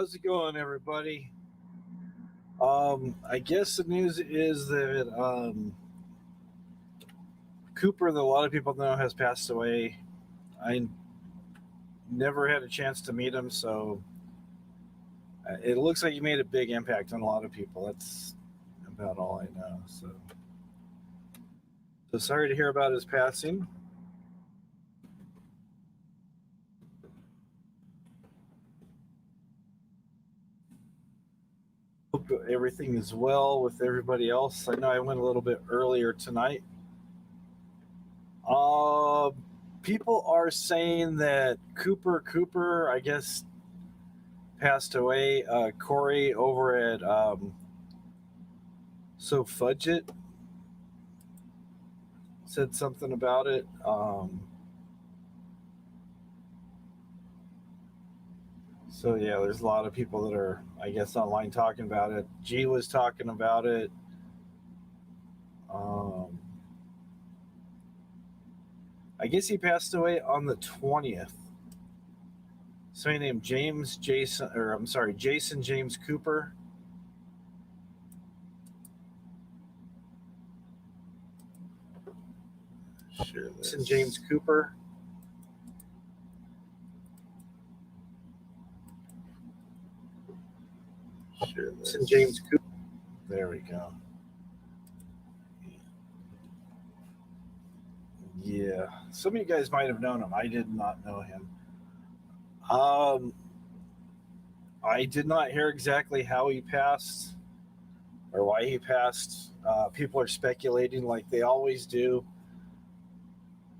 How's it going, everybody? I guess the news is that Cooper, that a lot of people know, has passed away. I never had a chance to meet him, so it looks like he made a big impact on a lot of people. That's about all I know. So sorry to hear about his passing. Hope everything is well with everybody else. I know I went a little bit earlier tonight. Uh, People are saying that Cooper, I guess, passed away. Corey over at So Fudge It said something about it. So yeah, there's a lot of people that are, I guess, online talking about it. G was talking about it. Um, I guess he passed away on the 20th. Somebody named Jason James Cooper. Share Jason this. James Cooper. Share this. Jason James Cooper. There we go. Yeah, some of you guys might have known him. I did not know him. Um, I did not hear exactly how he passed or why he passed. People are speculating like they always do.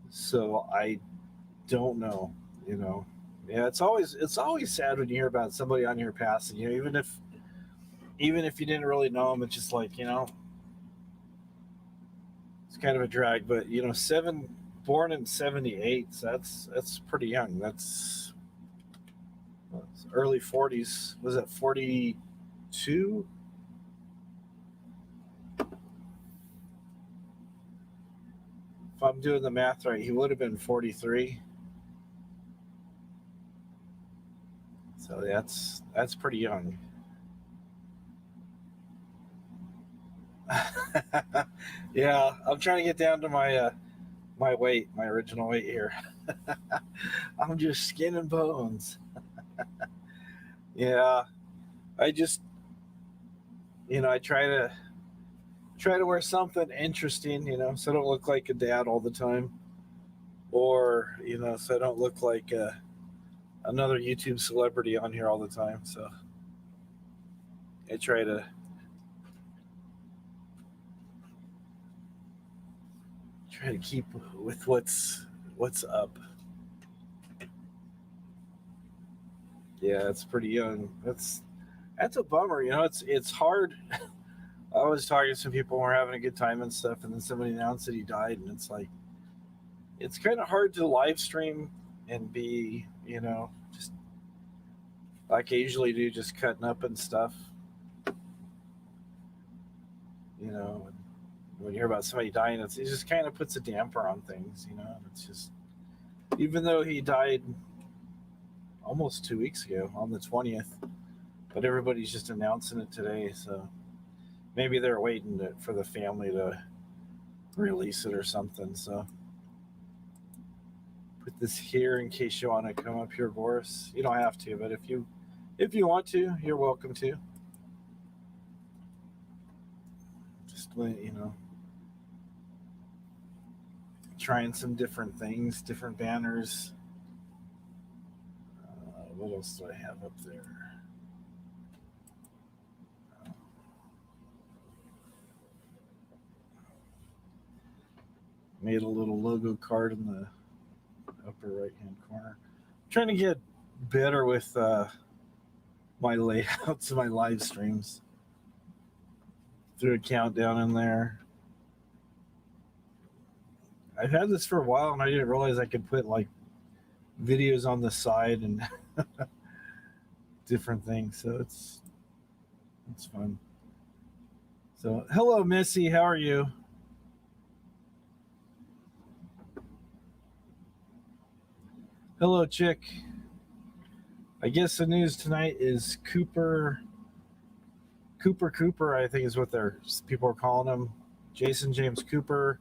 So I don't know. You know, yeah, it's always sad when you hear about somebody on here passing. You know, even if you didn't really know them, it's just like it's kind of a drag. But born in '78, so that's pretty young. That's early 40s. Was it 42? If I'm doing the math right, he would have been 43. So that's pretty young. Yeah, I'm trying to get down to my weight, my original weight here. I'm just skin and bones. Yeah, I just I try to wear something interesting, so I don't look like a dad all the time, or so I don't look like another YouTube celebrity on here all the time. So I try to keep with what's up. Yeah, it's pretty young. That's a bummer. It's hard. I was talking to some people who were having a good time and stuff, and then somebody announced that he died, and it's like it's kind of hard to live stream and be just like I usually do, just cutting up and stuff. You know, when you hear about somebody dying, it just kind of puts a damper on things. It's just even though he died almost 2 weeks ago on the 20th, but everybody's just announcing it today, so maybe they're waiting for the family to release it or something. So put this here in case you want to come up here, Boris. You don't have to, but if you want to, you're welcome to. Just trying some different things, different banners. What else do I have up there? Made a little logo card in the upper right hand corner. I'm trying to get better with my layouts of my live streams. Threw a countdown in there. I've had this for a while and I didn't realize I could put like videos on the side and different things. So it's fun. So hello Missy, how are you? Hello Chick. I guess the news tonight is Cooper, I think is what their people are calling him. Jason James Cooper.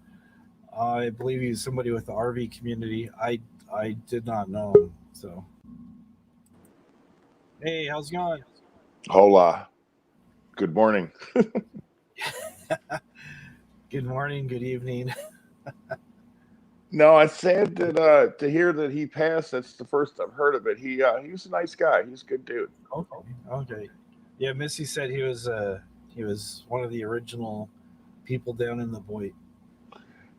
I believe he's somebody with the RV community. I did not know him. So, hey, how's it going? Hola. Good morning. Good morning, good evening. No, it's sad that to hear that he passed. That's the first I've heard of it. He was a nice guy. He's a good dude. Okay. Yeah, Missy said he was one of the original people down in the Boyd.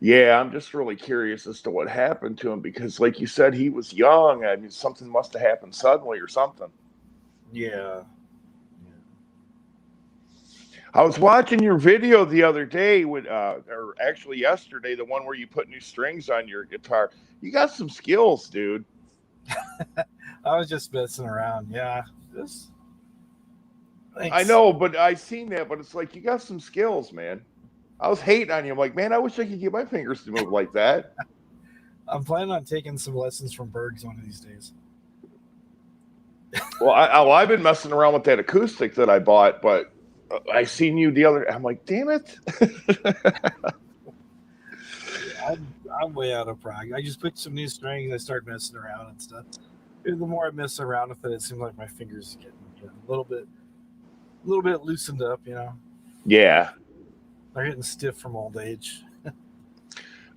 Yeah, I'm just really curious as to what happened to him because, like you said, he was young. I mean, something must have happened suddenly or something. Yeah. I was watching your video the other day, or actually yesterday, the one where you put new strings on your guitar. You got some skills, dude. I was just messing around. Yeah. Just thanks. I know, but I seen that, but it's like you got some skills, man. I was hating on you. I'm like, man, I wish I could get my fingers to move like that. I'm planning on taking some lessons from Bergs one of these days. Well, I've been messing around with that acoustic that I bought, but I seen you the other. I'm like, damn it. I'm way out of practice. I just put some new strings. I start messing around and stuff. And the more I mess around with it, it seems like my fingers getting a little bit loosened up. Yeah. They're getting stiff from old age.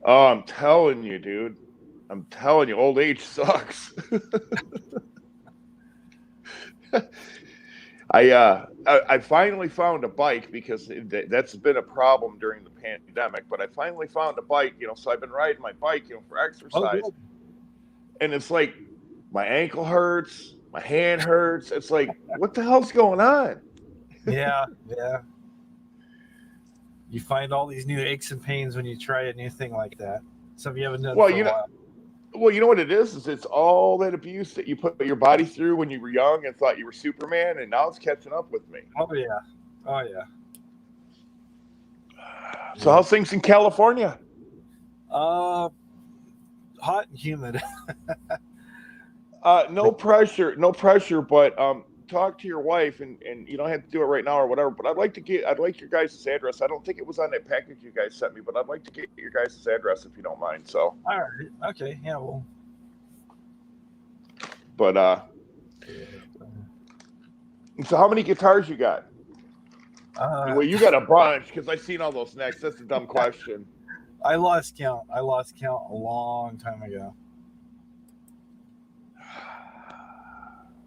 Oh, I'm telling you, dude. I'm telling you, old age sucks. I finally found a bike because that's been a problem during the pandemic. But I finally found a bike, so I've been riding my bike, for exercise. Oh, and it's like my ankle hurts, my hand hurts. It's like, what the hell's going on? Yeah. You find all these new aches and pains when you try a new thing like that. Something you haven't done for a while. Well, you know what it is it's all that abuse that you put your body through when you were young and thought you were Superman, and now it's catching up with me. Oh yeah. So how's things in California? Hot and humid. No pressure, but talk to your wife, and you don't have to do it right now or whatever. But I'd like your guys' address. I don't think it was on that package you guys sent me, but I'd like to get your guys' address if you don't mind. So. All right. Okay. Yeah. Well. But so how many guitars you got? Well, you got a bunch because I seen all those necks. That's a dumb question. I lost count a long time ago.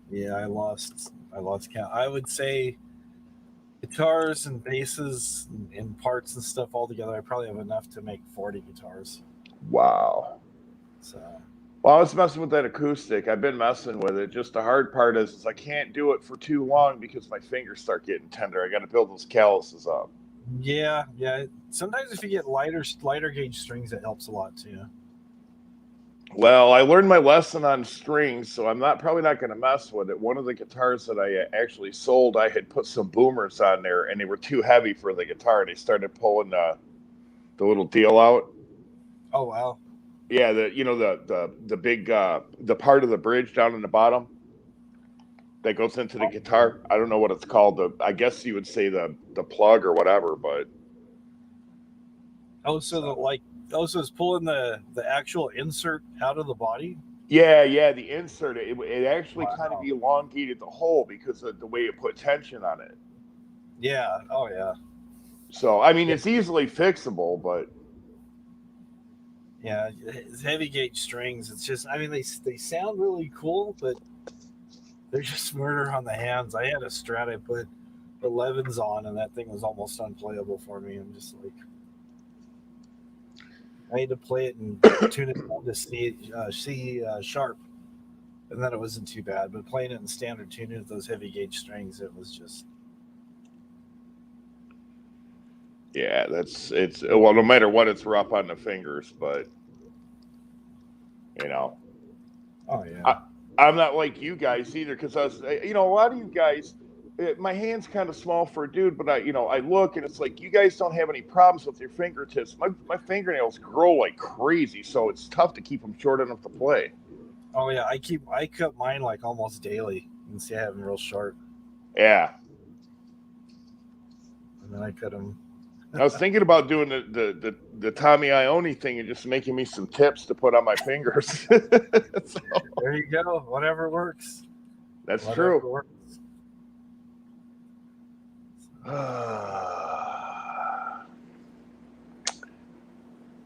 Yeah, I lost count. I would say guitars and basses and parts and stuff all together, I probably have enough to make 40 guitars. Wow. So. Well, I was messing with that acoustic. I've been messing with it. Just the hard part is I can't do it for too long because my fingers start getting tender. I got to build those calluses up. Yeah. Sometimes if you get lighter gauge strings, it helps a lot too. Well, I learned my lesson on strings, so I'm probably not going to mess with it. One of the guitars that I actually sold, I had put some boomers on there, and they were too heavy for the guitar. They started pulling the little deal out. Oh wow! Yeah, the big the part of the bridge down in the bottom that goes into the guitar. I don't know what it's called. I guess you would say the plug or whatever, but. So it's pulling the actual insert out of the body? Yeah, the insert. It actually kind of elongated the hole because of the way it put tension on it. Yeah. Oh, yeah. So, I mean, it's easily fixable, but. Yeah, it's heavy gauge strings. It's just, I mean, they sound really cool, but they're just murder on the hands. I had a Strat I put 11s on, and that thing was almost unplayable for me. I'm just like. I had to play it and tune it down to C sharp, and then it wasn't too bad. But playing it in standard tuning with those heavy gauge strings, it was just. Yeah, it's well, no matter what, it's rough on the fingers, but Oh yeah. I'm not like you guys either because a lot of you guys. My hand's kind of small for a dude, but I look and it's like you guys don't have any problems with your fingertips. My fingernails grow like crazy, so it's tough to keep them short enough to play. Oh yeah, I cut mine like almost daily. You can see I have them real short, Yeah. and then I cut them. I was thinking about doing the Tommy Ione thing and just making me some tips to put on my fingers. So, There you go. Whatever works. that's Whatever true. works. And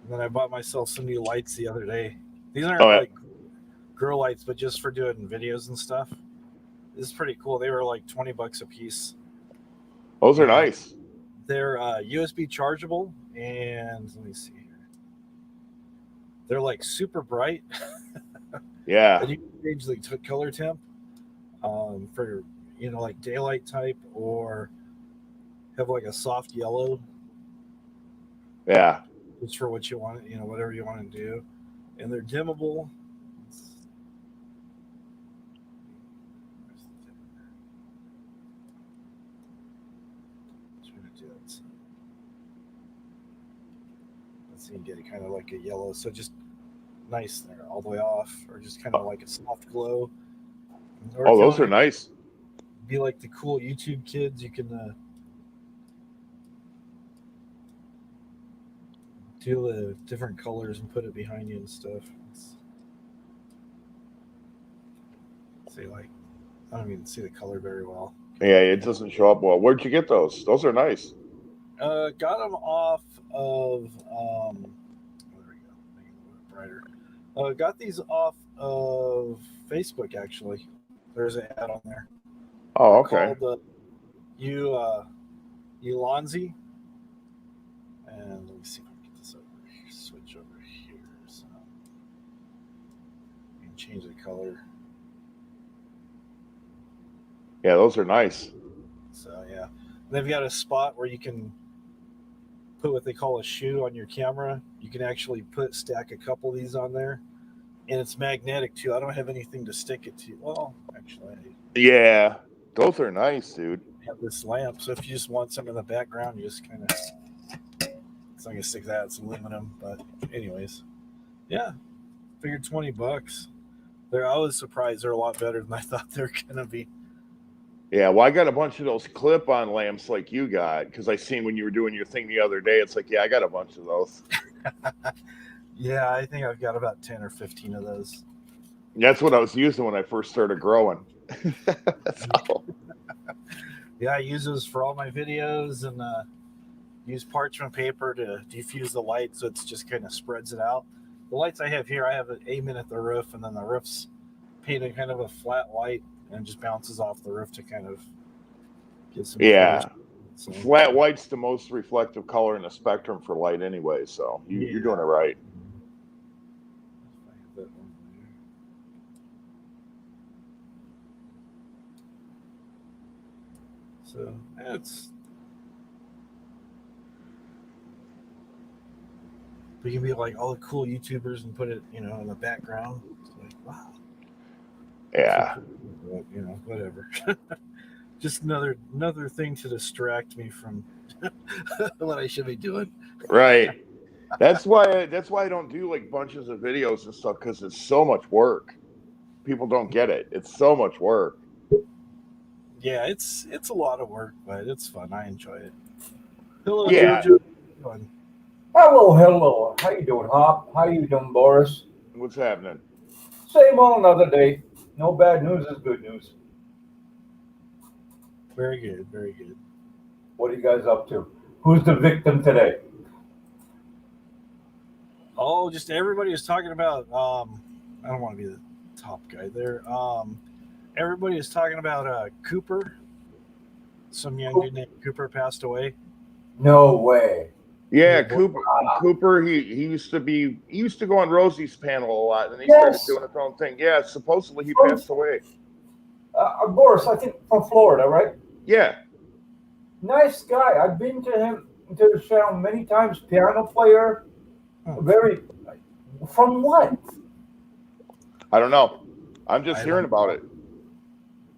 then I bought myself some new lights the other day. These aren't Oh, yeah. like grow lights, but just for doing videos and stuff. This is pretty cool. They were like $20 a piece. Those are nice. They're USB chargeable, and let me see here. They're like super bright. Yeah. And you can change the color temp for like daylight type, or have like a soft yellow. Yeah. Just for what you want, whatever you want to do. And they're dimmable. Let's see, get it kind of like a yellow. So just nice there, all the way off, or just kind of like a soft glow. Or Oh, those are nice. Be like the cool YouTube kids. You can do the different colors and put it behind you and stuff. See, like, I don't even see the color very well. Yeah, it doesn't show up well. Where'd you get those? Those are nice. Got them off of there we go, make it a little bit brighter. Got these off of Facebook, actually. There's an ad on there. Oh, okay. Called Ulonzi. And let me see if I can get this over here. Switch over here. So you can change the color. Yeah, those are nice. So yeah, they've got a spot where you can put what they call a shoe on your camera. You can actually stack a couple of these on there, and it's magnetic too. I don't have anything to stick it to. Well, actually, Yeah, those are nice, dude. I have this lamp, so if you just want some in the background, you just kind of. So I'm gonna stick that. It's aluminum, but anyways, yeah, figured $20. I was surprised they're a lot better than I thought they were gonna be. Yeah, well, I got a bunch of those clip-on lamps like you got because I seen when you were doing your thing the other day. It's like, yeah, I got a bunch of those. Yeah, I think I've got about 10 or 15 of those. That's what I was using when I first started growing. That's all. Yeah, I use those for all my videos, and use parchment paper to diffuse the light so it's just kind of spreads it out. The lights I have here, I have an aim at the roof, and then the roof's painted kind of a flat white and just bounces off the roof to kind of get some color. So, flat white's the most reflective color in the spectrum for light anyway, so you're doing it right. So we can be like all the cool YouTubers and put it, in the background. It's like, wow. Yeah. Whatever. Just another thing to distract me from what I should be doing. Right. That's why I don't do like bunches of videos and stuff, because it's so much work. People don't get it. It's so much work. Yeah, it's a lot of work, but it's fun. I enjoy it. Hello, Yeah. Jojo. Hello. How you doing, Hop? How you doing, Boris? What's happening? Same old, another day. No bad news is good news. Very good, very good. What are you guys up to? Who's the victim today? Oh, just everybody was talking about. I don't want to be the top guy there. Everybody was talking about Cooper. Some young dude named Cooper passed away. No way. Yeah, Cooper. He used to go on Rosie's panel a lot, and then he started doing his own thing. Yeah, supposedly he passed away. Boris, I think from Florida, right? Yeah. Nice guy. I've been to him to the channel many times. Piano player. Very. From what? I don't know. I'm just hearing about it.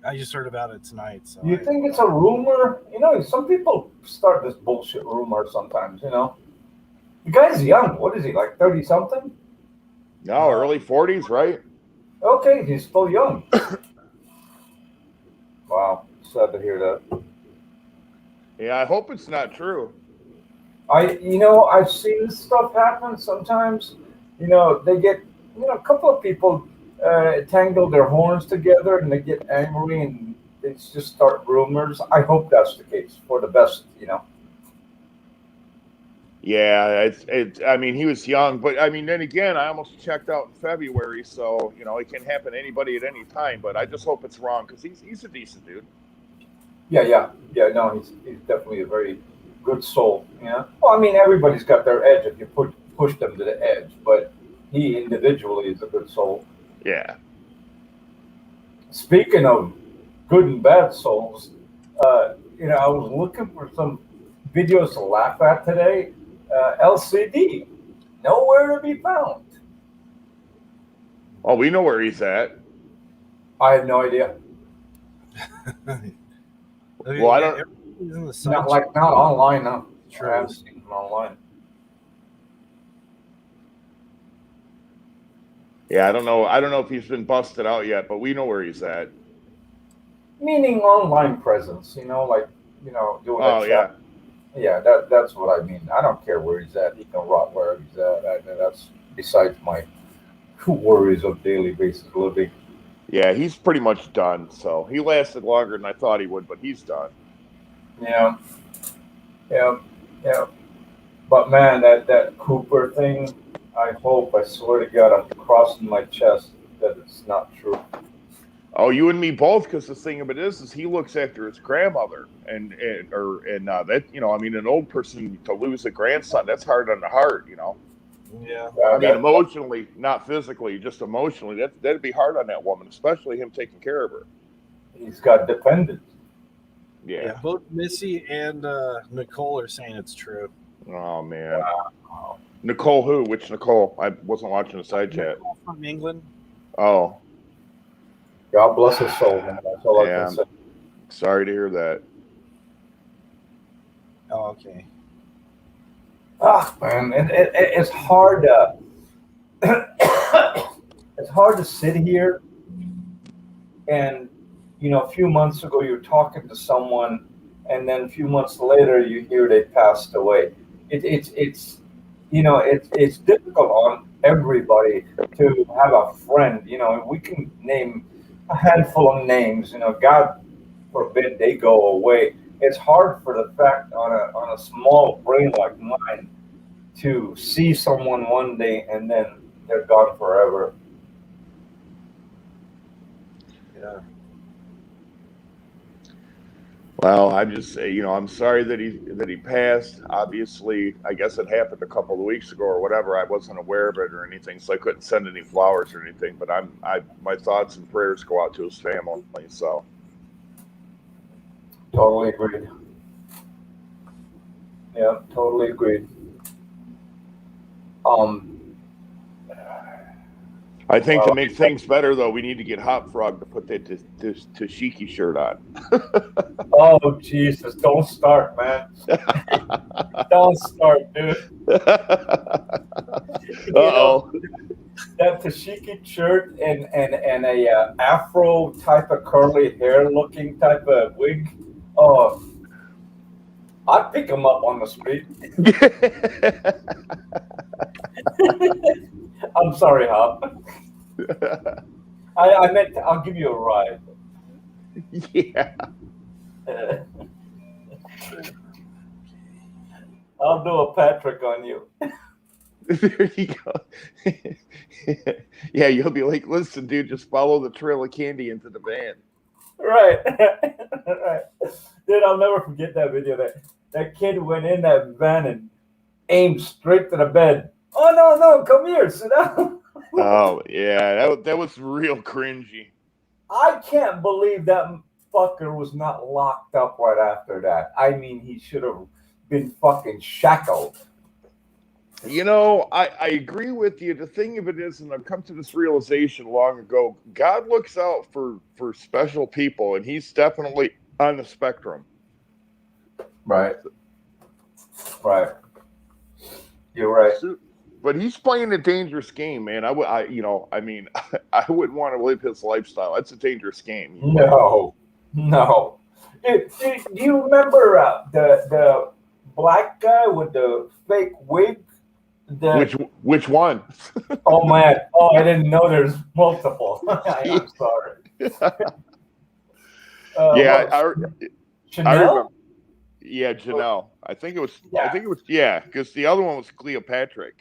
I just heard about it tonight. So You think it's a rumor? Some people start this bullshit rumor sometimes, The guy's young. What is he, like 30-something? No, early 40s, right? Okay, he's still young. Wow, sad to hear that. Yeah, I hope it's not true. I've seen this stuff happen sometimes. They get, a couple of people tangle their horns together and they get angry and they just start rumors. I hope that's the case for the best. Yeah, I mean, he was young, but I mean, then again, I almost checked out in February, so it can happen to anybody at any time. But I just hope it's wrong because he's a decent dude. Yeah. No, he's definitely a very good soul. Yeah. Well, I mean, everybody's got their edge if you push them to the edge, but he individually is a good soul. Yeah. Speaking of good and bad souls, I was looking for some videos to laugh at today. LCD, nowhere to be found. Oh, we know where he's at. I have no idea. Well, I don't. Not online. No, True. I haven't seen him online. Yeah, I don't know. I don't know if he's been busted out yet, but we know where he's at. Meaning online presence. Doing Oh that. yeah. Yeah, that's what I mean. I don't care where he's at. He can rot wherever he's at. That's besides my worries of daily basis living. Yeah, he's pretty much done. So he lasted longer than I thought he would, but he's done. Yeah. But man, that Cooper thing, I swear to God, I'm crossing my chest that it's not true. Oh, you and me both, because the thing of it is he looks after his grandmother, and that I mean, an old person to lose a grandson, that's hard on the heart, Yeah. I mean, emotionally, not physically, just emotionally, that'd be hard on that woman, especially him taking care of her. He's got dependents. Yeah. Both Missy and Nicole are saying it's true. Oh man. Wow. Nicole who? Which Nicole? I wasn't watching the side chat. Nicole from England. Oh. God bless his soul, man. That's all I can say. Sorry to hear that. Oh, okay. Man, it's hard to it's hard to sit here and a few months ago you're talking to someone and then a few months later you hear they passed away. It's difficult on everybody to have a friend. And we can name a handful of names. God forbid they go away. It's hard for the fact on a small brain like mine to see someone one day and then they're gone forever. Yeah. Well, I just say, I'm sorry that he passed. Obviously, I guess it happened a couple of weeks ago or whatever. I wasn't aware of it or anything, so I couldn't send any flowers or anything. But my thoughts and prayers go out to his family. So. Totally agreed. Yeah, totally agreed. I think to make things better, though, we need to get Hot Frog to put that Tashiki shirt on. Oh, Jesus. Don't start, man. Don't start, dude. Uh-oh. That Tashiki shirt and a afro type of curly hair looking type of wig. Oh, I'd pick him up on the street. I'm sorry, Hop. I meant I'll give you a ride. Yeah. I'll do a Patrick on you. There you go. Yeah, you'll be like, listen, dude, just follow the trail of candy into the van. Right. Right. Dude, I'll never forget that video. That kid went in that van and aimed straight to the bed. Oh, no, come here, sit down. Oh, yeah, that was real cringy. I can't believe that fucker was not locked up right after that. I mean, he should have been fucking shackled. I agree with you. The thing of it is, and I've come to this realization long ago, God looks out for special people, and he's definitely on the spectrum. Right. You're right. But he's playing a dangerous game, man. I mean, I wouldn't want to live his lifestyle. That's a dangerous game. No. Do you remember the black guy with the fake wig? Which one? Oh man! Oh, I didn't know there's multiple. I'm sorry. Yeah, Chanel? I remember. Yeah, Janelle. I think it was. Yeah, because the other one was Cleopatra.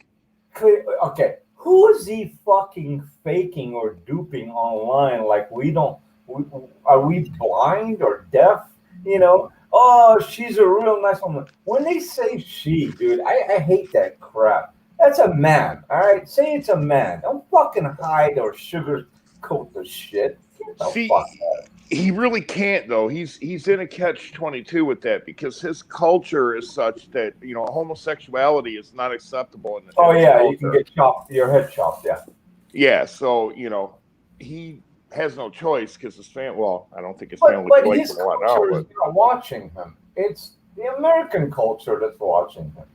Okay, who is he fucking faking or duping online? Like are we blind or deaf? Oh, she's a real nice woman. When they say she, dude, I hate that crap. That's a man, all right? Say it's a man. Don't fucking hide or sugarcoat the shit. Get the See, fuck out. He really can't though. He's in a catch-22 with that because his culture is such that homosexuality is not acceptable in the culture. You can get your head chopped. Yeah. So he has no choice because his family. Well, I don't think his family likes him a lot now. But his culture is not watching him. It's the American culture that's watching him.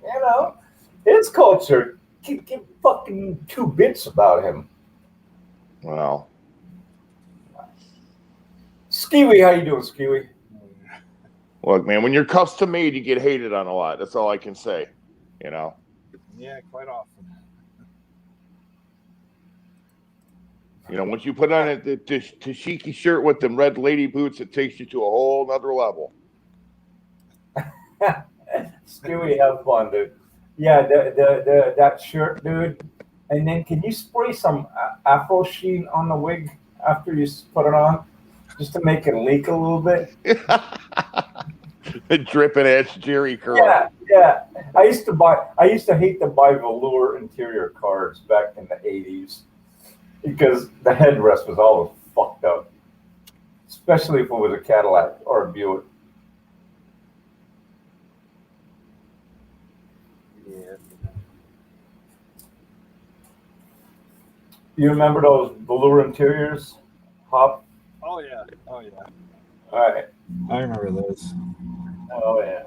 His culture give fucking 2 bits about him. Wow. Skiwi, how you doing, Skiwi? Look, man, when you're custom made, you get hated on a lot. That's all I can say. Yeah, quite often. Once you put on the Tashiki shirt with them red lady boots, it takes you to a whole nother level. Skiwi, have fun, dude. Yeah, the that shirt, dude. And then can you spray some Afro Sheen on the wig after you put it on? Just to make it leak a little bit. Dripping ass Jerry curl. Yeah. I used to hate to buy velour interior cars back in the 80s because the headrest was always fucked up. Especially if it was a Cadillac or a Buick. Yeah. You remember those velour interiors? Hop? Oh yeah. All right. I remember those. Oh yeah.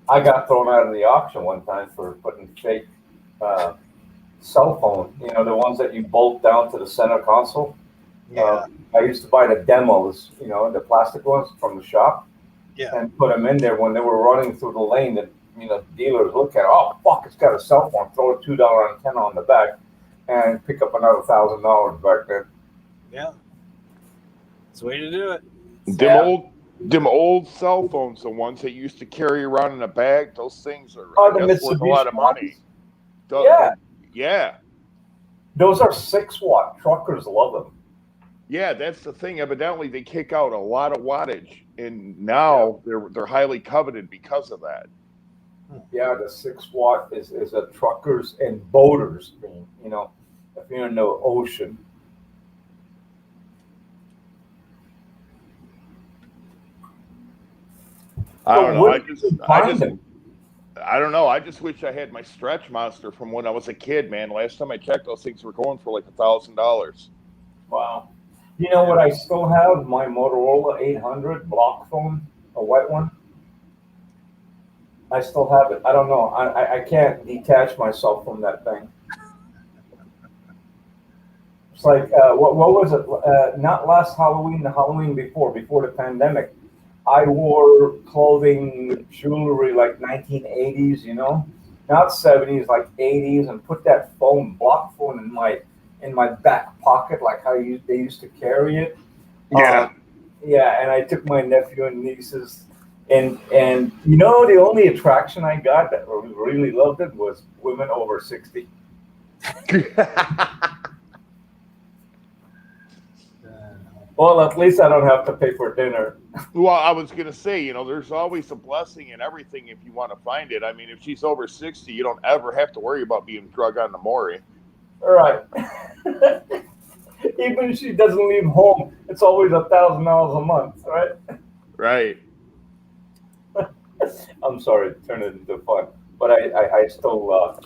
I got thrown out of the auction one time for putting fake cell phone. The ones that you bolt down to the center console. Yeah. I used to buy the demos. The plastic ones from the shop. Yeah. And put them in there when they were running through the lane. That dealers look at. Oh fuck! It's got a cell phone. Throw a $2 antenna on the back. And pick up another $1,000 back then. Yeah, it's the way to do it. Them old cell phones, the ones that you used to carry around in a bag. Those things are worth a lot of money. Yeah. Those are 6-watt. Truckers love them. Yeah, that's the thing. Evidently, they kick out a lot of wattage, and now they're highly coveted because of that. Yeah, the 6-watt is a truckers and boaters thing. If you're in the ocean. I don't know. I don't know. I just wish I had my stretch monster from when I was a kid, man. Last time I checked, those things were going for like $1,000. Wow. You know what I still have? My Motorola 800 block phone, a white one. I still have it. I don't know. I can't detach myself from that thing. It's like, what was it? Not last Halloween, the Halloween before the pandemic. I wore clothing, jewelry like 1980s, not 70s, like 80s, and put that block phone in my back pocket, like how they used to carry it. Yeah. And I took my nephew and nieces, and the only attraction I got that really loved it was women over 60. Well, at least I don't have to pay for dinner. Well, I was going to say, there's always a blessing in everything if you want to find it. I mean, if she's over 60, you don't ever have to worry about being drug on the Maury. All right. Even if she doesn't leave home, it's always $1,000 a month, right? Right. I'm sorry to turn it into fun, but I still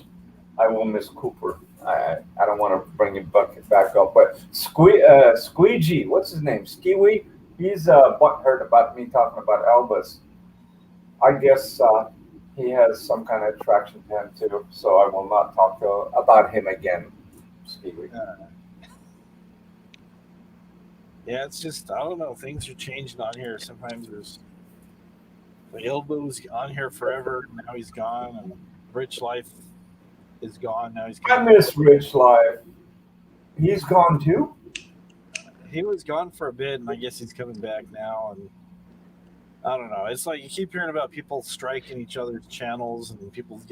I will miss Cooper. I don't want to bring it back up, but Squeegee, what's his name? Skiwi. He's butthurt about me talking about Elvis. I guess he has some kind of attraction to him too. So I will not talk about him again, Stevie. Yeah, it's just I don't know. Things are changing on here. Sometimes there's the elbow's on here forever. Now he's gone, and Rich Life is gone. Now he's I coming. miss Rich Life. He's gone too. He was gone for a bit, and I guess he's coming back now. And I don't know. It's like you keep hearing about people striking each other's channels, and people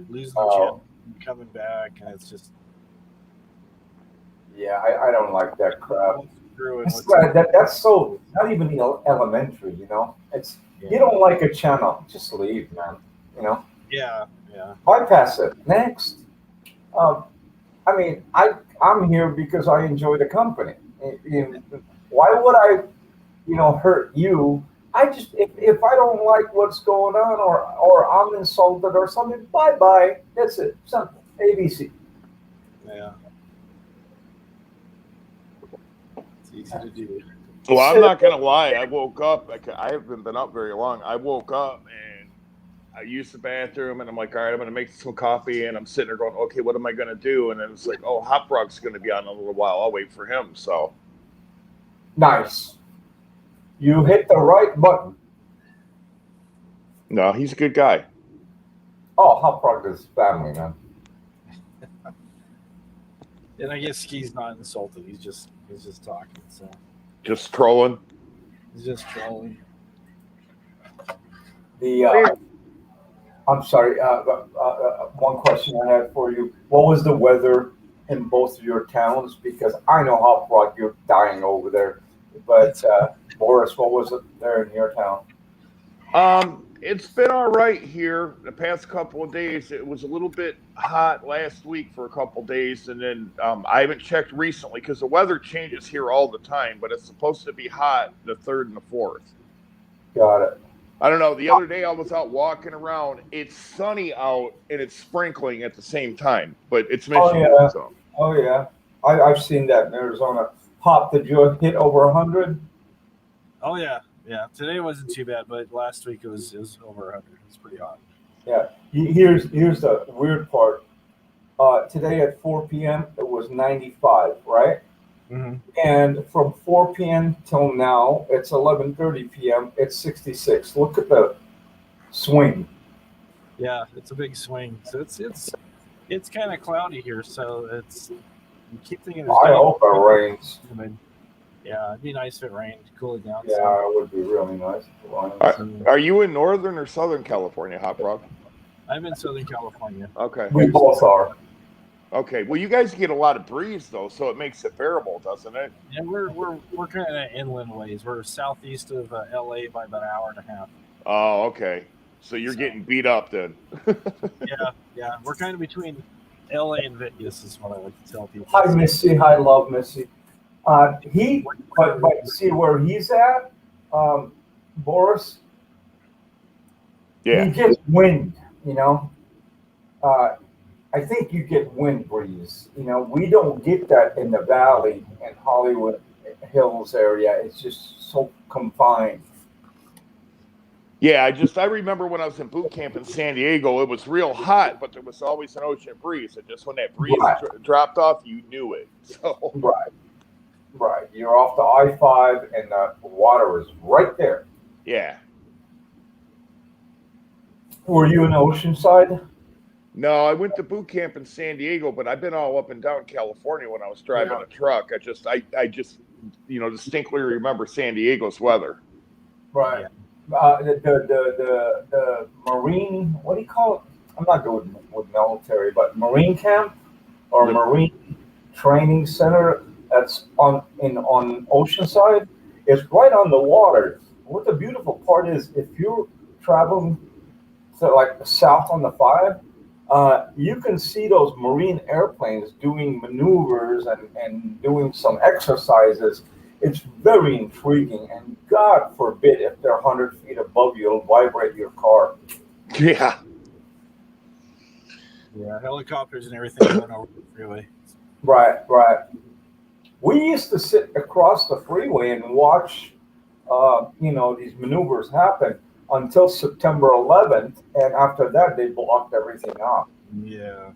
losing their channel and coming back, and it's just Yeah, I don't like that crap. through It's like that's so not even elementary, you know. It's you don't like a channel, just leave, man. You know, yeah. bypass it. Next, I mean, I'm here because I enjoy the company. Why would I, hurt you? I just if I don't like what's going on or I'm insulted or something, bye bye. That's it. Simple. ABC. Yeah. It's easy to do. Well, I'm not gonna lie. I woke up. I haven't been up very long. I woke up and I used the bathroom, and I'm like, all right, I'm gonna make some coffee, and I'm sitting there going, okay, what am I gonna do? And then it's like, oh, Hot Frog's gonna be on in a little while. I'll wait for him. So Nice. You hit the right button. no, he's a good guy. Oh, Hot Frog is family, man. And I guess he's not insulted. He's just talking. So Just trolling. he's just trolling. I'm sorry. One question I had for you: what was the weather in both of your towns? Because I know Hot Frog, you're dying over there, but Boris, what was it there in your town? It's been all right here the past couple of days. It was a little bit hot last week for a couple of days, and then I haven't checked recently because the weather changes here all the time. But it's supposed to be hot the 3rd and the 4th. Got it. I don't know. The other day I was out walking around. It's sunny out and it's sprinkling at the same time, but it's Michigan. Oh yeah. So. Oh yeah. I've seen that in Arizona. Pop, did you hit over 100? Oh yeah. Yeah, today wasn't too bad, but last week it was over 100. It was pretty hot. Yeah. Here's the weird part. Today at 4 p.m. it was 95, right? Mm-hmm. And from 4 p.m. till now, it's 11:30 p.m. It's 66. Look at the swing. Yeah, it's a big swing. So it's kind of cloudy here. So you keep thinking. I hope it rains. Yeah, it'd be nice if it rained, cool it down. Yeah, so. it would be really nice. If it rained. Are you in Northern or Southern California, Hot Frog? I'm in Southern California. Okay. We both are. Okay. Well, you guys get a lot of breeze though, so it makes it bearable, doesn't it? Yeah, we're kind of inland ways. We're southeast of LA by about an hour and a half. Oh, okay. So you're getting beat up then. Yeah. We're kind of between LA and Vegas is what I like to tell people. Hi, Missy. Hi, love, Missy. But see where he's at, Boris. Yeah. You get wind, I think you get wind breeze. We don't get that in the valley and Hollywood Hills area. It's just so confined. Yeah, I remember when I was in boot camp in San Diego, it was real hot, but there was always an ocean breeze. And just when that breeze dropped off, you knew it. So Right. You're off the I-5 and the water is right there. Yeah. Were you in Oceanside? No, I went to boot camp in San Diego, but I've been all up and down California when I was driving a truck. I just distinctly remember San Diego's weather. Right. The Marine, what do you call it? I'm not good with military, but Marine camp or Marine training center that's on Oceanside is right on the water. What the beautiful part is, if you're traveling to like south on the 5, you can see those Marine airplanes doing maneuvers and doing some exercises. It's very intriguing, and God forbid if they're 100 feet above you, it'll vibrate your car. Yeah. Yeah, helicopters and everything going over the freeway. Right. We used to sit across the freeway and watch, these maneuvers happen. until September 11th, and after that, they blocked everything off. Yeah.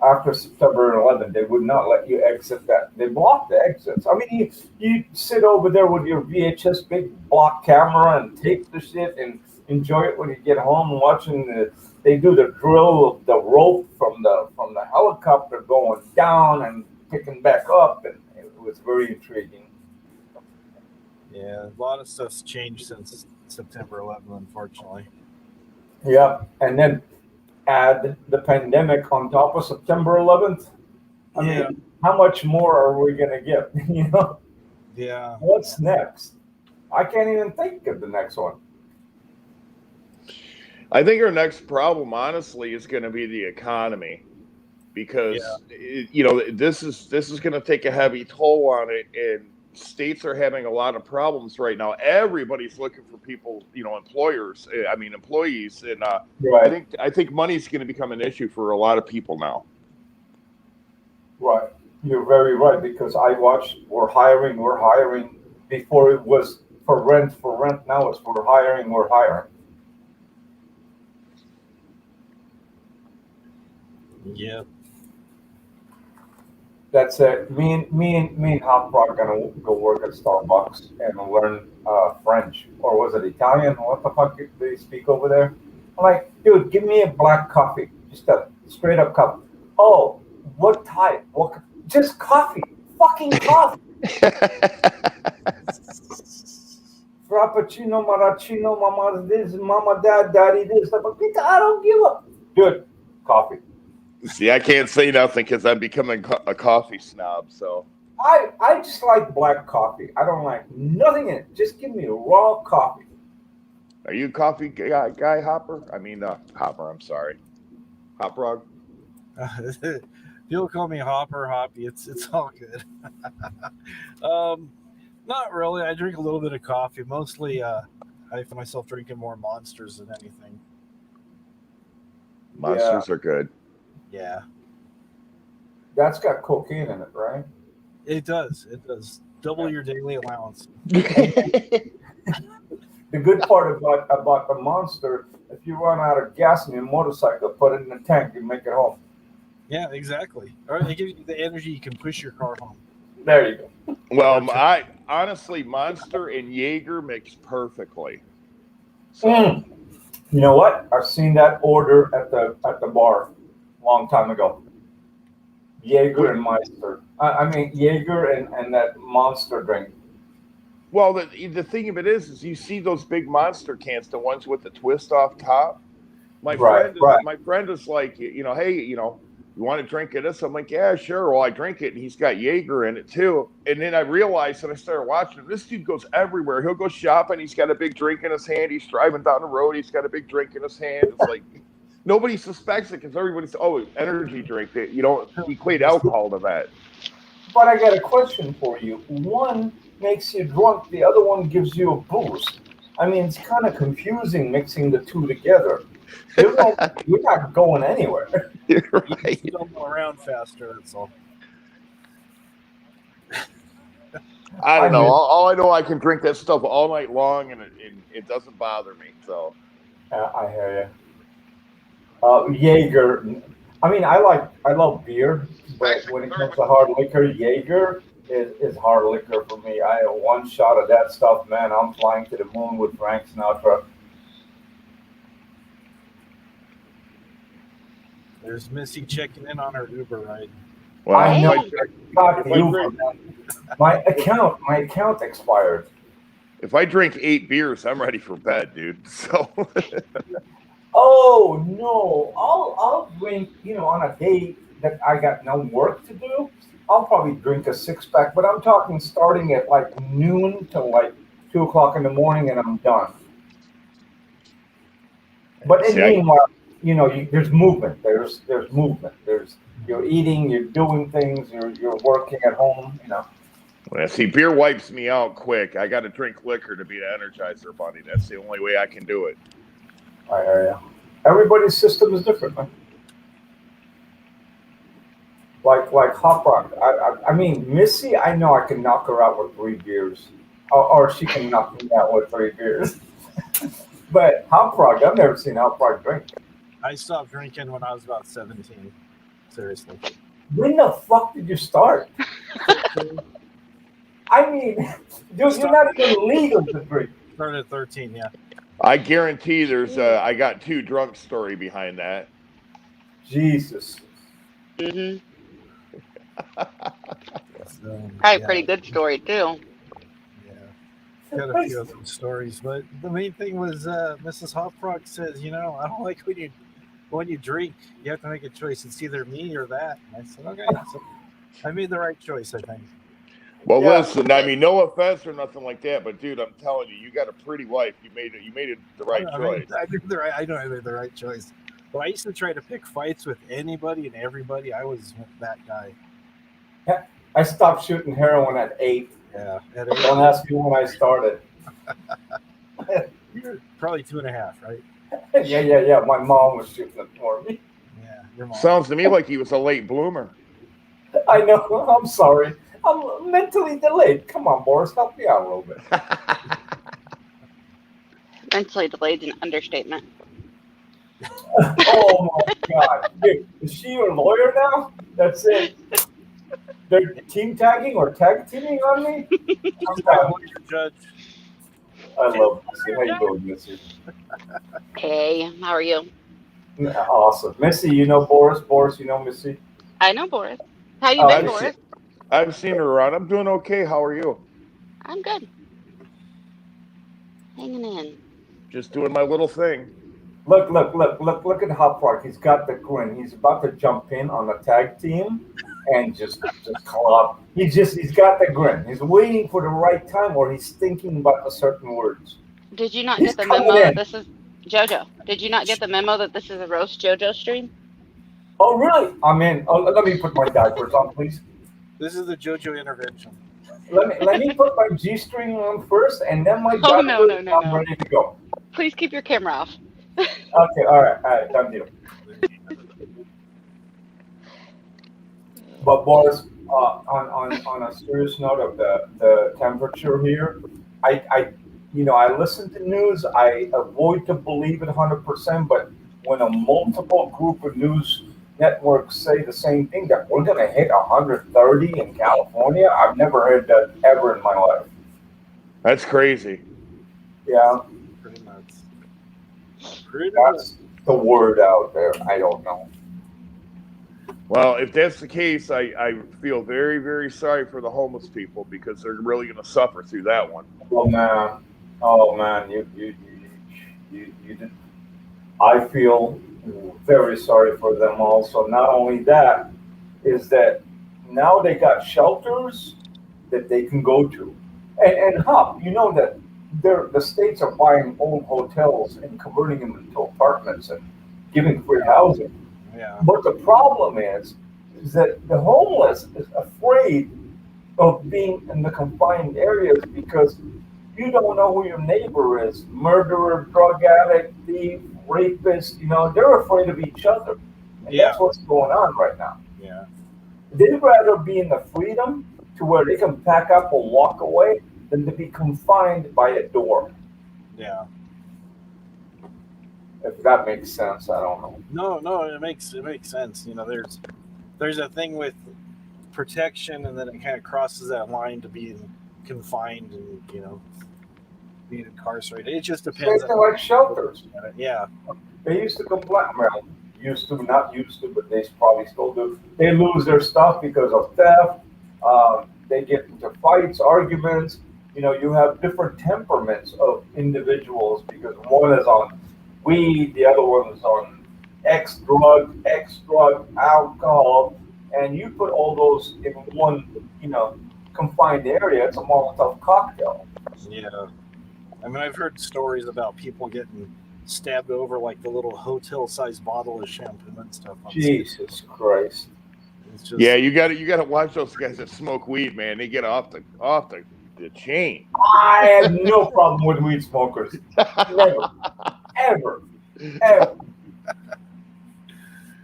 After September 11th, they would not let you exit that. They blocked the exits. I mean, you sit over there with your VHS big block camera and tape the shit and enjoy it when you get home watching they do the drill of the rope from the helicopter going down and picking back up, and it was very intriguing. Yeah, a lot of stuff's changed since September 11th, unfortunately. Yeah, and then add the pandemic on top of September 11th. I mean, how much more are we gonna get? You know, Yeah. what's next? I can't even think of the next one. I think our next problem, honestly, is going to be the economy, because this is going to take a heavy toll on it, and states are having a lot of problems right now. Everybody's looking for people, employees, and Right. I think money's going to become an issue for a lot of people now. Right. You're very right, because I watched we're hiring. Before it was for rent. Now it's we're hiring. Yeah. That's it. Me and Hop are gonna go work at Starbucks and learn French, or was it Italian? What the fuck do they speak over there? I'm like, dude, give me a black coffee, just a straight up cup. Oh, what type? What? Just coffee, fucking coffee. Frappuccino, Maracino, Mama this, Mama that, Daddy this. I don't give a dude. Coffee. See, I can't say nothing because I'm becoming a coffee snob. So I just like black coffee. I don't like nothing in it. Just give me raw coffee. are you a coffee guy, Hopper? I mean, Hopper. I'm sorry, Hop Rog. People call me Hopper, Hoppy. It's all good. Not really. I drink a little bit of coffee. Mostly, I find myself drinking more Monsters than anything. Monsters are good. Yeah. That's got cocaine in it, right? It does. It does. Double your daily allowance. The good part about the Monster, if you run out of gas in your motorcycle, put it in the tank and make it home. Yeah, exactly. Or they give you the energy you can push your car home. There you go. Well, I honestly, Monster and Jaeger mix perfectly. So. You know what? I've seen that order at the bar a long time ago. Jaeger and Meister. I mean Jaeger and that Monster drink. Well, the thing of it is you see those big Monster cans, the ones with the twist off top. My friend is like, hey, you want to drink this? I'm like, yeah, sure. Well, I drink it, and he's got Jaeger in it too. And then I realized, and I started watching him, this dude goes everywhere. He'll go shopping. He's got a big drink in his hand. He's driving down the road. He's got a big drink in his hand. It's like nobody suspects it because everybody's, energy drink. You don't equate alcohol to that. But I got a question for you. One makes you drunk. The other one gives you a boost. I mean, it's kind of confusing mixing the two together. You're not going anywhere. You're right. You don't go around faster, that's all. I don't know. All I know, I can drink that stuff all night long, and it doesn't bother me. So I hear you. Jaeger. I mean, I love beer, but when it comes to hard liquor, Jaeger is hard liquor for me. I have one shot of that stuff, man. I'm flying to the moon with Frank Sinatra. There's Missy checking in on her Uber ride. Well, I know. My account expired. If I drink 8 beers, I'm ready for bed, dude. So. Oh no! I'll drink. On a day that I got no work to do, I'll probably drink a 6-pack. But I'm talking starting at like noon till like 2 o'clock in the morning, and I'm done. But meanwhile, there's movement. There's movement. You're eating. You're doing things. You're working at home. Well, see, beer wipes me out quick. I got to drink liquor to be an Energizer bunny. That's the only way I can do it. I hear you. Everybody's system is different, man. Like Hop Rock. I mean, Missy, I know I can knock her out with 3 beers. Or she can knock me out with 3 beers. But Hot Frog, I've never seen Hot Frog drink. I stopped drinking when I was about 17. Seriously. When the fuck did you start? I mean, dude, you're not even legal to drink. Started at 13, yeah. I guarantee there's I got too drunk story behind that. Jesus. Mm-hmm. So, Probably pretty good story too. Yeah. Got a few other stories, but the main thing was Mrs. Hot Frog says, I don't like when you drink, you have to make a choice. It's either me or that. And I said, okay. So I made the right choice, I think. Well, Yeah. listen, I mean, no offense or nothing like that, but dude, I'm telling you, you got a pretty wife. You made it the right choice. I know I made the right choice. But I used to try to pick fights with anybody and everybody. I was that guy. I stopped shooting heroin at 8. Yeah. Don't ask me when I started. You're probably 2.5, right? Yeah. My mom was shooting it for me. Yeah. Your mom. Sounds to me like he was a late bloomer. I know. I'm sorry. I'm mentally delayed. Come on, Boris, help me out a little bit. Mentally delayed is an understatement. Oh my God. Dude, is she your lawyer now? That's it. They're team tagging or tag teaming on me? I'm not your judge. I love Missy. How you doing, Missy? Hey, how are you? Awesome. Missy, you know Boris? Boris, you know Missy? I know Boris. How you been, I've Boris? I've seen her around. I'm doing okay. How are you? I'm good. Hanging in. Just doing my little thing. Look at Hot Frog. He's got the grin. He's about to jump in on the tag team and just call up. He's got the grin. He's waiting for the right time, or he's thinking about the certain words. Did you not He's get the coming memo in. that this is JoJo? Did you not get the memo that this is a roast JoJo stream? Oh, really? I'm in. Oh, let me put my diapers on, please. This is the JoJo intervention. Let me put my G-string on first, and then my Oh, diapers. no. I'm ready to go. Please keep your camera off. Okay, all right, done deal. But Boris, on a serious note of the temperature here, I listen to news. I avoid to believe it 100%, but when a multiple group of news networks say the same thing, that we're going to hit 130 in California, I've never heard that ever in my life. That's crazy. Yeah, Pretty much. that's the word out there. I don't know. Well, if that's the case, I feel very, very sorry for the homeless people because they're really going to suffer through that one. Oh man, you did. I feel very sorry for them also. Not only that, is that now they got shelters that they can go to, and Hop, you know that the states are buying old hotels and converting them into apartments and giving free housing. Yeah. But the problem is that the homeless is afraid of being in the confined areas because you don't know who your neighbor is. Murderer, drug addict, thief, rapist, they're afraid of each other. And that's what's going on right now. Yeah. They'd rather be in the freedom to where they can pack up and walk away than to be confined by a door. Yeah. If that makes sense, I don't know. No, it makes sense. There's a thing with protection, and then it kind of crosses that line to being confined and being incarcerated. It just depends. Same thing like shelters. Yeah. They used to complain. Well, not used to, but they probably still do. They lose their stuff because of theft. They get into fights, arguments. You have different temperaments of individuals because one is on weed, the other one is on X drug, alcohol, and you put all those in one, confined area. It's a Molotov cocktail. Yeah. I mean, I've heard stories about people getting stabbed over like the little hotel-sized bottle of shampoo and stuff. Jesus Christ! It's just, yeah, you got to watch those guys that smoke weed, man. They get off the chain. I have no problem with weed smokers. Never, ever.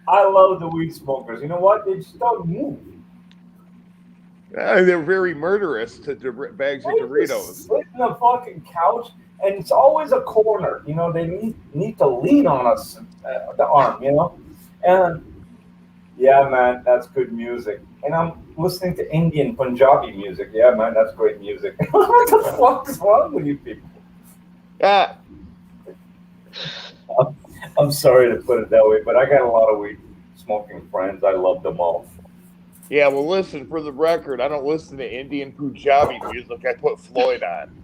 I love the weed smokers. You know what? They just don't move. They're very murderous to bags of Doritos. Sit on the fucking couch and it's always a corner. You know, they need to lean on us, the arm. You know, and yeah, man, that's good music. And I'm listening to Indian Punjabi music. Yeah, man, that's great music. What the fuck is wrong with you people? Yeah. I'm sorry to put it that way, but I got a lot of weed smoking friends. I love them all. Yeah, well, listen, for the record, I don't listen to Indian Punjabi music. I put Floyd on.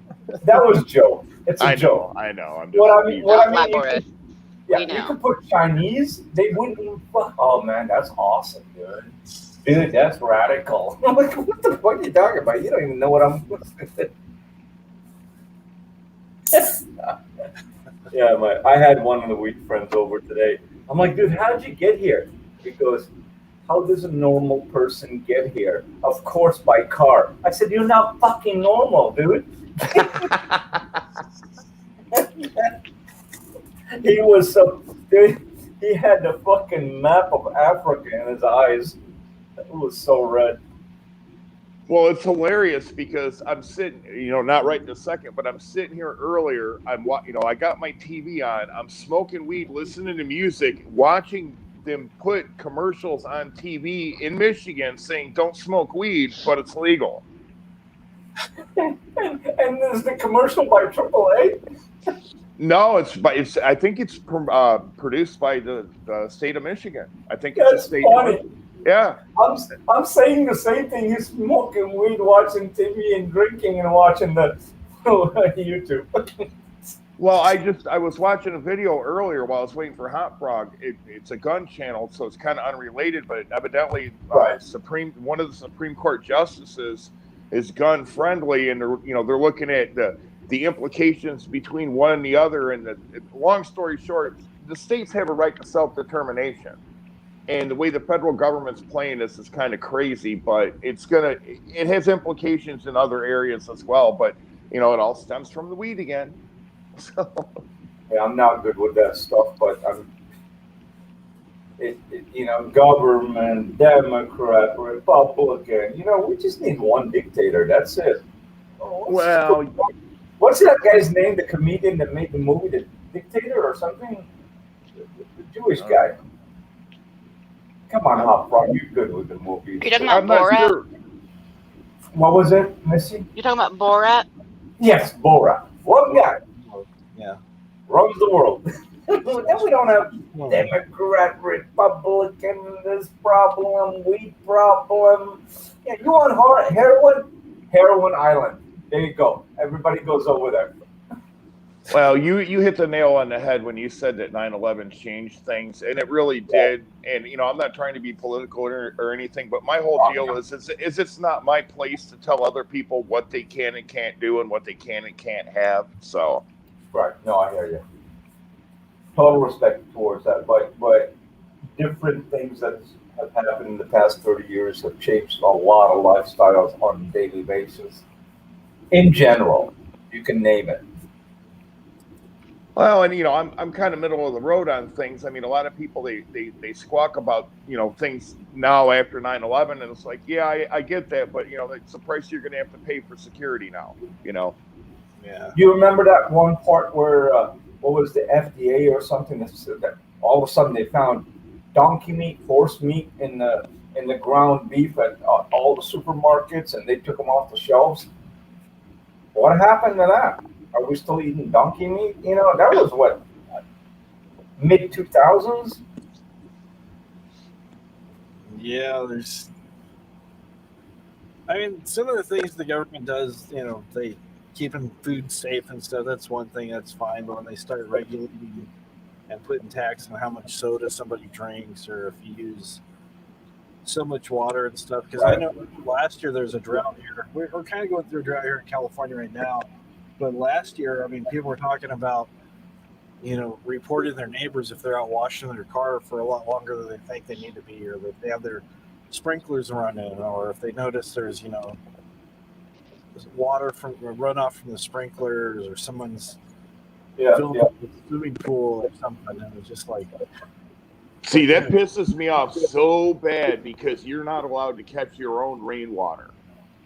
That was a joke. It's a joke. I know. I'm just What I mean, Not you Boris. could, yeah, We you know. could put Chinese. They wouldn't even fuck. Oh man, that's awesome, dude. Dude, that's radical. I'm like, what the fuck are you talking about? You don't even know what I'm listening to. Yeah, I had one of the weed friends over today. I'm like, dude, how did you get here? He goes, how does a normal person get here? Of course, by car. I said, you're not fucking normal, dude. He was so, dude, he had the fucking map of Africa in his eyes. It was so red. Well, it's hilarious because I'm sitting, not right this second, but I'm sitting here earlier. I got my TV on. I'm smoking weed, listening to music, watching them put commercials on TV in Michigan saying "Don't smoke weed," but it's legal. And there's the commercial by AAA. No, I think it's produced by the state of Michigan. I think it's That's a state. funny. Yeah. I'm saying the same thing. He's smoking weed, watching TV, and drinking, and watching the YouTube. Well, I was watching a video earlier while I was waiting for Hot Frog. It's a gun channel, so it's kind of unrelated, but evidently, Right. one of the Supreme Court justices is gun friendly, and they're looking at the implications between one and the other. And long story short, the states have a right to self-determination. And the way the federal government's playing this is kind of crazy, but it has implications in other areas as well. But, it all stems from the weed again. So. Yeah, I'm not good with that stuff, but government, Democrat, Republican, we just need one dictator. That's it. What's that guy's name, the comedian that made the movie, The Dictator or something? The Jewish guy. Come on, Hot Frog, you're good with the movies. You're talking about I'm not Borat? sure. What was it, Missy? You're talking about Borat? Yes, Borat. One guy Yeah. runs the world. Then we don't have Democrat, Republican, this problem, weed problem. Yeah, you want heroin? Heroin Island. There you go. Everybody goes over there. Well, you hit the nail on the head when you said that 9/11 changed things, and it really did. And I'm not trying to be political or anything, but my whole deal is it's not my place to tell other people what they can and can't do and what they can and can't have. So, right. No, I hear you. Total respect towards that, but different things that have happened in the past 30 years have changed a lot of lifestyles on a daily basis. In general, you can name it. well, and I'm kind of middle of the road on things. I mean, a lot of people they squawk about things now after 9/11, and it's like, yeah, I get that, but it's the price you're going to have to pay for security now. Yeah. You remember that one part where what was the FDA or something that said that all of a sudden they found donkey meat, horse meat in the ground beef at all the supermarkets, and they took them off the shelves. What happened to that? Are we still eating donkey meat? That was what, mid 2000s. Yeah, some of the things the government does, they keeping food safe and stuff, that's one thing, that's fine. But when they start regulating and putting tax on how much soda somebody drinks, or if you use so much water and stuff, because I know last year there's a drought here. We're kind of going through a drought here in California right now. But last year, people were talking about, reporting their neighbors if they're out washing their car for a lot longer than they think they need to be, or if they have their sprinklers running, or if they notice there's, water from runoff from the sprinklers, or someone's filling up the swimming pool or something. And it's just like, see, that pisses me off so bad because you're not allowed to catch your own rainwater.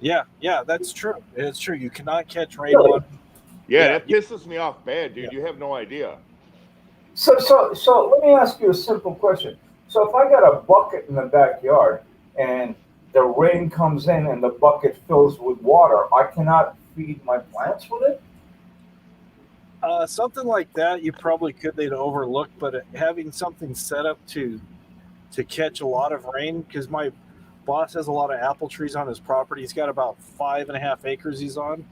Yeah, that's true. It's true. You cannot catch rainwater Yeah, Yeah, that pisses me off bad, dude. Yeah. You have no idea. So let me ask you a simple question. So if I got a bucket in the backyard and the rain comes in and the bucket fills with water, I cannot feed my plants with it? Something like that you probably could they'd overlook, but having something set up to catch a lot of rain, because my boss has a lot of apple trees on his property. He's got about 5.5 acres he's on,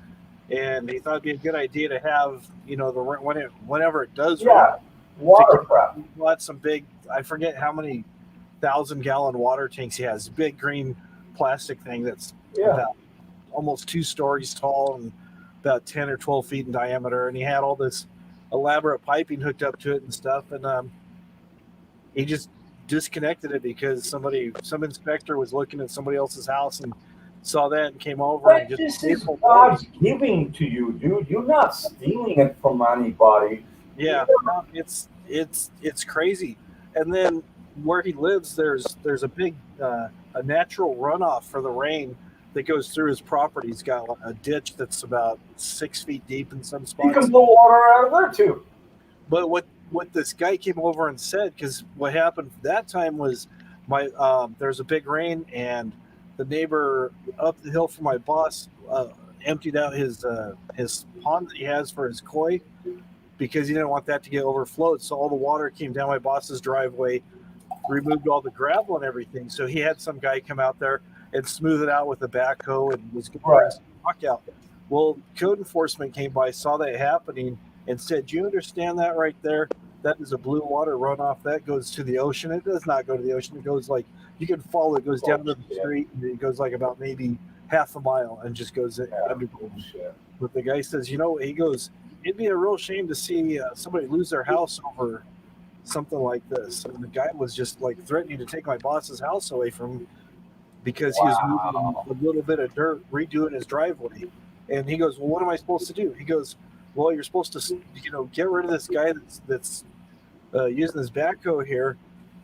and he thought it'd be a good idea to have the whenever it does rain, Yeah, water prep. he bought some big, I forget how many 1,000-gallon water tanks he has. Big green plastic thing that's Yeah. about almost 2 stories tall and about 10 or 12 feet in diameter, and he had all this elaborate piping hooked up to it and stuff, and he just disconnected it because some inspector was looking at somebody else's house and saw that and came over and But just this is God's giving to you, dude. You're not stealing it from anybody. Yeah, no, it's crazy. And then where he lives, there's a big a natural runoff for the rain that goes through his property. He's got a ditch that's about 6 feet deep in some You spots. can blow water out of there too. But what this guy came over and said, because what happened that time was there's a big rain and the neighbor up the hill from my boss emptied out his pond that he has for his koi, because he didn't want that to get overflowed. So all the water came down my boss's driveway, removed all the gravel and everything. So he had some guy come out there and smooth it out with a backhoe and was going to rock out. Well, code enforcement came by, saw that happening, and said, "Do you understand that right there? That is a blue water runoff. That goes to the ocean. It does not go to the ocean. It goes like, you can follow it. Goes down to the street, and it goes like about maybe half a mile and just goes underground." But the guy says, he goes, "It'd be a real shame to see somebody lose their house over something like this." And the guy was just like threatening to take my boss's house away from him because he was moving a little bit of dirt, redoing his driveway. And he goes, "Well, what am I supposed to do?" He goes, "Well, you're supposed to, get rid of this guy that's using his backhoe here,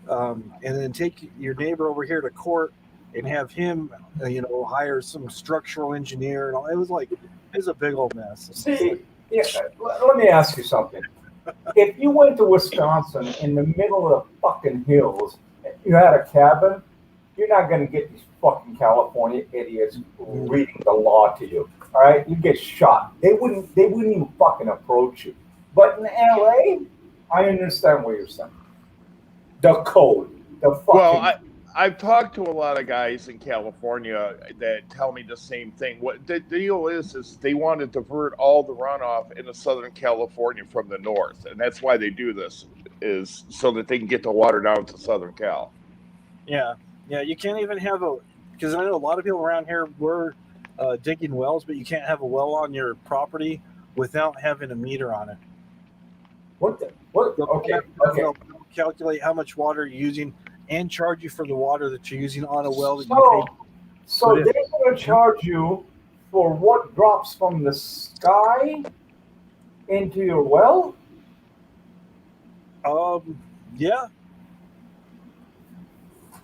and then take your neighbor over here to court and have him, hire some structural engineer." And all. It was a big old mess. See, let me ask you something. If you went to Wisconsin in the middle of the fucking hills, you had a cabin, you're not going to get these fucking California idiots reading the law to you. All right, you get shot. They wouldn't even fucking approach you. But in LA, I understand what you're saying. The code, the fucking. Well, I've talked to a lot of guys in California that tell me the same thing. What the deal is they want to divert all the runoff into Southern California from the north, and that's why they do this, is so that they can get the water down to Southern Cal. Yeah, you can't even have because I know a lot of people around here were digging wells, but you can't have a well on your property without having a meter on it. What? Okay. They'll calculate how much water you're using and charge you for the water that you're using on a well that you pay. So they're going to charge you for what drops from the sky into your well? Yeah.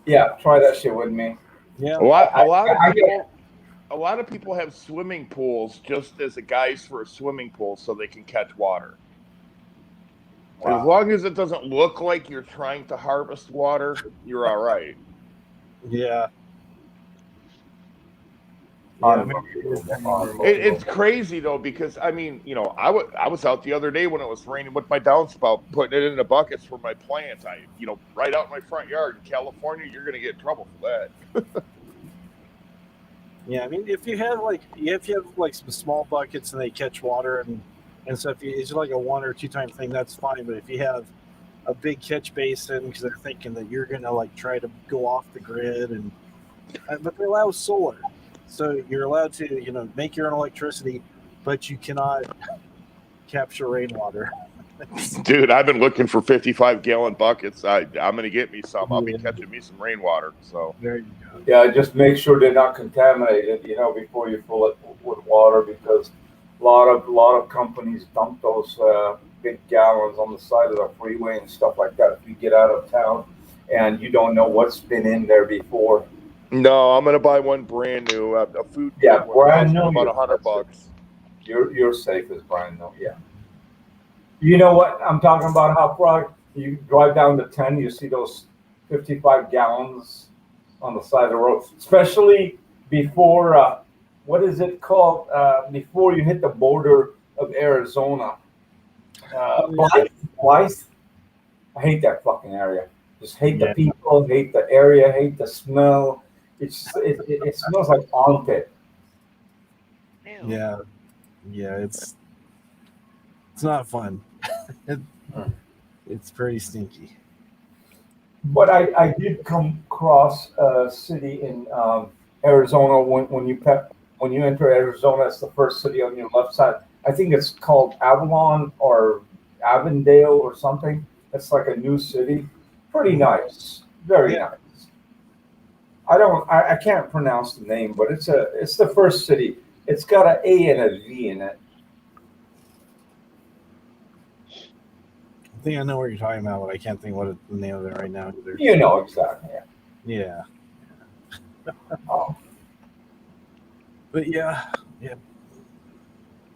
Yeah, try that shit with me. Yeah. A lot of people have swimming pools just as a guise for a swimming pool so they can catch water. Wow. As long as it doesn't look like you're trying to harvest water, you're all right. Yeah. It's crazy though, because I was out the other day when it was raining with my downspout, putting it in the buckets for my plants. Right out in my front yard in California, you're going to get in trouble for that. Yeah, I mean, if you have some small buckets and they catch water and so if it's like a 1 or 2 time thing, that's fine. But if you have a big catch basin, because they're thinking that you're gonna try to go off the grid, but they allow solar, so you're allowed to make your own electricity, but you cannot capture rainwater. Dude, I've been looking for 55-gallon buckets. I'm gonna get me some. I'll be catching me some rainwater. So there you go. Yeah, just make sure they're not contaminated, before you fill it with water, because a lot of companies dump those big gallons on the side of the freeway and stuff like that if you get out of town and you don't know what's been in there before. No, I'm gonna buy one brand new, a food. Yeah, brand new. About $100. You're safe as Brian, though. Yeah. You know what I'm talking about? How far you drive down the 10, you see those 55 gallons on the side of the road, especially before what is it called? Before you hit the border of Arizona, Blythe. I hate that fucking area. Just hate the people, hate the area, hate the smell. It smells like armpit. Yeah, it's not fun. It's pretty stinky. But I did come across a city in Arizona when you enter Arizona. It's the first city on your left side. I think it's called Avalon or Avondale or something. It's like a new city. Pretty nice, very nice. I can't pronounce the name, but it's the first city. It's got an A and a V in it. I think I know what you're talking about, but I can't think what the name of it right now either. You know exactly. Yeah. Oh. But yeah.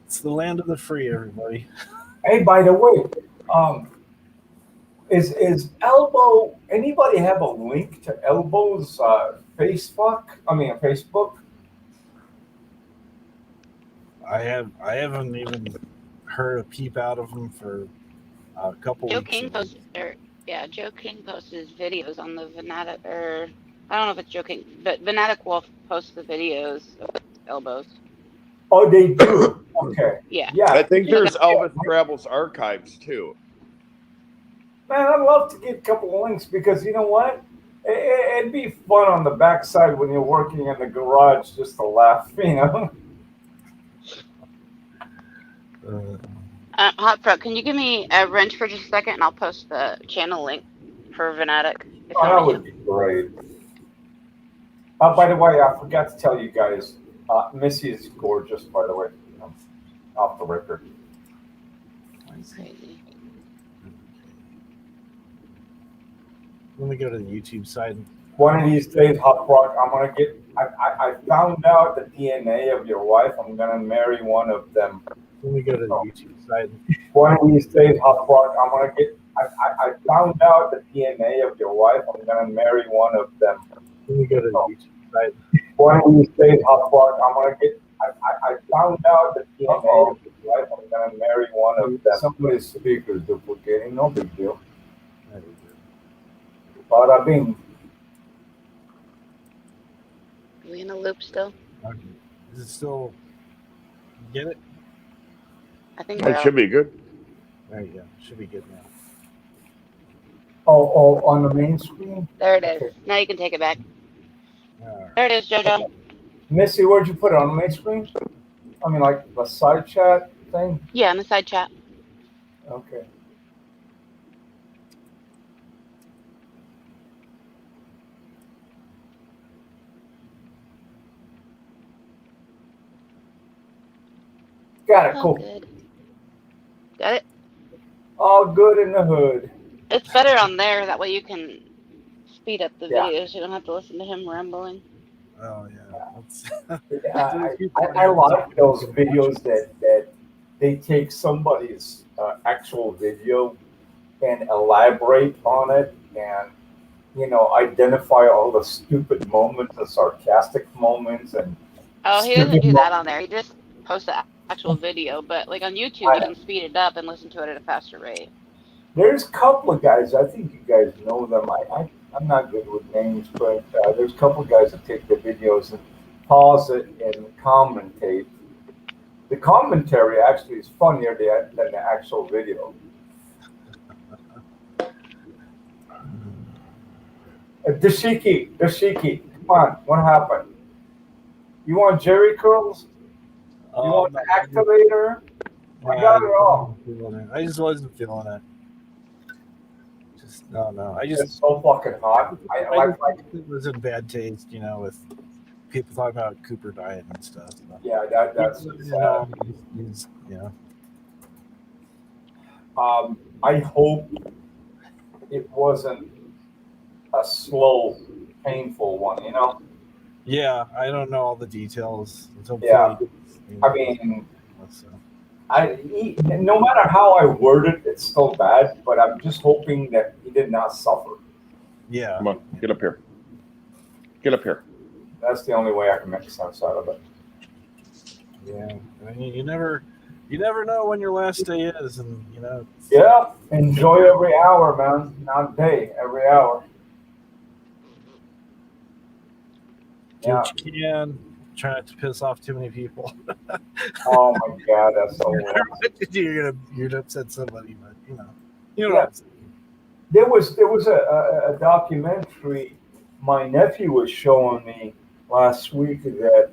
It's the land of the free, everybody. Hey, by the way, is Elbow? Anybody have a link to Elbow's Facebook? I haven't even heard a peep out of them for a couple Joe weeks. King posted, Joe King posts his videos on the Venatic, or I don't know if it's Joe King, but Venatic Wolf posts the videos of elbows. Oh, they do. Okay. Yeah. I think there's Elvis Travels archives too. Man, I'd love to get a couple of links because you know what? It'd be fun on the backside when you're working in the garage just to laugh, you know. Hot Pro, can you give me a wrench for just a second, and I'll post the channel link for Venatic. That would be great. By the way, I forgot to tell you guys, Missy is gorgeous. By the way, off the record. Crazy. Let me go to the YouTube side. One of these days, Hot Rock, I'm gonna get. I found out the DNA of your wife. I'm gonna marry one of them. Let me go to the YouTube side. One of these days, Hot Rock, I'm gonna get. I found out the DNA of your wife. I'm gonna marry one of them. Let me go to the YouTube side. One of these days, Hot Rock, I'm gonna get. I found out the DNA of your wife. I'm gonna marry one of them. Somebody's speaker is duplicating. No big deal. Bada bing. Are we in a loop still? Okay. Is it still? Get it? I think It should be good. There you go. Should be good now. Oh, on the main screen. There it is. Okay. Now you can take it back. All right. There it is, JoJo. Missy, where'd you put it on the main screen? I mean, like the side chat thing. Yeah, in the side chat. Okay. Got it. Cool. Good. Got it? All good in the hood. It's better on there. That way you can speed up the Yeah. videos. You don't have to listen to him rambling. Oh yeah. I like those videos that they take somebody's actual video and elaborate on it and identify all the stupid moments, the sarcastic moments, and Oh, he doesn't do that on there. He just posts the actual video. But like on YouTube, you can speed it up and listen to it at a faster rate. There's a couple of guys. I think you guys know them. I'm not good with names, but there's a couple of guys that take the videos and pause it and commentate. The commentary actually is funnier than the actual video. Dashiki, come on, what happened? You want Jerry curls? You want the activator? I got it all. I just wasn't feeling it. No. It's so fucking hot. I like it was in bad taste, with people talking about Cooper diet and stuff. So. Yeah, that's I hope it wasn't a slow, painful one, Yeah, I don't know all the details. Yeah. I mean, So. No matter how I word it, it's still bad. But I'm just hoping that he did not suffer. Yeah. Come on, get up here. Get up here. That's the only way I can make sense out of it. Yeah. I mean, you never know when your last day is, and Yeah, enjoy every hour, man. Not day, every hour. do what you can. Try not to piss off too many people. Oh my God, that's so No matter weird. what you do, you're gonna upset somebody, but you know Yeah. what I'm saying. There was a documentary my nephew was showing me last week that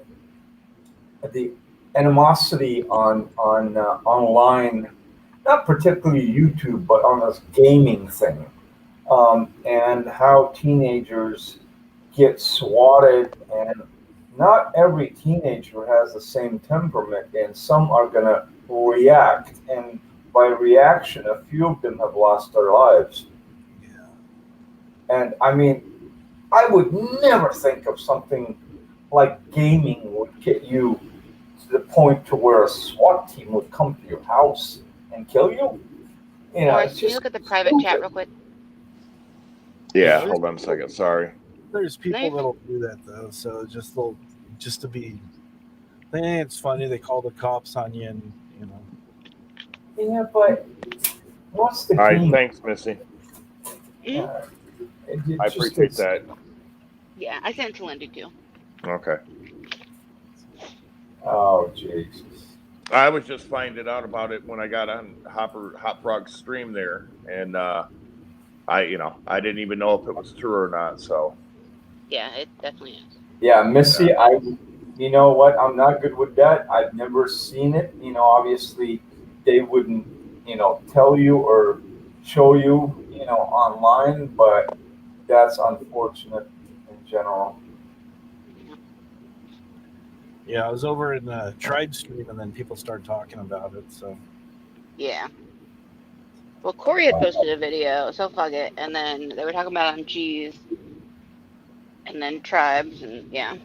the animosity on online, not particularly YouTube, but on this gaming thing, and how teenagers get swatted, and not every teenager has the same temperament, and some are going to react, and by reaction, a few of them have lost their lives. Yeah. And I mean, I would never think of something like gaming would get you to the point to where a SWAT team would come to your house and kill you. You know, Morris, it's can you just look at the private chat real quick? Yeah, Yeah, hold on a second. Sorry. There's people you're fine. that'll do that though. So just to be, they think it's funny. They call the cops on you, and Yeah, but what's the All right, game? thanks, Missy. It I just appreciate is- that. Yeah, I sent it to Lindy too. Okay. Oh Jesus! I was just finding out about it when I got on Hop Frog's stream there, and I didn't even know if it was true or not. So Yeah, it definitely is. Yeah, Missy, you know what? I'm not good with that. I've never seen it. You know, obviously, they wouldn't, tell you or show you, online, but that's unfortunate in general. yeah, I was over in Tribe Stream, and then people started talking about it. So Yeah. Well, Corey had posted a video, so fuck it, and then they were talking about MGs, and then tribes, and yeah.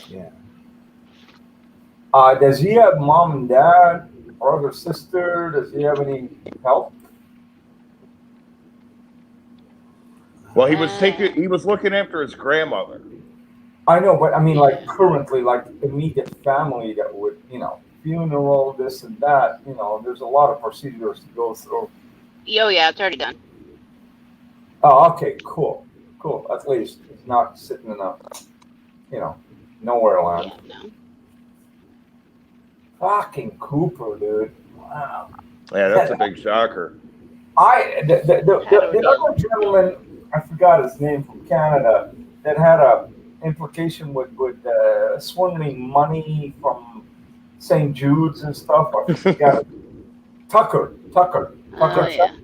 yeah, Does he have mom and dad, brother, sister? Does he have any help? well, he was looking after his grandmother. I know, but I mean, like currently, like immediate family that would, funeral, this and that. There's a lot of procedures to go through. Yeah, it's already done. Oh, okay, cool. At least it's not sitting in a, nowhere land. Yeah, no. Fucking Cooper, dude. Wow. Yeah, that's a big shocker. The other gentleman, I forgot his name, from Canada, that had a implication with swindling money from St. Jude's and stuff. I forgot it. Tucker. Oh, yeah.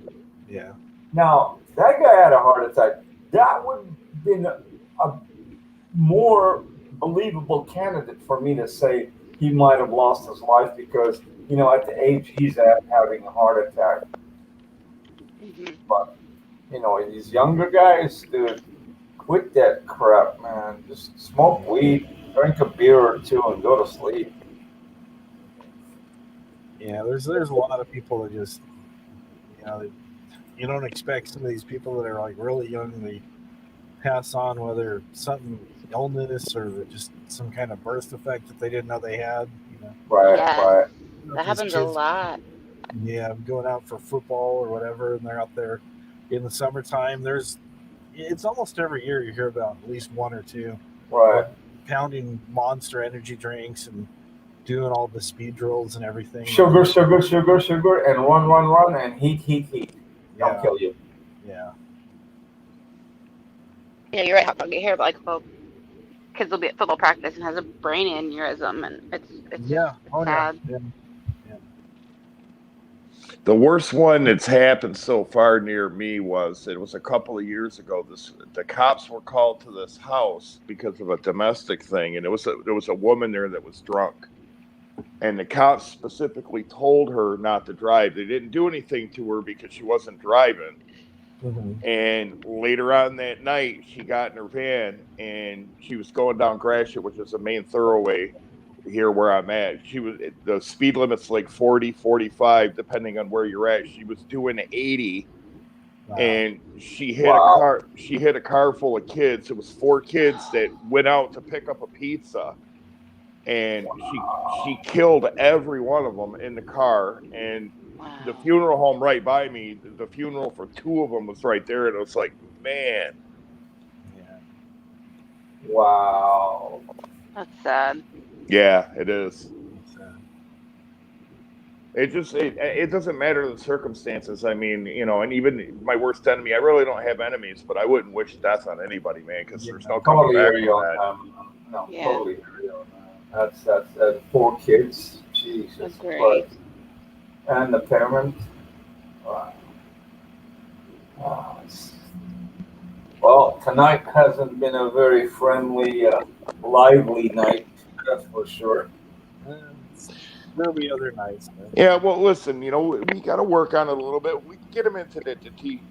yeah. Now, that guy had a heart attack. That would have been a more believable candidate for me to say he might have lost his life because, at the age he's at, having a heart attack. Mm-hmm. But, these younger guys, dude, quit that crap, man. Just smoke weed, drink a beer or two, and go to sleep. Yeah, there's a lot of people that just, you don't expect some of these people that are like really young, they pass on whether something illness or just some kind of birth defect that they didn't know they had. Right. That happens a lot. Yeah, going out for football or whatever, and they're out there in the summertime. It's almost every year you hear about at least one or two. Right. Pounding Monster energy drinks and doing all the speed drills and everything. Sugar, and run, and heat. Don't kill you. Yeah. Yeah, you're right. You hear about kids will be at football practice and has a brain aneurysm, and it's sad. Yeah. The worst one that's happened so far near me was a couple of years ago. The cops were called to this house because of a domestic thing, and there was a woman there that was drunk, and the cops specifically told her not to drive. They didn't do anything to her because she wasn't driving. Mm-hmm. And later on that night, she got in her van and she was going down Gratiot, which is the main thoroughway, here where I'm at. The speed limit's like 40, 45, depending on where you're at. She was doing 80, Wow. and she hit a car. She hit a car full of kids. It was 4 kids that went out to pick up a pizza, and she killed every one of them in the car. And the funeral home right by me, the funeral for 2 of them was right there, and it was like, man. Yeah. Wow. That's sad. Yeah, it is. It's, It doesn't matter the circumstances. I mean, and even my worst enemy, I really don't have enemies, but I wouldn't wish death on anybody, man, because there's no coming back from that. No, Yeah. totally hear you on that. That's 4 kids. Jesus That's great. Christ. And the parent. Wow. Well, tonight hasn't been a very friendly, lively night, that's for sure. There'll be other nights. Man. Yeah, well, listen, we got to work on it a little bit. We can get them into the tiki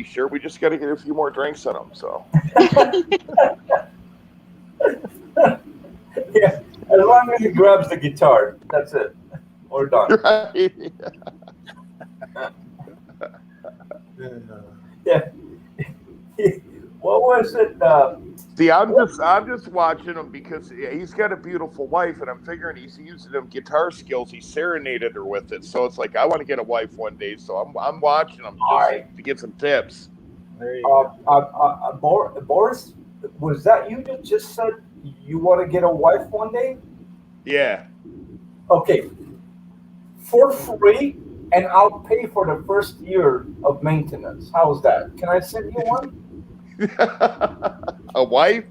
shirt. We just got to get a few more drinks in them. So. Yeah, as long as he grabs the guitar, that's it. We're done. Right. Yeah. What was it? See, I'm just watching him because he's got a beautiful wife, and I'm figuring he's using them guitar skills. He serenaded her with it, so it's like I want to get a wife one day. So I'm watching him just to get some tips. There you go. Boris, was that you that just said you want to get a wife one day? Yeah. Okay. For free, and I'll pay for the first year of maintenance. How's that? Can I send you one? A wife?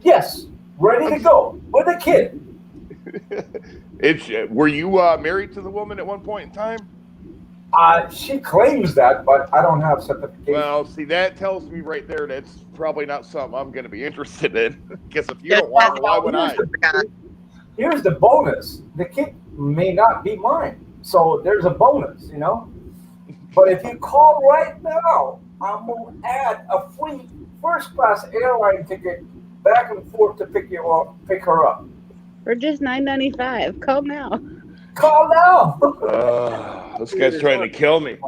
Yes, ready to go with a kid. Were you married to the woman at one point in time? She claims that, but I don't have certification. Well, see, that tells me right there that's probably not something I'm going to be interested in. Because if you don't want her, why would I? Here's the bonus: the kid may not be mine, so there's a bonus, But if you call right now, I'm gonna add a free first-class airline ticket back and forth to pick her up. For just $9.95. Call now. Call now. This guy's trying to kill me.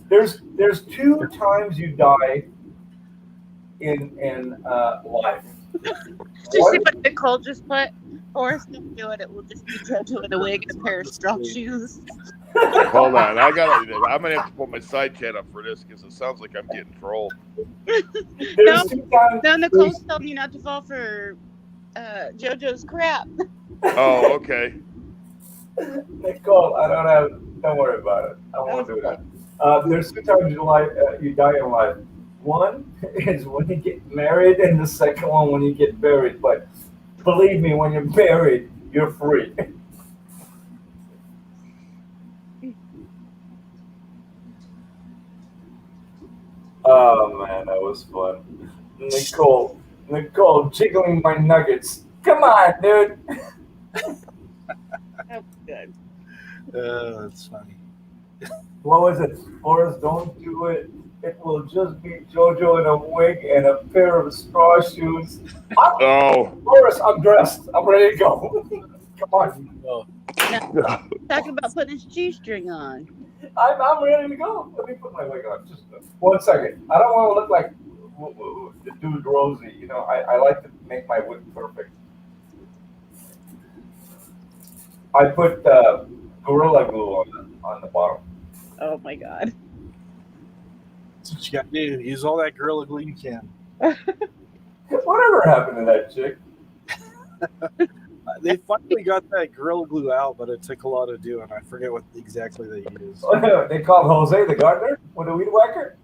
There's 2 times you die in life. Did you see what Nicole just put? Forrest don't do it. It will just be JoJo in a wig and a pair of strong shoes. Hold on, I'm gonna have to put my side chat up for this because it sounds like I'm getting trolled. No, Nicole's telling you not to fall for JoJo's crap. Oh, okay. Nicole, don't worry about it. I won't do that. There's 2 times you die in life. One is when you get married, and the second one when you get buried. But believe me, when you're married, you're free. Oh man, that was fun. Nicole jiggling my nuggets. Come on, dude. That's good. That's funny. What was it? Forrest, don't do it. It will just be JoJo in a wig and a pair of straw shoes. Forrest, I'm dressed. I'm ready to go. Come on. Oh. Now, talking about putting his G-string on. I'm ready to go. Let me put my wig on. Just 1 second. I don't want to look like the dude Rosie. I like to make my wig perfect. I put Gorilla Glue on the bottom. Oh my God. That's what you got to do. Use all that Gorilla Glue you can. Whatever happened to that chick? They finally got that Gorilla Glue out, but it took a lot of doing. I forget what exactly they used. They called Jose the gardener with a weed whacker?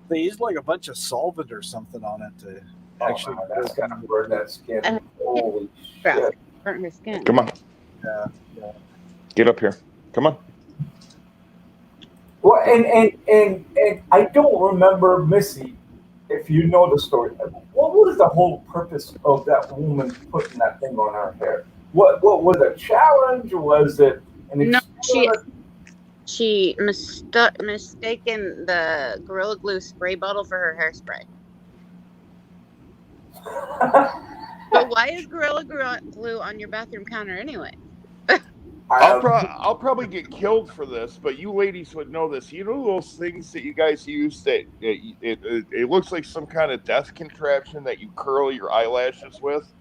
They used like a bunch of solvent or something on it to actually. Man, that's kind of burn that skin. Holy shit. Burnt her skin. Come on. Yeah. Get up here. Come on. Well, and I don't remember, Missy, if you know the story. What was the whole purpose of that woman putting that thing on her hair? What was it? A challenge? Was it an experiment? She mistaken the Gorilla Glue spray bottle for her hairspray. But why is Gorilla Glue on your bathroom counter anyway? I'll probably get killed for this, but you ladies would know this. You know those things that you guys use that it looks like some kind of death contraption that you curl your eyelashes with?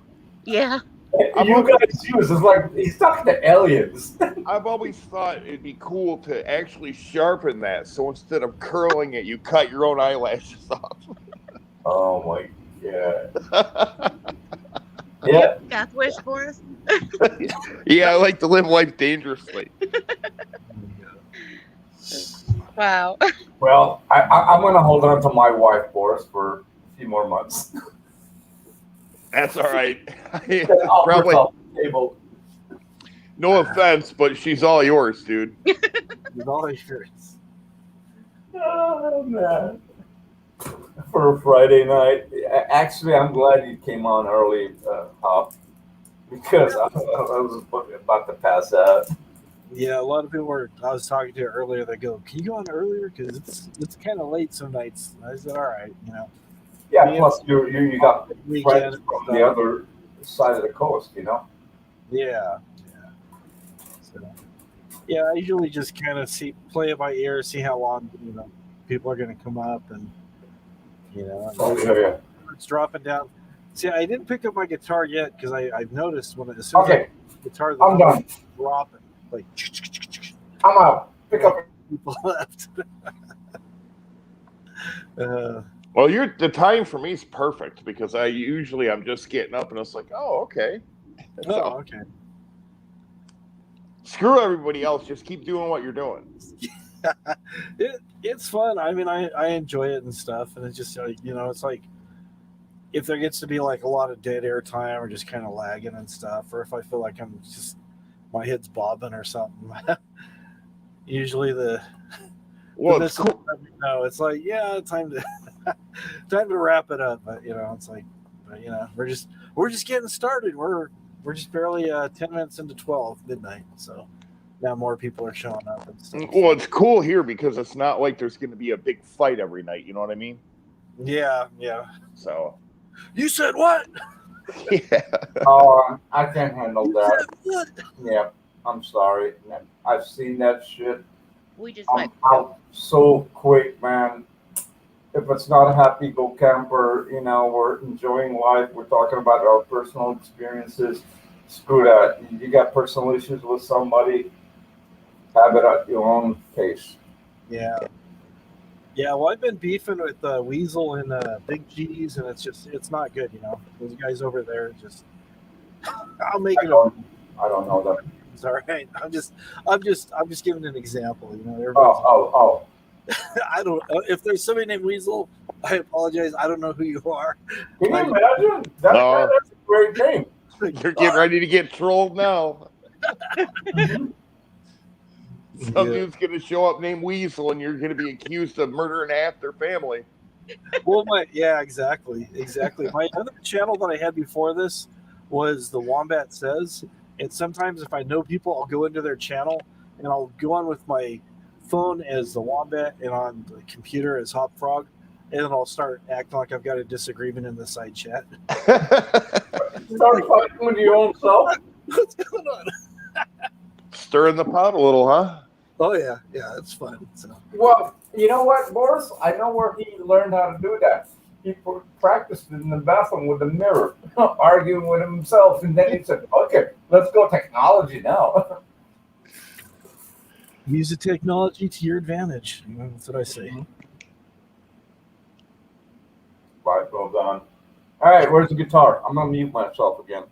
Yeah. You guys use it's like he's talking to aliens. I've always thought it'd be cool to actually sharpen that, so instead of curling it, you cut your own eyelashes off. Oh my god. Yeah. Death wish for us. Yeah, I like to live life dangerously. Wow. Well, I'm going to hold on to my wife, Boris, for a few more months. That's all right. Probably. Probably. No offense, but she's all yours, dude. She's all yours. Oh, man. For a Friday night. Actually, I'm glad you came on early, Hop, because I was about to pass out. Yeah, a lot of people were. I was talking to earlier. They go, "Can you go on earlier? Because it's kind of late some nights." I said, "All right, you know." Yeah, plus you got Weekend friends from the other side of the coast, you know? Yeah. So, yeah, I usually just kind of play it by ear, see how long people are going to come up, and Yeah. it's dropping down. See, I didn't pick up my guitar yet because I've noticed as soon as I the guitar, I'm done. Dropping like. I'm out. Pick up. People left. Well, the time for me is perfect because I'm just getting up and it's like, oh, okay. Okay. Screw everybody else. Just keep doing what you're doing. It's fun. I mean, I enjoy it and stuff, and it's just like it's like if there gets to be like a lot of dead air time or just kind of lagging and stuff, or if I feel like I'm just my head's bobbing or something. Usually it's cool. It's like time to wrap it up. But it's like, we're just getting started. We're just barely 10 minutes into 12 midnight. So now more people are showing up and stuff. Well, it's cool here because it's not like there's going to be a big fight every night. You know what I mean? Yeah. So you said what? Yeah. Oh, I can't handle that. Yeah, I'm sorry. I've seen that shit. We just I'm out so quick, man. If it's not a happy go camper, we're enjoying life. We're talking about our personal experiences. Screw that. You got personal issues with somebody, have it at your own pace. Yeah. Yeah, well, I've been beefing with Weasel and Big G's, and it's not good, Those guys over there I'll make it over. I don't know them. It's all right. I'm just giving an example, Oh. I don't. If there's somebody named Weasel, I apologize. I don't know who you are. Can you imagine? That's a great name. You're getting ready to get trolled now. Some dude's going to show up named Weasel, and you're going to be accused of murdering half their family. Well, exactly. My other channel that I had before this was the Wombat Says, and sometimes if I know people, I'll go into their channel and I'll go on with my phone as the Wombat and on the computer as Hop Frog, and then I'll start acting like I've got a disagreement in the side chat. Start fighting with your own self. What's going on? Stirring the pot a little, huh? Oh yeah, it's fun. So. Well, you know what, Boris? I know where he learned how to do that. He practiced in the bathroom with a mirror, arguing with himself, and then he said, "Okay, let's go technology now." Use the technology to your advantage. That's what I say. Right, well done. All right, where's the guitar? I'm gonna mute myself again.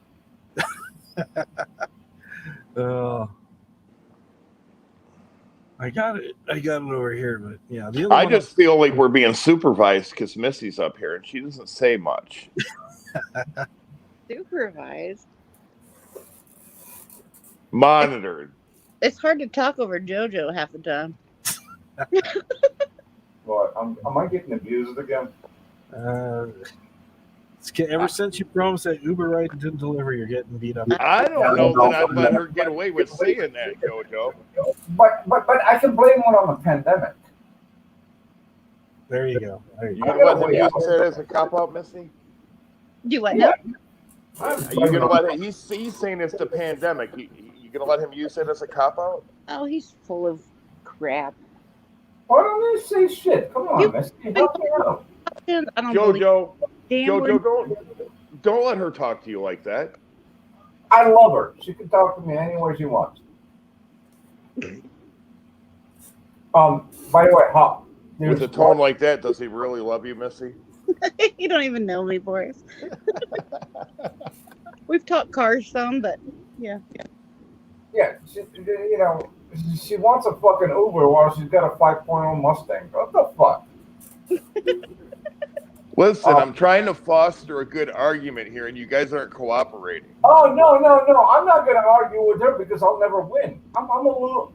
I got it over here, but yeah. I just feel like we're being supervised because Missy's up here and she doesn't say much. Supervised. Monitored. It's hard to talk over JoJo half the time. What? Am I getting abused again? Ever since you promised that Uber ride and didn't deliver, you're getting beat up. I don't know that I've let her get away with saying that, JoJo. But I can blame one on the pandemic. There you go. You want to use that as a cop-out, Missy? Do what Yeah. now? Are you gonna let it? He's saying it's the pandemic. You gonna let him use it as a cop out? Oh, he's full of crap. Why don't they say shit? Come You- on, Misty, help me out. I don't believe Jojo, gambling. don't let her talk to you like that. I love her. She can talk to me any way she wants. By the way, Hop. With a tone like that, does he really love you, Missy? You don't even know me, Boris. We've talked cars some, but yeah. Yeah, she wants a fucking Uber while she's got a 5.0 Mustang. What the fuck? Listen, I'm trying to foster a good argument here, and you guys aren't cooperating. Oh no! I'm not gonna argue with her because I'll never win. I'm gonna lose.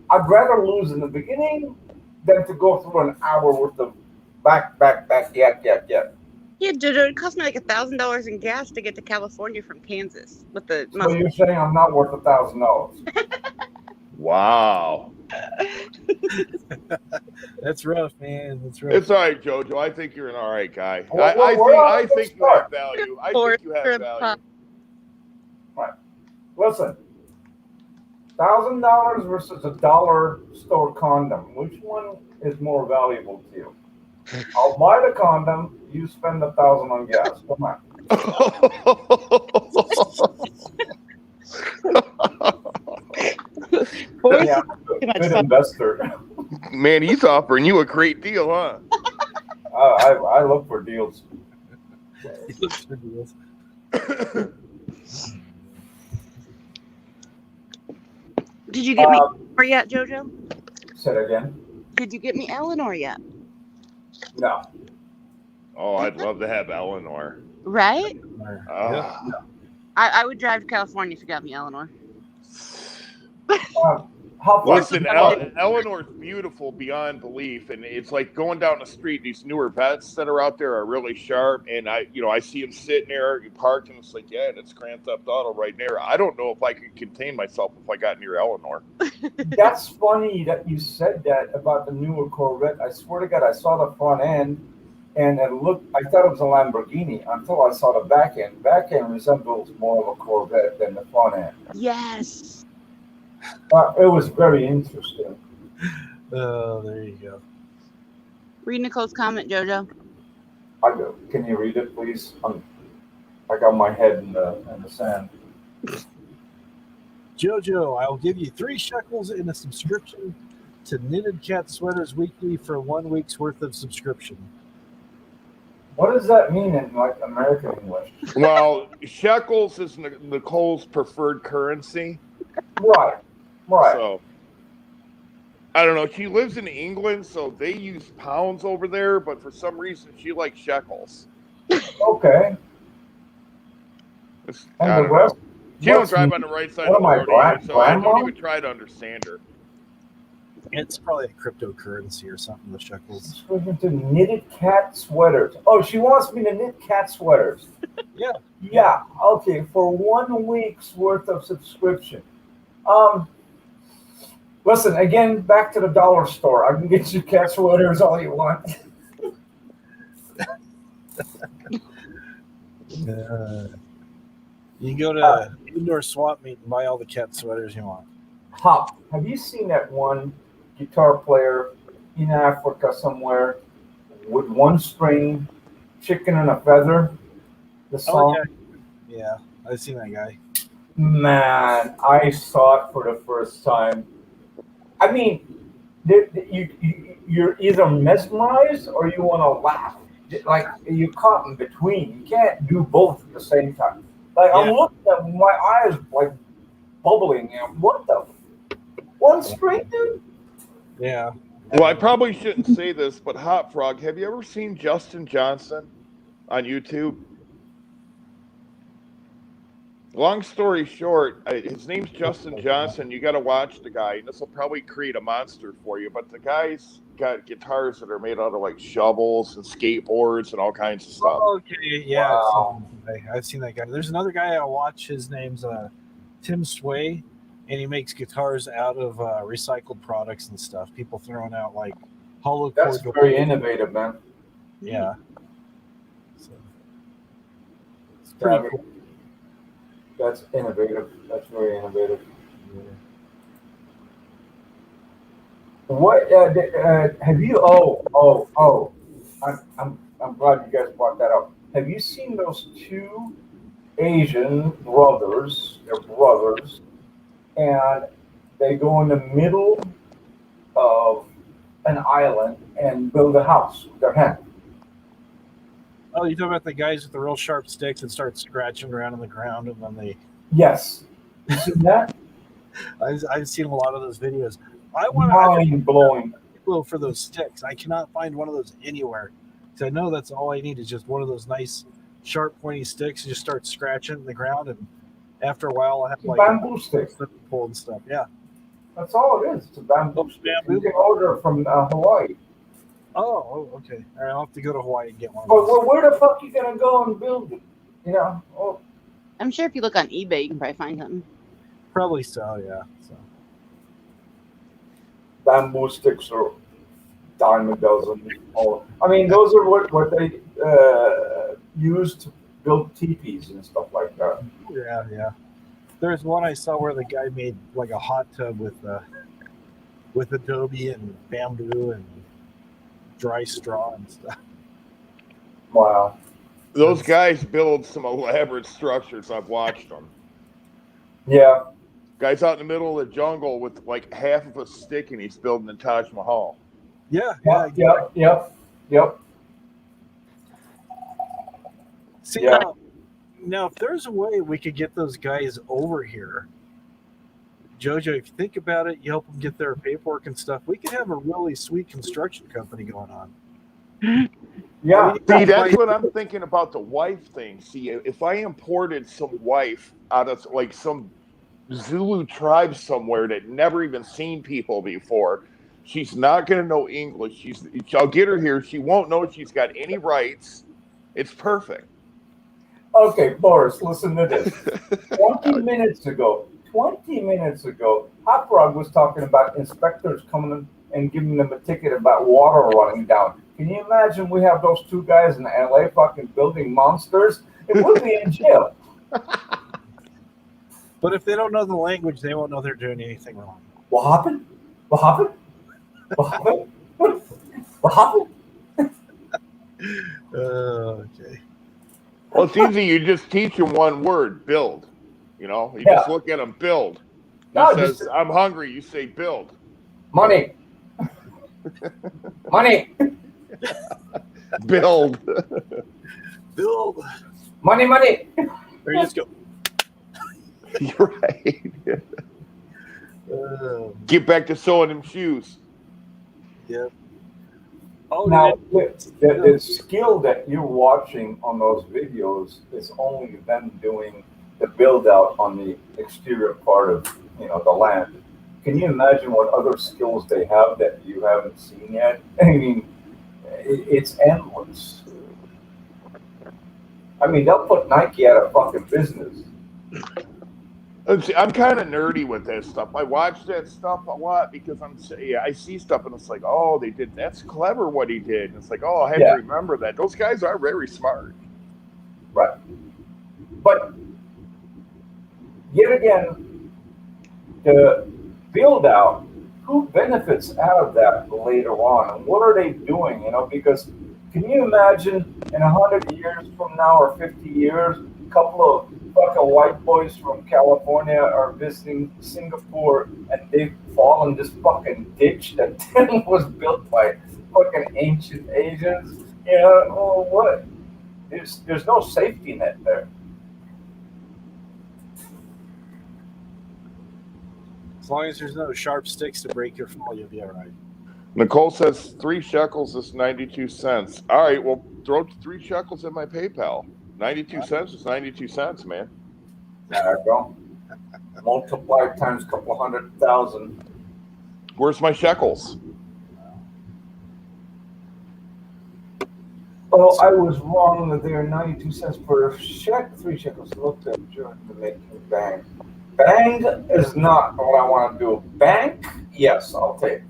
I'd rather lose in the beginning than to go through an hour worth of back. Yeah. Yeah, Jojo, it cost me like $1,000 in gas to get to California from Kansas with the So Mustang. you're saying I'm not worth $1,000? Wow. That's rough, man. That's rough. It's all right, Jojo. I think you're an all right guy. Well, I think you have value. I think you have value. Right. Listen, $1,000 versus a dollar store condom. Which one is more valuable to you? I'll buy the condom. You spend $1,000 on gas. Come on. Boris, Yeah, too much good fun. investor. Man, he's offering you a great deal, huh? I look for deals. Did you get me Eleanor yet, Jojo? Say it again. Did you get me Eleanor yet? No. Oh, I'd love to have Eleanor. Right? Yeah. I would drive to California if you got me Eleanor. How far? Listen, Eleanor's beautiful beyond belief, and it's like going down the street. These newer vets that are out there are really sharp, and I see them sitting there, parked, and it's like, yeah, and it's Grand Theft Auto right there. I don't know if I could contain myself if I got near Eleanor. That's funny that you said that about the newer Corvette. I swear to God, I saw the front end, and I thought it was a Lamborghini until I saw the back end. Back end resembles more of a Corvette than the front end. Yes. It was very interesting. Oh, there you go. Read Nicole's comment, Jojo. I do. Can you read it, please? I got my head in the sand. Jojo, I'll give you 3 shekels in a subscription to Knitted Cat Sweaters Weekly for 1 week's worth of subscription. What does that mean in like American English? Well, shekels is Nicole's preferred currency. Right. So, I don't know. She lives in England, so they use pounds over there, but for some reason she likes shekels. Okay. I don't know. She don't drive on the right side of the road either, so I don't even try to understand her. It's probably a cryptocurrency or something, the shekels. Subscription to Knitted Cat Sweaters. Oh, she wants me to knit cat sweaters. Yeah. Yeah. Okay. For 1 week's worth of subscription. Listen, again, back to the dollar store. I can get you cat sweaters all you want. You can go to indoor swap meet and buy all the cat sweaters you want. Hop, have you seen that one guitar player in Africa somewhere with 1 string, chicken and a feather? The song? Oh, yeah, I've seen that guy. Man, I saw it for the first time. I mean, you're either mesmerized or you want to laugh. Like, you're caught in between. You can't do both at the same time. Like, I'm looking at my eyes, like, bubbling. And what the? 1 string, dude? Yeah. Well, I probably shouldn't say this, but Hot Frog, have you ever seen Justin Johnson on YouTube? Long story short, his name's Justin Johnson. You got to watch the guy. This will probably create a monster for you, but the guy's got guitars that are made out of like shovels and skateboards and all kinds of stuff. Oh, okay, yeah. Wow. I've seen that guy. There's another guy I watch. His name's Tim Sway, and he makes guitars out of recycled products and stuff. People throwing out like hollow That's cord. very innovative, man. Yeah. So, Pretty Damn it. cool. That's innovative. That's very innovative. What have you? I'm glad you guys brought that up. Have you seen those two Asian brothers? They're brothers, and they go in the middle of an island and build a house with their hand. Oh, you talking about the guys with the real sharp sticks that start scratching around on the ground, and then they? Yes, you seen that? I've seen a lot of those videos. I want Mind blowing. to for those sticks. I cannot find one of those anywhere. Because I know that's all I need is just one of those nice, sharp, pointy sticks and just start scratching in the ground. And after a while, I'll have It's a bamboo stick. pull and stuff. Yeah. That's all it is. It's a bamboo Oh, stick. bamboo? You can order it from Hawaii. Oh, okay. All right, I'll have to go to Hawaii and get one. But where the fuck you gonna go and build it? You know? Oh, I'm sure if you look on eBay, you can probably find something. Probably so, yeah. So. bamboo sticks are dime a dozen. I mean, those are what they use to build teepees and stuff like that. Yeah. There's one I saw where the guy made like a hot tub with adobe and bamboo and dry straw and stuff. Wow. Those guys build some elaborate structures. I've watched them. Yeah. Guy's out in the middle of the jungle with like half of a stick, and he's building the Taj Mahal. Yeah. Yep. See, Yeah. now, if there's a way we could get those guys over here, Jojo, if you think about it, you help them get their paperwork and stuff, we could have a really sweet construction company going on. Yeah. See, that's what I'm thinking about the wife thing. See, if I imported some wife out of like some Zulu tribe somewhere that never even seen people before, she's not going to know English. I'll get her here. She won't know she's got any rights. It's perfect. Okay, Boris, listen to this. 20 minutes ago, Hot Rod was talking about inspectors coming in and giving them a ticket about water running down. Can you imagine we have those two guys in LA fucking building monsters? It would be in jail. But if they don't know the language, they won't know they're doing anything wrong. What happened? Okay. Well, it's easy. You just teach them one word, build. You know, you just look at them, build. No, He says, I'm hungry. You say, build. Money. Build. Build. Money. Or you just go. You're right. Get back to sewing them shoes. Yeah. Oh, Now, the skill that you're watching on those videos is only them doing the build out on the exterior part of the land. Can you imagine what other skills they have that you haven't seen yet? I mean, it's endless. I mean, they'll put Nike out of fucking business. I'm kind of nerdy with that stuff. I watch that stuff a lot because I see stuff and it's like, oh, they did. That's clever what he did. And it's like, oh, I have to remember that. Those guys are very smart. Right. But yet again, the build out, who benefits out of that later on? And what are they doing? Because can you imagine in 100 years from now or 50 years, a couple of fucking white boys from California are visiting Singapore and they fall in this fucking ditch that was built by fucking ancient Asians? What? There's no safety net there. As long as there's no sharp sticks to break your fall, you'll be all right. Nicole says 3 shekels is 92 cents. All right, well, throw 3 shekels in my PayPal. 92 cents is 92 cents, man. There you go. Multiply times a couple 100,000. Where's my shekels? Oh, I was wrong that they are 92 cents per 3 shekels. Look at to make bang. Bang is not what I want to do. Bank, yes, I'll take.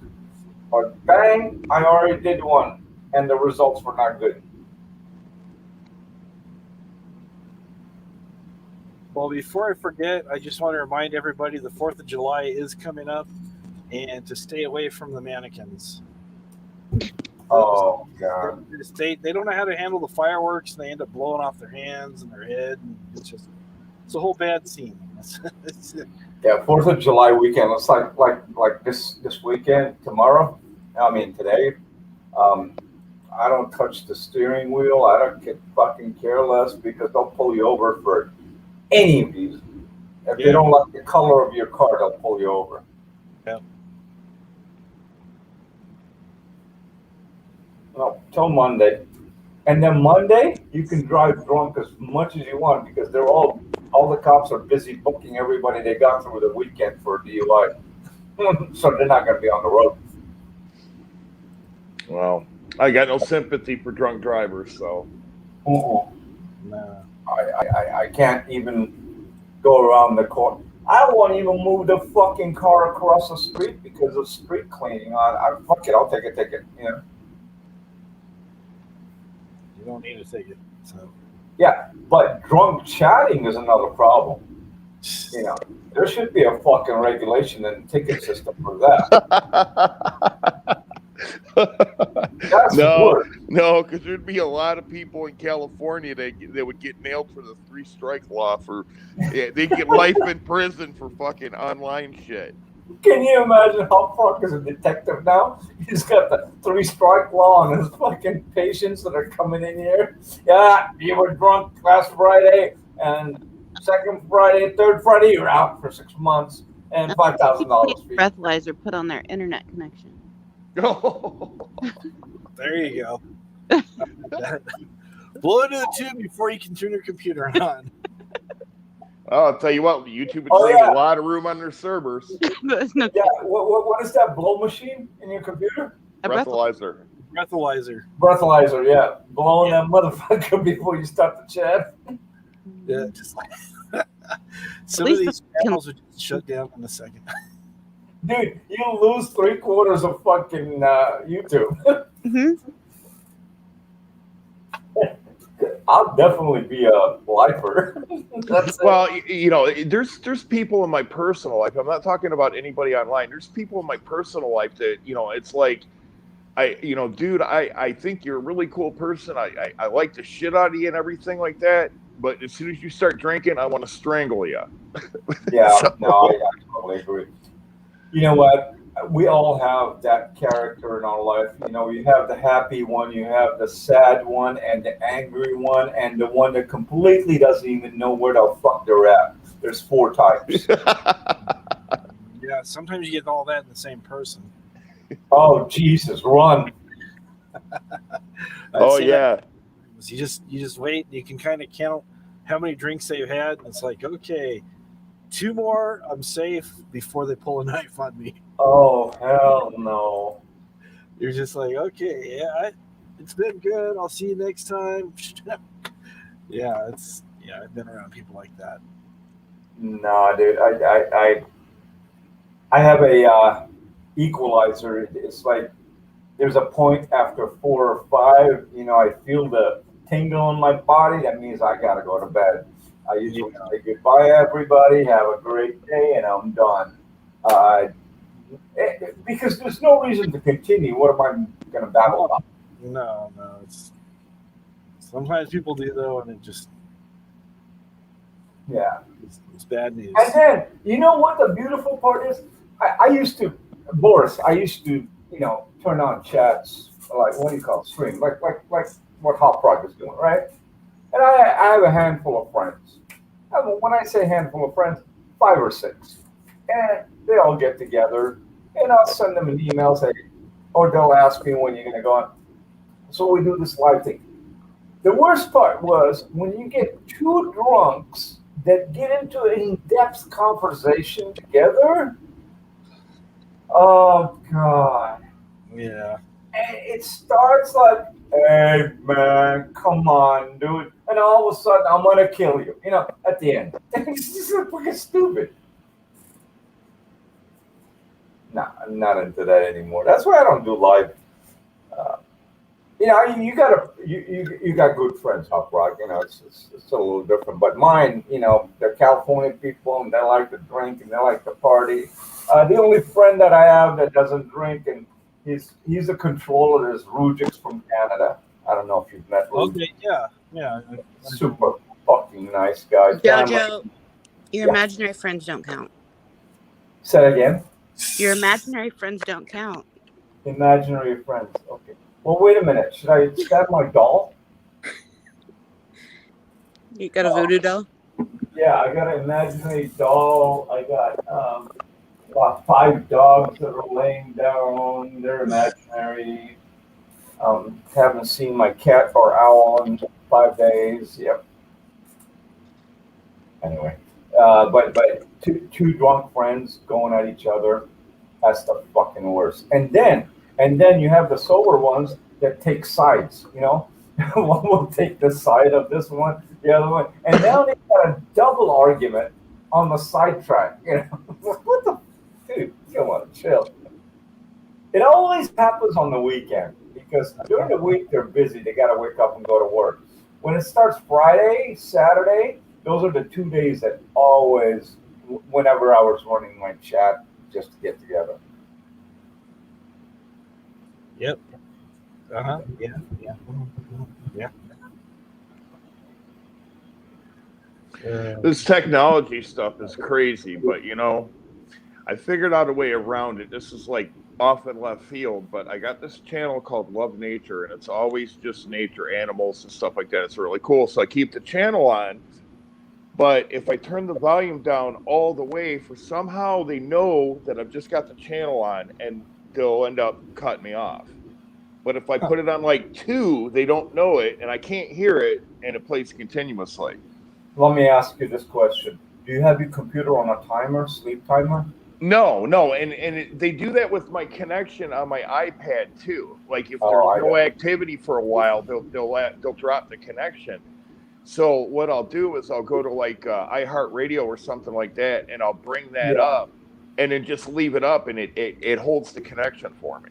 But bang, I already did one, and the results were not good. Well, before I forget, I just want to remind everybody the 4th of July is coming up and to stay away from the mannequins. Oh God. They don't know how to handle the fireworks and they end up blowing off their hands and their head. And it's a whole bad scene. Yeah, 4th of July weekend. It's like this weekend, tomorrow. I mean today. I don't touch the steering wheel. I don't get fucking careless because they'll pull you over for any reason. If they don't like the color of your car, they'll pull you over. Yeah. No, till Monday. And then Monday, you can drive drunk as much as you want because they're all the cops are busy booking everybody they got through the weekend for DUI. So they're not going to be on the road. Well, I got no sympathy for drunk drivers, so. No. I can't even go around the corner. I won't even move the fucking car across the street because of street cleaning. Fuck it, I'll take a ticket. You know. You don't need a ticket. So. Yeah, but drunk chatting is another problem. You know, there should be a fucking regulation and ticket system for that. No, because there'd be a lot of people in California that would get nailed for the 3-strike law they get life in prison for fucking online shit. Can you imagine how fuck is a detective now? He's got the 3-strike law on his fucking patients that are coming in here. Yeah, you were drunk last Friday and second Friday, third Friday, you're out for 6 months and $5,000 fee. Breathalyzer put on their internet connection. Oh, there you go. Blow into the tube before you can turn your computer on. I'll tell you what, YouTube would save a lot of room on their servers. Yeah, what is that blow machine in your computer? Breathalyzer. Breathalyzer, yeah. Blowing that motherfucker before you start the chat. Yeah, just like some of these channels would just shut down in a second. Dude, you lose 3/4 of fucking YouTube. Mm-hmm. I'll definitely be a lifer. Well, you know, there's people in my personal life. I'm not talking about anybody online. There's people in my personal life that, you know, it's like, dude, I think you're a really cool person. I like the shit out of you and everything like that. But as soon as you start drinking, I want to strangle you. Yeah, no, I totally agree. You know what? We all have that character in our life. You know, you have the happy one, you have the sad one, and the angry one, and the one that completely doesn't even know where the fuck they're at. There's 4 types. Yeah, sometimes you get all that in the same person. Oh, Jesus, run. Oh, yeah. You just wait. You can kind of count how many drinks they've had. And it's like, okay, 2 more, I'm safe before they pull a knife on me. Oh, hell no. You're just like, okay, yeah, it's been good. I'll see you next time. Yeah, I've been around people like that. No, dude, I have a equalizer. It's like there's a point after 4 or 5, you know, I feel the tingle in my body. That means I gotta go to bed. I usually say goodbye, everybody. Have a great day, and I'm done. Because there's no reason to continue. What am I going to babble about? No. It's sometimes people do though, and it just it's bad news. And then you know what the beautiful part is? I used to, Boris. I used to, you know, turn on chats like what do you call it? Stream like what Hot Prog is doing, right? And I have a handful of friends. When I say handful of friends, 5 or 6, and they all get together, and I'll send them an email saying, or they'll ask me when you're going to go on. So we do this live thing. The worst part was when you get 2 drunks that get into an in-depth conversation together. Oh God. Yeah. And it starts like, hey man, come on, dude. And all of a sudden, I'm gonna kill you. You know, at the end. It's just fucking stupid. Nah, I'm not into that anymore. That's why I don't do live You know, you got good friends, Hop Rock. You know, it's a little different. But mine, you know, they're California people and they like to drink and they like to party. The only friend that I have that doesn't drink and he's a controller is Rujix from Canada. I don't know if you've met Rujix. Okay, yeah. Super fucking nice guy. Jojo, your Yeah. imaginary friends don't count. Say that again. Your imaginary friends don't count. Imaginary friends. Okay. Well, wait a minute. Should I stab my doll? You got a voodoo doll? Yeah, I got an imaginary doll. I got about 5 dogs that are laying down. They're imaginary. Haven't seen my cat or owl in 5 days. Yep. Anyway, but two drunk friends going at each other. That's the fucking worst. And then you have the sober ones that take sides. You know, one will take the side of this one, the other one, and now they've got a double argument on the sidetrack. You know, what the dude? You want to chill. It always happens on the weekend because during the week they're busy. They got to wake up and go to work. When it starts Friday, Saturday, those are the 2 days that always, whenever I was running my chat, just to get together. Yep. Yeah. This technology stuff is crazy, but you know, I figured out a way around it. This is like off in left field, but I got this channel called Love Nature, and it's always just nature, animals, and stuff like that. It's really cool. So I keep the channel on, but if I turn the volume down all the way, for somehow they know that I've just got the channel on, and they'll end up cutting me off. But if I put it on like 2, they don't know it, and I can't hear it, and it plays continuously. Let me ask you this question: do you have your computer on a timer, sleep timer? No, and they do that with my connection on my iPad too. Like if there's no activity for a while, they'll drop the connection. So what I'll do is I'll go to like iHeartRadio or something like that, and I'll bring that up, and then just leave it up, and it holds the connection for me.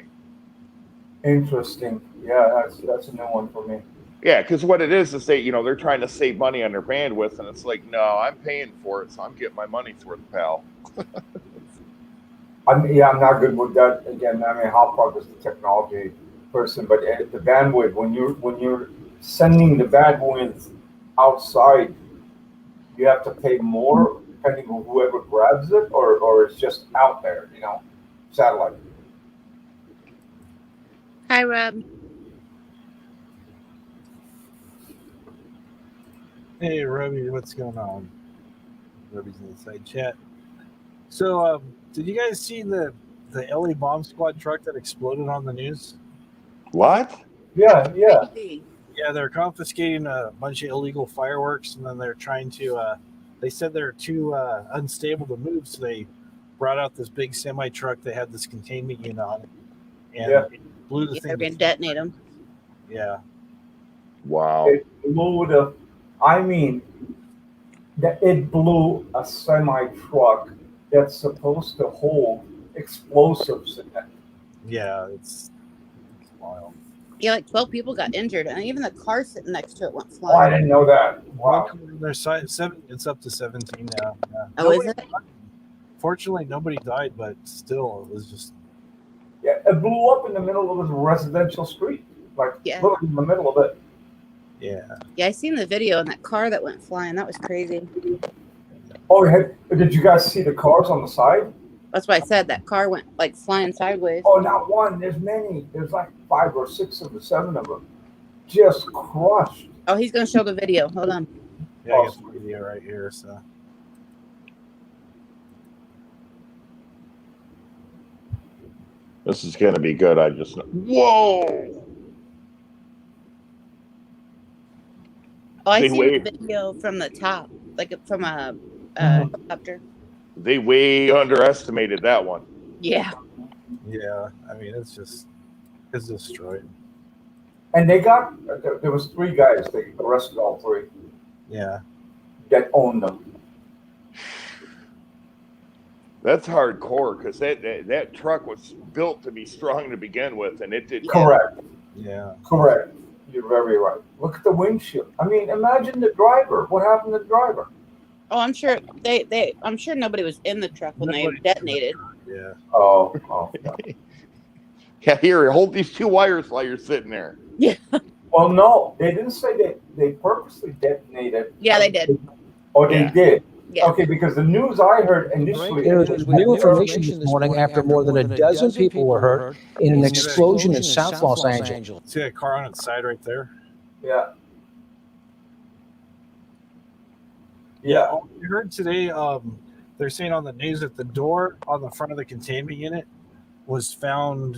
Interesting. Yeah, that's a new one for me. Yeah, because what it is they're trying to save money on their bandwidth, and it's like, no, I'm paying for it, so I'm getting my money's worth, pal. I'm not good with that. Again, I mean, Hopdog is the technology person, but the bandwidth, when you're sending the bandwidth outside, you have to pay more depending on whoever grabs it, or it's just out there, you know, satellite. Hi, Rob. Hey, Robbie, what's going on? Robbie's in the side chat. So, did you guys see the LA bomb squad truck that exploded on the news? What? Yeah. Yeah, they're confiscating a bunch of illegal fireworks, and then they're trying to. They said they're too unstable to move, so they brought out this big semi truck that had this containment unit on it, and it blew the thing. They're gonna detonate them. Yeah. Wow. It blew it blew a semi truck that's supposed to hold explosives in it. Yeah, it's wild. Yeah, like 12 people got injured, and even the car sitting next to it went Oh, I flying. didn't know that. Wow. Their side, it's up to 17 now. Yeah. Oh, is it? Fortunately, nobody died, but still, it was just. Yeah, it blew up in the middle of this residential street, like literally in the middle of it. Yeah. Yeah, I seen the video and that car that went flying. That was crazy. Oh, did you guys see the cars on the side? That's why I said that car went like flying sideways. Oh, not one. There's many. There's like 5 or 6 of them, 7 of them, just crushed. Oh, he's gonna show the video. Hold on. Yeah, I got the video right here. So. This is gonna be good. I just know. Whoa! Oh, I see the video from the top, like from a helicopter. They way underestimated that one. Yeah. Yeah, I mean it's destroyed. And there was 3 guys. They arrested all 3. Yeah. That owned them. That's hardcore because that truck was built to be strong to begin with, and it did. Correct. Yeah. Correct. You're very right. Look at the windshield. I mean, imagine the driver. What happened to the driver? Oh, I'm sure I'm sure nobody was in the truck when Nobody- they detonated. Yeah. Oh. Yeah, here, hold these 2 wires while you're sitting there. Well, no, they didn't say they purposely detonated. Yeah, they did. Oh, they Yeah. did. Yeah. Okay, because the news I heard initially. There was new information this morning after more than a dozen people were hurt in an explosion in South Los Angeles. See that car on its side right there? Yeah. Yeah. I heard today. They're saying on the news that the door on the front of the containment unit was found.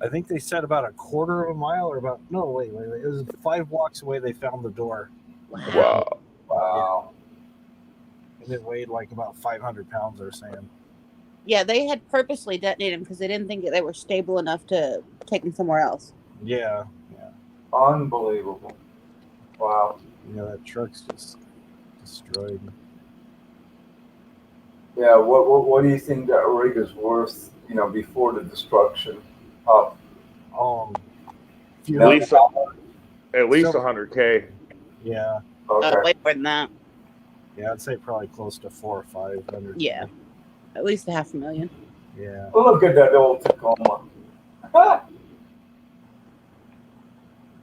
I think they said about a quarter of a mile, or about no, wait. It was 5 blocks away. They found the door, Wow. Wow. and it weighed like about 500 pounds. They're saying. Yeah, they had purposely detonated them because they didn't think that they were stable enough to take them somewhere else. Yeah. Unbelievable. Wow. That truck's just destroyed. Yeah. What do you think that rig is worth? Before the destruction. Up. At least 100K. Yeah. Okay. Way more than that. Yeah, I'd say probably close to 400 or 500. Yeah. At least $500,000. Yeah. Look at that old Tacoma.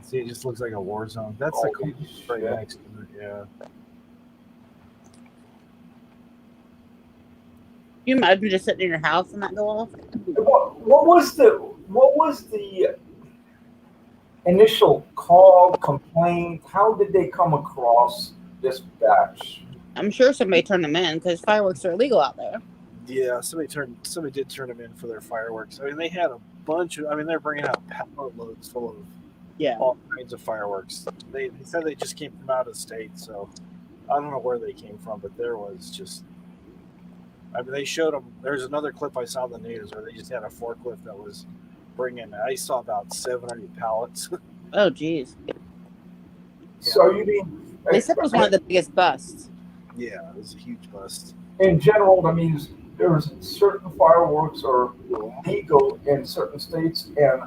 See, it just looks like a war zone. That's the Holy coast right shit. next to it. Yeah. Can you imagine just sitting in your house and that go off? What was the initial call, complaint? How did they come across this batch? I'm sure somebody turned them in because fireworks are illegal out there. Yeah, somebody did turn them in for their fireworks. I mean, they had a bunch of. I mean, they're bringing out pallet loads full of all kinds of fireworks. They said they just came from out of state, so I don't know where they came from, but there was just. I mean, they showed them. There's another clip I saw in the news where they just had a forklift that was bringing. I saw about 700 pallets. Oh, geez. So you mean They said it was one of the biggest busts. Yeah, it was a huge bust. in general? That means there's certain fireworks are legal in certain states and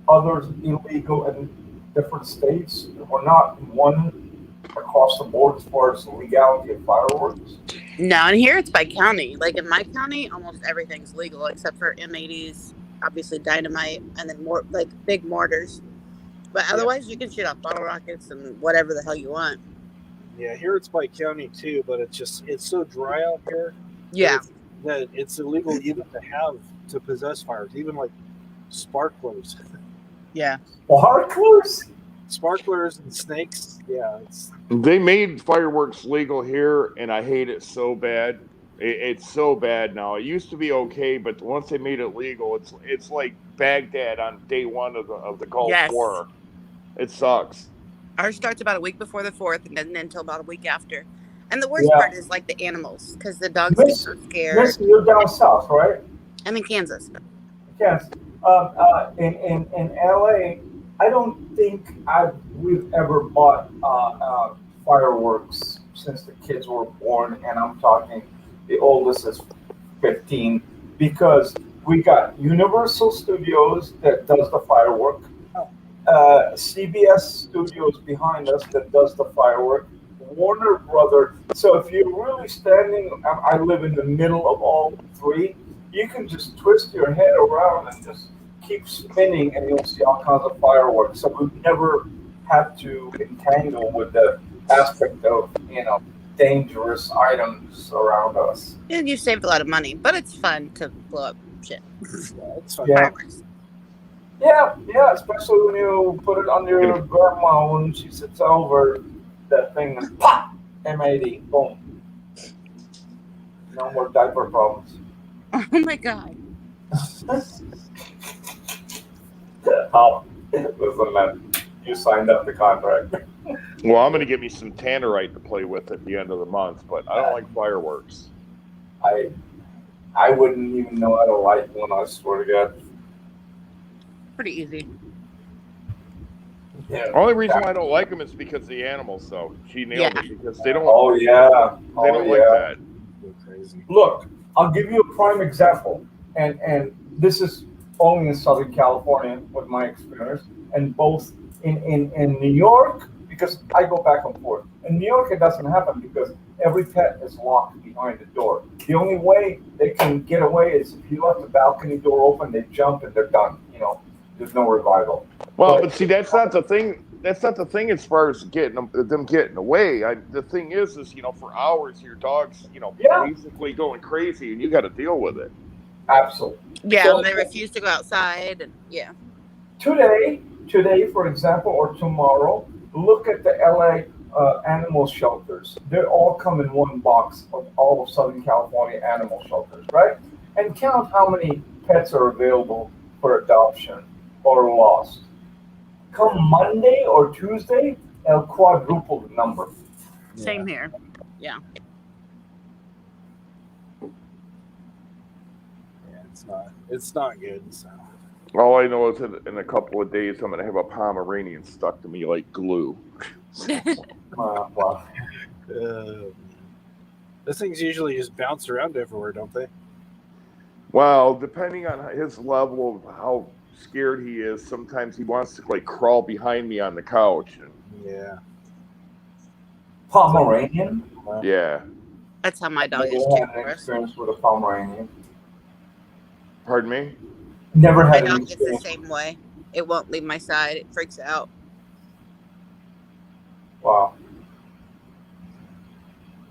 others illegal in different states. We're not one across the board as far as the legality of fireworks. No, and here it's by county. Like in my county, almost everything's legal except for M80s, obviously dynamite, and then more like big mortars. But otherwise, you can shoot off bottle rockets and whatever the hell you want. Yeah, here it's by county too, but it's so dry out here. Yeah. That it's illegal even to possess fireworks, even like sparklers. Yeah. Sparklers And snakes. Yeah, They made fireworks legal here, and I hate it so bad. It's so bad now. It used to be okay, but once they made it legal, it's like Baghdad on day one of the Gulf War. It sucks. Ours starts about a week before the 4th and doesn't end until about a week after. And the worst part is like the animals, because the dogs get so scared. Yes, you're down south, right? I'm in Kansas. Yes. In LA, I don't think we've ever bought fireworks since the kids were born, and I'm talking the oldest is 15, because we got Universal Studios that does the firework, CBS Studios behind us that does the firework, Warner Brother. So if you're really standing, I live in the middle of all three, you can just twist your head around and just keep spinning and you'll see all kinds of fireworks. So we've never had to entangle with the aspect of, dangerous items around us. And you saved a lot of money, but it's fun to blow up shit. it's fun. Yeah. Fireworks. Yeah, especially when you put it on your grandma when she sits over that thing and pop, M80, boom. No more diaper problems. Oh my God. Listen, man, you signed up the contract. Well, I'm going to get me some tannerite to play with at the end of the month, but I don't like fireworks. I wouldn't even know how to light one, I swear to God. Pretty easy. Yeah. Only reason why I don't like them is because of the animals, though. She nailed it because they don't. Oh yeah. They don't like that. Go crazy. Look, I'll give you a prime example, and this is only in Southern California with my experience, and both in New York, because I go back and forth. In New York, it doesn't happen because every pet is locked behind the door. The only way they can get away is if you left the balcony door open, they jump and they're done. You know, there's no revival. Well, but see, that's not the thing. That's not the thing as far as them getting away. The thing is, you know, for hours your dog's, you know, Yeah. basically going crazy, and you got to deal with it. Absolutely. Yeah, So- they refuse to go outside, and yeah. Today, for example, or tomorrow, look at the LA animal shelters. They all come in one box of all of Southern California animal shelters, right? And count how many pets are available for adoption or lost. Come Monday or Tuesday, they'll quadruple the number. Same here. Yeah, it's not good. So. All I know is that in a couple of days, I'm going to have a Pomeranian stuck to me like glue. Wow. Those things usually just bounce around everywhere, don't they? Well, depending on his level of how scared he is, sometimes he wants to like crawl behind me on the couch. Yeah. Pomeranian? Yeah. That's how my dog Never is too. had an experience with a Pomeranian. Pardon me? Never My had an dog is the experience. same way. It won't leave my side. It freaks out. Wow.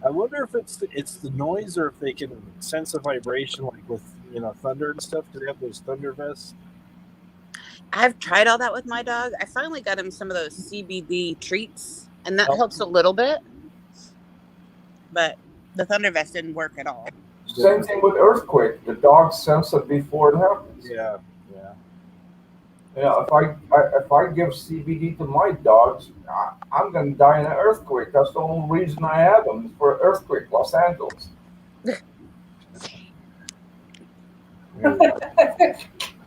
I wonder if it's the noise or if they can sense a vibration, like with thunder and stuff. Do they have those thunder vests? I've tried all that with my dog. I finally got him some of those CBD treats, and that Oh. helps a little bit. But the thunder vest didn't work at all. Same thing with earthquake. The dogs sense it before it happens. Yeah. You know, if I give CBD to my dogs, I'm going to die in an earthquake. That's the only reason I have them is for earthquake, Los Angeles.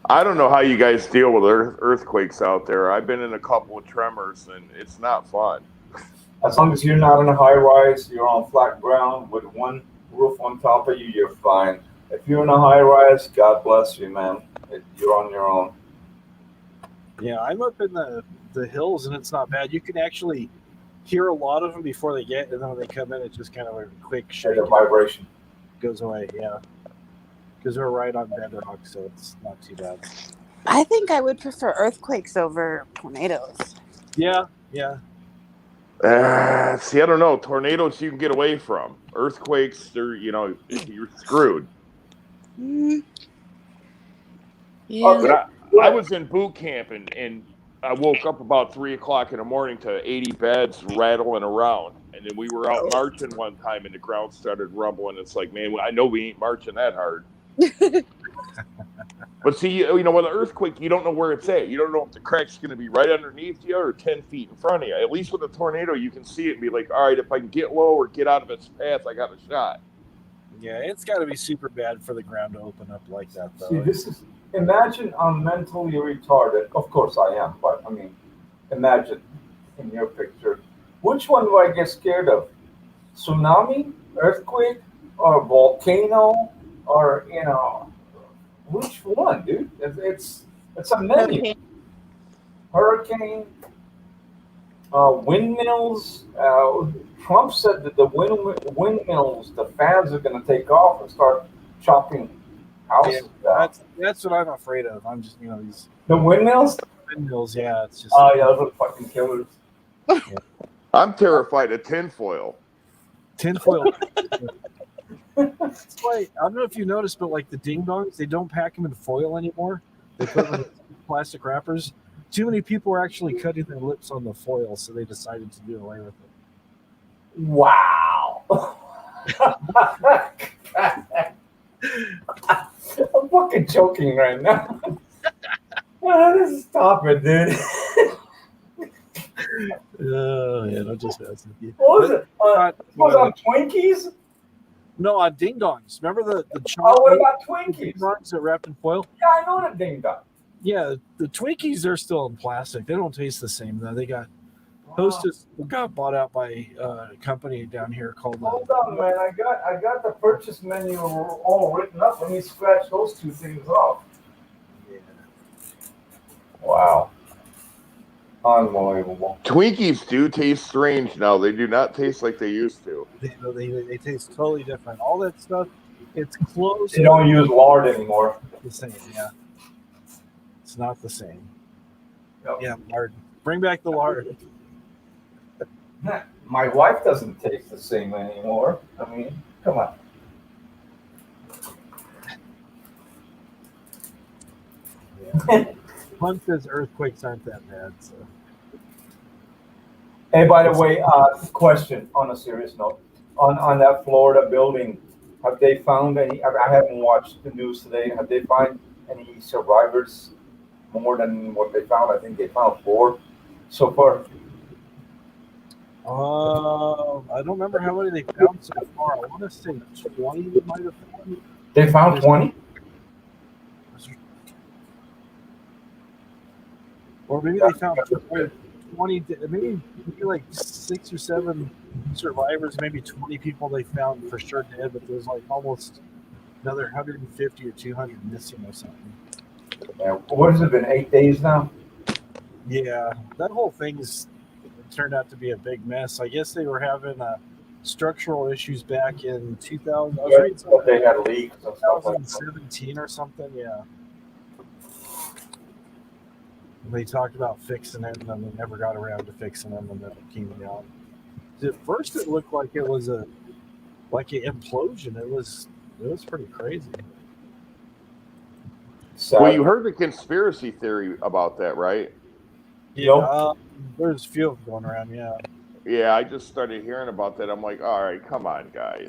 I don't know how you guys deal with earthquakes out there. I've been in a couple of tremors, and it's not fun. As long as you're not in a high rise, you're on flat ground with one roof on top of you, you're fine. If you're in a high rise, God bless you, man. You're on your own. Yeah, I'm up in the hills, and it's not bad. You can actually hear a lot of them before they get, and then when they come in, it's just kind of a quick shake. The vibration goes away. Yeah, because we're right on bedrock, so it's not too bad. I think I would prefer earthquakes over tornadoes. Yeah. See, I don't know. Tornadoes you can get away from. Earthquakes, you're screwed. Yeah. But I was in boot camp, and I woke up about 3 o'clock in the morning to 80 beds rattling around. And then we were out marching one time, and the ground started rumbling. It's like, man, I know we ain't marching that hard. But see, with an earthquake, you don't know where it's at. You don't know if the crack's going to be right underneath you or 10 feet in front of you. At least with a tornado, you can see it and be like, all right, if I can get low or get out of its path, I got a shot. Yeah, it's got to be super bad for the ground to open up like that, though. See, imagine I'm mentally retarded. Of course I am, but I mean, imagine in your picture. Which one do I get scared of? Tsunami, earthquake, or volcano, or which one, dude? It's a menu. Hurricane, windmills. Trump said that the windmills, the fans are going to take off and start chopping houses down. That's what I'm afraid of. I'm just these The windmills. Windmills, yeah. It's just Oh yeah, those are fucking killers. I'm terrified of tinfoil. Tinfoil. That's why I don't know if you noticed, but like the ding dongs, they don't pack them in foil anymore. They put them in plastic wrappers. Too many people are actually cutting their lips on the foil, so they decided to do away with it. Wow. I'm fucking joking right now. Stop it, dude. Yeah, don't just mess with you. What was it? Was it on Twinkies? No, on ding dongs. Remember the Oh, chocolate what about ding Twinkies? dongs that wrapped in foil? Yeah, I know the ding dong. Yeah, the Twinkies are still in plastic. They don't taste the same though. They got Hostess got bought out by a company down here called. Hold on, man. I got the purchase menu all written up. Let me scratch those two things off. Yeah. Wow. Unbelievable. Twinkies do taste strange now. They do not taste like they used to. They taste totally different. All that stuff, it's close. They don't use lard anymore. The same, yeah. It's not the same. Yep. Yeah, lard. Bring back the lard. My wife doesn't taste the same anymore. I mean, come on. Yeah. Hunt says earthquakes aren't that bad. So. Hey, by the way, question on a serious note. On that Florida building, have they found any? I haven't watched the news today. Have they found any survivors more than what they found? I think they found 4 so far. I don't remember how many they found so far. I want to say 20 they might have found. They found 20? Or maybe they found 20, maybe like 6 or 7 survivors, maybe 20 people they found for sure dead, but there's like almost another 150 or 200 missing or something. Yeah. What has it been, 8 days now? Yeah, that whole thing's turned out to be a big mess. I guess they were having structural issues back in 2000. I was reading something, they had leaks and stuff like that. 2017 or something. Yeah. They talked about fixing it, and then they never got around to fixing them, and then it came out. At first, it looked like it was an implosion. It was pretty crazy. So, Well, you heard the conspiracy theory about that, right? Yeah, there's a few of them going around. Yeah. Yeah, I just started hearing about that. I'm like, all right, come on, guys.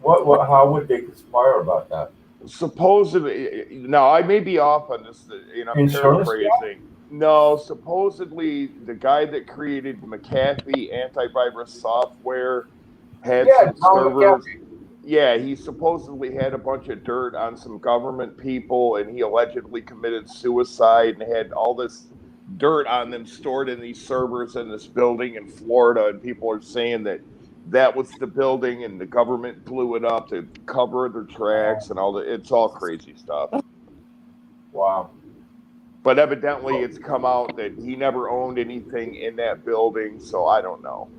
what? How would they conspire about that? Supposedly, now I may be off on this. I'm paraphrasing. No, supposedly the guy that created McAfee antivirus software had some servers. Yeah, he supposedly had a bunch of dirt on some government people, and he allegedly committed suicide and had all this dirt on them stored in these servers in this building in Florida. And people are saying that was the building, and the government blew it up to cover their tracks and all that. It's all crazy stuff. Wow. But evidently, it's come out that he never owned anything in that building, so I don't know.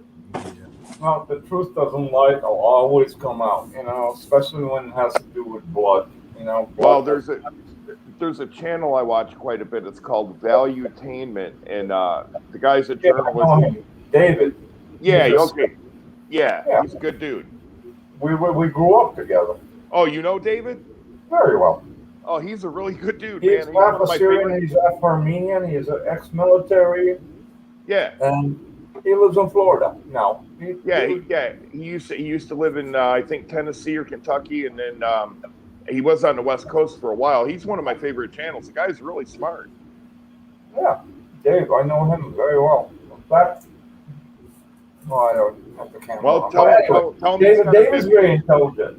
Well, the truth doesn't lie. It'll always come out, especially when it has to do with blood, blood. Well, there's a channel I watch quite a bit. It's called Valuetainment, and the guy's a journalist. David. Yeah, okay. Yeah, he's a good dude. We grew up together. Oh, you know David? Very well. Oh, he's a really good dude, He's man. half Assyrian, he's half Armenian, he's an ex-military. Yeah. And he lives in Florida now. He used to live in I think Tennessee or Kentucky, and then he was on the West Coast for a while. He's one of my favorite channels. The guy's really smart. Yeah, Dave, I know him very well. In fact, I don't have the camera. Well, tell him David's very intelligent.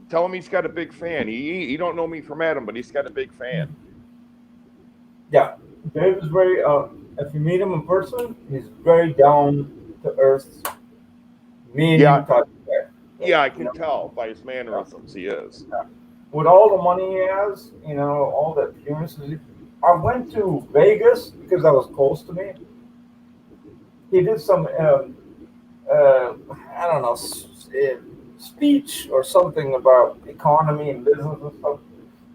Tell him he's got a big fan. He don't know me from Adam, but he's got a big fan. Yeah, Dave is very. If you meet him in person, he's very down to earth. Me and you talk there. Yeah, I can tell by his mannerisms. He is. Yeah. With all the money he has, all the appearances. I went to Vegas because that was close to me. He did some, I don't know, speech or something about economy and business and stuff.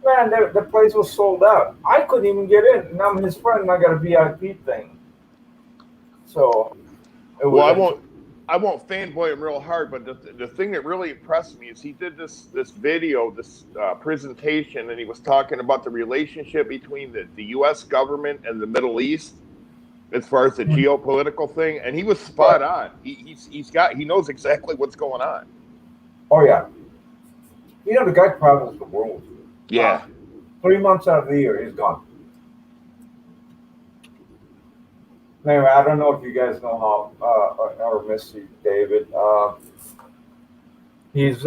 Man, the place was sold out. I couldn't even get in, and I'm his friend, and I got a VIP thing. So, well, I won't fanboy him real hard, but the thing that really impressed me is he did this video, this presentation, and he was talking about the relationship between the U.S. government and the Middle East as far as the geopolitical thing, and he was spot on. He knows exactly what's going on. Oh yeah, the guy travels the world. Yeah. 3 months out of the year, he's gone. Anyway, I don't know if you guys know how or miss David. He's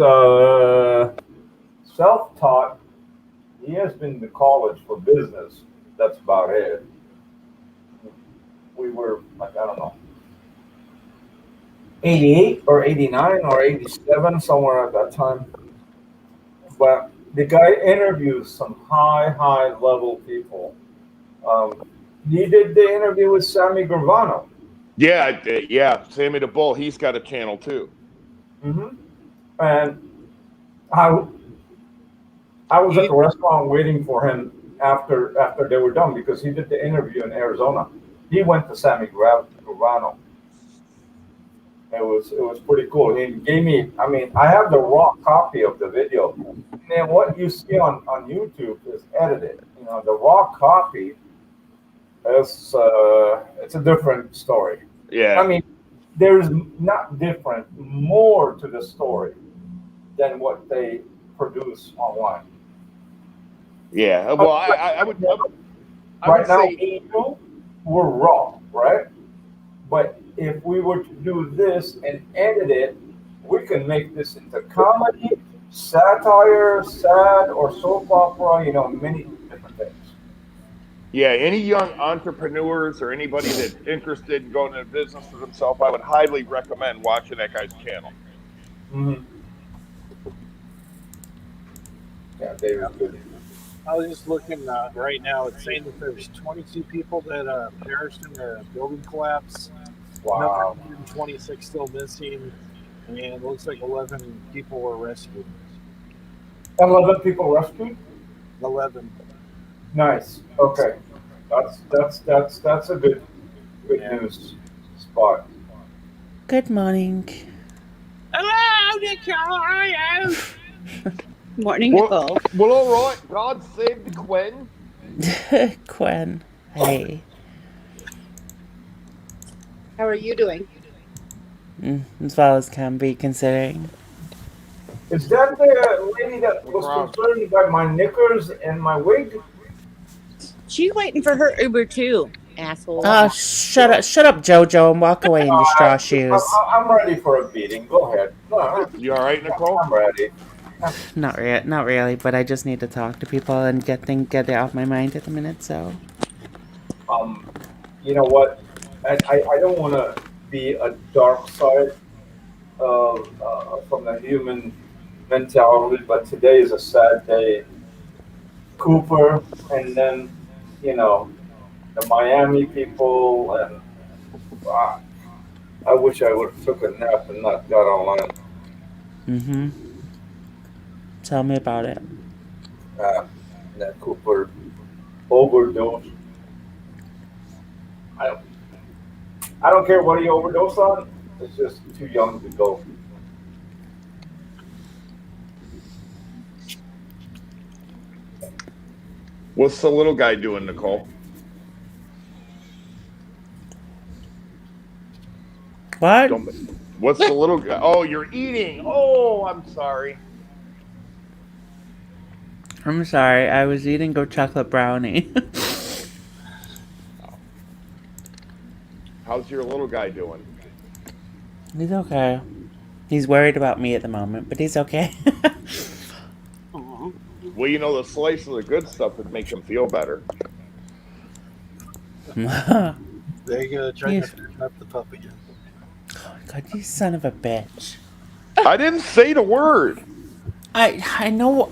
self-taught. He has been to college for business. That's about it. We were, I don't know, 88 or 89 or 87, somewhere at that time. But the guy interviews some high level people. He did the interview with Sammy Gravano. Yeah, Sammy the Bull. He's got a channel too. And I was at the restaurant waiting for him after they were done because he did the interview in Arizona. He went to Sammy Gravano. It was pretty cool. He gave me. I mean, I have the raw copy of the video, and then what you see on YouTube is edited. You know, the raw copy is it's a different story. Yeah. I mean, there's not different, more to the story than what they produce online. Yeah. Well, I would Right now, say we're raw, right? But if we were to do this and edit it, we can make this into comedy, satire, sad, or soap opera. You know, many different things. yeah, any young entrepreneurs or anybody that's interested in going into business for themselves, I would highly recommend watching that guy's channel. Mm-hmm. Yeah, David's good. I was just looking right now. It's saying that there's 22 people that perished in the building collapse. Wow. 126 still missing, and it looks like 11 people were rescued. 11 people rescued. 11. Nice. Okay, that's a good news spot. Good morning. Hello, Nicole. Morning, Nicole. Well, all right. God save the Quinn. Quinn. Hey. How are you doing? As well as can be, considering. Is that the lady that was concerned by my knickers and my wig? She's waiting for her Uber too, asshole. Oh, shut up, Jojo, and walk away in your straw shoes. I'm ready for a beating. Go ahead. No, You all right, Nicole? I'm ready. Not really, but I just need to talk to people and get it off my mind at the minute. So. You know what? I don't want to be a dark side from the human mentality, but today is a sad day. Cooper, and then the Miami people, and I wish I would have took a nap and not got online. Mm-hmm. Tell me about it. That Cooper overdose. I don't care what he overdosed on. It's just too young to go. What's the little guy doing, Nicole? What? What's the little guy? Oh, you're eating. Oh, I'm sorry. I'm sorry. I was eating a chocolate brownie. How's your little guy doing? He's okay. He's worried about me at the moment, but he's okay. Well, the slice of the good stuff would make him feel better. There you go. Trying to turn up the pup again. Oh, God, you son of a bitch. I didn't say the word. I know.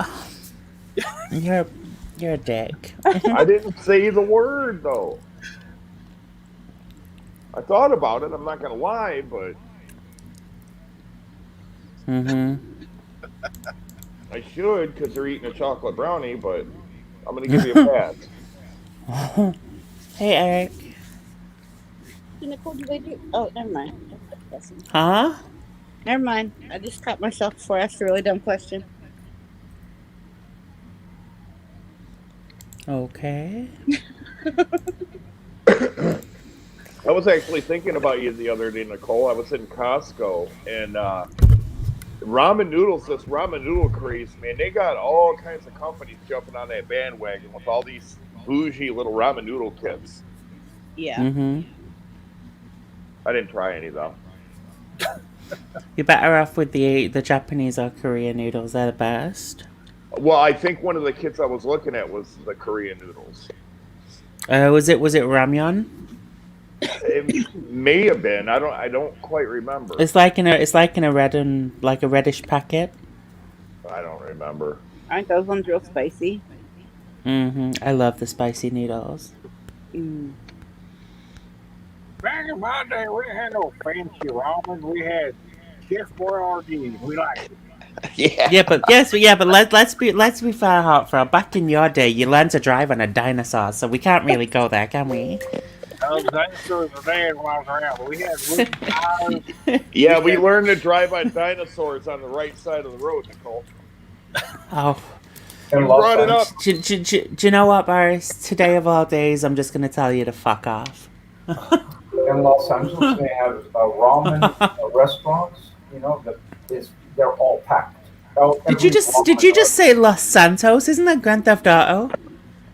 You're a dick. I didn't say the word, though. I thought about it. I'm not going to lie, but... Mm-hmm. I should, because they're eating a chocolate brownie, but I'm going to give you a pass. Hey, Eric. Nicole, did I do? Oh, never mind. Huh? Never mind. I just caught myself before I asked a really dumb question. Okay. I was actually thinking about you the other day, Nicole. I was in Costco, and ramen noodles, this ramen noodle craze, man, they got all kinds of companies jumping on that bandwagon with all these bougie little ramen noodle kits. Yeah. Mm-hmm. I didn't try any, though. You're better off with the Japanese or Korean noodles. They're the best. Well, I think one of the kits I was looking at was the Korean noodles. Was it ramyun? It may have been. I don't quite remember. It's like in a reddish packet. I don't remember. Aren't those ones real spicy? Mm-hmm. I love the spicy noodles. Back in my day, we had no fancy ramen. We had Chef Boyardee. We liked it. Yeah, but let's be fair, Heartfelt. Back in your day, you learned to drive on a dinosaur, so we can't really go there, can we? The dinosaurs were dead when I was around, but we had wooden tires. Yeah, we learned to drive on dinosaurs on the right side of the road, Nicole. Oh. You brought it up. Do you know what, Boris? Today of all days, I'm just going to tell you to fuck off. In Los Angeles, they have ramen restaurants. You know, they're all packed. Did you just say Los Santos? Isn't that Grand Theft Auto?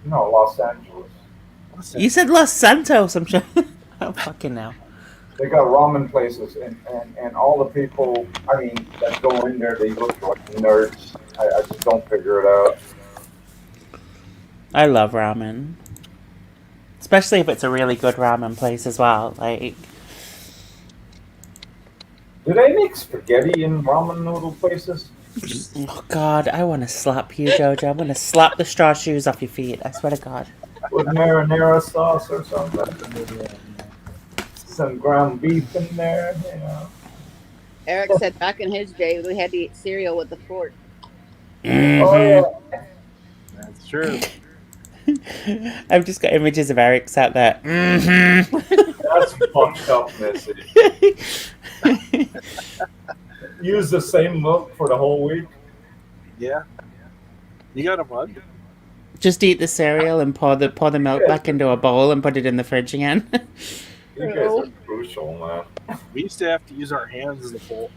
No, Los Angeles. You said Los Santos. I'm sure. Oh, fucking now. They got ramen places, and all the people, that go in there, they look like nerds. I just don't figure it out. I love ramen. Especially if it's a really good ramen place as well. Like, do they make spaghetti in ramen noodle places? Oh God, I want to slap you, Jojo. I'm gonna slap the straw shoes off your feet. I swear to God. With marinara sauce or something. Some ground beef in there, you know. Eric said back in his day we had to eat cereal with a fork. Mm-hmm. Oh, yeah. That's true. I've just got images of Eric sat there. Mm-hmm. That's fucked up message. Use the same milk for the whole week? Yeah. You got a mug? Just eat the cereal and pour the milk back into a bowl and put it in the fridge again. You guys are crucial, man. We used to have to use our hands as a bowl.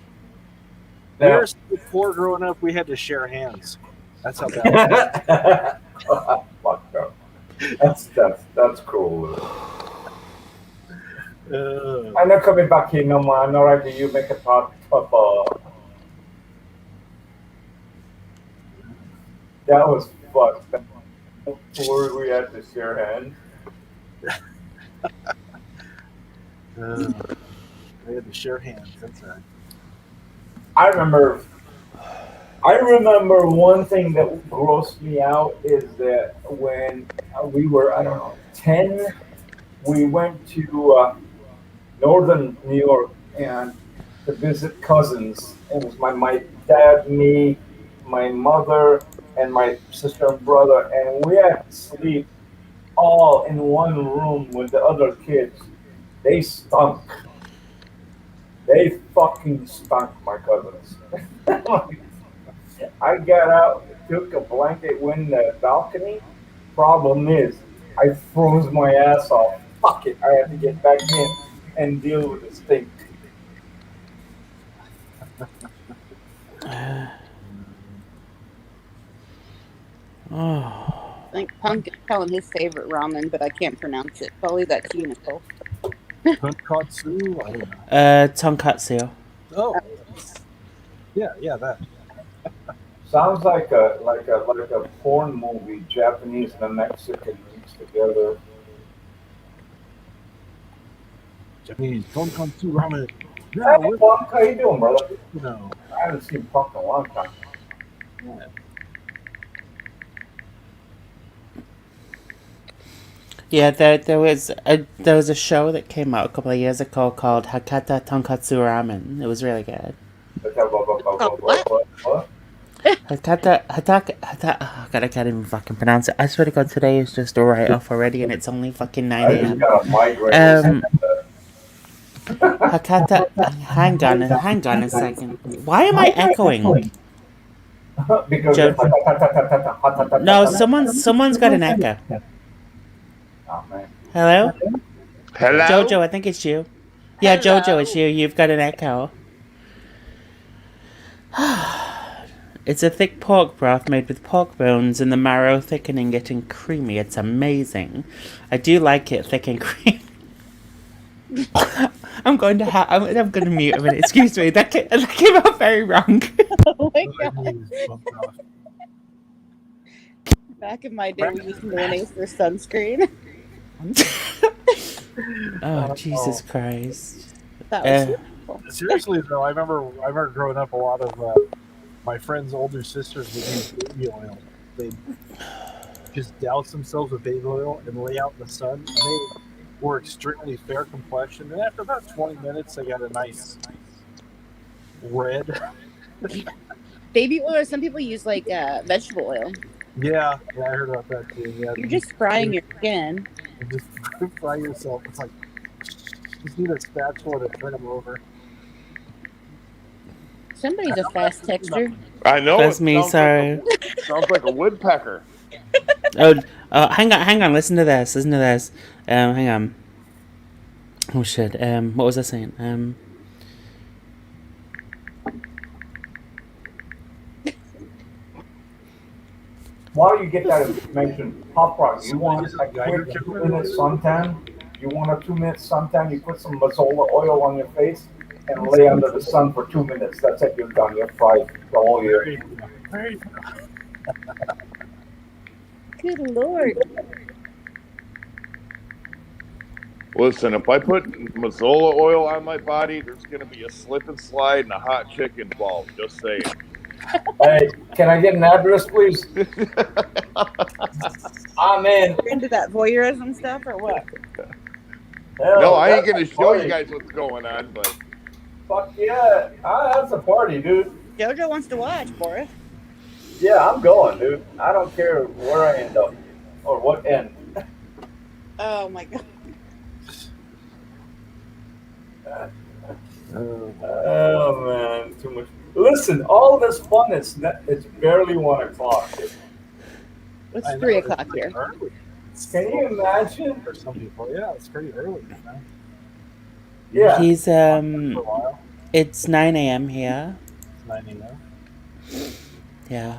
Yeah. Before growing up, we had to share hands. That's how bad it was. Fucked up. That's cool. I'm not coming back here no more. I'm alright. Do you make a top? That was fucked. Before we had to share hands. We had to share hands. That's right. I remember one thing that grossed me out is that when we were, 10, we went to northern New York and to visit cousins. It was my dad, me, my mother, and my sister and brother, and we had to sleep all in one room with the other kids. They stunk. They fucking stunk, my cousins. I got out, took a blanket, went in the balcony. Problem is, I froze my ass off. Fuck it, I had to get back in and deal with the stink. Oh. I think Punk is telling his favorite ramen, but I can't pronounce it. I'll leave that to you, Nicole. Tonkatsu? I don't know. Tonkatsu. Oh. Yeah, that. Sounds like a porn movie, Japanese and Mexican mixed together. Japanese tonkatsu ramen. Hey, Punk, how you doing, brother? No. I haven't seen Punk in a long time. Yeah. Yeah, there was a show that came out a couple of years ago called Hakata Tonkatsu Ramen. It was really good. What? Hataka. Oh God, I can't even fucking pronounce it. I swear to God, today is just a write-off already, and it's only fucking 9 I just a.m. got a migraine. Hakata. Hang on a second. Why am I echoing? Because No, someone's got an echo. Oh, man. Hello? Hello? Jojo, I think it's you. Yeah, Hello. Jojo, it's you. You've got an echo. It's a thick pork broth made with pork bones and the marrow thickening it and creamy. It's amazing. I do like it thick and creamy. I'm going to mute a minute. Excuse me. That came out very wrong. Oh my God. Back in my day, we used mayonnaise for sunscreen. Oh, Jesus Christ. That was beautiful. Seriously though, I remember growing up. A lot of my friends' older sisters would use baby oil. just douse themselves with baby oil and lay out in the sun. And they were extremely fair complexion. And after about 20 minutes, they got a nice red. Baby oil. Some people use like vegetable oil. Yeah, I heard about that too. Yeah, You're just frying your skin. Just fry yourself. It's like just need a spatula to turn them over. Somebody's a fast texter. I know. That's me, sorry. Sounds like a woodpecker. Oh, hang on. Listen to this. Hang on. Oh shit. What was I saying? While you get that information, Pop Rock, you want a quick 2-minute suntan? You want a 2-minute suntan? You put some Mazola oil on your face and lay under the sun for 2 minutes. That's it. You're done. You're fried the whole year. Good Lord. Listen, if I put Mazola oil on my body, there's going to be a slip and slide and a hot chick involved. Just saying. Hey, can I get an address, please? I'm in. You're into that voyeurism stuff or what? Hell, No, I ain't going to that's a show you party. guys what's going on, but Fuck yeah. That's a party, dude. Jojo wants to watch, Boris. Yeah, I'm going, dude. I don't care where I end up or what end. Oh my god. Oh man, too much. Listen, all this fun it's barely 1 o'clock. It's 3 o'clock here. Early. Can you imagine? For some people, yeah, it's pretty early. Man. Yeah. He's For a while, It's 9 a.m. here. it's 9 a.m. Yeah.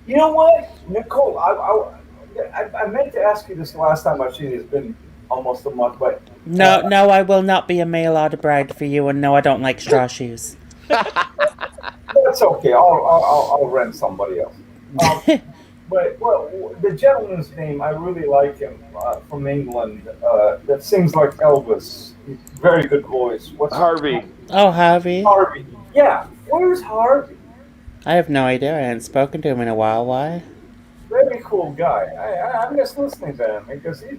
You know what, Nicole? I meant to ask you this last time I've seen you. It's been almost a month, but No, I will not be a mail order bride for you, and no, I don't like straw shoes. that's okay. I'll rent somebody else. But well, the gentleman's name, I really like him from England. That sings like Elvis. Very good voice. What's Harvey. Oh, Harvey. Harvey. Yeah. Where's Harvey? I have no idea. I haven't spoken to him in a while. Why? Very cool guy. I miss listening to him because he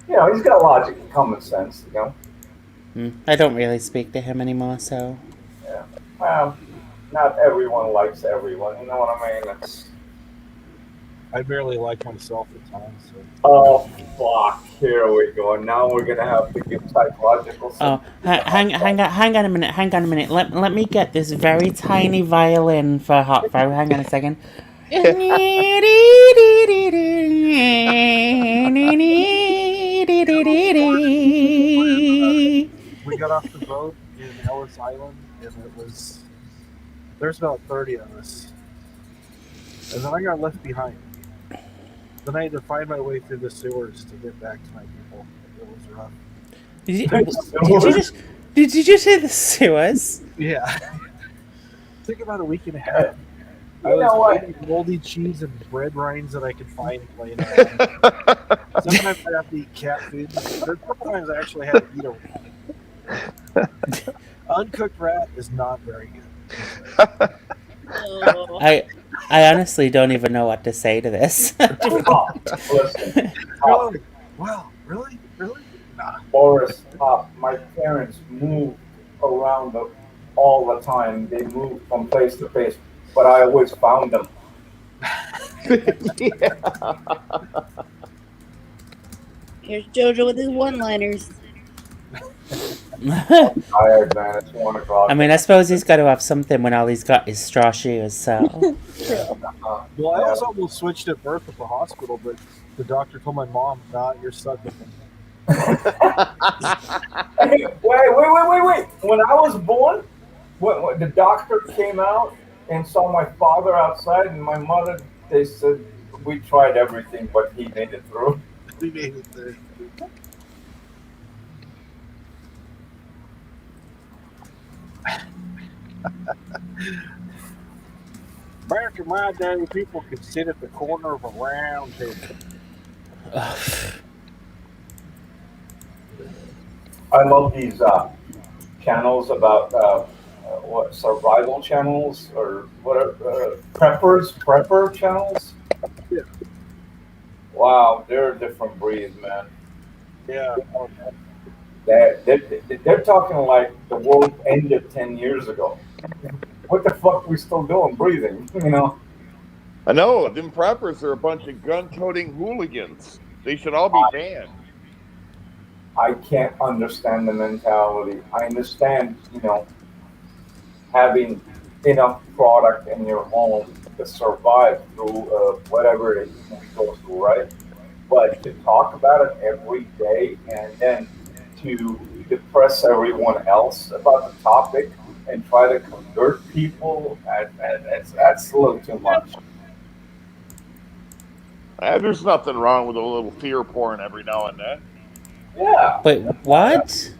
he's got logic and common sense. I don't really speak to him anymore, so. Yeah. Well, not everyone likes everyone. You know what I mean? I barely like myself at times. So. Oh fuck! Here we go. Now we're gonna have to give psychological. Oh, hang on a minute. Let me get this very tiny violin for Hot Fire. Hang on a second. We got off the boat in Ellis Island, and there's about 30 of us. And then I got left behind. Then I had to find my way through the sewers to get back to my people. It was rough. Did you just say the sewers? Yeah. It took about a week and a half. I You know was what? eating moldy cheese and bread rinds that I could find laying around. Sometimes I have to eat cat food. There's a couple times I actually had to eat a rat. Uncooked rat is not very good. Oh. I honestly don't even know what to say to this. Listen, Really? Wow, really? Nah. Boris, my parents moved around all the time. They moved from place to place, but I always found them. Here's Jojo with his one-liners. Tired, man. It's 1 o'clock. I mean, I suppose he's got to have something when all he's got is straw shoes, so. Well, I was almost switched at birth at the hospital, but the doctor told my mom, "Nah, you're stuck with him." Hey, wait. When I was born, when the doctor came out and saw my father outside and my mother, they said, we tried everything, but he made it through. We made it through. Back in my day, people could sit at the corner of a round table. I love these channels about what survival channels or whatever prepper channels. Yeah. Wow, they're a different breed, man. Yeah. They're talking like the world ended 10 years ago. What the fuck are we still doing breathing? You know? I know, them preppers are a bunch of gun-toting hooligans. They should all be banned. I can't understand the mentality. I understand, having enough product in your home to survive through whatever it we go through, right? But to talk about it every day and then to depress everyone else about the topic and try to convert people, that's a little too much. There's nothing wrong with a little fear porn every now and then. Yeah. Wait, what?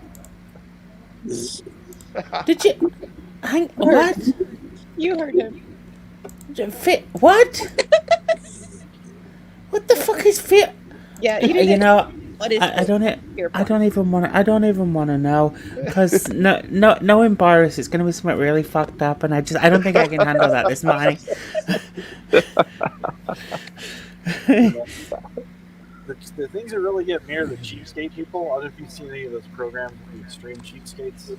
Did you? What? You heard him. What? What the fuck is fear? Yeah, You know, what is I don't even want to. I don't even want to know because knowing Boris, it's going to be something really fucked up, and I don't think I can handle that this morning. The things that really get me are the cheapskate people. I don't know if you've seen any of those programs, the extreme cheapskates.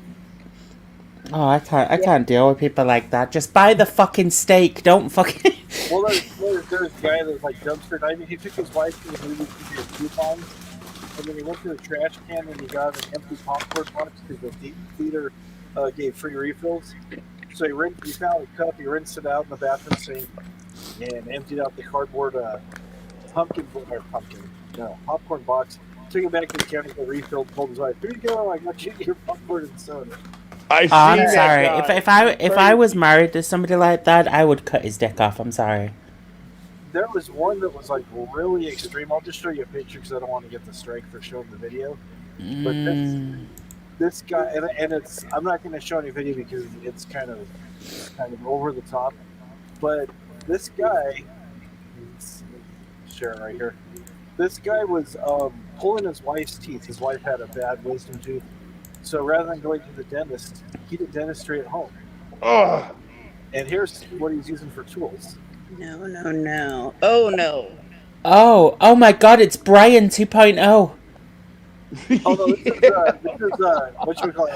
Oh, I can't deal with people like that. Just buy the fucking steak. Don't fucking. Well, there's a guy that was like dumpster diving. He took his wife to the movie to get coupons, and then he went to the trash can and he got an empty popcorn box because the theater gave free refills. So he found a cup, he rinsed it out in the bathroom sink, and emptied out the cardboard popcorn box. Took it back to the counter for refilled. Told his wife, "Here you go. I got you your popcorn and soda." I'm sorry. If I was married to somebody like that, I would cut his dick off. I'm sorry. There was one that was like really extreme. I'll just show you a picture because I don't want to get the strike for showing the video. But this guy, and it's I'm not going to show any video because it's kind of over the top. But this guy, share it right here. This guy was pulling his wife's teeth. His wife had a bad wisdom tooth. So rather than going to the dentist, he did dentistry at home. Ugh. And here's what he's using for tools. No. Oh, no. Oh my God, it's Brian 2.0. Oh, no, this is what you call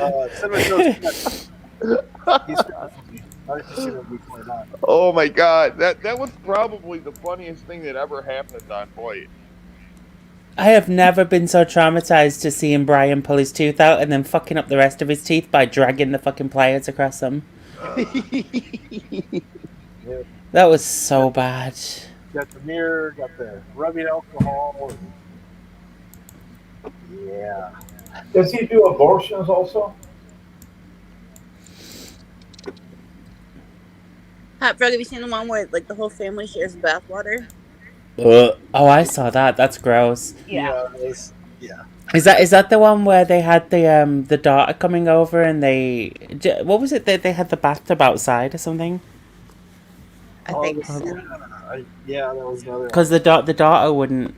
Oh my God, that was probably the funniest thing that ever happened on Voight. I have never been so traumatized to seeing Brian pull his tooth out and then fucking up the rest of his teeth by dragging the fucking pliers across them. That was so bad. Got the mirror, got the rubbing alcohol. Yeah. Does he do abortions also? Hot Frog, have you seen the one where like the whole family shares bathwater? Oh, I saw that. That's gross. Yeah. Is that the one where they had the daughter coming over and what was it? They had the bathtub outside or something? I think so. Yeah, that was another. Because the daughter wouldn't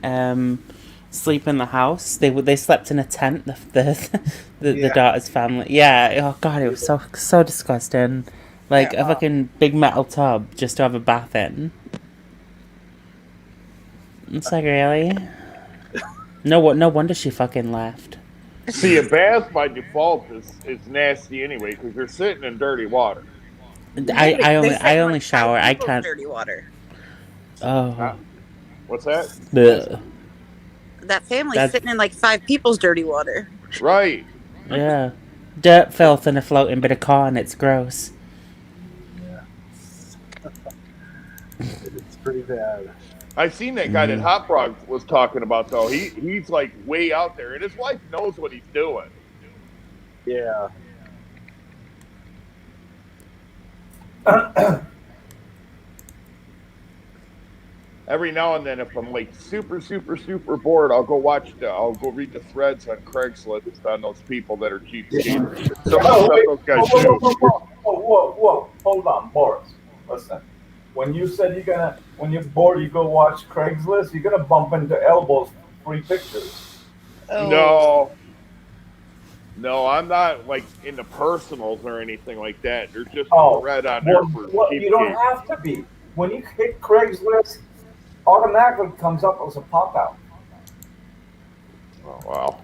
sleep in the house. They slept in a tent. The daughter's family. Yeah. Oh God, it was so disgusting. Like a fucking big metal tub just to have a bath in. It's like, really? No wonder she fucking left. See, a bath by default is nasty anyway because you're sitting in dirty water. I only shower. I can't. Dirty water. Oh. What's that? Ugh. That family's sitting in like 5 people's dirty water. Right. Yeah. Dirt, filth, and a floating bit of corn. It's gross. Yeah. It's pretty bad. I seen that guy that Hot Frog was talking about though. He's like way out there, and his wife knows what he's doing. Yeah. Every now and then, if I'm like super bored, I'll go read the threads on Craigslist on those people that are cheapskates. Those guys do. Whoa! Hold on, Boris. Listen. When you said when you're bored, you go watch Craigslist, you're gonna bump into Elbow's free pictures. Oh. No, I'm not like into personals or anything like that. There's just a thread on there for you don't have to be. When you hit Craigslist, automatically comes up as a pop out. Oh, wow.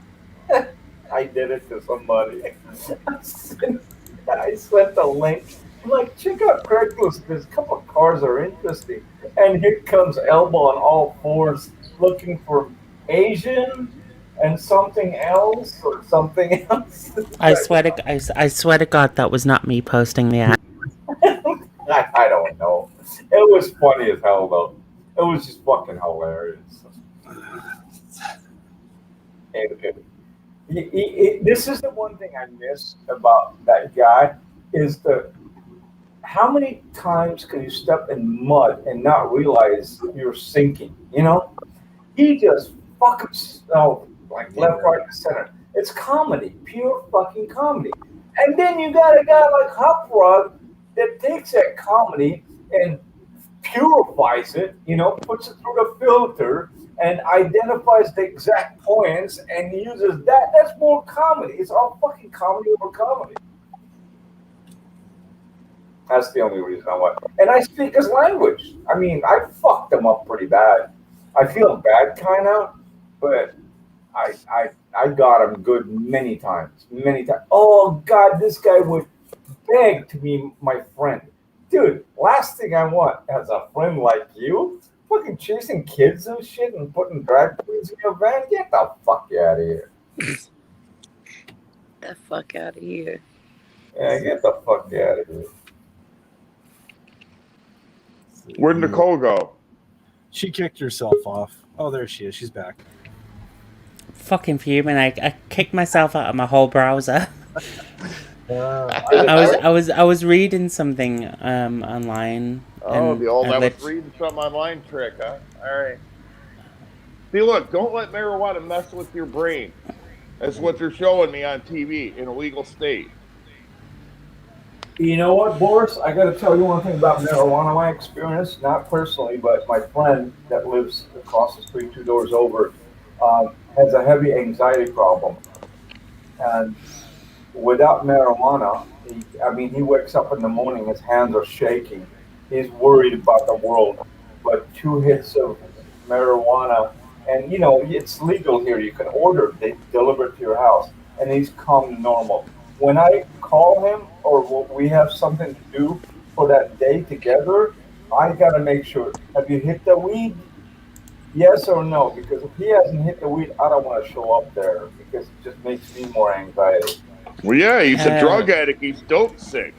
I did it to somebody. I sent the link. I'm like, check out Craigslist. There's a couple of cars that are interesting. And here comes Elbow on all fours looking for Asian and something else or something else. I swear to God, that was not me posting the ad. I don't know. It was funny as hell, though. It was just fucking hilarious. This is the one thing I miss about that guy is how many times can you step in mud and not realize you're sinking? You know, he just fucking like left, right, and center. It's comedy, pure fucking comedy. And then you got a guy like Hot Rod that takes that comedy and purifies it, you know, puts it through the filter and identifies the exact points and uses that. That's more comedy. It's all fucking comedy over comedy. That's the only reason I want. And I speak his language. I mean, I fucked him up pretty bad. I feel bad kind of, but I got him good many times. Many times. Oh, God, this guy would beg to be my friend. Dude, last thing I want as a friend like you, fucking chasing kids and shit and putting drag queens in your van. Get the fuck out of here. The fuck out of here. Yeah, get the fuck out of here. Where'd Nicole go? She kicked herself off. Oh, there she is. She's back. Fucking fuming. I kicked myself out of my whole browser. I I was reading something online. Oh, the old I was lit- reading something online trick, huh? All right. See, look, don't let marijuana mess with your brain. That's what they're showing me on TV in a legal state. You know what, Boris? I got to tell you one thing about marijuana. My experience, not personally, but my friend that lives across the street, 2 doors over, has a heavy anxiety problem. And without marijuana, he wakes up in the morning, his hands are shaking. He's worried about the world. But 2 hits of marijuana, and you know, it's legal here. You can order, they deliver it to your house, and he's calm normal. When I call him or we have something to do for that day together, I got to make sure, have you hit the weed? Yes or no? Because if he hasn't hit the weed, I don't want to show up there because it just makes me more anxiety. Well, yeah, he's a drug addict. He's dope sick.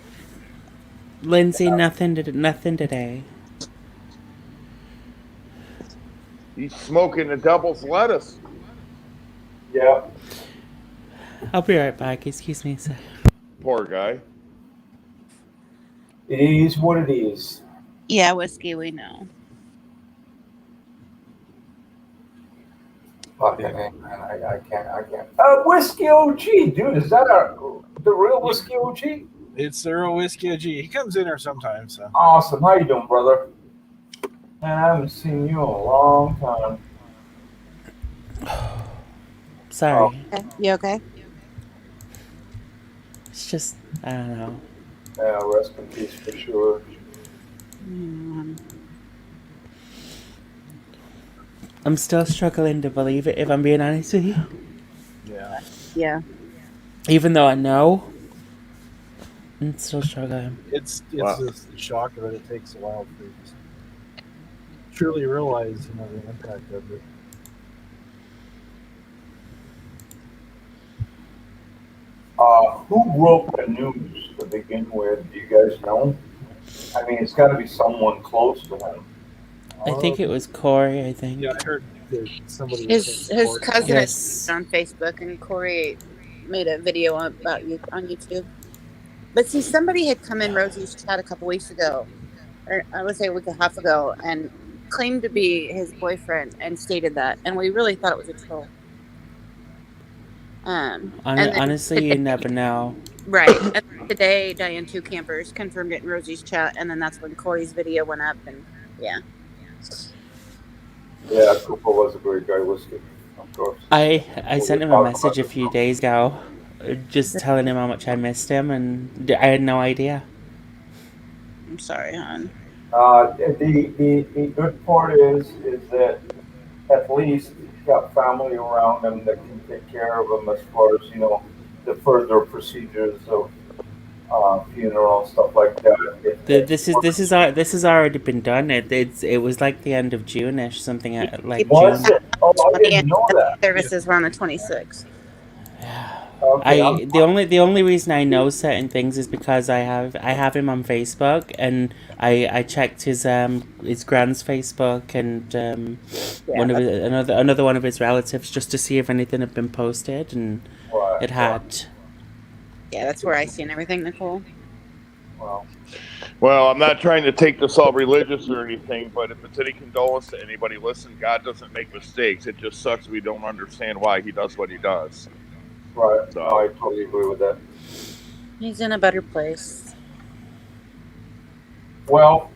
Lindsay, nothing today. He's smoking the devil's lettuce. Yeah. I'll be right back. Excuse me, sir. Poor guy. It is what it is. Yeah, whiskey, we know. Okay, man, I can't. Whiskey OG, dude, is that the real Whiskey OG? It's the real Whiskey OG. He comes in here sometimes. So. Awesome. How you doing, brother? Man, I haven't seen you in a long time. Sorry. Okay. You okay? It's just, I don't know. Yeah, rest in peace for sure. I'm still struggling to believe it, if I'm being honest with you. Yeah. Yeah. Even though I know, I'm still struggling. It's just a shock that it takes a while to truly realize, you know, the impact of it. Who wrote the news to begin with? Do you guys know? I mean, it's got to be someone close to him. I think it was Corey, I think. Yeah, I heard that somebody. His cousin Yes. is on Facebook, and Corey made a video about you on YouTube. But see, somebody had come in Rosie's chat a couple weeks ago, or I would say a week and a half ago, and claimed to be his boyfriend and stated that, and we really thought it was a troll. And then Honestly, you never know. right. And today, Diane, 2 campers confirmed it in Rosie's chat, and then that's when Corey's video went up, and yeah. Yeah, Cooper was a great guy, Whiskey, of course. I sent him a message a few days ago, just telling him how much I missed him, and I had no idea. I'm sorry, hon. The good part is that at least he's got family around him that can take care of him as far as the further procedures of funeral stuff like that. This has already been done. It was like the end of June-ish, something like Was June. it? Oh, I didn't know that. Services were on the 26th. Okay, The only reason I know certain things is because I have him on Facebook, and I checked his grand's Facebook and one of his, another one of his relatives, just to see if anything had been posted, and it had. Yeah, that's where I seen everything, Nicole. Well, I'm not trying to take this all religious or anything, but if it's any condolence to anybody, listen, God doesn't make mistakes. It just sucks we don't understand why he does what he does. Right. So. I totally agree with that. He's in a better place. Well,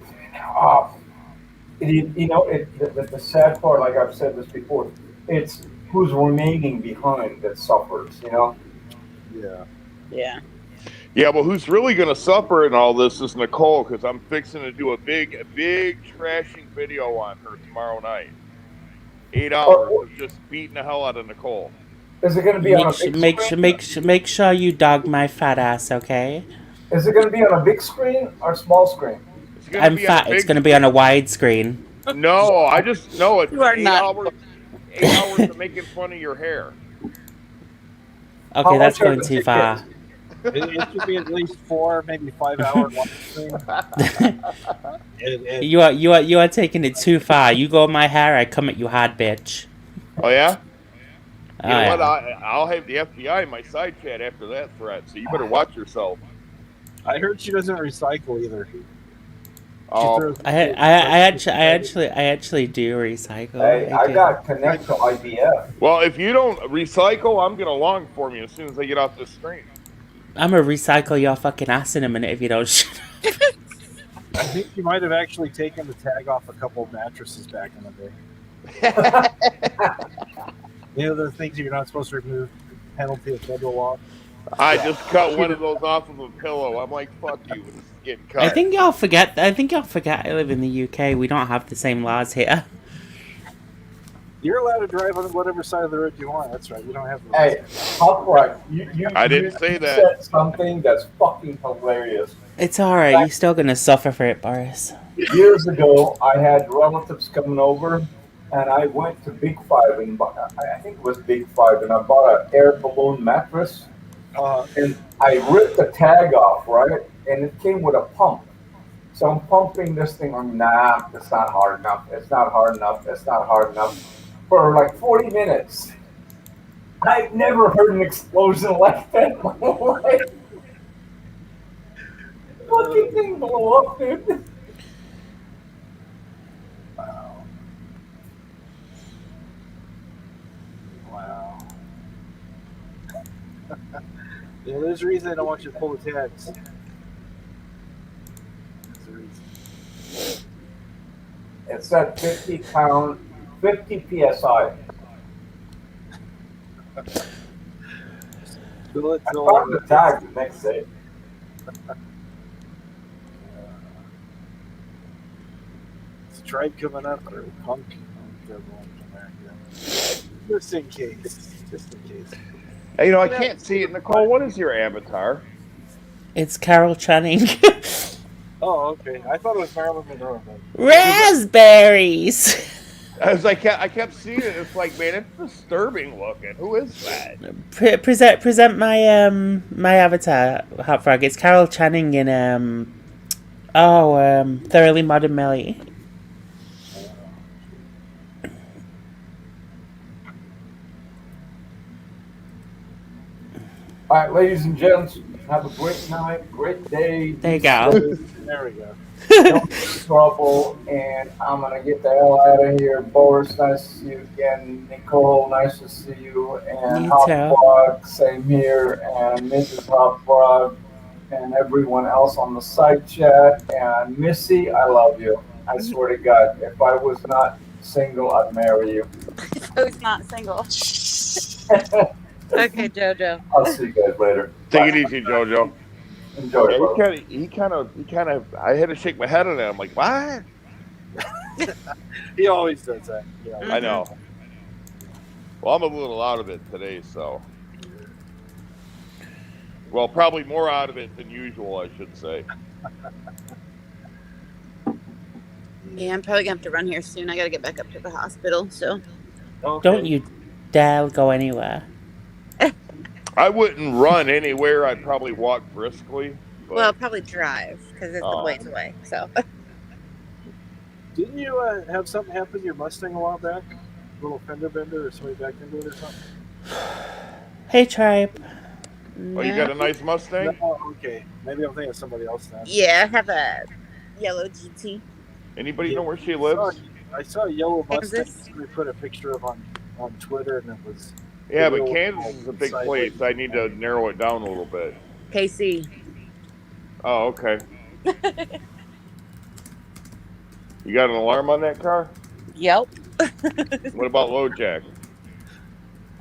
the sad part, like I've said this before, it's who's remaining behind that suffers, Yeah. Yeah. Yeah, but who's really going to suffer in all this is Nicole, because I'm fixing to do a big trashing video on her tomorrow night. 8 hours of just beating the hell out of Nicole. Is it going to be on a big screen? Make sure you dog my fat ass, okay? Is it going to be on a big screen or small screen? I'm fat. It's going to be on a wide screen. No, I just know it's You are 8 not. hours. 8 hours of making fun of your hair. Okay, that's going too far. It should be at least 4, maybe 5 hour long stream. You are taking it too far. You go my hair, I come at you hard, bitch. Oh yeah? You know what? Yeah. I'll have the FBI in my side chat after that threat, so you better watch yourself. I heard she doesn't recycle either. Oh, I actually do recycle. Hey, I got connect to IBF. Well, if you don't recycle, I'm gonna long form you as soon as I get off this stream. I'm gonna recycle your fucking ass in a minute if you don't. I think you might have actually taken the tag off a couple of mattresses back in the day. The things you're not supposed to remove, penalty of federal law. I just cut one of those off of a pillow. I'm like, fuck you, it's getting cut. I think y'all forget I live in the UK. We don't have the same laws here. You're allowed to drive on whatever side of the road you want. That's right. You don't have to. Hey, upright. I didn't say that. Said something that's fucking hilarious. It's alright. You're still gonna suffer for it, Boris. Years ago, I had relatives coming over, and I went to Big Five, and I think it was Big Five, and I bought an air balloon mattress. And I ripped the tag off, right? And it came with a pump. So I'm pumping this thing. Nah, it's not hard enough. It's not hard enough. It's not hard enough. For like 40 minutes. I've never heard an explosion like that in my life. Fucking thing blew up, dude. Wow. Yeah, there's a reason I don't want you to pull the tags. There's a reason. It's that 50 pound, 50 psi. I found the tag the next day. It's a tribe coming up or a punk. Just in case. Just in case. Hey, I can't see it. Nicole, what is your avatar? It's Carol Channing. Oh, okay. I thought it was Marilyn Monroe. Raspberries. I kept seeing it. It's like, man, it's disturbing looking. Who is that? Present my my avatar, Hot Frog. It's Carol Channing in Thoroughly Modern Millie. All right, ladies and gents, have a great night, great day. There you go. There we go. Don't get in trouble, and I'm gonna get the hell out of here. Boris, nice to see you again. Nicole, nice to see you. And You Hot too. Frog, same here. And Mrs. Hot Frog, and everyone else on the side chat. And Missy, I love you. I swear to God, if I was not single, I'd marry you. Who's not single? Okay, Jojo. I'll see you guys later. Take it easy, JoJo. Enjoy, Yeah, brother. he kind of. I had to shake my head on it. I'm like, what? He always does that. Yeah. I know. Well, I'm a little out of it today, so. Well, probably more out of it than usual, I should say. Yeah, I'm probably gonna have to run here soon. I gotta get back up to the hospital. So Okay. Don't you dare go anywhere. I wouldn't run anywhere. I'd probably walk briskly. But, well, I'll probably drive because it's a ways away. So Didn't you have something happen to your Mustang a while back? A little fender bender or somebody back into it or something? Hey, Tribe. Oh, you got a nice Mustang? No, okay. Maybe I'm thinking of somebody else then. yeah, I have a yellow GT. Anybody know where she lives? I saw a yellow Mustang. Kansas? Somebody put a picture of on Twitter, and it was. Yeah, but Kansas is a big place. I need to narrow it down a little bit. KC. Oh, okay. You got an alarm on that car? Yep. What about low jack?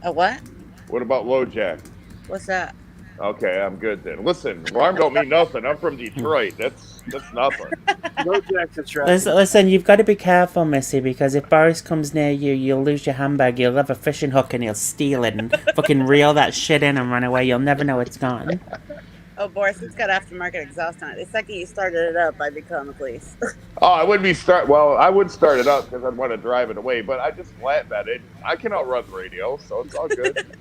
A what? What about low jack? What's that? Okay, I'm good then. Listen, alarm don't mean nothing. I'm from Detroit. That's nothing. No jack's attractive. Listen, you've got to be careful, Missy, because if Boris comes near you, you'll lose your handbag, you'll have a fishing hook, and he'll steal it and fucking reel that shit in and run away. You'll never know it's gone. Oh, Boris, it's got aftermarket exhaust on it. The second you started it up, I'd be calling the police. Oh, I wouldn't be Well, I would start it up because I'd want to drive it away, but I just flat bet it. I can outrun the radio, so it's all good.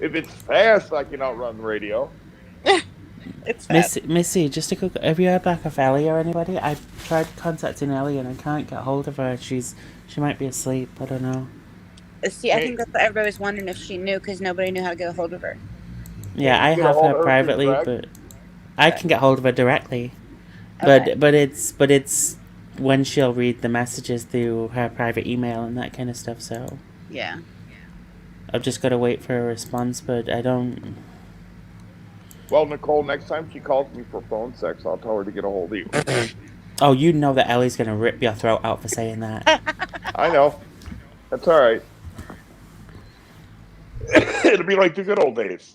If it's fast, I can outrun the radio. It's fast. Missy, just a quick. Have you heard back of Ellie or anybody? I tried contacting Ellie and I can't get hold of her. She might be asleep. I don't know. See, I think that's what everybody was wondering if she knew because nobody knew how to get a hold of her. Yeah, I Get a have hold her of her privately, direct? but I can get hold of her directly. Okay. But it's when she'll read the messages through her private email and that kind of stuff. So Yeah. I've just got to wait for a response. But I don't. Well, Nicole, next time she calls me for phone sex, I'll tell her to get a hold of you. Oh, you know that Ellie's gonna rip your throat out for saying that. I know. That's all right. It'll be like the good old days.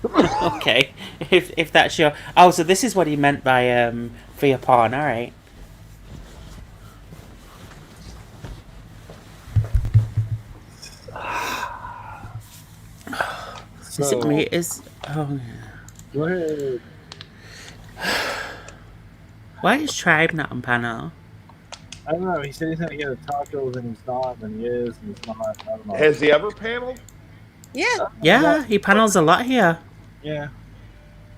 Okay, if that's your. Oh, so this is what he meant by for your pawn. All right. Is it me? Oh. Go ahead. Why is Tribe not on panel? I don't know. He said he's going to get a tacos, and he's not, and he is, and he's not. I don't know. Has he ever paneled? Yeah. Yeah, he panels a lot here. Yeah.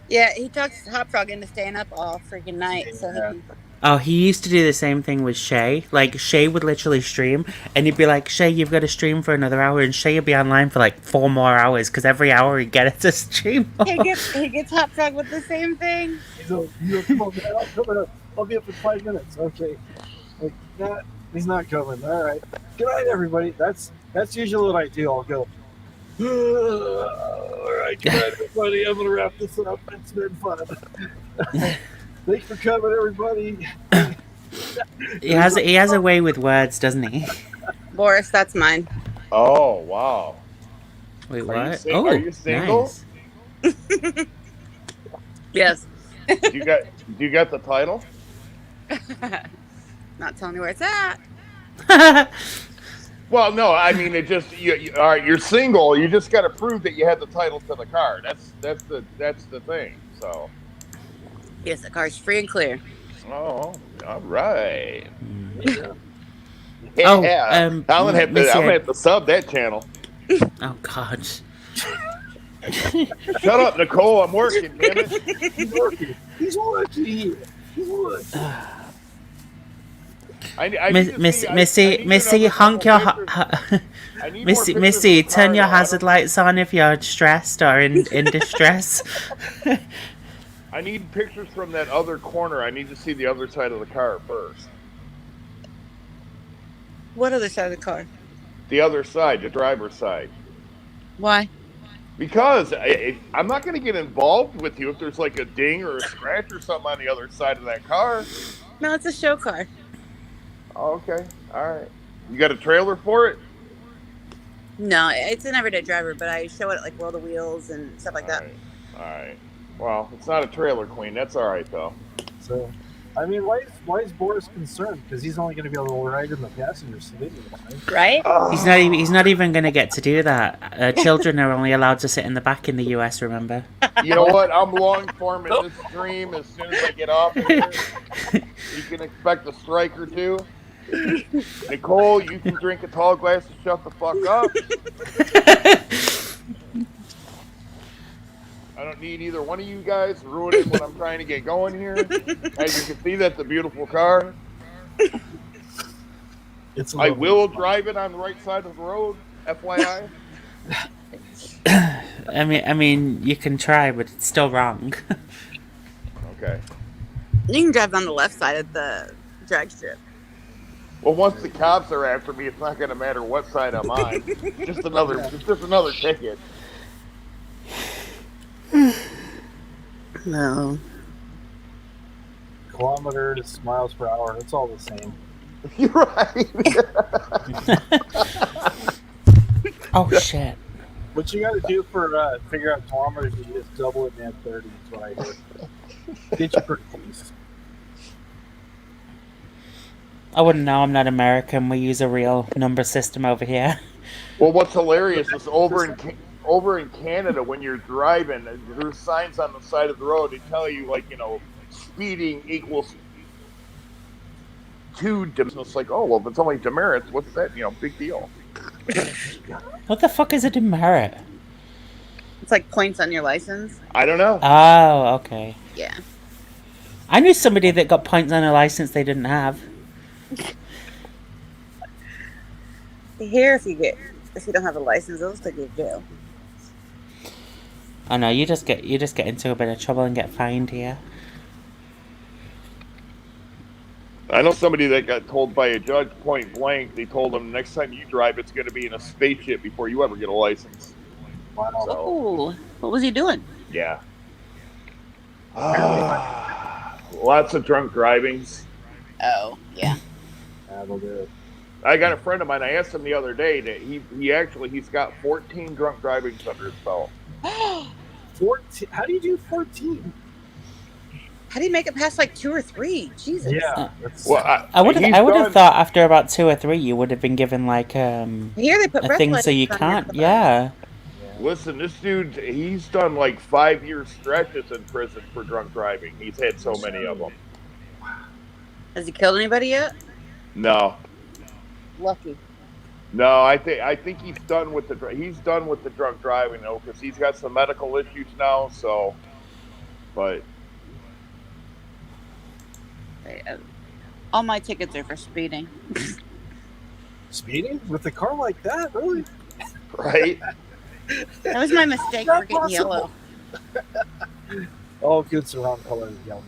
Yeah, he talks Hot Frog into staying up all freaking night. So he can... Oh, he used to do the same thing with Shay. Like, Shay would literally stream, and he'd be like, Shay, you've got to stream for another hour, and Shay would be online for like 4 more hours, because every hour he'd get it to stream. he gets Hot Frog with the same thing. He's like, come on, man, I'll be up in 5 minutes. Okay. Like, he's not coming. All right. Good night, everybody. That's usually what I do. I'll go, all right, good night, everybody. I'm going to wrap this up. It's been fun. Thanks for coming, everybody. He has a way with words, doesn't he? Boris, that's mine. Oh, wow. Wait, Are you what? sing- Oh, are you single? nice. Yes. Do you got the title? Not telling you where it's at. Well, no, I mean it just all right. You're single. You just got to prove that you had the title to the car. That's the thing. So. Yes, the car's free and clear. Oh, all right. Yeah. Oh, Yeah. I'm gonna have to sub that channel. Oh, God. Shut up, Nicole. I'm working. Damn it. He's working. He's working. Missy, honk your Missy, turn your hazard lights on if you're stressed or in distress. I need pictures from that other corner. I need to see the other side of the car first. What other side of the car? The other side, the driver's side. Why? Because I'm not going to get involved with you if there's like a ding or a scratch or something on the other side of that car. No, it's a show car. Oh, okay. All right. You got a trailer for it? No, it's an everyday driver, but I show it at like World of Wheels and stuff like that. All right. Well, it's not a trailer queen. That's all right though. So, I mean, why is Boris concerned? Because he's only going to be able to ride in the passenger seat, Right? He's not even going to get to do that. Children are only allowed to sit in the back in the US. Remember? You know what? I'm long form in this stream. As soon as I get off of here, you can expect a strike or two. Nicole, you can drink a tall glass and shut the fuck up. I don't need either one of you guys ruining what I'm trying to get going here. As you can see, that's a beautiful car. I will drive it on the right side of the road, FYI. I mean, you can try, but it's still wrong. Okay. You can drive on the left side of the drag strip. Well, once the cops are after me, it's not going to matter what side I'm on. Just another ticket. No. Kilometers, miles per hour, it's all the same. You're right. Oh shit! What you got to do for figure out kilometers is just double it and add 30. That's what I do. Get you pretty close. I wouldn't know. I'm not American. We use a real number system over here. Well, what's hilarious is over in Canada, when you're driving, there's signs on the side of the road that tell you, like, you know, speeding equals 2 demerits. It's like, oh, well, if it's only demerits, what's that? You know, big deal. What the fuck is a demerit? It's like points on your license. I don't know. Oh, okay. Yeah. I knew somebody that got points on a license they didn't have. Here, if you don't have a license, they'll stick you in jail. Oh no, you just get into a bit of trouble and get fined here. I know somebody that got told by a judge point blank. They told him next time you drive, it's going to be in a spaceship before you ever get a license. Wow. Oh, what was he doing? Yeah. Lots of drunk drivings. Oh, yeah. That'll do it. I got a friend of mine. I asked him the other day that he's got 14 drunk drivings under his belt. 14? How do you do 14? How do you make it past like 2 or 3? Jesus. Yeah. Well, I would have thought after about 2 or 3 you would have been given like Here they put a thing so you can't. Yeah. Listen, this dude, he's done like 5-year stretches in prison for drunk driving. He's had so many of them. Has he killed anybody yet? No. Lucky. No, I think he's done with the drunk driving though, because he's got some medical issues now. So, but all my tickets are for speeding. Speeding with a car like that, really? Right. That was my mistake for getting yellow. Oh, good surround color is yellow.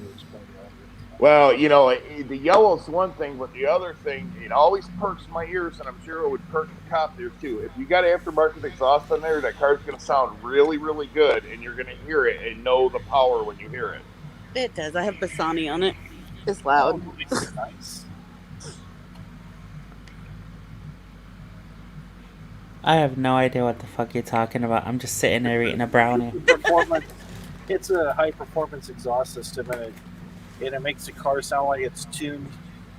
Well, you know, the yellow's one thing, but the other thing, it always perks my ears, and I'm sure it would perk the cop there too. If you got aftermarket exhaust on there, that car's going to sound really, really good, and you're going to hear it and know the power when you hear it. It does. I have Bassani on it. It's loud. Oh, nice. I have no idea what the fuck you're talking about. I'm just sitting there eating a brownie. It's a high performance exhaust system, and it makes the car sound like it's tuned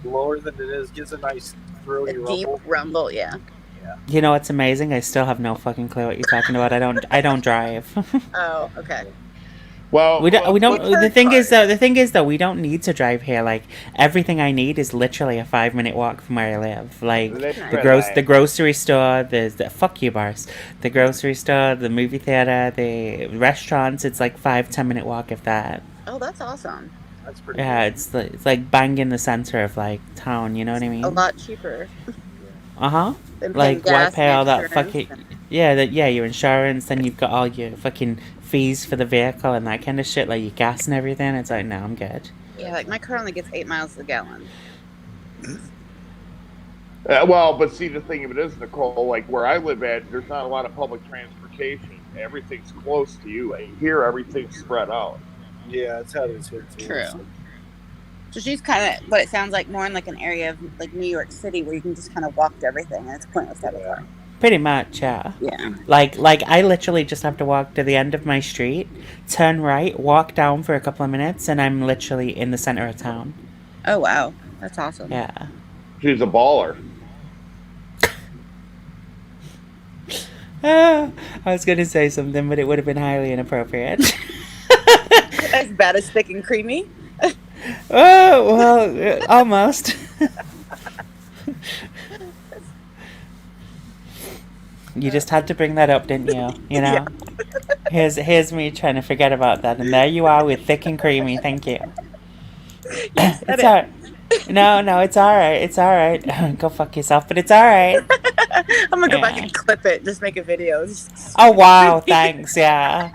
lower than it is. Gives a nice throaty rumble. Deep rumble, yeah. You know what's amazing? I still have no fucking clue what you're talking about. I don't drive. Oh, okay. Well, we don't. The thing is though, we don't need to drive here. Like everything I need is literally a 5-minute walk from where I live. Like the grocery store, the fuck you bars, the grocery store, the movie theater, the restaurants. It's like 5-10 minute walk if that. Oh, that's awesome. That's pretty. Yeah, cool. It's like bang in the center of like town. You know what I mean? A lot cheaper. Like why pay all that fucking your insurance, then you've got all your fucking fees for the vehicle and that kind of shit, like your gas and everything. It's like, no, I'm good. Yeah, like my car only gets 8 miles a gallon. Well, but see, the thing of it is, Nicole, like where I live at, there's not a lot of public transportation. Everything's close to you. Here, everything's spread out. Yeah, that's how it is here too. True. So she's kind of, but it sounds like more in like an area of like New York City where you can just kind of walk to everything, and it's pointless to have a car. Pretty much, yeah. Yeah. Like I literally just have to walk to the end of my street, turn right, walk down for a couple of minutes, and I'm literally in the center of town. Oh wow, that's awesome. Yeah. She's a baller. I was going to say something, but it would have been highly inappropriate. As bad as thick and creamy. Oh, well, almost. You just had to bring that up, didn't you? You know? Yeah. Here's me trying to forget about that, and there you are with thick and creamy. Thank you. It's all right. No, it's all right. It's all right. Go fuck yourself, but it's all right. I'm gonna go back and clip it. Just make a video. Oh wow! Thanks. Yeah.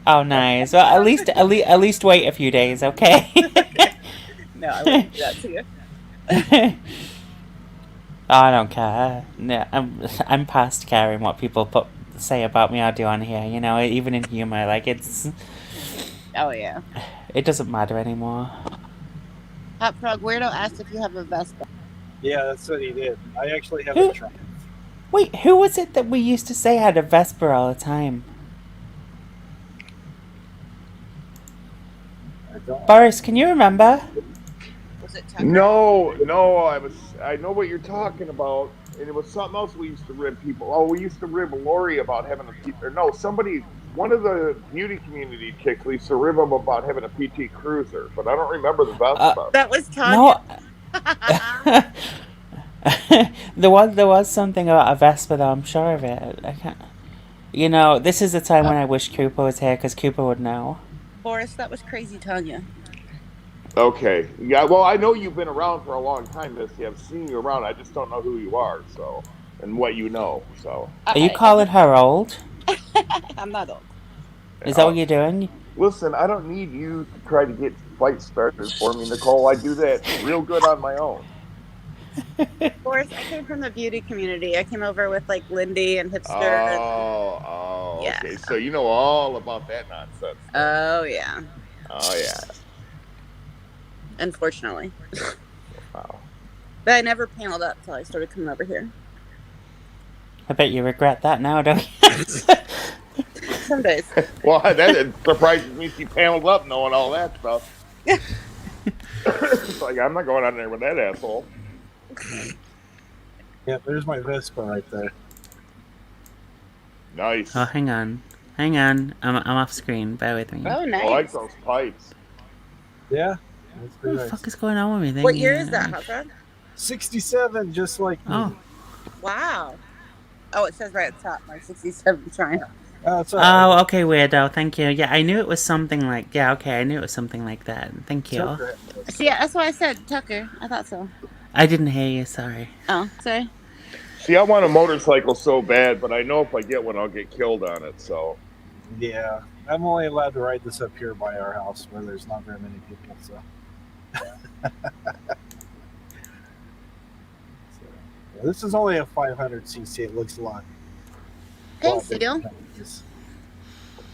Oh nice. Well, at least wait a few days, okay? No, I wouldn't do that to you. Oh, I don't care. No, I'm past caring what people say about me or do on here. You know, even in humor, like it's. Oh yeah. It doesn't matter anymore. Hot Frog Weirdo asked if you have a Vespa. Yeah, that's what he did. I actually have a Triumph. Wait, who was it that we used to say had a Vespa all the time? Boris, can you remember? Was it Tucker? No, I know what you're talking about, and it was something else we used to rib people. Oh, we used to rib Lori about having one of the beauty community chicks, we used to rib him about having a PT Cruiser, but I don't remember the Vespa. That was Tanya. No. There was something about a Vespa though, I'm sure of it. I can't. You know, this is the time when I wish Cooper was here, because Cooper would know. Boris, that was crazy Tanya. Okay. Yeah, well, I know you've been around for a long time, Misty. I've seen you around. I just don't know who you are, so, and what you know, so. Are you calling her old? I'm not old. Is that what you're doing? Listen, I don't need you to try to get fights started for me, Nicole. I do that real good on my own. Boris, I came from the beauty community. I came over with like Lindy and Hipster. Yeah. Okay. So you know all about that nonsense. Oh yeah. Oh yeah. Unfortunately. Wow. But I never paneled up till I started coming over here. I bet you regret that now, don't you? Some days. Well, that surprises me. She paneled up knowing all that stuff. It's like, I'm not going out there with that asshole. Yeah, there's my Vespa right there. Nice. Oh, hang on. I'm off screen. Bear with me. Oh, nice. I like those pipes. Yeah. That's What pretty the nice. fuck is going on with me? What year is that, Hot Rod? 67, just like me. Oh. Wow. Oh, it says right at the top, my 67 Triumph. Oh, it's all right. Oh, okay, weirdo. Thank you. Yeah, I knew it was something like. Yeah, okay, I knew it was something like that. Thank you. Tucker. See, that's why I said Tucker. I thought so. I didn't hear you. Sorry. Oh, sorry. See, I want a motorcycle so bad, but I know if I get one, I'll get killed on it, so. Yeah, I'm only allowed to ride this up here by our house where there's not very many people, so. Yeah, this is only a 500cc. It looks a lot. Hey, Seal.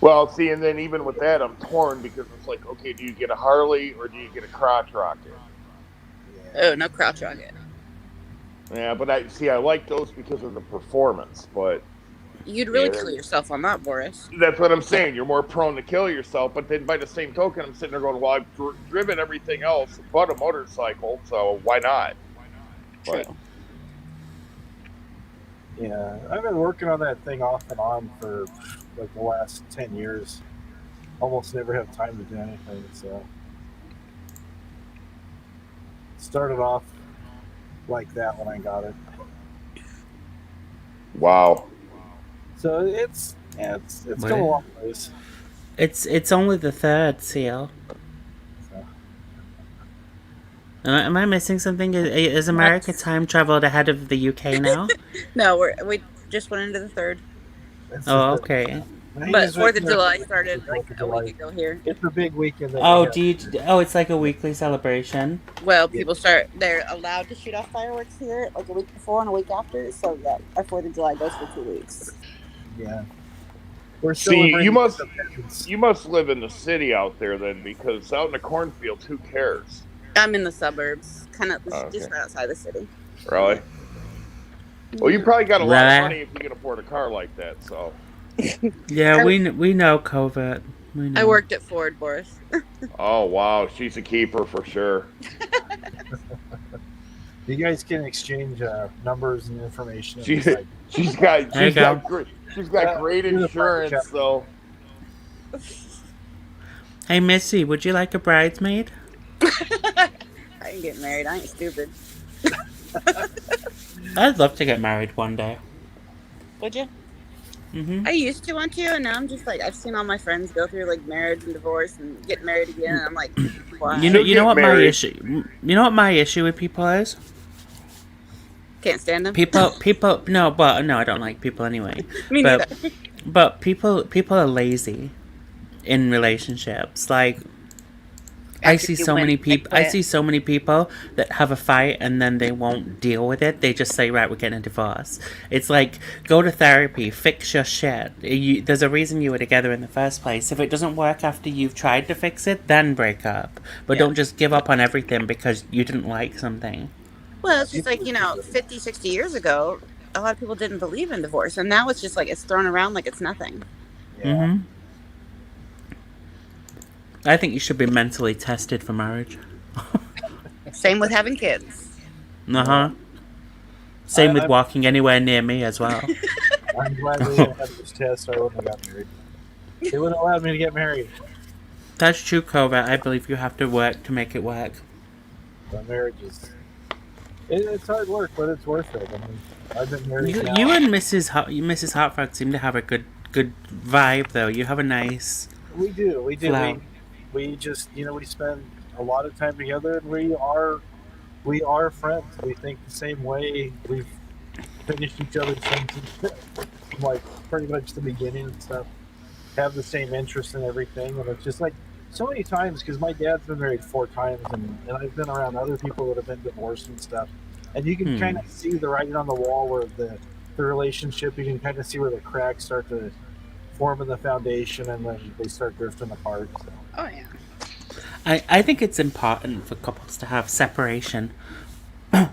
Well, see, and then even with that, I'm torn because it's like, okay, do you get a Harley or do you get a crotch rocket? Oh, no crotch rocket. Yeah, but I like those because of the performance, but You'd really kill yourself on that, Boris. that's what I'm saying. You're more prone to kill yourself, but then by the same token, I'm sitting there going, well, I've driven everything else but a motorcycle, so why not? True. But, Yeah, I've been working on that thing off and on for like the last 10 years. Almost never have time to do anything, so. Started off like that when I got it. wow. So it's come a long ways. It's only the third, Seal. So. Am I missing something? Is America time traveled ahead of the UK now? No, we just went into the third. Oh, okay. But 4th of July started like a week ago here. It's a big weekend. Oh, it's like a weekly celebration. Well, they're allowed to shoot off fireworks here like a week before and a week after. So yeah, our 4th of July goes for 2 weeks. Yeah. We're See, you must independence. live in the city out there then, because out in the cornfields, who cares? I'm in the suburbs, kind of Oh, okay. just right outside the city. Really? Well, you probably got a lot of Really? money if you can afford a car like that. So Yeah, we know COVID. We know. I worked at Ford, Boris. oh wow, she's a keeper for sure. You guys can exchange numbers and information. She And decide. she's got There you go. she's got great insurance. So Hey, Missy, would you like a bridesmaid? I ain't getting married. I ain't stupid. I'd love to get married one day. Would you? Hmm. I used to want to, and now I'm just like, I've seen all my friends go through like marriage and divorce and get married again, and I'm like, why? You know get what married. my issue? You know what my issue with people is? Can't stand them. People. No, but no, I don't like people anyway. Me but, neither. But people are lazy in relationships. Like, I After see you so win, many they people. quit. I see so many people that have a fight and then they won't deal with it. They just say, "Right, we're getting a divorce." It's like, go to therapy, fix your shit. There's a reason you were together in the first place. If it doesn't work after you've tried to fix it, then break up. But Yeah. don't just give up on everything because you didn't like something. Well, it's just like, 50, 60 years ago, a lot of people didn't believe in divorce, and now it's just like it's thrown around like it's nothing. Yeah. Hmm. I think you should be mentally tested for marriage. Same with having kids. Uh-huh. Same with I'm- walking anywhere near me as well. I'm glad they didn't have this test. I wouldn't have got married. They wouldn't allow me to get married. That's true, Cova. I believe you have to work to make it work. But marriage is. It's hard work, but it's worth it. I mean, I've been married now. You and Mrs. Hartford seem to have a good vibe, though. You have a nice. We do. flow. We just, we spend a lot of time together, and we are friends. We think the same way. We've finished each other's sentences from like pretty much the beginning and stuff. Have the same interests and everything, and it's just like so many times because my dad's been married 4 times, and I've been around other people that have been divorced and stuff, and you can kind of see the writing on the wall where the relationship. You can kind of see where the cracks start to form in the foundation, and then they start drifting apart. So. Oh, yeah. I think it's important for couples to have separation.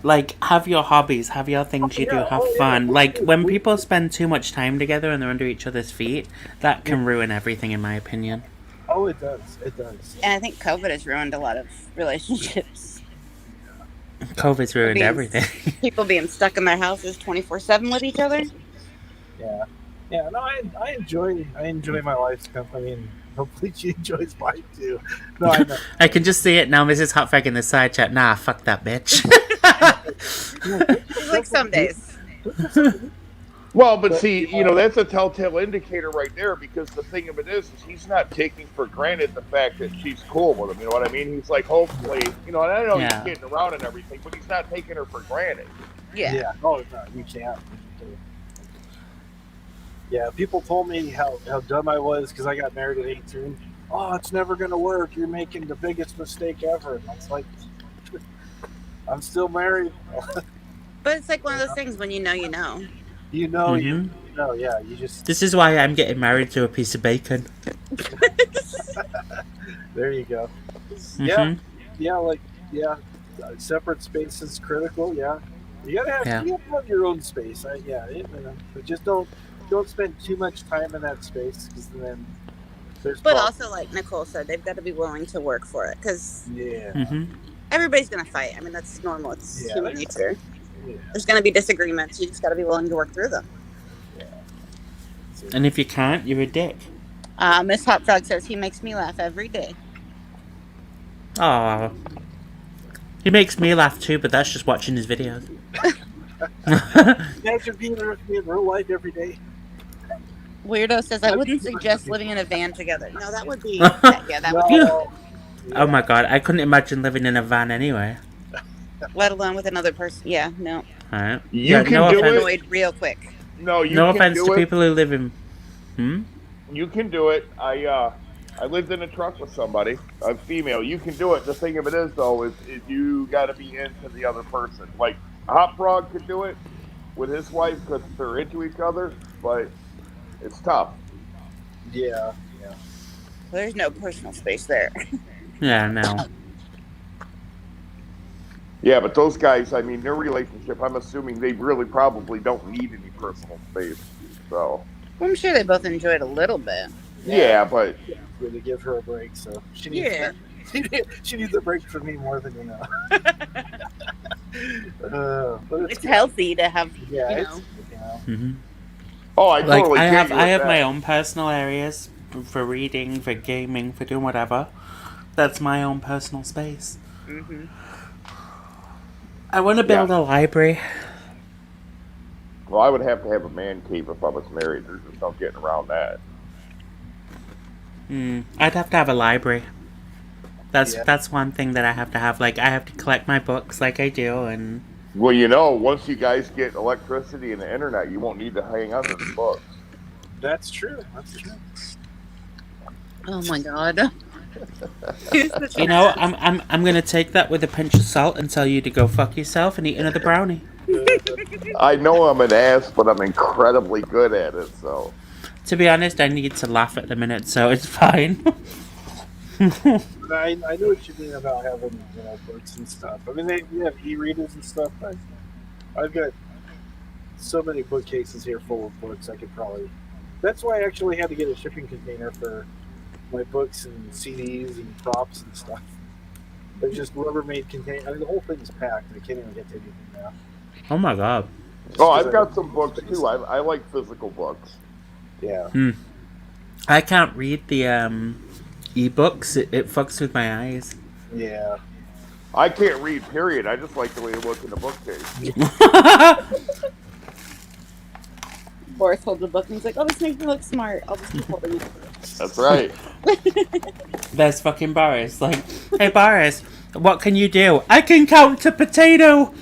Like, have your hobbies, have your things you do, have fun. Like, when people spend too much time together and they're under each other's feet, that can ruin everything, in my opinion. Oh, it does. It does. And I think COVID has ruined a lot of relationships. COVID's ruined everything. People being stuck in their houses 24/7 with each other. Yeah. Yeah. No, I enjoy my wife's company, and hopefully she enjoys mine too. No, I know. I can just see it now, Mrs. Hotfag in the side chat. Nah, fuck that bitch. Like some days. well, but see, that's a telltale indicator right there because the thing of it is he's not taking for granted the fact that she's cool with him. You know what I mean? He's like, hopefully, and I know Yeah. he's getting around and everything, but he's not taking her for granted. Yeah. Yeah. Oh, no, you can't. Yeah, people told me how dumb I was because I got married at 18. Oh, it's never going to work. You're making the biggest mistake ever. And I was like, I'm still married. But it's like one of those things when you know, you know. You know, Mhm. yeah. You just. This is why I'm getting married to a piece of bacon. There you go. Mhm. Yeah. Separate space is critical. Yeah, you gotta have your own space. But just don't spend too much time in that space because then there's. But problems. also, like Nicole said, they've got to be willing to work for it because Yeah. Mhm. everybody's gonna fight. I mean, that's normal. It's human nature. Yeah. There's gonna be disagreements. You just got to be willing to work through them. And if you can't, you're a dick. Miss Hot Frog says he makes me laugh every day. Oh, he makes me laugh too, but that's just watching his videos. Imagine being with me in real life every day. Weirdo says I wouldn't suggest living in a van together. No, that would be that would be. No. Oh my god, I couldn't imagine living in a van anyway. Let alone with another person. Yeah, no. Alright. You can no do offense, it. Annoyed real quick. No, you no can offense do to it. people who live in. You can do it. I lived in a truck with somebody, a female. You can do it. The thing of it is, though, is you got to be into the other person. Like Hot Frog could do it with his wife because they're into each other, but it's tough. Yeah. There's no personal space there. Yeah, no. Yeah, but those guys, I mean, their relationship, I'm assuming they really probably don't need any personal space. So. Well, I'm sure they both enjoyed a little bit. Yeah, but. Good to give her a break, so she needs Yeah. she needs a break from me more than you know. But It's healthy to have, yeah, you it's, know. you know. Mm-hmm. Oh, I Like totally I get you with have that. my own personal areas for reading, for gaming, for doing whatever. That's my own personal space. Mm-hmm. I want to build a library. Well, I would have to have a man cave if I was married. There's just no getting around that. I'd have to have a library. Yeah. That's one thing that I have to have. Like I have to collect my books, like I do, and. Well, you know, once you guys get electricity and the internet, you won't need to hang on to the books. That's true. That's true. Oh my god. You know, I'm gonna take that with a pinch of salt and tell you to go fuck yourself and eat another brownie. I know I'm an ass, but I'm incredibly good at it, so. To be honest, I need to laugh at the minute, so it's fine. I know what you mean about having books and stuff. I mean, we have e-readers and stuff. But I've got so many bookcases here full of books. I could probably. That's why I actually had to get a shipping container for my books and CDs and props and stuff. They're just Rubbermaid container. I mean, the whole thing's packed. I can't even get to anything now. Oh my god. Oh, I've got some books too. I like physical books. Yeah. I can't read the ebooks. It fucks with my eyes. Yeah. I can't read, period. I just like the way it looks in the bookcase. Boris holds a book and he's like, "Oh, this makes me look smart. I'll just keep holding it." That's right. There's fucking Boris. Like, hey Boris, what can you do? I can count to potato.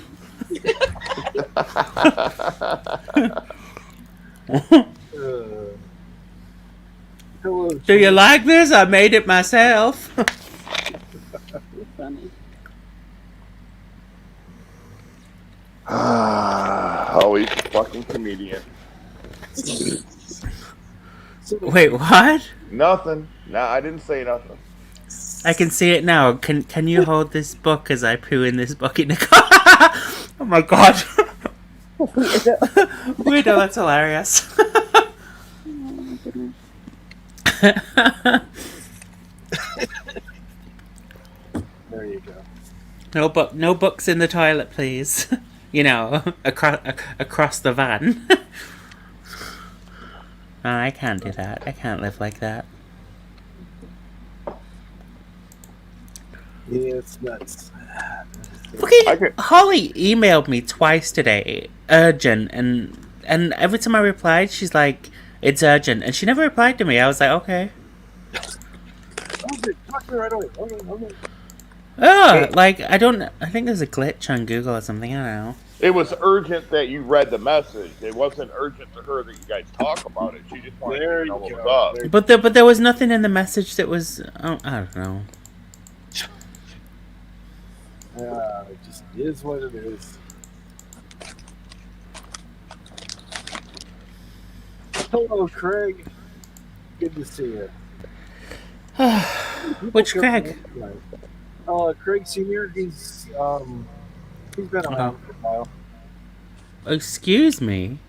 Hello. Do you like this? I made it myself. Funny. Always a fucking comedian. Wait, what? Nothing. No, I didn't say nothing. I can see it now. Can you hold this book as I poo in this bucket in the car? Oh my god. Weirdo, that's hilarious. There you go. No books in the toilet, please. You know, across the van. No, I can't do that. I can't live like that. Yeah, it's nuts. Fucking Holly emailed me twice today, urgent, and every time I replied, she's like, "It's urgent," and she never replied to me. I was like, okay. Talk to me right away. Okay. Oh, like I think there's a glitch on Google or something. I don't know. It was urgent that you read the message. It wasn't urgent to her that you guys talk about it. She just wanted to know what was up. But there was nothing in the message that was. Oh, I don't know. It just is what it is. Hello, Craig. Good to see you. Which Craig? Craig Senior. He's been around for a while. Excuse me.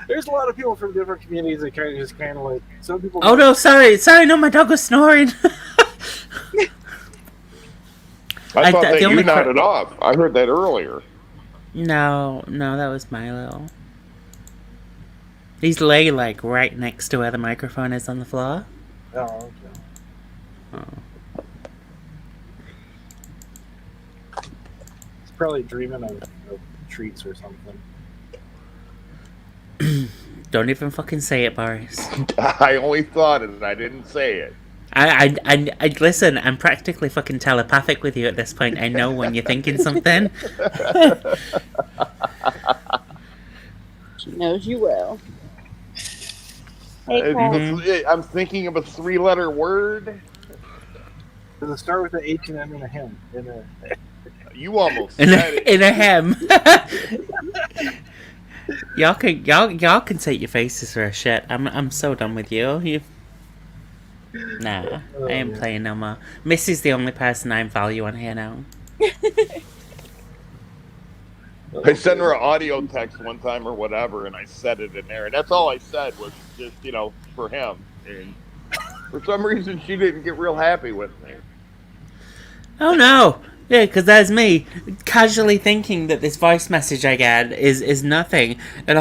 There's a lot of people from different communities that kind of like some people. Oh no! Sorry. No, my dog was snoring. I thought that you nodded off. I heard that earlier. No, that was Milo. He's lay like right next to where the microphone is on the floor. Oh, okay. Oh. He's probably dreaming of treats or something. Don't even fucking say it, Boris. I only thought it and I didn't say it. I listen, I'm practically fucking telepathic with you at this point. I know when you're thinking something. She knows you well. Hey, Craig. I'm thinking of a 3-letter word. Does it start with an H and M and a hem? You almost said it. In a hem. Y'all can take your faces for a shit. I'm so done with you. Nah, Oh, I ain't yeah. playing no more. Missy's the only person I value on here now. I sent her an audio text one time or whatever, and I said it in there, and that's all I said was just for him. And for some reason, she didn't get real happy with me. Oh no! Yeah, because that's me casually thinking that this voice message I get is nothing, and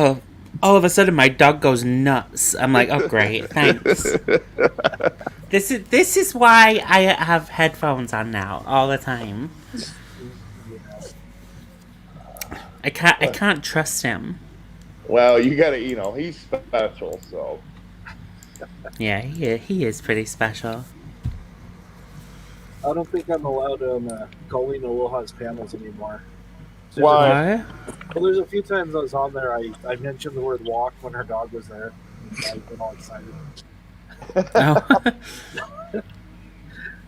all of a sudden my dog goes nuts. I'm like, oh great, thanks. This is why I have headphones on now all the time. I can't trust him. Well, you gotta, he's special, so. Yeah, he is pretty special. I don't think I'm allowed on Colleen Aloha's panels anymore. Why? Well, there's a few times I was on there, I mentioned the word walk when her dog was there. I've been all excited. Oh.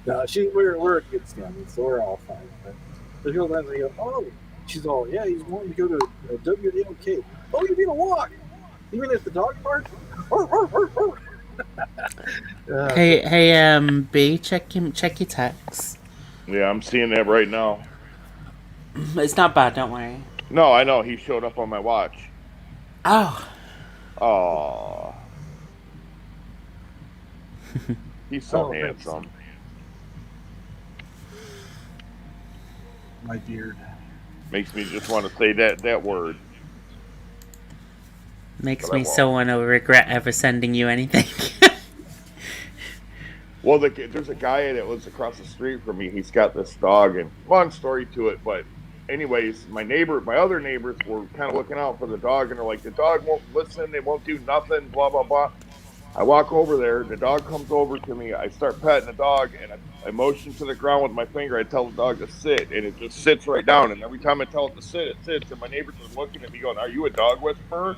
No, we're a good family, so we're all fine. But there's a few times I go, oh, she's all, yeah, he's wanting to go to WDLK. Oh, you mean a walk? You mean at the dog park? Hey, B, check your text. Yeah, I'm seeing that right now. It's not bad, don't worry. No, I know. He showed up on my watch. Oh. Oh. He's so handsome. My beard. Makes me just want to say that word. Makes me so want to regret ever sending you anything. Well, there's a guy that lives across the street from me. He's got this dog, and long story to it, but anyways, my other neighbors were kind of looking out for the dog, and they're like, the dog won't listen, it won't do nothing, blah, blah, blah. I walk over there, the dog comes over to me, I start petting the dog, and I motion to the ground with my finger, I tell the dog to sit, and it just sits right down, and every time I tell it to sit, it sits, and my neighbors are looking at me going, are you a dog whisperer?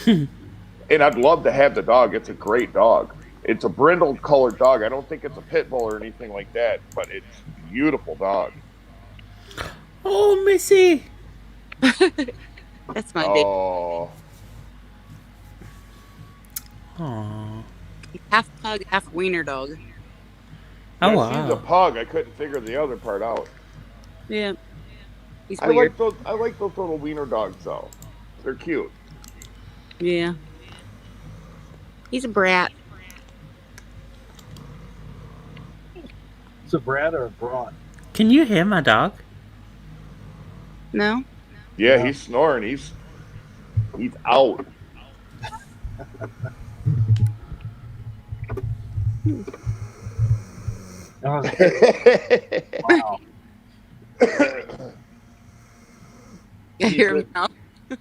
And I'd love to have the dog, it's a great dog. It's a brindle colored dog. I don't think it's a pit bull or anything like that, but it's a beautiful dog. Oh, Missy! That's my baby. Oh. Aww. Half pug, half wiener dog. Oh, Yeah, wow. she's a pug. I couldn't figure the other part out. Yeah. He's I weird. like those little wiener dogs, though. They're cute. Yeah. He's a brat. It's a brat or a brawn? Can you hear my dog? No? Yeah, he's snoring. He's out. Wow. You hear him now?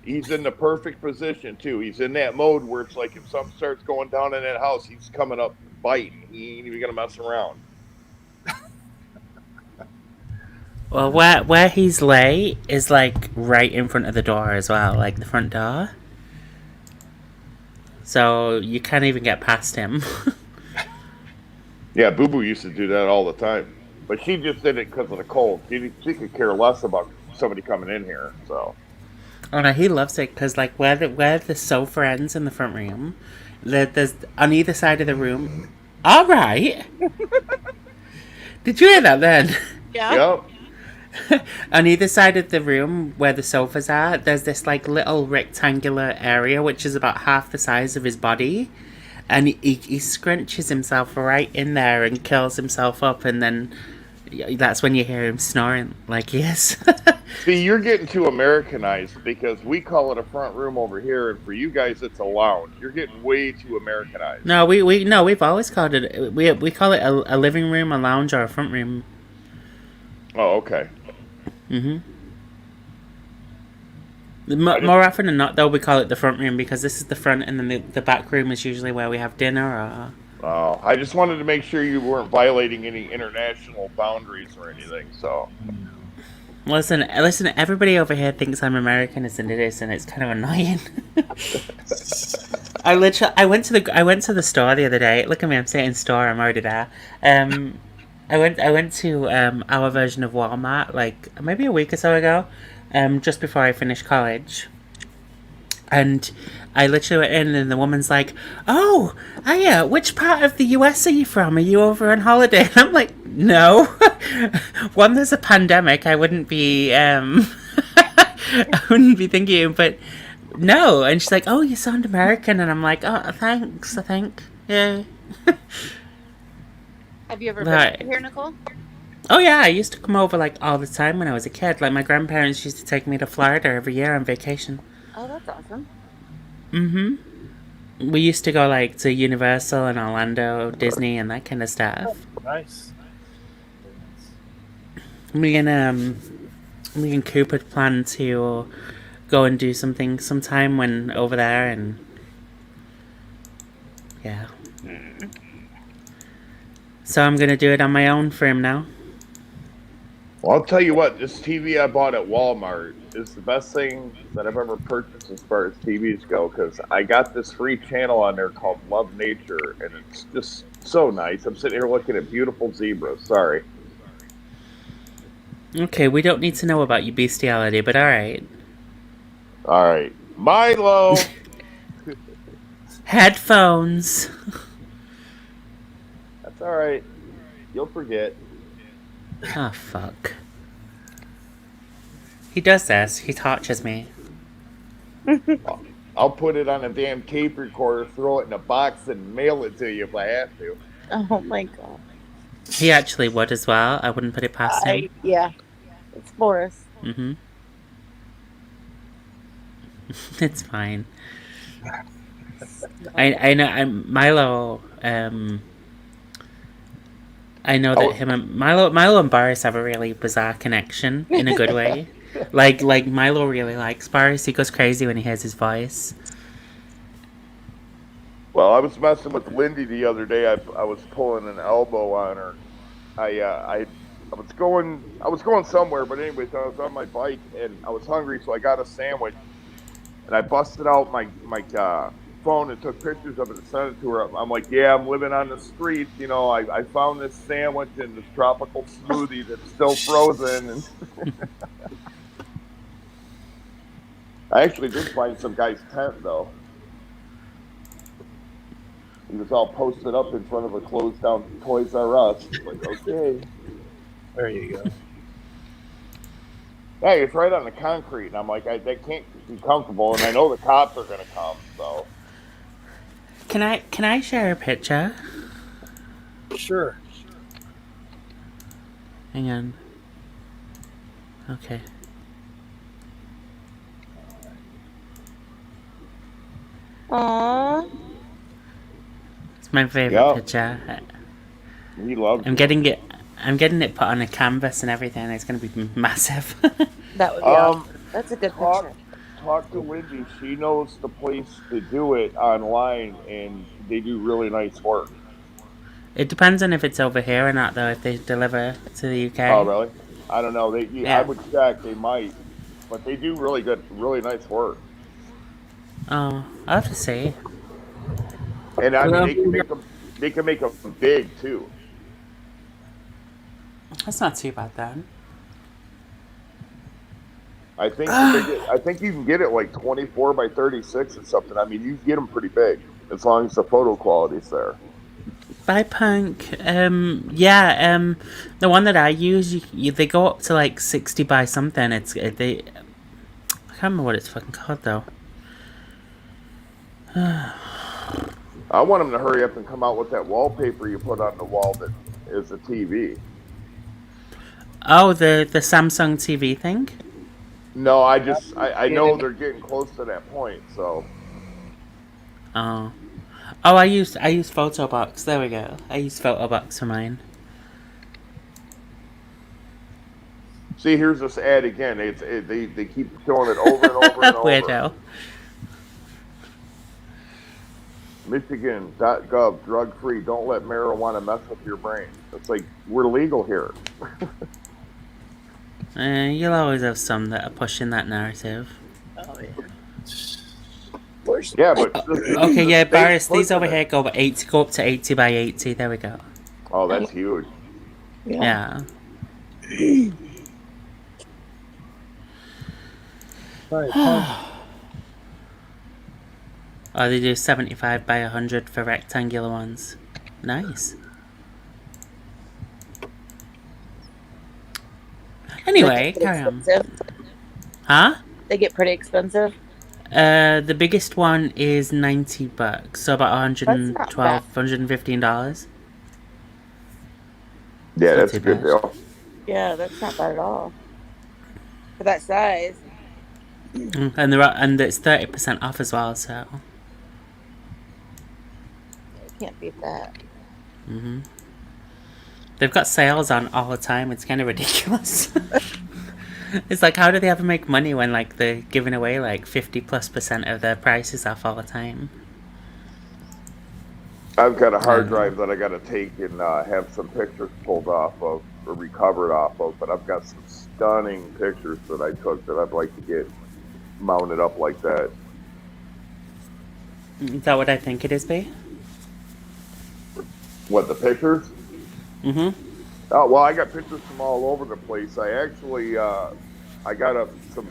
He's in the perfect position, too. He's in that mode where it's like if something starts going down in that house, he's coming up biting. He ain't even going to mess around. Well, where he's lay is like right in front of the door as well, like the front door. So you can't even get past him. Yeah, Boo Boo used to do that all the time. But she just did it because of the cold. She could care less about somebody coming in here, so. Oh no, he loves it because like where the sofa ends in the front room, there's on either side of the room. All right. Did you hear that then? Yeah. Yep. On either side of the room where the sofas are, there's this like little rectangular area which is about half the size of his body, and he scrunches himself right in there and curls himself up, and then that's when you hear him snoring like he is. See, you're getting too Americanized because we call it a front room over here, and for you guys, it's a lounge. You're getting way too Americanized. No, we've always called it we call it a living room, a lounge, or a front room. Oh, okay. More often than not, though, we call it the front room because this is the front, and then the back room is usually where we have dinner. Oh, I just wanted to make sure you weren't violating any international boundaries or anything. So, listen. Everybody over here thinks I'm American as it is, and it's kind of annoying. I went to the store the other day. Look at me, I'm saying store. I'm already there. I went to our version of Walmart like maybe a week or so ago, just before I finished college. And I literally went in and the woman's like, "Oh, Aya, which part of the US are you from? Are you over on holiday?" And I'm like, "No." One, there's a pandemic. I wouldn't be I wouldn't be thinking, but no. And she's like, "Oh, you sound American." And I'm like, "Oh, thanks, I think." Yeah. Have you ever Right. been here, Nicole? Oh yeah, I used to come over like all the time when I was a kid. Like my grandparents used to take me to Florida every year on vacation. Oh, that's awesome. Mm-hmm. We used to go like to Universal and Orlando, Disney, and that kind of stuff. Nice. Me and Coop had planned to go and do something sometime when over there, and yeah. So I'm gonna do it on my own for him now. Well, I'll tell you what, this TV I bought at Walmart is the best thing that I've ever purchased as far as TVs go, because I got this free channel on there called Love Nature, and it's just so nice. I'm sitting here looking at beautiful zebras. Sorry. Okay, we don't need to know about your bestiality, but alright. All right. Milo! Headphones. That's all right. You'll forget. Oh, fuck. He does this. He tortures me. I'll put it on a damn tape recorder, throw it in a box, and mail it to you if I have to. Oh my god. He actually would as well. I wouldn't put it past him. Yeah. It's Boris. Mm-hmm. It's fine. I know. Milo. I know that him and Milo and Boris have a really bizarre connection in a good way. like Milo really likes Boris. He goes crazy when he hears his voice. Well, I was messing with Lindy the other day. I was pulling an elbow on her. I was going somewhere, but anyways, I was on my bike and I was hungry, so I got a sandwich, and I busted out my phone and took pictures of it and sent it to her. I'm like, yeah, I'm living on the streets. You know, I found this sandwich and this tropical smoothie that's still frozen. And I actually did find some guy's tent, though. He was all posted up in front of a closed down Toys R Us. Like, okay. There you go. Yeah, it's right on the concrete. And I'm like, that can't be comfortable. And I know the cops are going to come, so. Can I share a picture? Sure. Hang on. Okay. Aww. It's my favorite picture. He loves I'm getting it put on a canvas and everything. It's going to be massive. That would be awesome. That's a good picture. Talk to Lindy. She knows the place to do it online, and they do really nice work. It depends on if it's over here or not, though, if they deliver to the UK. Oh, really? I don't know. I would check. They might. But they do really nice work. Oh, I'll have to see. And I mean, they can make them big, too. That's not too bad, then. I think you can get it like 24 by 36 or something. I mean, you can get them pretty big as long as the photo quality's there. Bye, Punk. The one that I use, they go up to like 60 by something. I can't remember what it's fucking called though. I want them to hurry up and come out with that wallpaper you put on the wall that is a TV. Oh, the Samsung TV thing? No, I know they're getting close to that point, so. Oh, I use Photobox. There we go. I use Photobox for mine. See, here's this ad again. They keep showing it over and over and over. Weirdo. Michigan.gov, drug free. Don't let marijuana mess with your brain. It's like, we're legal here. You'll always have some that are pushing that narrative. Oh, yeah. Yeah, but okay, yeah, Boris, these over here go up to 80 by 80. There we go. Oh, that's huge. Yeah. Oh, they do 75 by 100 for rectangular ones. Nice. Anyway, carry on. Huh? They get pretty expensive. The biggest one is $90, so about $112, $115. Yeah, that's a good deal. Yeah, that's not bad at all for that size. And it's 30% off as well. So You can't beat that. They've got sales on all the time. It's kind of ridiculous. It's like, how do they ever make money when like they're giving away like 50+% of their prices off all the time? I've got a hard drive that I got to take and have some pictures pulled off of or recovered off of, but I've got some stunning pictures that I took that I'd like to get mounted up like that. Is that what I think it is, B? What, the pictures? Mm-hmm. Oh, well, I got pictures from all over the place. I actually, I got some,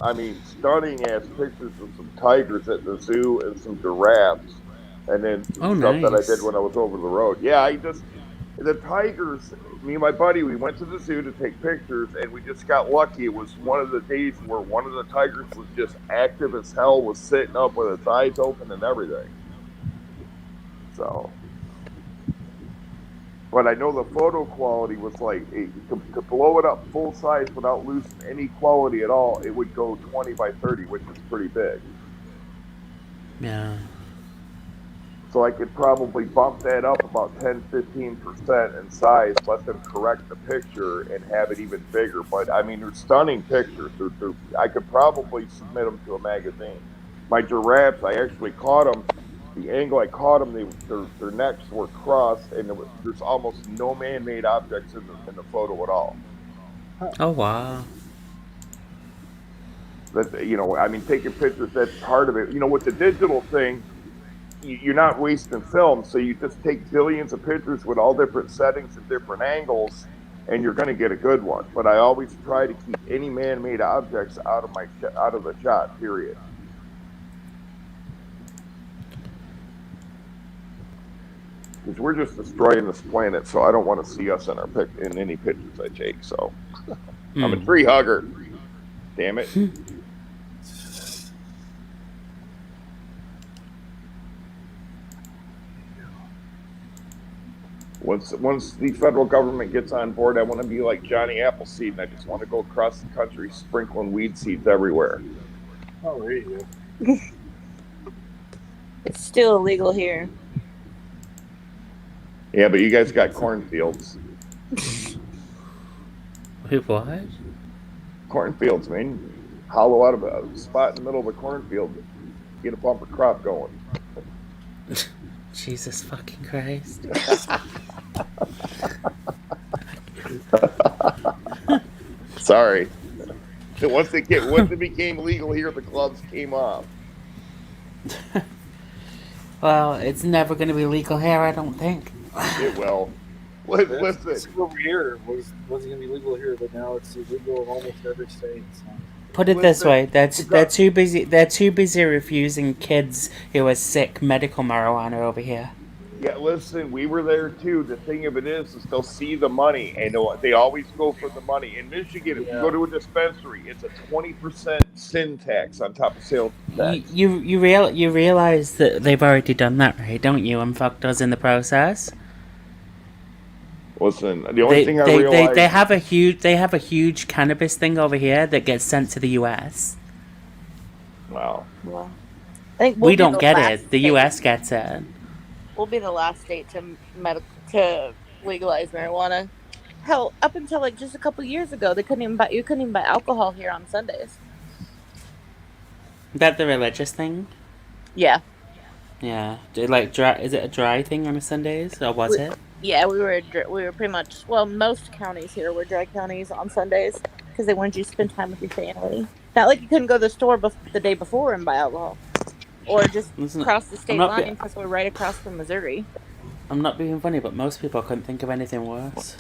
I mean, stunning ass pictures of some tigers at the zoo and some giraffes. And then some stuff that I did when I was over the road. Yeah, the tigers, me and my buddy, we went to the zoo to take pictures, and we just got lucky. It was one of the days where one of the tigers was just active as hell, was sitting up with its eyes open and everything. So, but I know the photo quality was like, to blow it up full size without losing any quality at all, it would go 20 by 30, which is pretty big. Yeah. So I could probably bump that up about 10-15% in size, let them correct the picture and have it even bigger. But I mean, they're stunning pictures. I could probably submit them to a magazine. My giraffes, I actually caught them. The angle I caught them, their necks were crossed, and there's almost no man-made objects in the photo at all. Oh wow. That, you know, I mean, taking pictures, that's part of it. You know, with the digital thing, you're not wasting film, so you just take billions of pictures with all different settings and different angles, and you're going to get a good one. But I always try to keep any man-made objects out of the shot. Period. Because we're just destroying this planet, so I don't want to see us in any pictures I take. So I'm a tree hugger. Damn it. Once the federal government gets on board, I want to be like Johnny Appleseed, and I just want to go across the country sprinkling weed seeds everywhere. Oh, there you go. It's still illegal here. Yeah, but you guys got cornfields. Wait, what? Cornfields, man. Hollow out of a spot in the middle of a cornfield. Get a bumper crop going. Jesus fucking Christ. Sorry. Once it became legal here, the gloves came off. Well, it's never going to be legal here, I don't think. It will. Listen. Over here wasn't going to be legal here, but now it's illegal in almost every state. So. Put it this way: they're too busy. They're too busy refusing kids who are sick medical marijuana over here. Yeah, listen, we were there too. The thing of it is they'll see the money, and they always go for the money. In Michigan, if you go to a dispensary, it's a 20% sin tax on top of sales tax. You realize that they've already done that, right? Don't you? And fucked us in the process. Listen, the only thing I realize they have a huge cannabis thing over here that gets sent to the U.S. Wow. Well, I think we don't get it. The U.S. gets it. We'll be the last state to legalize marijuana. Hell, up until like just a couple years ago, you couldn't even buy alcohol here on Sundays. Is that the religious thing? Yeah. Yeah. Is it a dry thing on Sundays, or was it? Yeah, we were pretty much, well, most counties here were dry counties on Sundays because they wanted you to spend time with your family. Not like you couldn't go to the store the day before and buy alcohol. Or just cross the state line because we're right across from Missouri. I'm not being funny, but most people couldn't think of anything worse.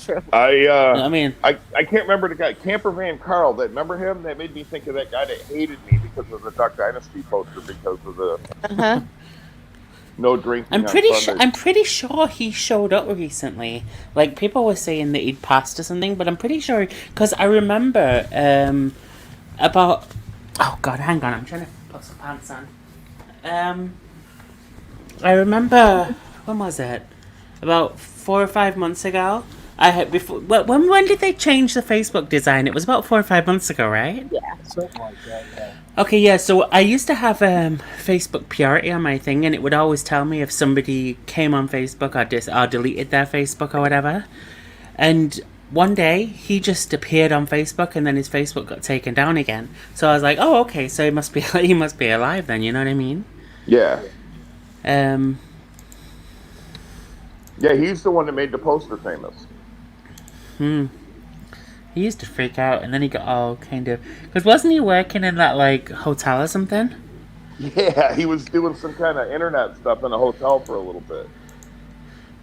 true. I mean, I can't remember the guy, Camper Van Carl. That remember him? That made me think of that guy that hated me because of the Duck Dynasty poster because of the Uh-huh. no drinking I'm on pretty Sundays. sure. I'm pretty sure he showed up recently. Like people were saying that he'd passed or something, but I'm pretty sure because I remember about. Oh God, hang on. I'm trying to put some pants on. I remember when was it? About 4 or 5 months ago. I had before. When did they change the Facebook design? It was about 4 or 5 months ago, right? Yeah. Something like that, yeah. Okay, yeah. So I used to have Facebook Purity on my thing, and it would always tell me if somebody came on Facebook or deleted their Facebook or whatever. And one day he just appeared on Facebook, and then his Facebook got taken down again. So I was like, oh, okay. So he must be alive then. You know what I mean? Yeah. Yeah, he's the one that made the poster famous. He used to freak out, and then he got all kind of. Because wasn't he working in that like hotel or something? Yeah, he was doing some kind of internet stuff in a hotel for a little bit.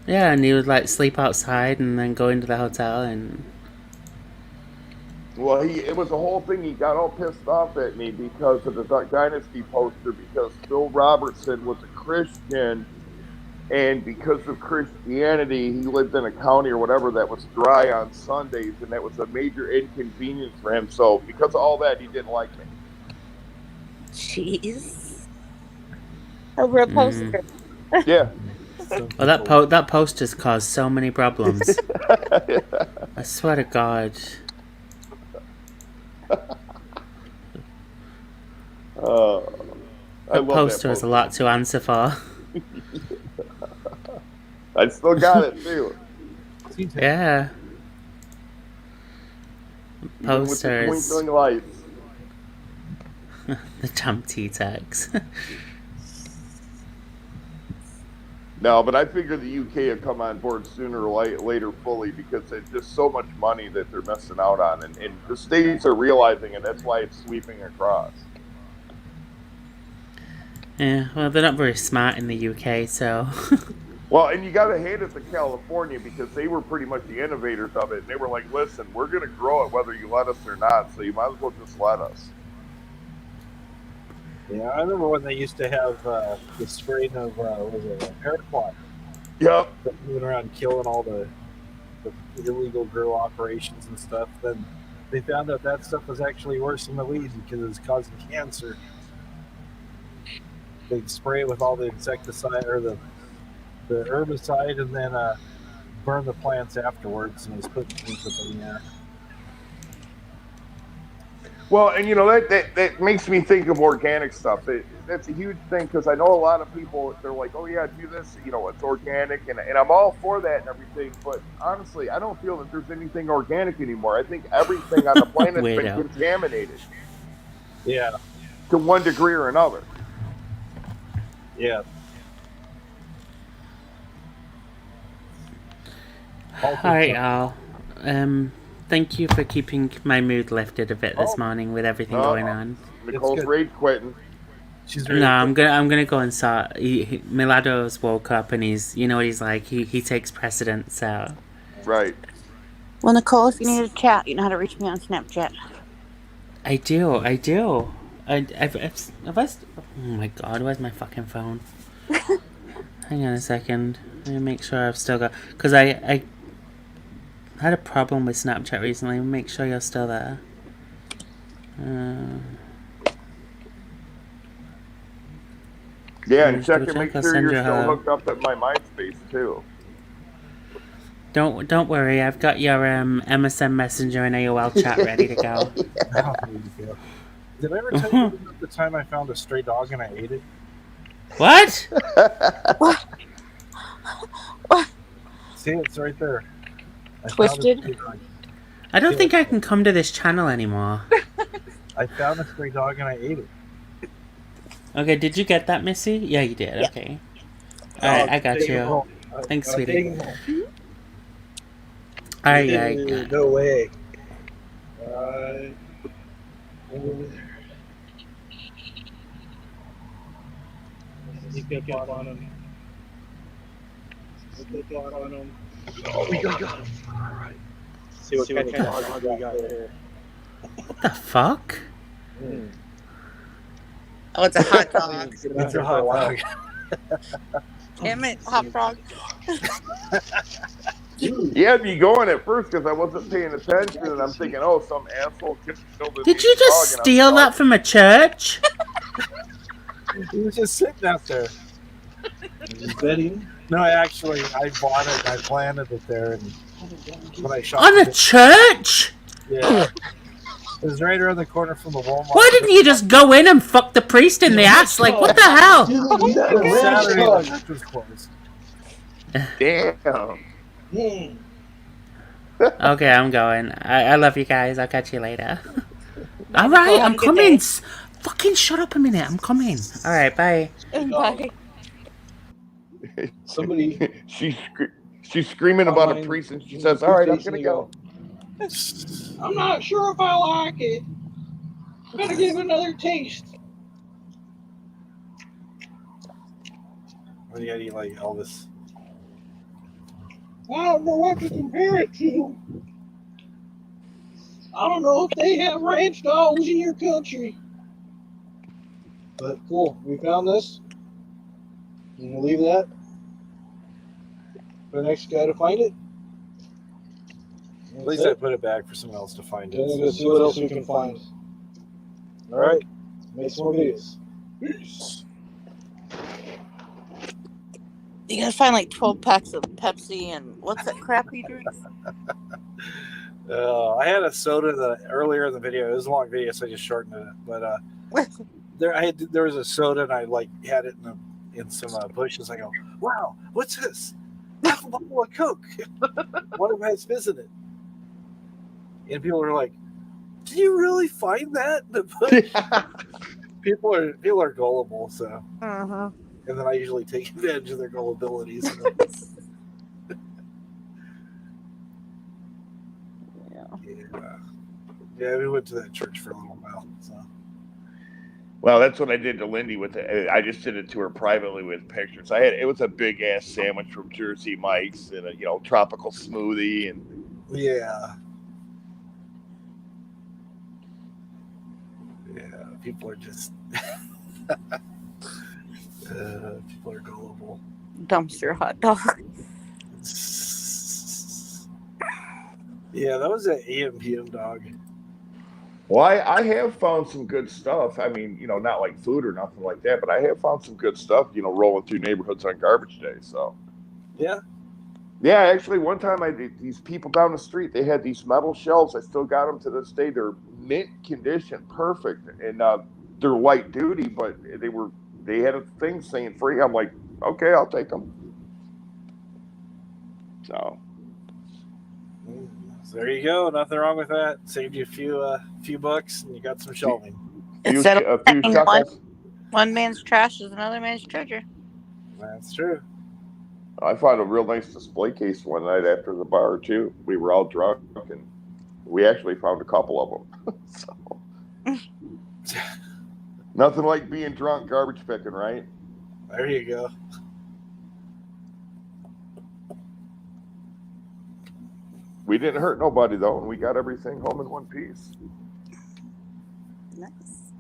Yeah, and he would like sleep outside and then go into the hotel and. Well, it was a whole thing. He got all pissed off at me because of the Duck Dynasty poster because Phil Robertson was a Christian, and because of Christianity, he lived in a county or whatever that was dry on Sundays, and that was a major inconvenience for him. So because of all that, he didn't like me. Jeez. Over a poster. Yeah. Well, that poster's caused so many problems. I swear to God. That poster has a lot to answer for. I still got it too. Yeah. Even with the Posters. twinkling lights. The damn T-Tex. No, but I figure the UK will come on board sooner or later fully because there's just so much money that they're missing out on. And the states are realizing it. That's why it's sweeping across. Yeah, well, they're not very smart in the UK, so... Well, and you got to hate it to California because they were pretty much the innovators of it. And they were like, listen, we're going to grow it whether you let us or not, so you might as well just let us. Yeah, I remember when they used to have the strain of, paraquat. Yep. Moving around killing all the illegal grow operations and stuff. Then they found out that stuff was actually worse than the weed because it was causing cancer. They'd spray it with all the insecticide or the herbicide and then burn the plants afterwards, and it was putting things in the air. Well, and that makes me think of organic stuff. That's a huge thing because I know a lot of people, they're like, oh yeah, do this, it's organic, and I'm all for that and everything, but honestly, I don't feel that there's anything organic anymore. I think everything on the planet's been contaminated. Yeah. To one degree or another. Yeah. Alright, y'all. Thank you for keeping my mood lifted a bit this morning with everything going on. Nicole's rage quitting. No, I'm gonna go inside. Milado's woke up and he's, you know what he's like. He takes precedence. So. Right. Well, Nicole, if you need to chat, you know how to reach me on Snapchat. I do. Oh my God, where's my fucking phone? Hang on a second. Let me make sure I've still got... Because I had a problem with Snapchat recently. Make sure you're still there. Yeah, and check and make sure you're still hooked up at my MySpace, too. Don't worry, I've got your MSN Messenger and AOL chat ready to go. Did I ever tell you about the time I found a stray dog and I ate it? What? What? See, it's right there. Twisted? I don't think I can come to this channel anymore. I found a stray dog and I ate it. Okay, did you get that, Missy? Yeah, you did. Yeah. Okay. Alright, I got you. Thanks, sweetie. Alright. No way. Over there. Sneak up on him. Stick on him. Oh, we got him. All right. See what kind of dog we got there. What the fuck? Oh, it's a hot dog. It's a hot dog. Damn it, hot frog. Yeah, be going at first because I wasn't paying attention, and I'm thinking, oh, some asshole killed this Did you just dog, steal that from a church? He was just sitting out there. Betting? No, I bought it. I planted it there, and when I shot On a church? Yeah. It was right around the corner from the Walmart. Why didn't you just go in and fuck the priest in the ass? Like, what the hell? Saturday, the church was closed. Damn. Okay, I'm going. I love you guys. I'll catch you later. All right, I'm coming. Fucking shut up a minute. I'm coming. All right, bye. Bye. Somebody. She's screaming about a priest, and she says, "All right, I'm gonna go." I'm not sure if I like it. I'm gonna give it another taste. What do you like, Elvis? I don't know what to compare it to. I don't know if they have ranch dogs in your country. But cool, we found this. You can leave that for the next guy to find it. At least I put it back for someone else to find it. Then we're gonna see what else we can find. All right, make some more videos. Peace. You gotta find like 12 packs of Pepsi and what's that crap he drinks? I had a soda earlier in the video. It was a long video, so I just shortened it. But there was a soda, and I had it in some bushes. I go, wow, what's this? Half a bottle of Coke. One of them has fizz in it. And people are like, "Did you really find that in the bush?" People are gullible, so. Uh-huh. And then I usually take advantage of their gullibilities. Yeah, we went to that church for a little while. So. Well, that's what I did to Lindy with it. I just did it to her privately with pictures. It was a big ass sandwich from Jersey Mike's and a tropical smoothie and people are just people are gullible. Dumpster hot dog. Yeah, that was an AM PM dog. Well, I have found some good stuff. I mean, not like food or nothing like that, but I have found some good stuff, rolling through neighborhoods on garbage day. So, yeah. Yeah, actually, one time these people down the street, they had these metal shelves. I still got them to this day. They're mint condition, perfect. And they're light duty, but they had a thing saying free. I'm like, okay, I'll take them. So there you go. Nothing wrong with that. Saved you a few bucks, and you got some shelving. Instead of one man's trash is another man's treasure. That's true. I found a real nice display case one night after the bar too. We were all drunk, and we actually found a couple of them. So nothing like being drunk garbage picking, right? There you go. We didn't hurt nobody though, and we got everything home in one piece. Nice.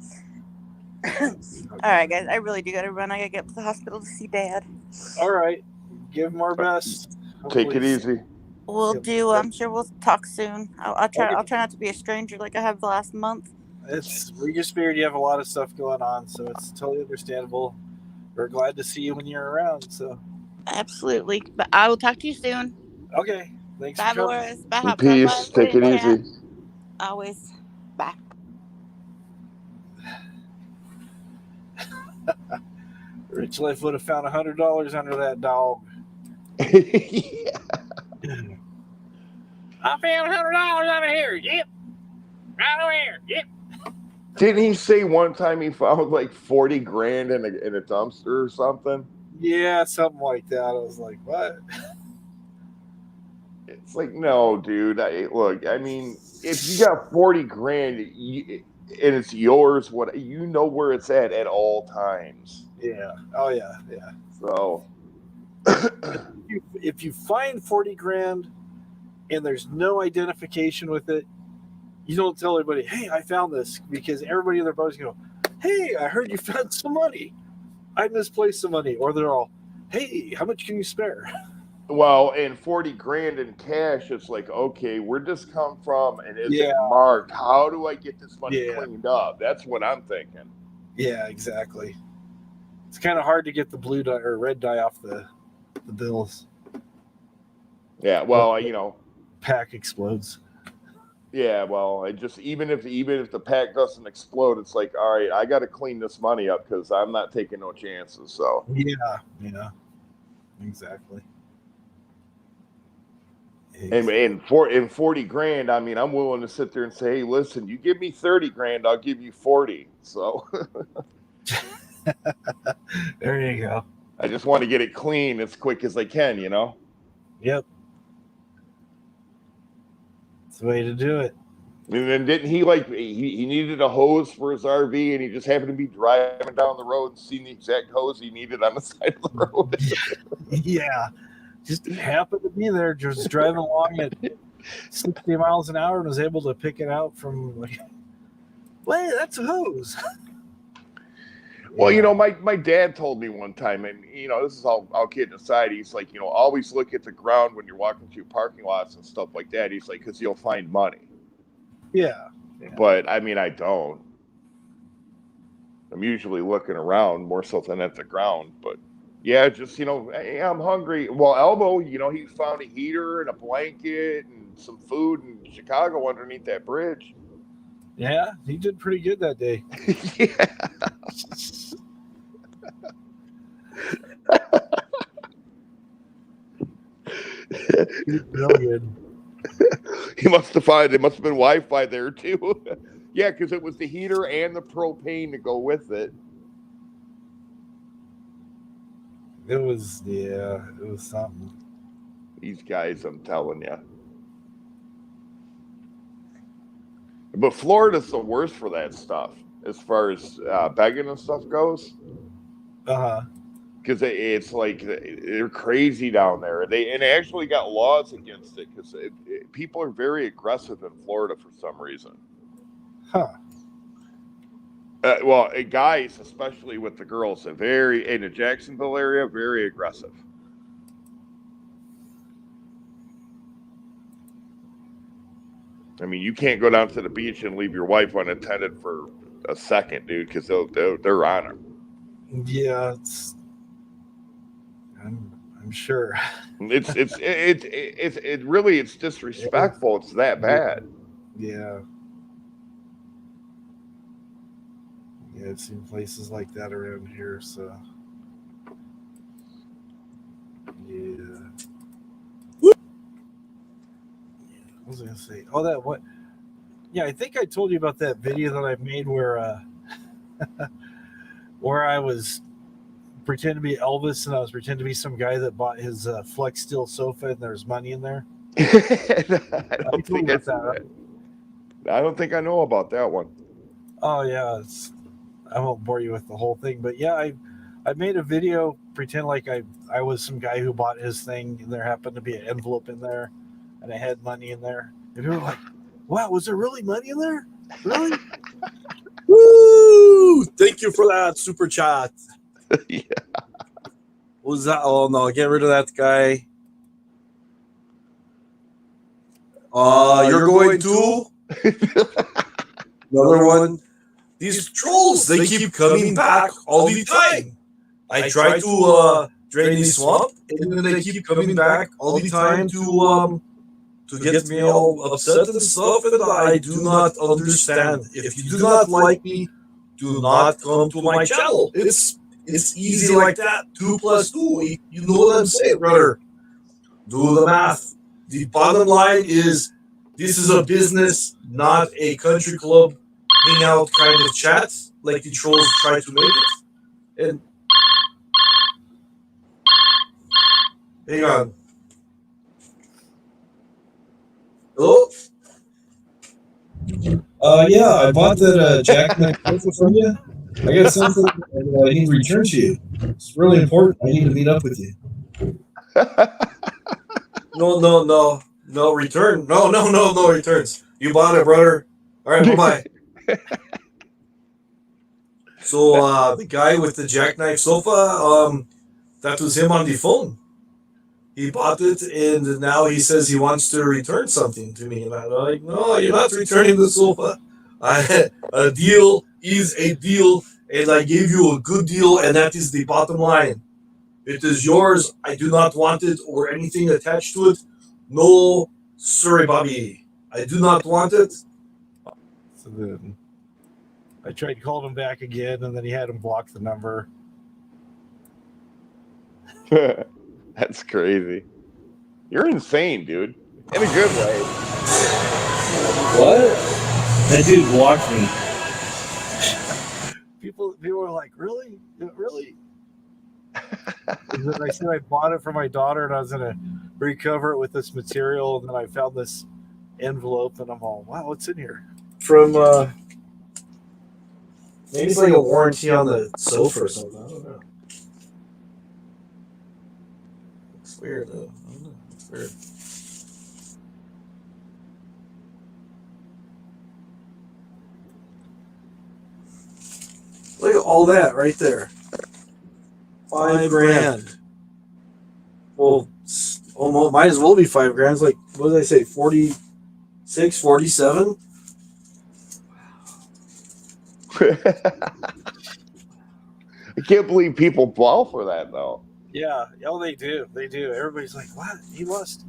All right, guys. I really do gotta run. I gotta get to the hospital to see Dad. All right. Give him our best. Take it easy. We'll do. I'm sure we'll talk soon. I'll try. I'll try not to be a stranger like I have the last month. We just figured you have a lot of stuff going on, so it's totally understandable. We're glad to see you when you're around. So absolutely. But I will talk to you soon. Okay. Thanks. Bye, Boris. Bye. Peace. Take it easy. Always. Bye. Rich Life would have found $100 under that dog. Yeah. I found $100 under here. Yep. Right over here. Yep. Didn't he say one time he found like 40 grand in a dumpster or something? Yeah, something like that. I was like, what? It's like, no, dude. Look, I mean, if you got 40 grand and it's yours, where it's at all times. Yeah. Oh, yeah. Yeah. So, if you find 40 grand and there's no identification with it, you don't tell everybody, hey, I found this, because everybody in their boat is going to go, hey, I heard you found some money. I misplaced some money. Or they're all, hey, how much can you spare? Well, and 40 grand in cash, it's like, okay, where'd this come from? And is it Yeah. marked? How do I get this money Yeah. cleaned up? That's what I'm thinking. Yeah, exactly. It's kind of hard to get the blue dye or red dye off the bills. Yeah, well, you know, Pack explodes. yeah, well, I just even if the pack doesn't explode, it's like, all right, I got to clean this money up because I'm not taking no chances. So Yeah, exactly. and 40 grand, I mean, I'm willing to sit there and say, hey, listen, you give me 30 grand, I'll give you 40. So there you go. I just want to get it clean as quick as I can, you know? Yep. It's the way to do it. And then didn't he he needed a hose for his RV and he just happened to be driving down the road and seen the exact hose he needed on the side of the road? Yeah. Just happened to be there, just driving along at 60 miles an hour and was able to pick it out from like, wait, that's a hose. Well, you know, my dad told me one time, and, you know, this is all kidding aside, he's like, you know, always look at the ground when you're walking through parking lots and stuff like that. He's like, because you'll find money. Yeah. But, I mean, I don't. I'm usually looking around more so than at the ground. But, yeah, just, you know, hey, I'm hungry. Well, Elmo, you know, he found a heater and a blanket and some food in Chicago underneath that bridge. Yeah, he did pretty good that day. Yeah. Real good. It must have been Wi-Fi there too. Yeah, because it was the heater and the propane to go with it. It was something. These guys, I'm telling you. But Florida's the worst for that stuff as far as begging and stuff goes. Uh-huh. Because it's like they're crazy down there. They actually got laws against it because people are very aggressive in Florida for some reason. Huh. Well, guys, especially with the girls, in the Jacksonville area, very aggressive. I mean, you can't go down to the beach and leave your wife unattended for a second, dude, because they're on her. Yeah, I'm sure. It's really disrespectful. It's that bad. Yeah. Yeah, I've seen places like that around here, so yeah. What was I gonna say? Oh, that what? Yeah, I think I told you about that video that I made where where I was pretending to be Elvis and I was pretending to be some guy that bought his Flex Steel sofa and there's money in there. I don't think I know about that one. Oh yeah, I won't bore you with the whole thing, but yeah, I made a video pretend like I was some guy who bought his thing and there happened to be an envelope in there and I had money in there. And people were like, wow, was there really money in there? Really? Woo! Thank you for that super chat. Yeah. What was that? Oh no, get rid of that guy. You're going to another one. These trolls, they keep coming back all the time. I try to drain the swamp, and then they keep coming back all the time to get me all upset and stuff, and I do not understand. If you do not like me, do not come to my channel. It's easy like that. 2 + 2. You know what I'm saying, brother. Do the math. The bottom line is this is a business, not a country club hangout kind of chat like the trolls try to make it. And hang on. Hello? Yeah, I bought that Jack from you. I got something I need to return to you. It's really important. I need to meet up with you. No return. No returns. You bought it, brother. All right, bye-bye. So the guy with the jackknife sofa, that was him on the phone. He bought it, and now he says he wants to return something to me. And I'm like, no, you're not returning the sofa. A deal is a deal, and I gave you a good deal, and that is the bottom line. It is yours. I do not want it or anything attached to it. No, sorry, Bobby. I do not want it. So then I tried calling him back again, and then he had him block the number. That's crazy. You're insane, dude. In a good way. What? That dude blocked me. People are like, really? Really? And then I said I bought it for my daughter, and I was going to recover it with this material, and then I found this envelope, and I'm all, wow, what's in here? From, maybe it's like a warranty on the sofa or something. I don't know. It's weird, though. I don't know. It's weird. Look at all that right there. $5,000. Well, almost might as well be $5,000. It's like, what did I say? 46, 47? I can't believe people fall for that though. Yeah, oh, they do. They do. Everybody's like, what? He lost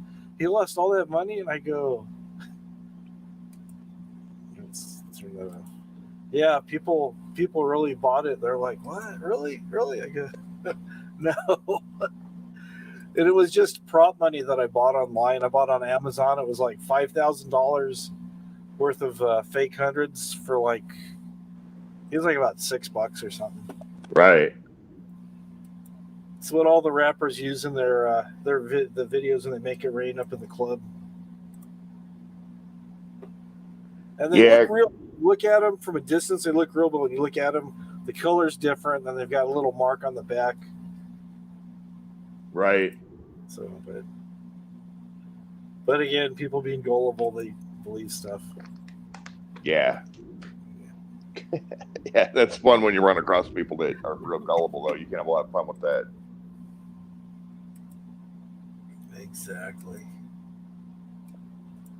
all that money? And I go, yeah, people really bought it. They're like, what? Really? I go, no. And it was just prop money that I bought online. I bought on Amazon. It was like $5,000 worth of fake hundreds for like, it was like about $6 or something. Right. It's what all the rappers use in the videos when they make it rain up in the club. And they look real. Look at them from a distance, they look real, but when you look at them, the color's different, and they've got a little mark on the back. Right. So, but again, people being gullible, they believe stuff. Yeah. Yeah, that's fun when you run across people that are real gullible, though. You can have a lot of fun with that. Exactly.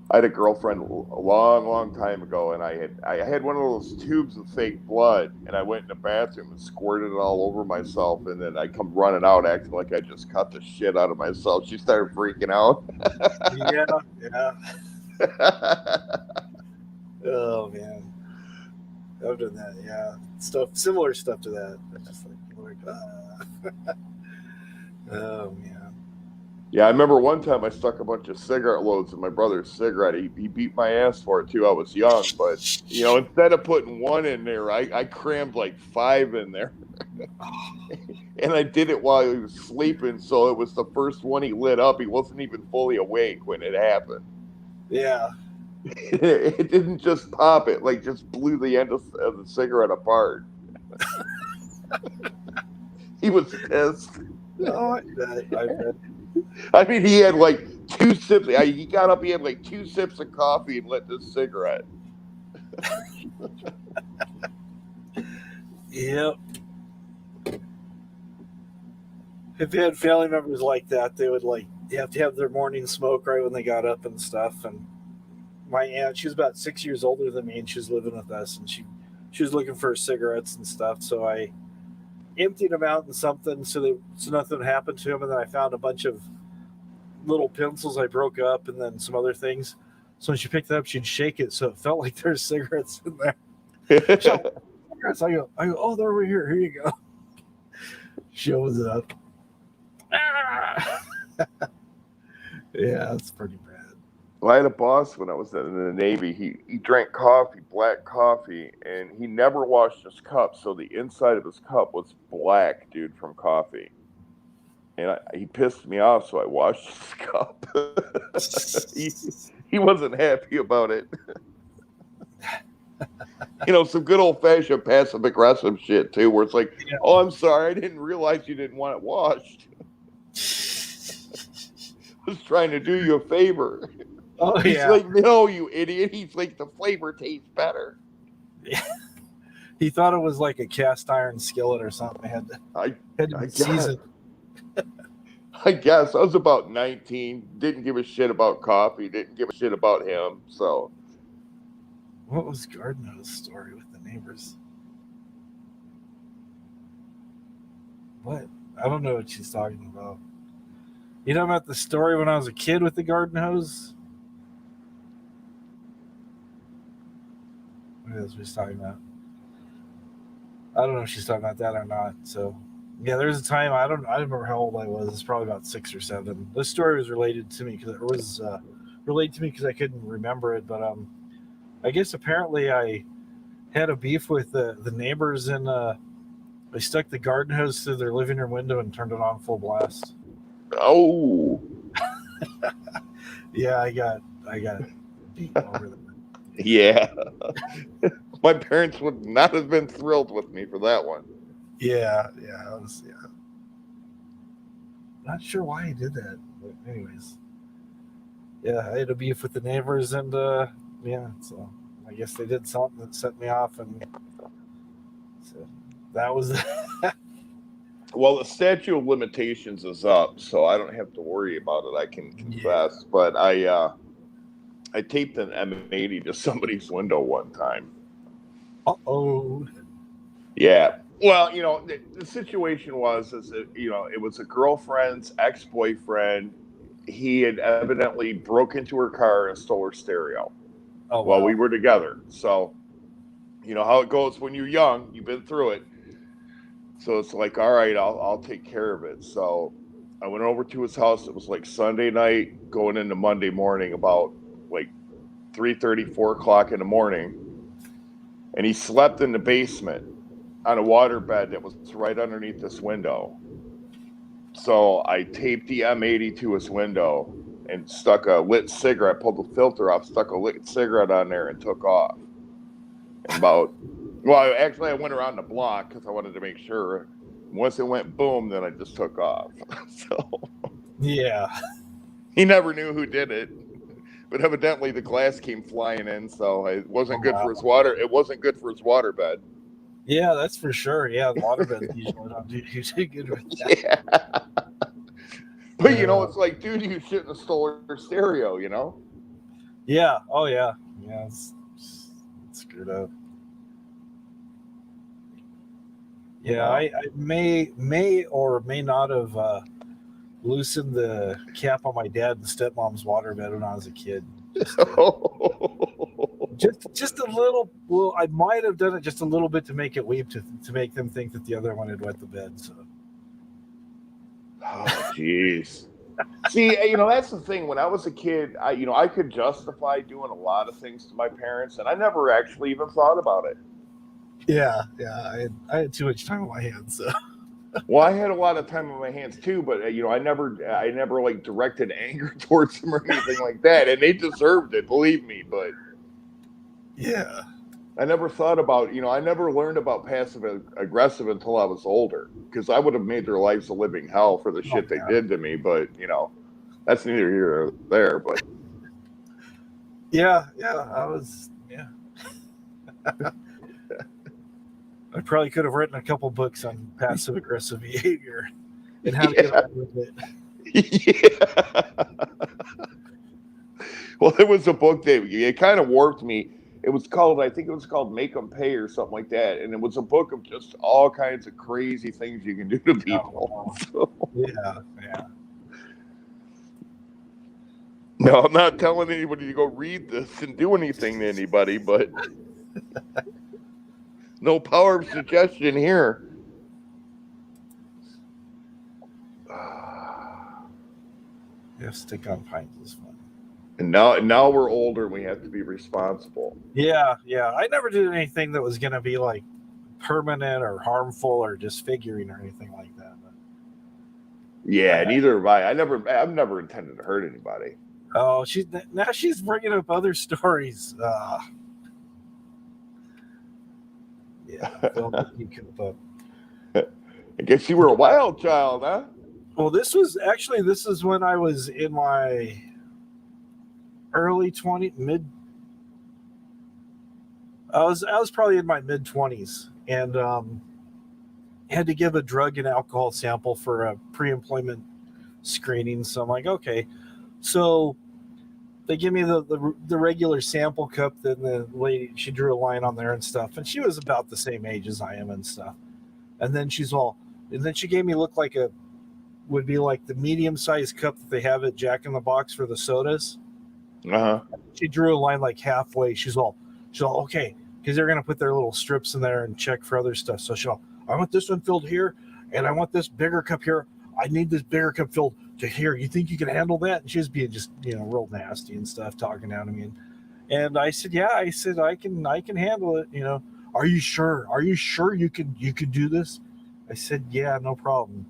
I had a girlfriend a long time ago, and I had one of those tubes of fake blood, and I went in the bathroom and squirted it all over myself, and then I come running out acting like I just cut the shit out of myself. She started freaking out. Yeah. Oh man, I've done that. Yeah, similar stuff to that. It's just like people are like, oh man. Yeah, I remember one time I stuck a bunch of cigarette loads in my brother's cigarette. He beat my ass for it too. I was young, but instead of putting one in there, I crammed like 5 in there. And I did it while he was sleeping, so it was the first one he lit up. He wasn't even fully awake when it happened. Yeah. It didn't just pop, it like just blew the end of the cigarette apart. He was pissed. Oh, I bet. I mean, he had like 2 sips. He got up, he had like 2 sips of coffee and lit this cigarette. Yep. If you had family members like that, they would you have to have their morning smoke right when they got up and stuff. And my aunt, she was about 6 years older than me, and she was living with us, and she was looking for cigarettes and stuff. So I emptied them out in something so nothing happened to him, and then I found a bunch of little pencils I broke up and then some other things. So when she picked it up, she'd shake it so it felt like there's cigarettes in there. So I go, oh, they're over here. Here you go. Shows up. Yeah, that's pretty bad. Well, I had a boss when I was in the Navy. He drank coffee, black coffee, and he never washed his cup, so the inside of his cup was black, dude, from coffee. And he pissed me off, so I washed his cup. He wasn't happy about it. Some good old-fashioned passive-aggressive shit, too, where it's like, oh, I'm sorry, I didn't realize you didn't want it washed. was trying to do you a favor. Oh, He's yeah. like, no, you idiot. He's like, the flavor tastes better. He thought it was like a cast iron skillet or something. Had to be seasoned. I guess I was about 19. Didn't give a shit about coffee. Didn't give a shit about him. So, what was Gardner's story with the neighbors? What? I don't know what she's talking about. You know about the story when I was a kid with the garden hose? What is she's talking about? I don't know if she's talking about that or not. So, yeah, there's a time I don't remember how old I was. It's probably about 6 or 7. This story was related to me because I couldn't remember it. But I guess apparently I had a beef with the neighbors, and I stuck the garden hose through their living room window and turned it on full blast. Oh, yeah, I got beat over that. Yeah. My parents would not have been thrilled with me for that one. Yeah. Not sure why he did that, but anyways. Yeah, I had a beef with the neighbors, and so I guess they did something that set me off, and so that was. Well, the statute of limitations is up, so I don't have to worry about it. I can confess, but I taped an M80 to somebody's window one time. Uh-oh. Yeah. Well, the situation was, it was a girlfriend's ex-boyfriend. He had evidently broke into her car and stole her stereo while we were together. So, you know how it goes when you're young. You've been through it. So it's like, all right, I'll take care of it. So I went over to his house. It was like Sunday night going into Monday morning, about like 3:30, 4 o'clock in the morning. And he slept in the basement on a waterbed that was right underneath this window. So I taped the M80 to his window and stuck a lit cigarette, pulled the filter off, stuck a lit cigarette on there, and took off. And I went around the block because I wanted to make sure. Once it went boom, then I just took off. So yeah, he never knew who did it, but evidently the glass came flying in, so it wasn't good for his water. It wasn't good for his waterbed. Yeah, that's for sure. Yeah, the waterbed usually don't do good with that. Yeah. But it's like, dude, you shouldn't have stolen her stereo, Yeah. Oh yeah. Yeah, it's screwed up. Yeah, I may or may not have loosened the cap on my dad and stepmom's waterbed when I was a kid. Just a little. Well, I might have done it just a little bit to make it weep, to make them think that the other one had wet the bed. So. Oh, jeez. See, that's the thing. When I was a kid, I could justify doing a lot of things to my parents, and I never actually even thought about it. Yeah. I had too much time on my hands. So. Well, I had a lot of time on my hands too, but I never like directed anger towards them or anything like that, and they deserved it, believe me. But yeah, I never thought about, I never learned about passive aggressive until I was older, because I would have made their lives a living hell for the shit they did to me. But that's neither here nor there. But yeah, I was. I probably could have written a couple books on passive aggressive behavior and how to get away with it. Yeah. Well, there was a book that it kind of warped me. I think it was called Make 'Em Pay or something like that. And it was a book of just all kinds of crazy things you can do to people. Yeah. No, I'm not telling anybody to go read this and do anything to anybody, but no power of suggestion here. Yeah, stick on pints is fun. And now we're older and we have to be responsible. Yeah. I never did anything that was going to be like permanent or harmful or disfiguring or anything like that. But, yeah, neither have I. I've never intended to hurt anybody. Oh, she's bringing up other stories. Yeah, don't keep up. I guess you were a wild child, huh? Well, this is when I was in my early 20s, I was probably in my mid 20s, and had to give a drug and alcohol sample for a pre-employment screening. So I'm like, okay. So they give me the regular sample cup. Then the lady, she drew a line on there and stuff, and she was about the same age as I am and stuff. And then she gave me would be like the medium-sized cup that they have at Jack in the Box for the sodas. Uh-huh. She drew a line like halfway. She's all okay, because they're gonna put their little strips in there and check for other stuff. So I want this one filled here, and I want this bigger cup here. I need this bigger cup filled to here. You think you can handle that? And she was being just real nasty and stuff, talking down to me. And I said, yeah. I said I can handle it. Are you sure? Are you sure you can do this? I said, yeah, no problem.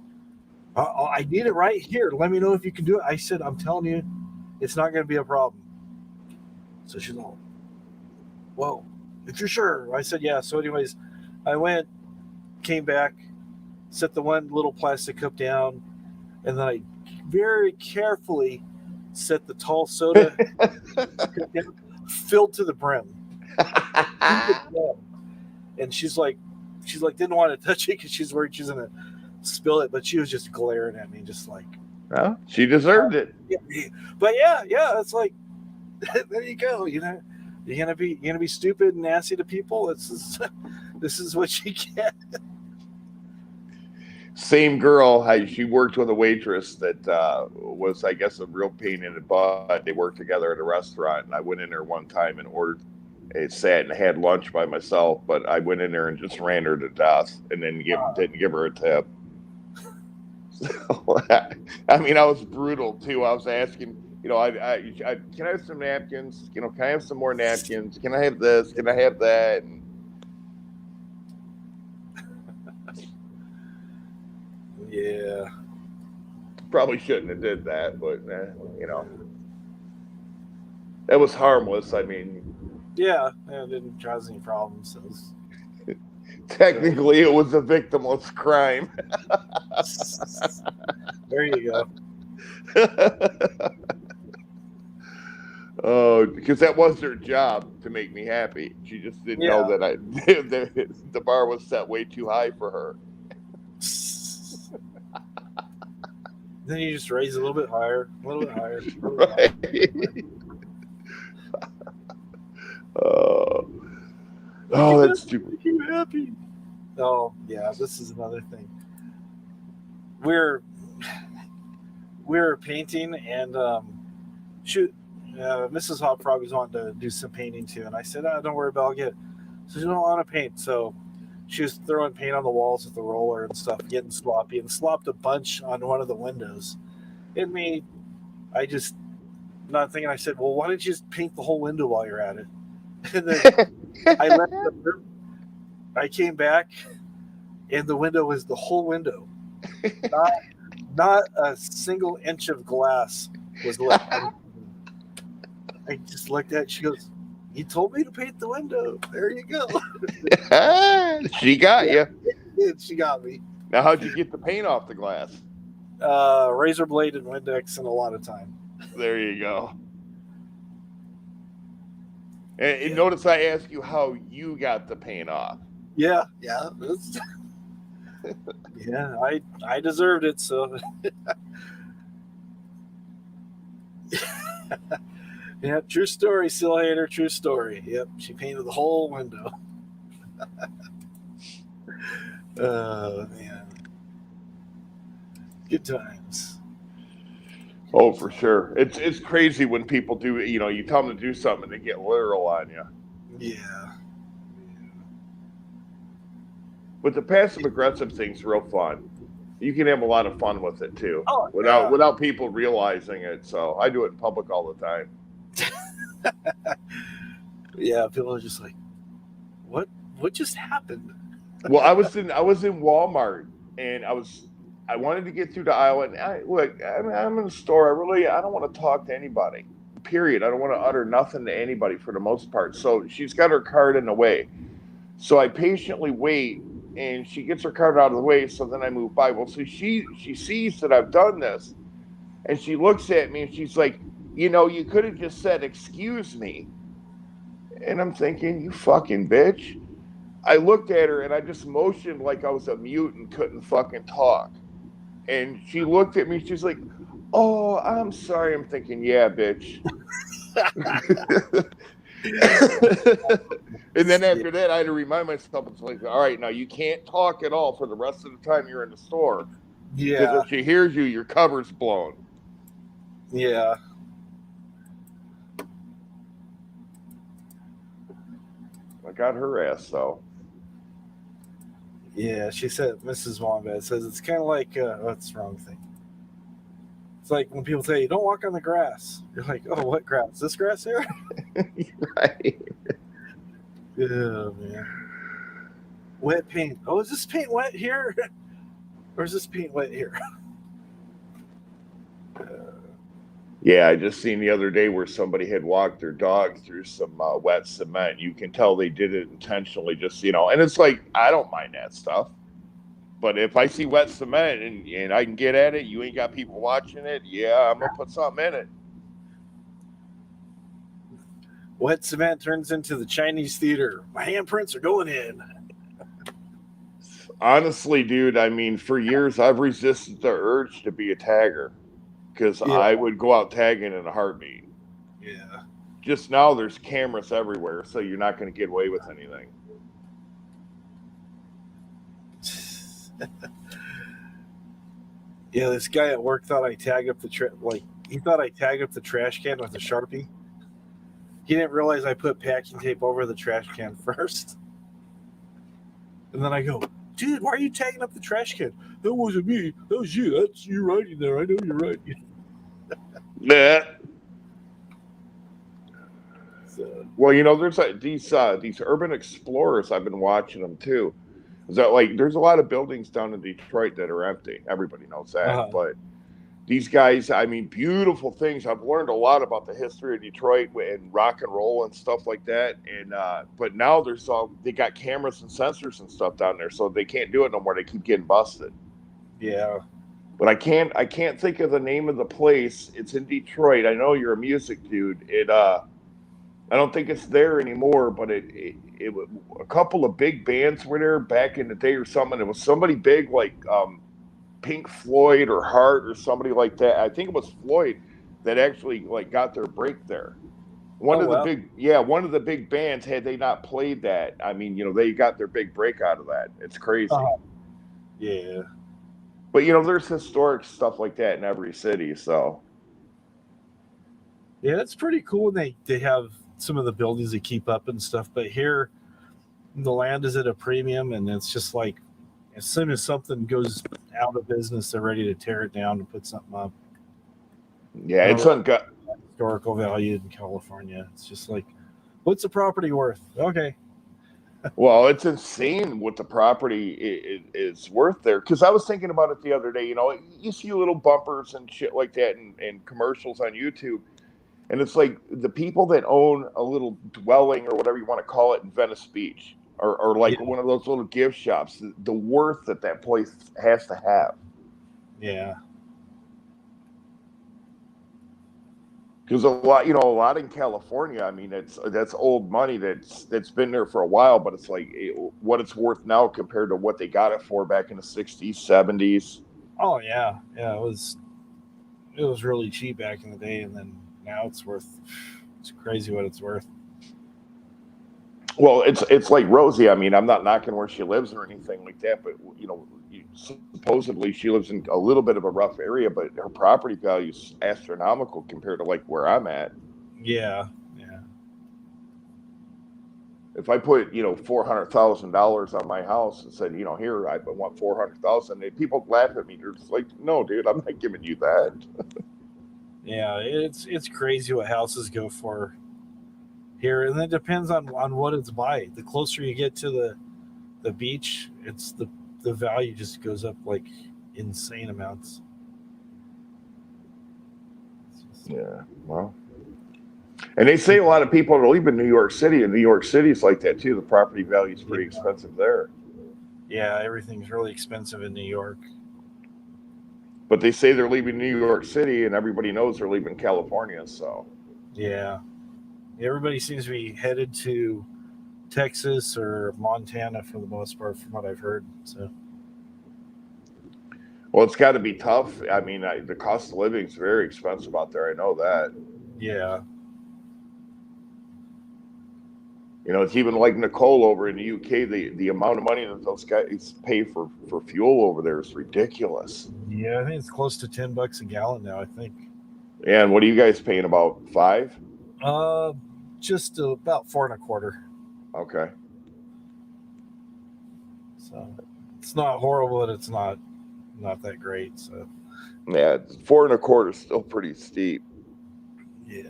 I need it right here. Let me know if you can do it. I said, I'm telling you, it's not going to be a problem. So she's all, whoa, if you're sure. I said, yeah. So anyways, I went, came back, set the one little plastic cup down, and then I very carefully set the tall soda cup down, filled to the brim. And she's like, didn't want to touch it because she's worried she's going to spill it, but she was just glaring at me, just like, well, she deserved it. But yeah, it's like, there you go. You're gonna be stupid and nasty to people. This is what you get. Same girl, she worked with a waitress that was, I guess, a real pain in the butt. They worked together at a restaurant, and I went in there one time and sat and had lunch by myself, but I went in there and just ran her to death, and then didn't give her a tip. So, I mean, I was brutal too. I was asking, can I have some napkins? Can I have some more napkins? Can I have this? Can I have that? And yeah, probably shouldn't have did that, but that was harmless. I mean, yeah, it didn't cause any problems. So technically, it was a victimless crime. There you go. Oh, because that was their job, to make me happy. She just didn't know that the bar was set way too high for her. Then you just raise a little bit higher, Right. Oh, that's stupid. Make you happy. Oh yeah, this is another thing. We're painting, and Mrs. Hot Frog was wanting to do some painting too, and I said, don't worry about it, I'll get it. So she don't want to paint, so she was throwing paint on the walls with the roller and stuff, getting sloppy, and slopped a bunch on one of the windows. I just not thinking. I said, well, why don't you just paint the whole window while you're at it? And then I left the room. I came back, and the window was the whole window. Not a single inch of glass was left. I just looked at it. She goes, "You told me to paint the window. There you go." She got you. She got me. Now, how'd you get the paint off the glass? Razor blade and Windex, and a lot of time. There you go. And notice I asked you how you got the paint off. Yeah. Yeah, I deserved it, so. Yeah, true story, Seal Hater, true story. Yep, she painted the whole window. Oh, man. Good times. Oh, for sure. It's crazy when people do, you tell them to do something and they get literal on you. Yeah. But the passive aggressive thing's real fun. You can have a lot of fun with it too, yeah. without people realizing it. So I do it in public all the time. Yeah, people are just like, what just happened? Well, I was in Walmart, and I wanted to get through the aisle, and I'm in the store. I don't want to talk to anybody. Period. I don't want to utter nothing to anybody for the most part. So she's got her cart in the way. So I patiently wait, and she gets her cart out of the way. So then I move by. Well, so she sees that I've done this, and she looks at me and she's like, you know, you could have just said, excuse me. And I'm thinking, you fucking bitch. I looked at her and I just motioned like I was a mute and couldn't fucking talk. And she looked at me. She's like, oh, I'm sorry. I'm thinking, yeah, bitch. And then after that, I had to remind myself, it's like, all right, now you can't talk at all for the rest of the time you're in the store. Yeah. Because if she hears you, your cover's blown. Yeah. I got her ass, though. Yeah, she said, Mrs. Wombat says it's kind of like, what's the wrong thing? It's like when people say, don't walk on the grass. You're like, oh, what grass? This grass here? Right. Oh, man. Wet paint. Oh, is this paint wet here? Or is this paint wet here? Yeah, I just seen the other day where somebody had walked their dog through some wet cement. You can tell they did it intentionally, just, you know, and it's like, I don't mind that stuff. But if I see wet cement and I can get at it, you ain't got people watching it, yeah, I'm going to put something in it. Wet cement turns into the Chinese theater. My handprints are going in. Honestly, dude, I mean, for years I've resisted the urge to be a tagger because I would go out tagging in a heartbeat. Yeah. Just now there's cameras everywhere, so you're not going to get away with anything. Yeah, this guy at work thought I tagged up the he thought I tagged up the trash can with a Sharpie. He didn't realize I put packing tape over the trash can first. And then I go, dude, why are you tagging up the trash can? That wasn't me. That was you. That's you writing there. I know you're right. Yeah. So, well, you know, there's these urban explorers. I've been watching them too. Is that like there's a lot of buildings down in Detroit that are empty. Everybody knows that, but these guys, I mean, beautiful things. I've learned a lot about the history of Detroit and rock and roll and stuff like that. And but now they got cameras and sensors and stuff down there, so they can't do it no more. They keep getting busted. Yeah. But I can't think of the name of the place. It's in Detroit. I know you're a music dude. I don't think it's there anymore, but it a couple of big bands were there back in the day or something. It was somebody big like Pink Floyd or Heart or somebody like that. I think it was Floyd that actually like got their break there. One of the big bands, had they not played that, I mean, you know, they got their big break out of that. It's crazy. Yeah. But you know, there's historic stuff like that in every city, so yeah, it's pretty cool when they have some of the buildings they keep up and stuff. But here, the land is at a premium, and it's just like as soon as something goes out of business, they're ready to tear it down and put something up. Yeah, it's historical value in California. It's just like, what's the property worth? Okay. Well, it's insane what the property is worth there. Because I was thinking about it the other day. You know, you see little bumpers and shit like that and commercials on YouTube. And it's like the people that own a little dwelling or whatever you want to call it in Venice Beach or like one of those little gift shops, the worth that place has to have. Yeah. Because a lot in California, I mean, that's old money that's been there for a while, but it's like what it's worth now compared to what they got it for back in the 60s, 70s. Oh yeah. Yeah. It was really cheap back in the day. And then now it's crazy what it's worth. Well, it's like Rosie. I mean, I'm not knocking where she lives or anything like that, but you know, supposedly she lives in a little bit of a rough area, but her property value is astronomical compared to like where I'm at. Yeah, yeah. If I put $400,000 on my house and said, here I want $400,000, people laugh at me. They're just like, no, dude, I'm not giving you that. Yeah, it's crazy what houses go for here, and it depends on what it's by. The closer you get to the beach, it's the value just goes up like insane amounts. Yeah, well, and they say a lot of people that live in New York City, and New York City is like that too. The property value is pretty expensive there. Yeah, everything's really expensive in New York. But they say they're leaving New York City, and everybody knows they're leaving California. So Yeah. Everybody seems to be headed to Texas or Montana for the most part, from what I've heard. So, well, it's got to be tough. I mean, the cost of living is very expensive out there. I know that. yeah. You know, it's even like Nicole over in the UK. The amount of money that those guys pay for fuel over there is ridiculous. Yeah, I think it's close to $10 a gallon now, I think. And what are you guys paying? About 5? Just about 4.25. Okay. So it's not horrible, but it's not that great. So Yeah, 4.25 is still pretty steep. yeah.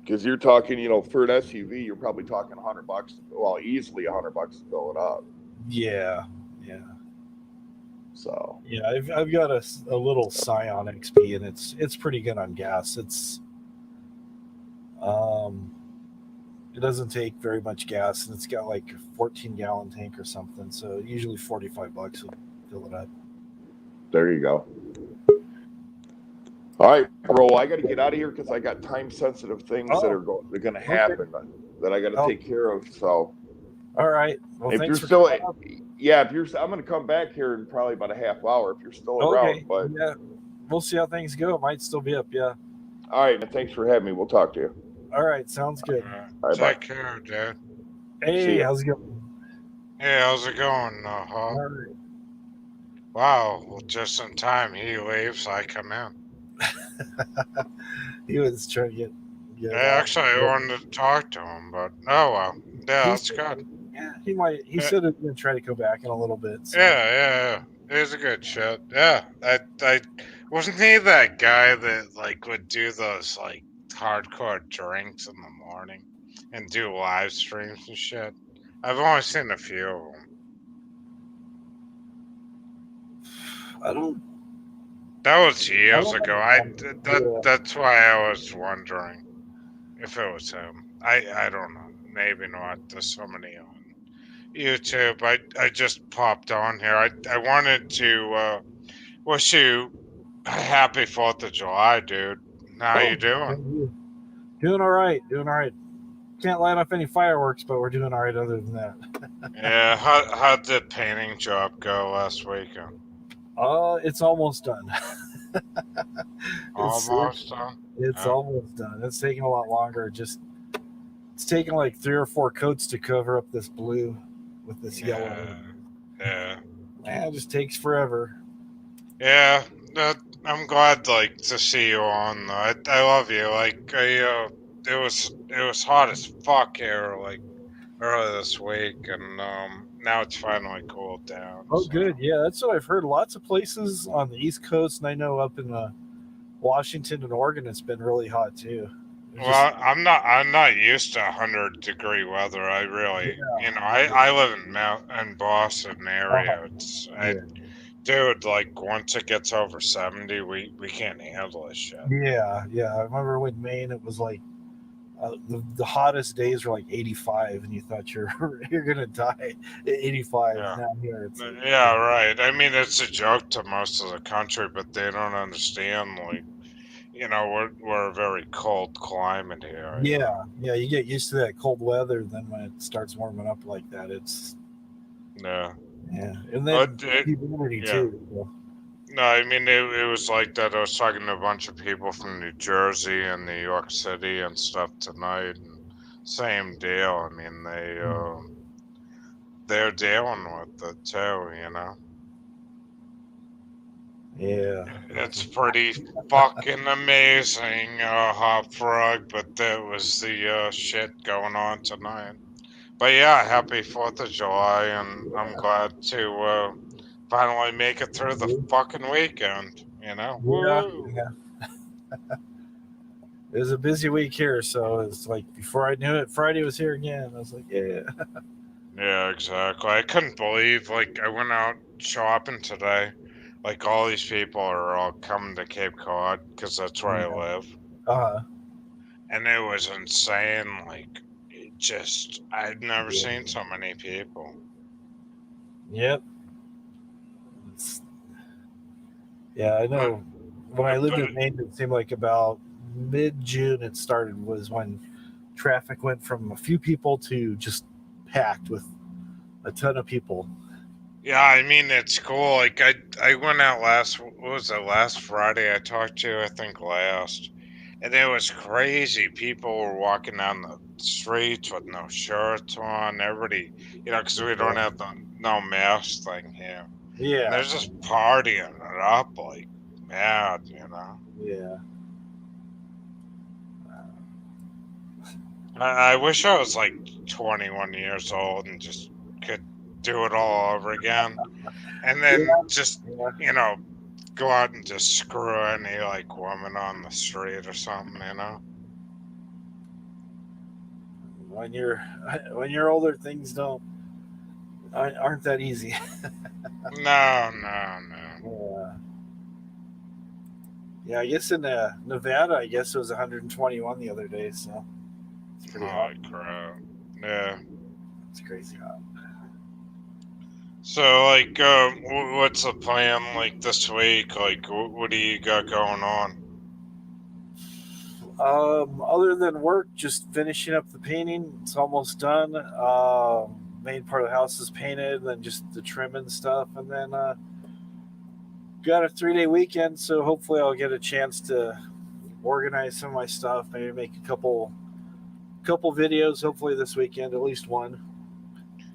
Because you're talking, you know, for an SUV, you're probably talking $100. Well, easily $100 to fill it up. Yeah. Yeah. So yeah, I've got a little Scion XP, and it's pretty good on gas. It doesn't take very much gas, and it's got like a 14-gallon tank or something. So usually $45 will fill it up. there you go. All right, bro. I got to get out of here because I got time-sensitive things that are going to happen that I got to take care of. So, all right. Well, if thanks you're still, coming up. yeah, if you're, I'm going to come back here in probably about a half hour if you're still around. But yeah, we'll see how things go. It might still be up. Yeah. All right. Thanks for having me. We'll talk to you. All right. Sounds good. All right, Take care, dude. Hey, how's it going? Hey, how's it going, All right. Wow, well, just in time. He leaves, I come in. He was trying to get actually, I wanted to talk to him, but oh well. Yeah, that's good. Yeah, he might. He said he's gonna try to go back in a little bit. So. Yeah. He's a good shit. Yeah, I wasn't he that guy that like would do those like hardcore drinks in the morning and do live streams and shit. I've only seen a few of them. I don't. That was years ago. That's why I was wondering if it was him. I don't know. Maybe not. There's so many on YouTube. I just popped on here. I wanted to wish you a happy 4th of July, dude. How you doing? Doing all right. Doing all right. Can't light off any fireworks, but we're doing all right other than that. Yeah. How'd the painting job go last weekend? It's almost done. Almost done? It's almost done. It's taking a lot longer. It's taking like 3 or 4 coats to cover up this blue with this yellow. Yeah. Man, it just takes forever. Yeah. I'm glad to see you on. I love you. It was hot as fuck here earlier this week, and now it's finally cooled down. Oh, so. Good. Yeah, that's what I've heard. Lots of places on the East Coast, and I know up in Washington and Oregon, it's been really hot too. Well, I'm not used to 100-degree weather. I really, I live in Boston area. Dude, once it gets over 70, we can't handle this shit. Yeah. I remember when Maine, it was like the hottest days were like 85, and you thought you're gonna die at 85. Yeah. Now here it's right. I mean, it's a joke to most of the country, but they don't understand. We're a very cold climate here. Yeah, you get used to that cold weather, then when it starts warming up like that, it's yeah, and then humidity too. So. No, I mean it was like that. I was talking to a bunch of people from New Jersey and New York City and stuff tonight, and same deal. I mean they're dealing with it too. Yeah. It's pretty fucking amazing, Hot Frog, but there was the shit going on tonight. But yeah, happy 4th of July, and I'm glad to finally make it through the fucking weekend, Woo! Yeah. It was a busy week here, so it's like before I knew it, Friday was here again. I was like, yeah. Yeah, exactly. I couldn't believe, I went out shopping today. All these people are all coming to Cape Cod because that's where I live. And it was insane. I'd never seen so many people. Yep. Yeah, I know. When I lived in Maine, it seemed like about mid-June it started was when traffic went from a few people to just packed with a ton of people. Yeah, I mean it's cool. Like I went out what was it, last Friday? I talked to you, I think last, and it was crazy. People were walking down the streets with no shirts on. Everybody, because we don't have no mask thing here. Yeah. And they're just partying it up like mad, Yeah. I wish I was like 21 years old and just could do it all over again. And then just, go out and just screw any like woman on the street or something, When you're older, things aren't that easy. No. Yeah, I guess in Nevada, I guess it was 121 the other day, so it's pretty hot. Holy crap. Yeah. It's crazy hot. So, like, what's the plan, like, this week? Like, what do you got going on? Other than work, just finishing up the painting. It's almost done. Main part of the house is painted, then just the trim and stuff, and then got a 3-day weekend, so hopefully I'll get a chance to organize some of my stuff. Maybe make a couple videos. Hopefully this weekend, at least one.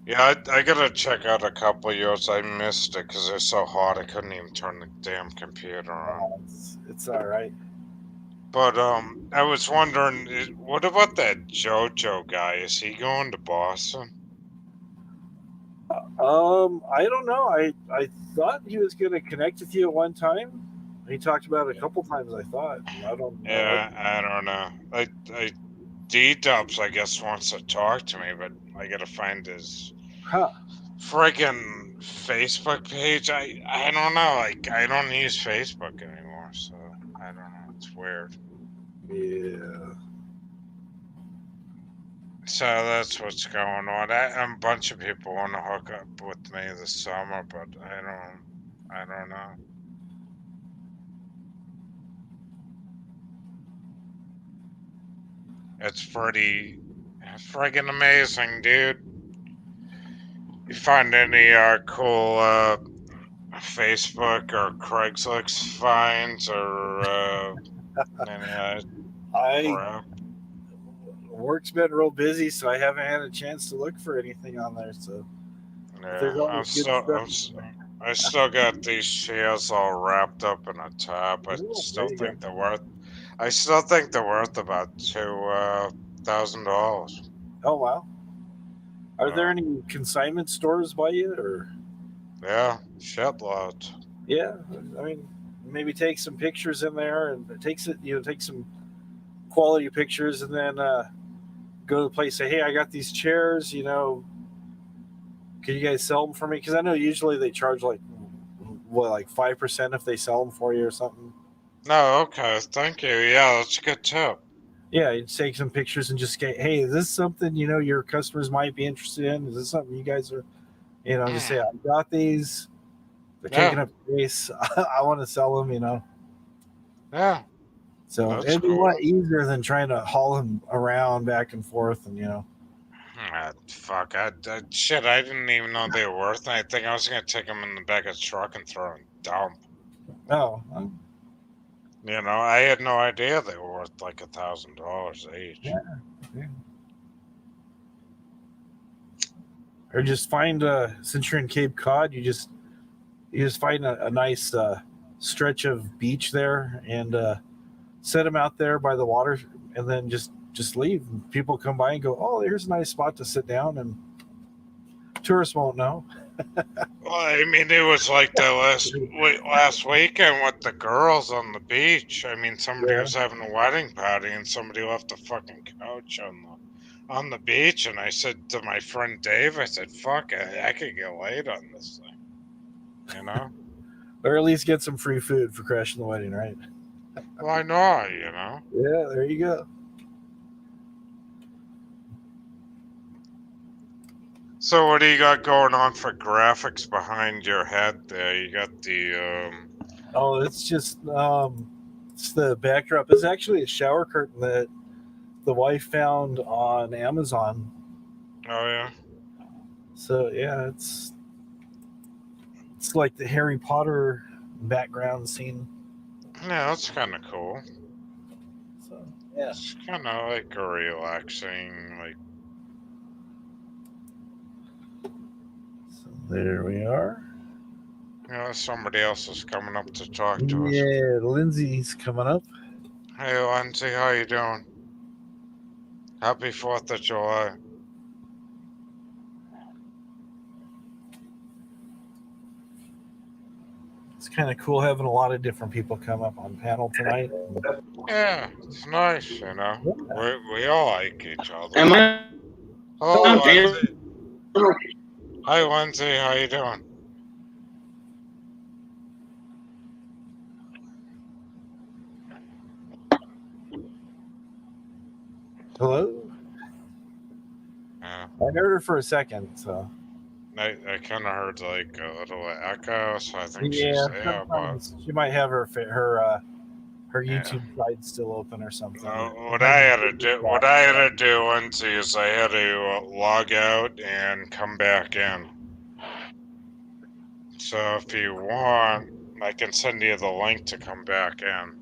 Yeah, I gotta check out a couple of yours. I missed it because they're so hot. I couldn't even turn the damn computer on. It's all right. But I was wondering, what about that JoJo guy? Is he going to Boston? I don't know. I thought he was going to connect with you at one time. He talked about it a couple times. I thought. I don't. Yeah, I don't know. I D-Dubs, I guess, wants to talk to me, but I gotta find his friggin' Facebook page. I don't know. Like, I don't use Facebook anymore, so I don't know. It's weird. Yeah. So that's what's going on. A bunch of people want to hook up with me this summer, but I don't know. It's pretty friggin' amazing, dude. You find any cool Facebook or Craigslist finds or any crap? Work's been real busy, so I haven't had a chance to look for anything on there. So there's Yeah, always good stuff. I still got these shares all wrapped up in a tab. I still there you think go. they're worth. I still think they're worth about $2,000. Oh wow. Are there any consignment stores by you, or? Yeah, shitloads. Yeah, I mean, maybe take some pictures in there and take some quality pictures, and then go to the place. Say, hey, I got these chairs. Can you guys sell them for me? Because I know usually they charge like 5% if they sell them for you or something. No, okay, thank you. Yeah, that's a good tip. Yeah, you take some pictures and just get, hey, is this something your customers might be interested in? Is this something you guys are, just say, I got these. They're taking up space. I want to sell them. Yeah. So that's it'd be cool. a lot easier than trying to haul them around back and forth, and Fuck, shit, I didn't even know they were worth anything. I was gonna take them in the back of the truck and throw them in the dump. Oh. I had no idea they were worth like $1,000 each. Yeah. Or just find since you're in Cape Cod, you just find a nice stretch of beach there and set them out there by the water, and then just leave. People come by and go, oh, here's a nice spot to sit down, and tourists won't know. Well, I mean, it was like the last weekend with the girls on the beach. I mean, somebody was having a wedding party, and somebody left a fucking couch on the beach, and I said to my friend Dave, I said, fuck, I could get laid on this thing, Or at least get some free food for crashing the wedding, right? Why not, Yeah, there you go. So what do you got going on for graphics behind your head there? You got the Oh, it's just it's the backdrop. It's actually a shower curtain that the wife found on Amazon. Oh yeah. So yeah, it's like the Harry Potter background scene. Yeah, that's kind of cool. So yeah, it's kind of like a relaxing, like. So there we are. Somebody else is coming up to talk to us. Yeah, Lindsay's coming up. Hey, Lindsay, how you doing? Happy 4th of July. It's kind of cool having a lot of different people come up on panel tonight. Yeah, it's nice, you know. Yeah. We all like each other. Am I? Hello, Lindsay. Hi, Lindsay. How you doing? Hello? Yeah. I heard her for a second, so. I kind of heard like a little echo, so I think Yeah, she's there, but sometimes she might have her YouTube side still open or something. what I had to do, Lindsay, is I had to log out and come back in. So if you want, I can send you the link to come back in.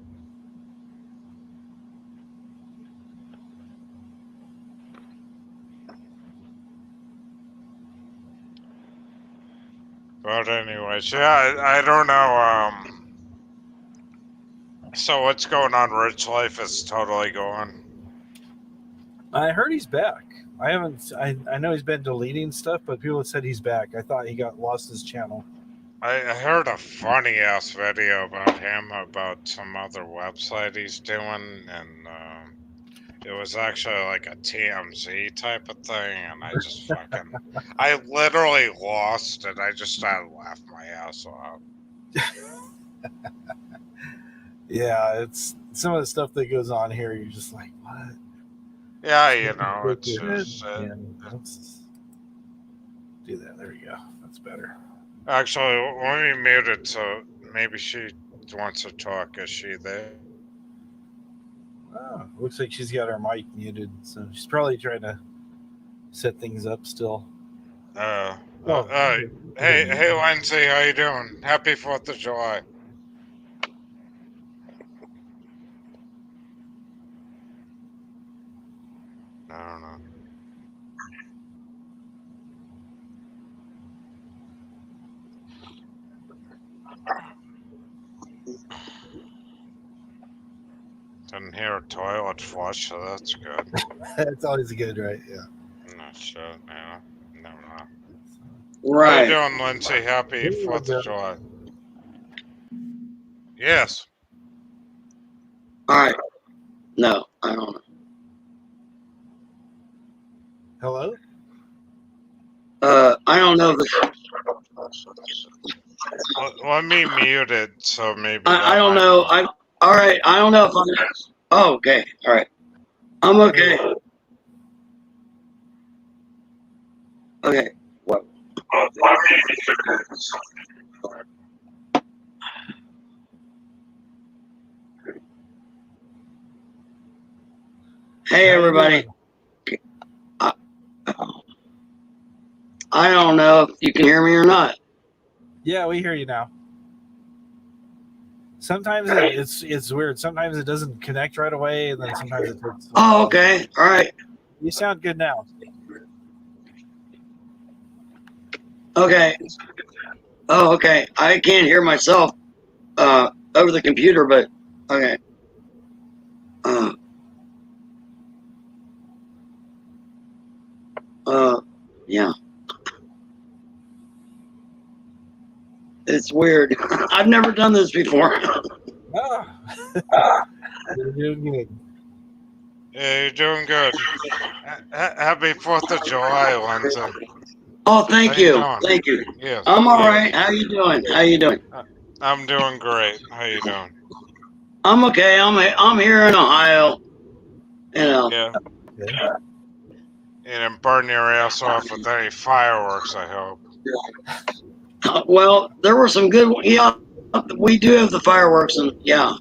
But anyways, yeah, I don't know. So what's going on? Rich Life is totally going. I heard he's back. I haven't. I know he's been deleting stuff, but people have said he's back. I thought he got lost his channel. I heard a funny ass video about him about some other website he's doing, and it was actually like a TMZ type of thing, and I just fucking, I literally lost it. I just started laughing my ass off. Yeah, it's some of the stuff that goes on here. You're just like, what? Yeah, you know, it's just. Let's do that. There we go. That's better. Actually, let me mute it so maybe she wants to talk. Is she there? Oh, looks like she's got her mic muted, so she's probably trying to set things up still. Hey, Lindsay, how you doing? Happy 4th of July. I don't know. Didn't hear a toilet flush, so that's good. That's always good, right? Yeah. No shit, yeah. Never know. Right. How you doing, Lindsay? Happy 4th of July. Yes. All right. No, I don't know. Hello? I don't know. Let me mute it, so maybe. I don't know. All right. I don't know if I'm. Oh, okay. All right. I'm okay. Okay. What? Hey, everybody. I don't know if you can hear me or not. Yeah, we hear you now. Sometimes it's weird. Sometimes it doesn't connect right away, and then sometimes it takes. Oh, okay. All right. You sound good now. Okay. Oh, okay. I can't hear myself over the computer, but okay. Yeah. It's weird. I've never done this before. You're doing good. Yeah, you're doing good. Happy 4th of July, Lindsay. Oh, thank you. Thank you. Yes. I'm all right. How you doing? How you doing? I'm doing great. How you doing? I'm okay. I'm here in Ohio. You know. Yeah. You didn't burn your ass off with any fireworks, I hope. Well, there were some good. Yeah, we do have the fireworks, and yeah.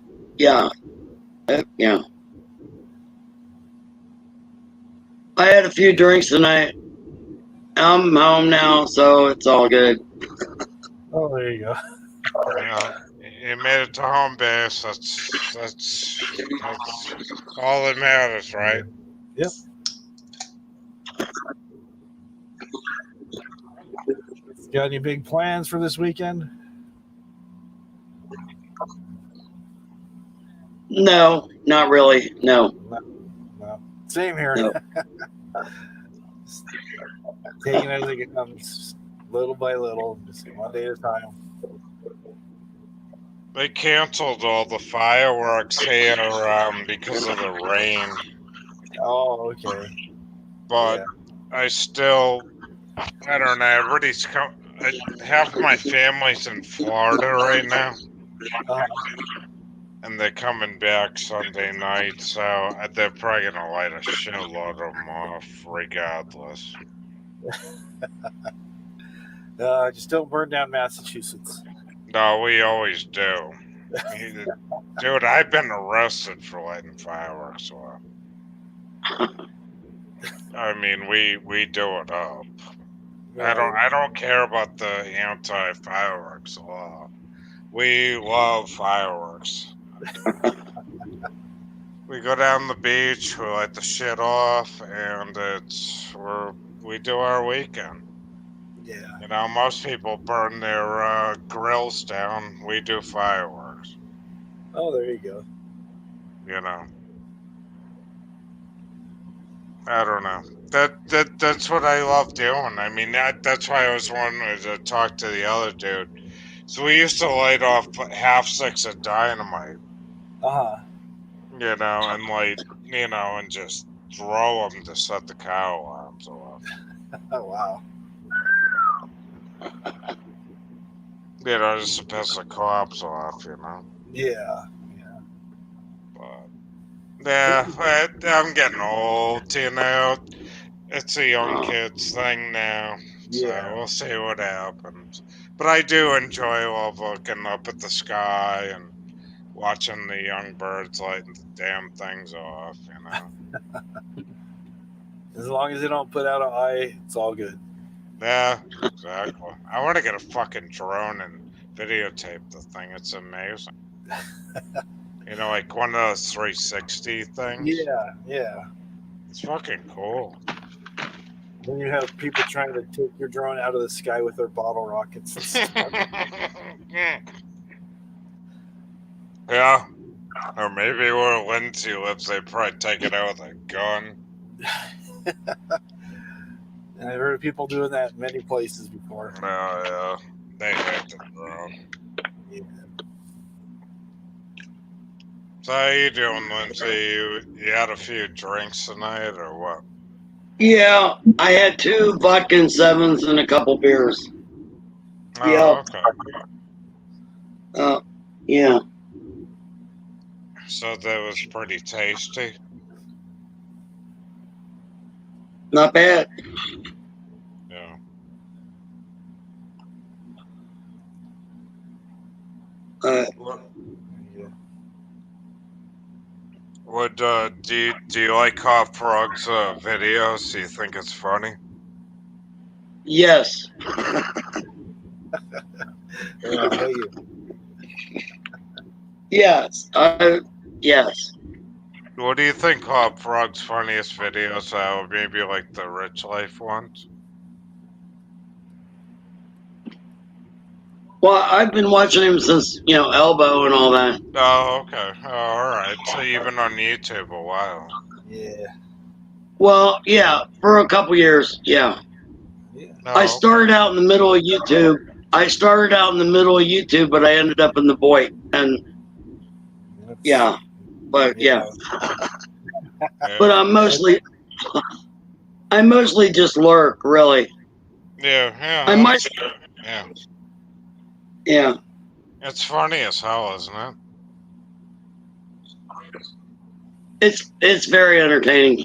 I had a few drinks tonight. I'm home now, so it's all good. Oh, there you go. Well, you made it to home base. That's all that matters, right? Yep. Got any big plans for this weekend? No, not really. No. Same here. No. Taking it as it comes, little by little, just one day at a time. They canceled all the fireworks here because of the rain. Oh, okay. But I still, I don't know. Everybody's half of my family's in Florida right now. And they're coming back Sunday night, so they're probably gonna light a shitload of them off regardless. Just don't burn down Massachusetts. No, we always do. Dude, I've been arrested for lighting fireworks off. I mean, we do it up. I don't care about the anti-fireworks law. We love fireworks. We go down the beach, we light the shit off, and we do our weekend. Yeah. You know, most people burn their grills down. We do fireworks. Oh, there you go. You know. I don't know. That's what I love doing. I mean, that's why I was wanting to talk to the other dude. So we used to light off half sticks of dynamite. You know, and just throw them to set the car alarms off. Oh, wow. You know, just to piss the cops off, you know? Yeah. But, I'm getting old, you know? It's a young kid's thing now. So we'll see what happens. But I do enjoy looking up at the sky and watching the young birds lighting the damn things off, you know? As long as they don't put out an eye, it's all good. Yeah, exactly. I want to get a fucking drone and videotape the thing. It's amazing. You know, like one of those 360 things. Yeah. It's fucking cool. Then you have people trying to take your drone out of the sky with their bottle rockets and stuff. Yeah. Or maybe where Lindsay lives, they probably take it out with a gun. And I've heard of people doing that in many places before. Yeah. They hate the drone. Yeah. So how you doing, Lindsay? You had a few drinks tonight, or what? Yeah, I had 2 vodka and 7s and a couple beers. Oh, okay. Yeah. So that was pretty tasty. Not bad. Yeah. Would do you like Hot Frog's videos? Do you think it's funny? Yes. Yes. Yes. What do you think Hot Frog's funniest videos are? Maybe like the Rich Life ones? Well, I've been watching him since, Elbow and all that. Oh, okay. Oh, all right. So you've been on YouTube a while. Yeah. Well, yeah, for a couple years, yeah. I started out in the middle of YouTube. But I ended up in the void. And yeah, but yeah. But I mostly just lurk, really. Yeah. I might. Yeah. Yeah. It's funny as hell, isn't it? It's very entertaining.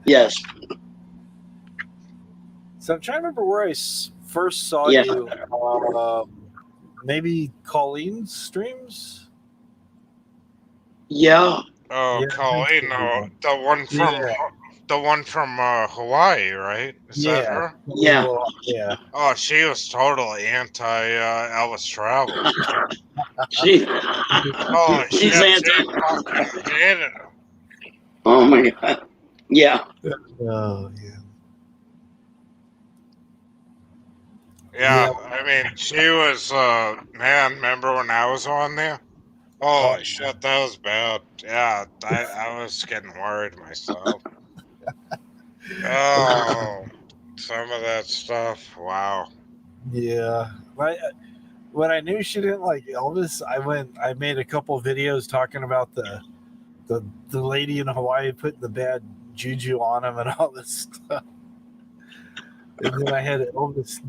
Yes. So I'm trying to remember where I first saw Yeah. you. Maybe Colleen's streams. Yeah. Oh, Yeah, Colleen, the one from Hawaii, right? Is that Yeah. her? Yeah. Yeah. Oh, she was totally anti Ellis Travels. She. Holy She's shit, she anti. fucking hated him. Oh my god. Yeah. Oh yeah. Yeah, I mean, she was, man, remember when I was on there? Holy shit, that was bad. Yeah, I was getting worried myself. Oh, some of that stuff, wow. Yeah. When I knew she didn't like Elvis, I made a couple of videos talking about the lady in Hawaii putting the bad juju on him and all this stuff. And then I had Elvis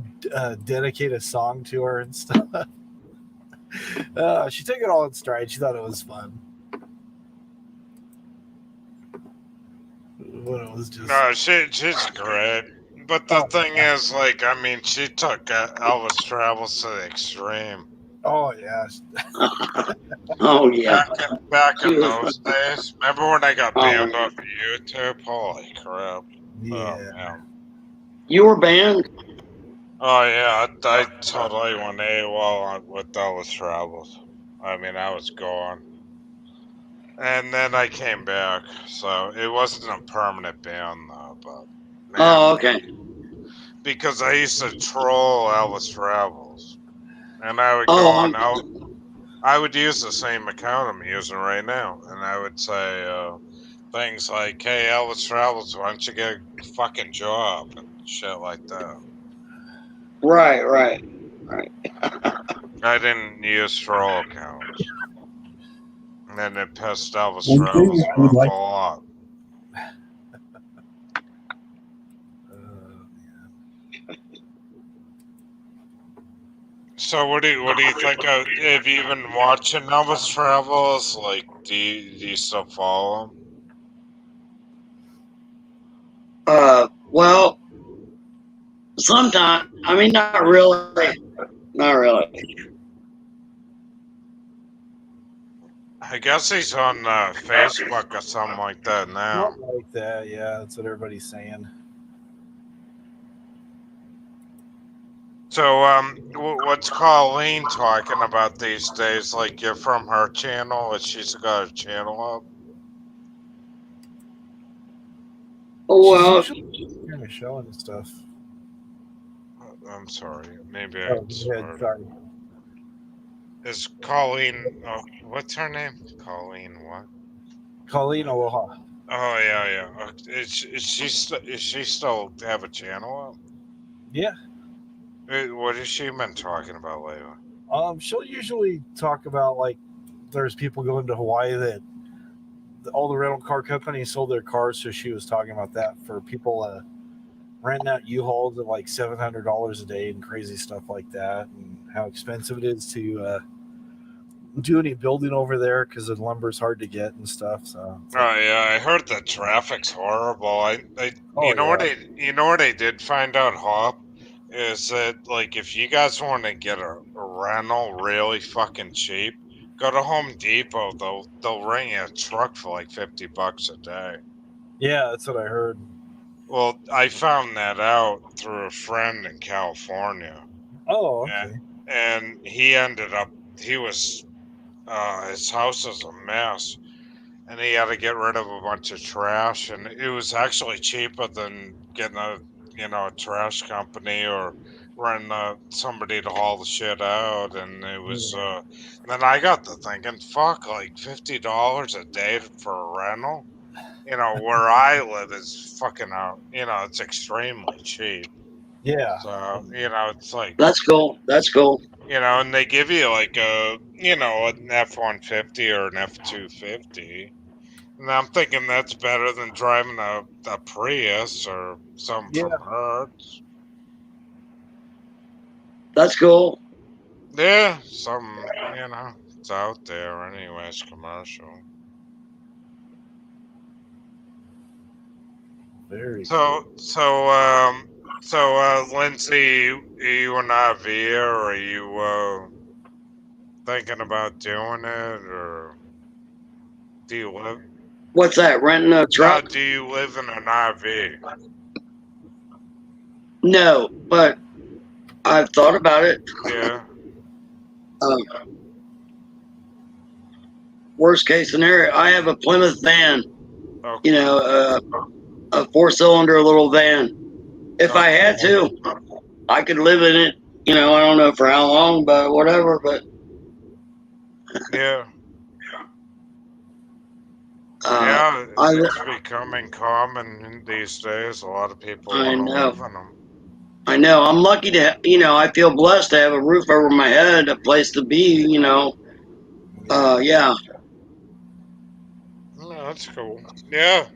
dedicate a song to her and stuff. She took it all in stride. She thought it was fun. When it was just No, she's great. But the thing is, like, I mean, she took Elvis Travels to the extreme. Oh yeah. Oh yeah. Back She in was. those days, remember when I got Oh, banned off of YouTube? Holy crap! Yeah. Oh man. You were banned. Oh yeah, I totally went AWOL with Elvis Travels. I mean, I was gone, and then I came back, so it wasn't a permanent ban though. But man, Oh, okay. because I used to troll Elvis Travels, and I would go Oh, on out. I would use the same account I'm using right now, and I would say things like, "Hey, Elvis Travels, why don't you get a fucking job?" and shit like that. right. I didn't use troll accounts. And then it pissed Elvis One thing Travels I would off a like lot. So what do you think of? Have you been watching Elvis Travels? Like, do you still follow him? Well, sometimes. I mean, not really. Not really. I guess he's on Facebook or something like that now. Something like that. Yeah, that's what everybody's saying. So, what's Colleen talking about these days? Like, you're from her channel, and she's got a channel up. Well, She's usually kind of showing stuff. I'm sorry, maybe I Oh, go ahead. swear. Sorry. Is Colleen? Oh, what's her name? Colleen what? Colleen Aloha. Oh yeah. Is she still have a channel up? Yeah. What has she been talking about lately? She'll usually talk about like there's people going to Hawaii that all the rental car companies sold their cars, so she was talking about that for people renting out U-Hauls at like $700 a day and crazy stuff like that, and how expensive it is to do any building over there because the lumber's hard to get and stuff. So Oh yeah, I heard the traffic's horrible. Oh, you know what yeah. I did find out, Hop, is that like if you guys want to get a rental really fucking cheap, go to Home Depot. They'll rent you a truck for like $50 a day. Yeah, that's what I heard. Well, I found that out through a friend in California. Oh, okay. And he ended up he was his house is a mess, and he had to get rid of a bunch of trash, and it was actually cheaper than getting a trash company or renting somebody to haul the shit out. And it was and then I got to thinking, fuck, like $50 a day for a rental, where I live is fucking out, it's extremely cheap. Yeah. So it's like, that's cool. That's cool. and they give you like an F-150 or an F-250. And I'm thinking that's better than driving a Prius or something from Hertz. That's cool. Yeah, it's out there anyways, commercial. Very So, Lindsay, are you an RV or are you thinking about doing it, or do you live? What's that? Renting a No, truck? do you live in an RV? No, but I've thought about it. Yeah. Worst case scenario, I have a Plymouth van. Okay. You know, a 4-cylinder little van. If I had to, I could live in it. You know, I don't know for how long, but whatever. But Yeah. I It's becoming common these days. A lot of people want to know. live in them. I know. I'm lucky to, I feel blessed to have a roof over my head, a place to be, yeah. Yeah, that's cool. Yeah.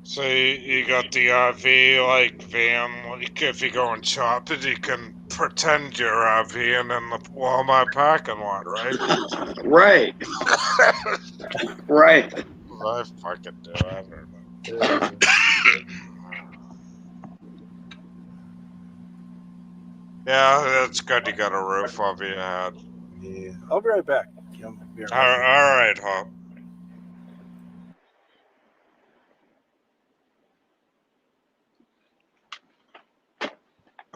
So you got the RV like van, like if you go and shop it, you can pretend you're RVing in the Walmart parking lot, right? Right. Right. I fucking do. I don't know. Yeah, that's good. You got a roof over your head. Yeah. I'll be right back. All right, Hop.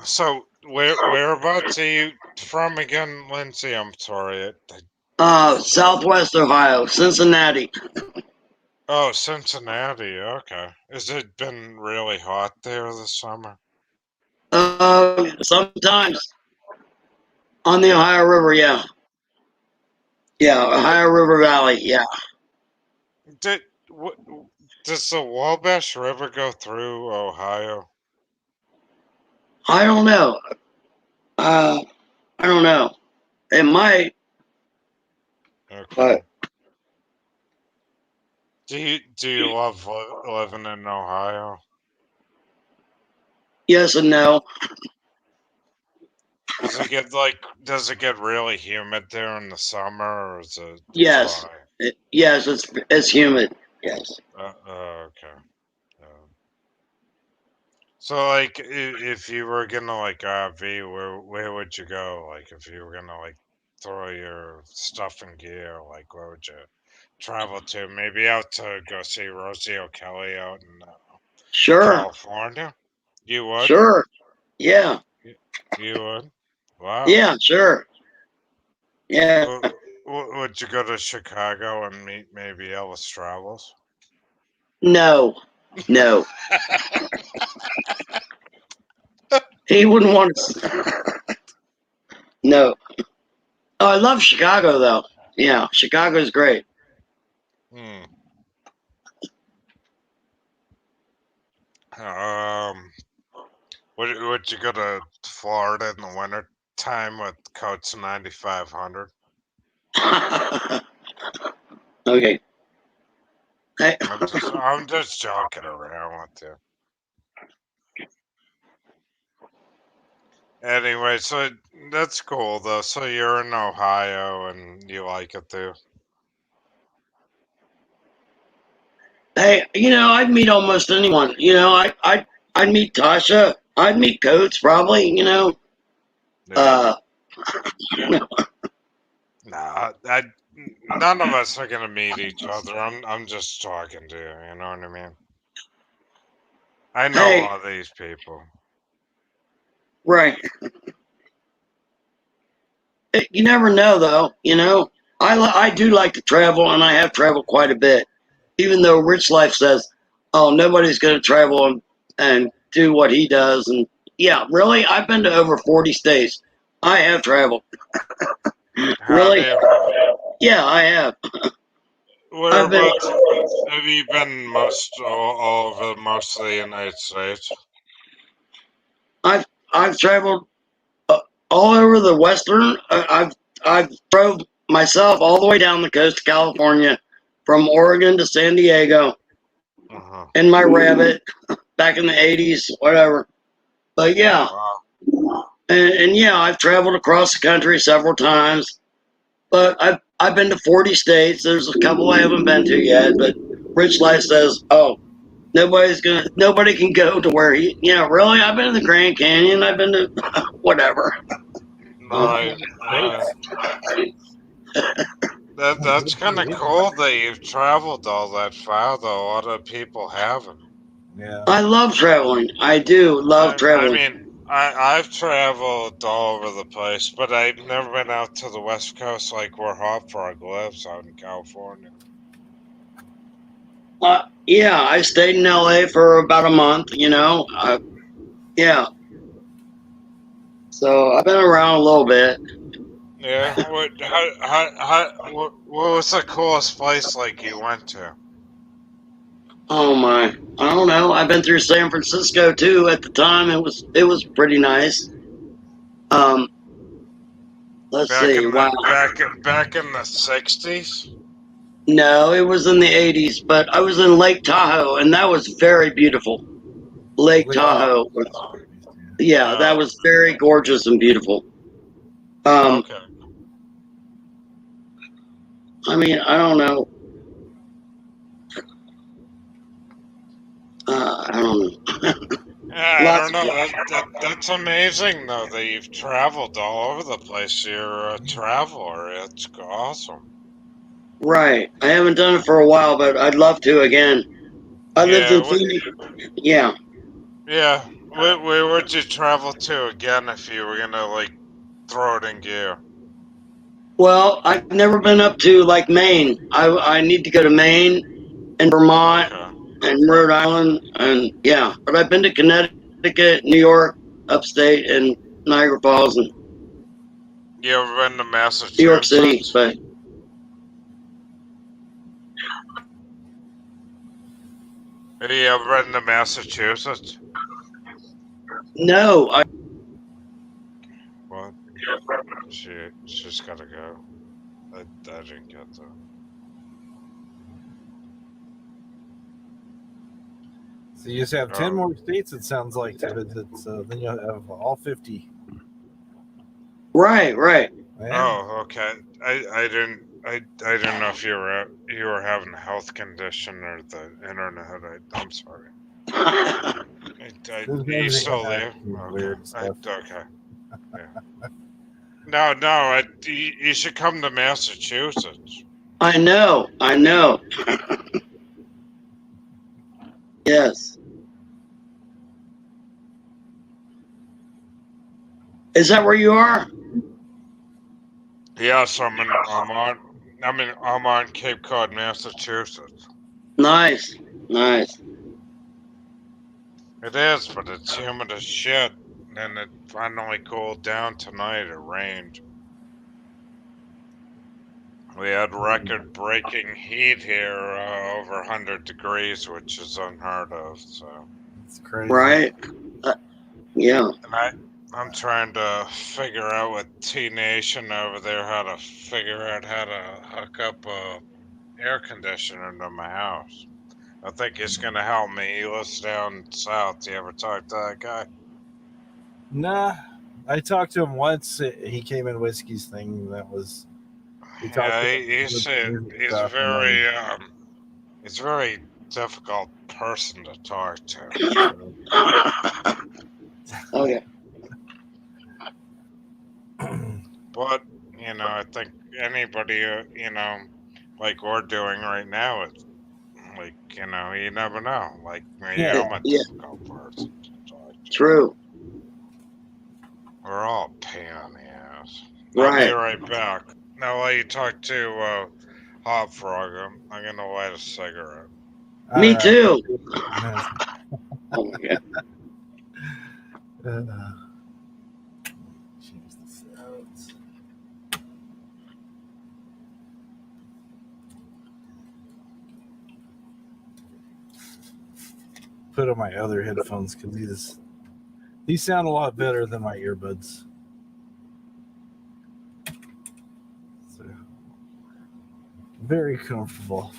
So, whereabouts are you from again, Lindsay? I'm sorry. Southwest Ohio, Cincinnati. Oh, Cincinnati. Okay. Has it been really hot there this summer? Sometimes on the Ohio River, yeah. Yeah, Ohio River Valley, yeah. Does the Wabash River go through Ohio? I don't know. I don't know. It might. Okay. But Do you love living in Ohio? Yes and no. Does it get really humid there in the summer, or is it Yes. dry? Yes, it's humid. Yes. Okay. So, like, if you were gonna like RV, where would you go? Like, if you were gonna like throw your stuff in gear, like, where would you travel to? Maybe out to go see Rosie O'Kelly out in Sure. California. You would? Sure. Yeah. You would? Wow. Yeah, sure. Yeah. Would you go to Chicago and meet maybe Ellis Travels? No. No. He wouldn't want to. No. Oh, I love Chicago though. Yeah, Chicago's great. Hmm. Would you go to Florida in the winter time with Coach 9500? Okay. I'm just joking around with you. Anyway, so that's cool though. So you're in Ohio and you like it too. Hey, I'd meet almost anyone. I'd meet Tasha. I'd meet Coates probably. Yeah. Nah, none of us are gonna meet each other. I'm just talking to you. You know what I mean? I know all these people. Right. You never know, though. I do like to travel, and I have traveled quite a bit. Even though Rich Life says, "Oh, nobody's going to travel and do what he does," and yeah, really, I've been to over 40 states. I have traveled. Really? Yeah, I have. Whereabouts have you been all over most of the United States? I've traveled all over the western. I've drove myself all the way down the coast of California, from Oregon to San Diego, in my Rabbit back in the '80s, whatever. But yeah, and yeah, I've traveled across the country several times. But I've been to 40 states. There's a couple I haven't been to yet, but Rich Life says, "Oh, nobody can go to where he, really, I've been to the Grand Canyon, I've been to whatever." Right. That's kind of cool that you've traveled all that far, though. A lot of people haven't. Yeah. I love traveling. I do love traveling. I mean, I've traveled all over the place, but I've never been out to the West Coast like where Hot Frog lives out in California. Yeah, I stayed in LA for about a month, yeah. So I've been around a little bit. Yeah. What was the coolest place like you went to? Oh my, I don't know. I've been through San Francisco too. At the time, it was pretty nice. Let's see. Wow. Back in the 60s? No, it was in the 80s, but I was in Lake Tahoe, and that was very beautiful. Lake Tahoe. Yeah, that was very gorgeous and beautiful. Okay. I mean, I don't know. I don't know. Yeah, I don't know. That's amazing, though, that you've traveled all over the place. You're a traveler. It's awesome. Right. I haven't done it for a while, but I'd love to again. I lived in Phoenix. Yeah. Yeah. Where would you travel to again if you were going to, like, throw it in gear? Well, I've never been up to, like, Maine. I need to go to Maine and Vermont and Rhode Island, and yeah. But I've been to Connecticut, New York, upstate, and Niagara Falls, and You ever been to Massachusetts? New York City, but Have you ever been to Massachusetts? no. What? She's got to go. I didn't get that. So you just have 10 more states, it sounds like, to visit. So then you'll have all 50. Right. Yeah. Oh, okay. I didn't know if you were having a health condition or the internet. I'm sorry. You still there? Weird stuff. Okay. Yeah. No. You should come to Massachusetts. I know. Yes. Is that where you are? Yes, I'm on Cape Cod, Massachusetts. Nice. It is, but it's humid as shit. And it finally cooled down tonight. It rained. We had record-breaking heat here, over 100 degrees, which is unheard of. So it's crazy, right? Yeah. And I'm trying to figure out with T-Nation over there how to hook up a air conditioner to my house. I think he's gonna help me. He lives down south. You ever talk to that guy? Nah, I talked to him once. He came in Whiskey's thing. That was. He's a very difficult person to talk to. Oh yeah. But I think anybody like we're doing right now, is like you never know. Like maybe I'm a difficult person to talk to. True. We're all a pain in the ass. Right. I'll be right back. Now while you talk to Hot Frog, I'm gonna light a cigarette. Me too. Oh my god. Change the sounds. Put on my other headphones because these sound a lot better than my earbuds. So very comfortable.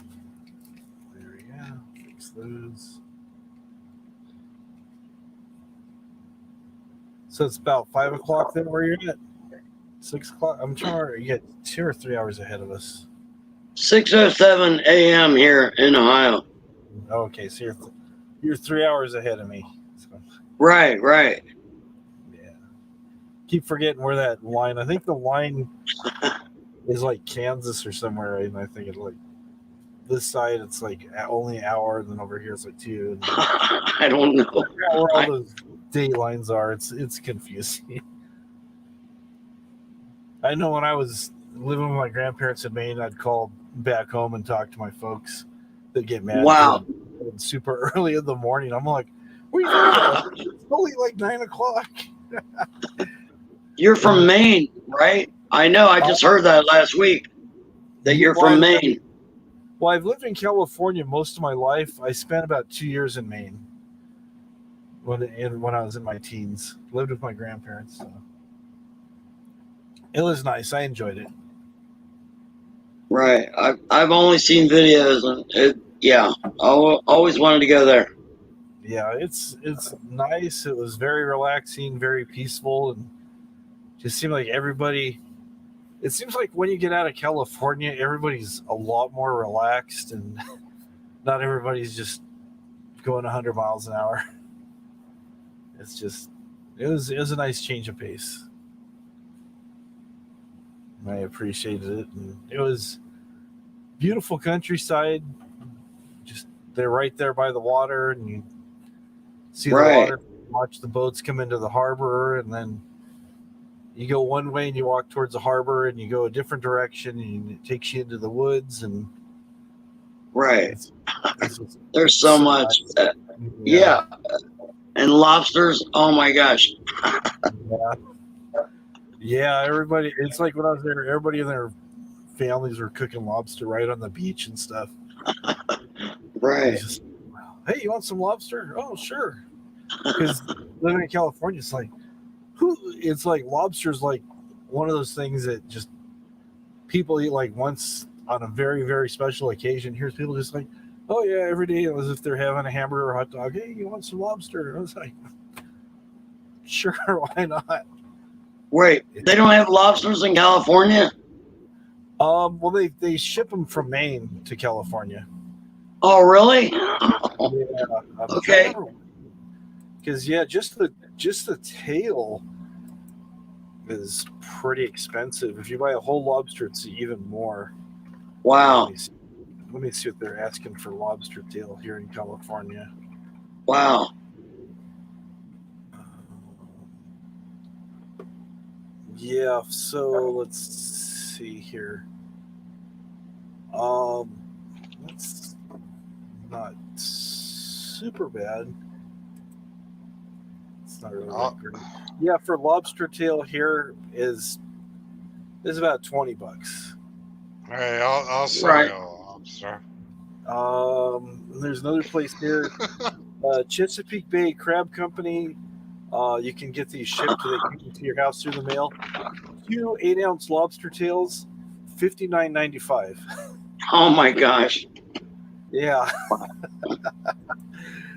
There we go. Fix those. So it's about 5 o'clock then where you're at? 6 o'clock? I'm trying to remember. You got 2 or 3 hours ahead of us. 6:07 a.m. here in Ohio. Okay, so you're 3 hours ahead of me. So, Right, right. yeah. Keep forgetting where that line. I think the line is like Kansas or somewhere, and I think it's like this side. It's like only an hour, and then over here it's like 2. And I don't know. where all those date lines are, it's confusing. I know when I was living with my grandparents in Maine, I'd call back home and talk to my folks. They'd get mad Wow. because super early in the morning. I'm like, "What are you talking about? It's only like 9 o'clock." You're from Maine, right? I know. I just heard that last week that you're from Maine. Well, I've lived in California most of my life. I spent about 2 years in Maine when I was in my teens. Lived with my grandparents. So. It was nice. I enjoyed it. Right. I've only seen videos, and I always wanted to go there. Yeah, it's nice. It was very relaxing, very peaceful, and just seemed like everybody. It seems like when you get out of California, everybody's a lot more relaxed, and not everybody's just going 100 miles an hour. It's just it was a nice change of pace. I appreciated it, and it was beautiful countryside. Just they're right there by the water, and you see the water, watch the boats come into the harbor, and then you go one way and you walk towards the harbor, and you go a different direction, and it takes you into the woods, and there's so much. Yeah. And lobsters. Oh my gosh. Yeah, everybody. It's like when I was there, everybody in their families were cooking lobster right on the beach and stuff. Right. Just, hey, you want some lobster? Oh, sure. Because living in California, it's like, it's like lobster's like one of those things that just people eat like once on a very, very special occasion. Here's people just like, oh yeah, every day as if they're having a hamburger or hot dog. Hey, you want some lobster? I was like, sure, why not? Wait, they don't have lobsters in California? Well, they ship them from Maine to California. Oh, really? Yeah. Okay. Because just the tail is pretty expensive. If you buy a whole lobster, it's even more. Wow. Let me see what they're asking for lobster tail here in California. Wow. Yeah, so let's see here. That's not super bad. It's not really that great. Yeah, for lobster tail here is about $20. Hey, I'll sell you a lobster. There's another place here, Chesapeake Bay Crab Company. You can get these shipped to your house through the mail. 2 8-ounce lobster tails, $59.95. Oh my gosh. Yeah.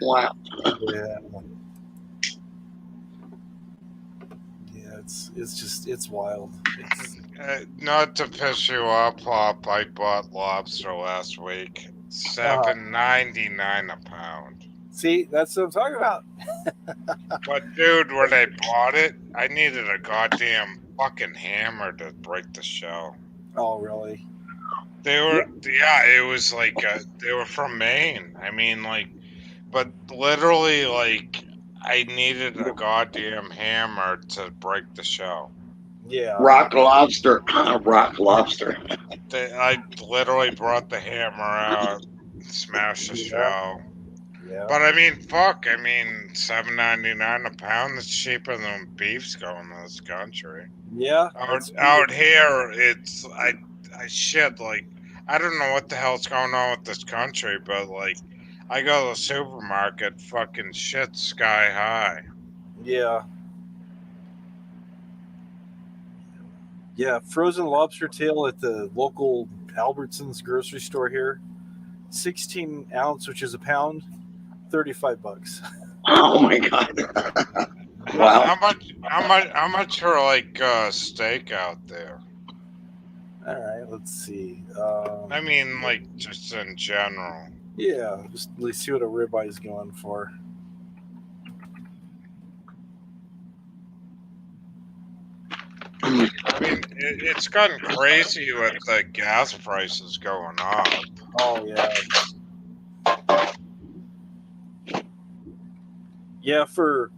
Wow. Yeah. Yeah, it's wild. Not to piss you off, Pop, I bought lobster last week. $7.99 a pound. See, that's what I'm talking about. But dude, when I bought it, I needed a goddamn fucking hammer to break the shell. Oh, really? They were, it was like, they were from Maine. I mean, like, but literally, like, I needed a goddamn hammer to break the shell. Yeah. Rock lobster. Rock lobster. I literally brought the hammer out, smashed the shell. Yeah. But I mean, fuck. I mean, $7.99 a pound. That's cheaper than beef's going in this country. Yeah. Out here, it's I shit. Like, I don't know what the hell's going on with this country, but like, I go to the supermarket, fucking shit sky high. Yeah. Yeah, frozen lobster tail at the local Albertsons grocery store here. 16 ounce, which is a pound, $35. Oh my god. Wow. How much for like steak out there? All right, let's see. I mean, like just in general. Yeah, just at least see what a ribeye is going for. I mean, it's gotten crazy with the gas prices going up. Oh yeah. Yeah, for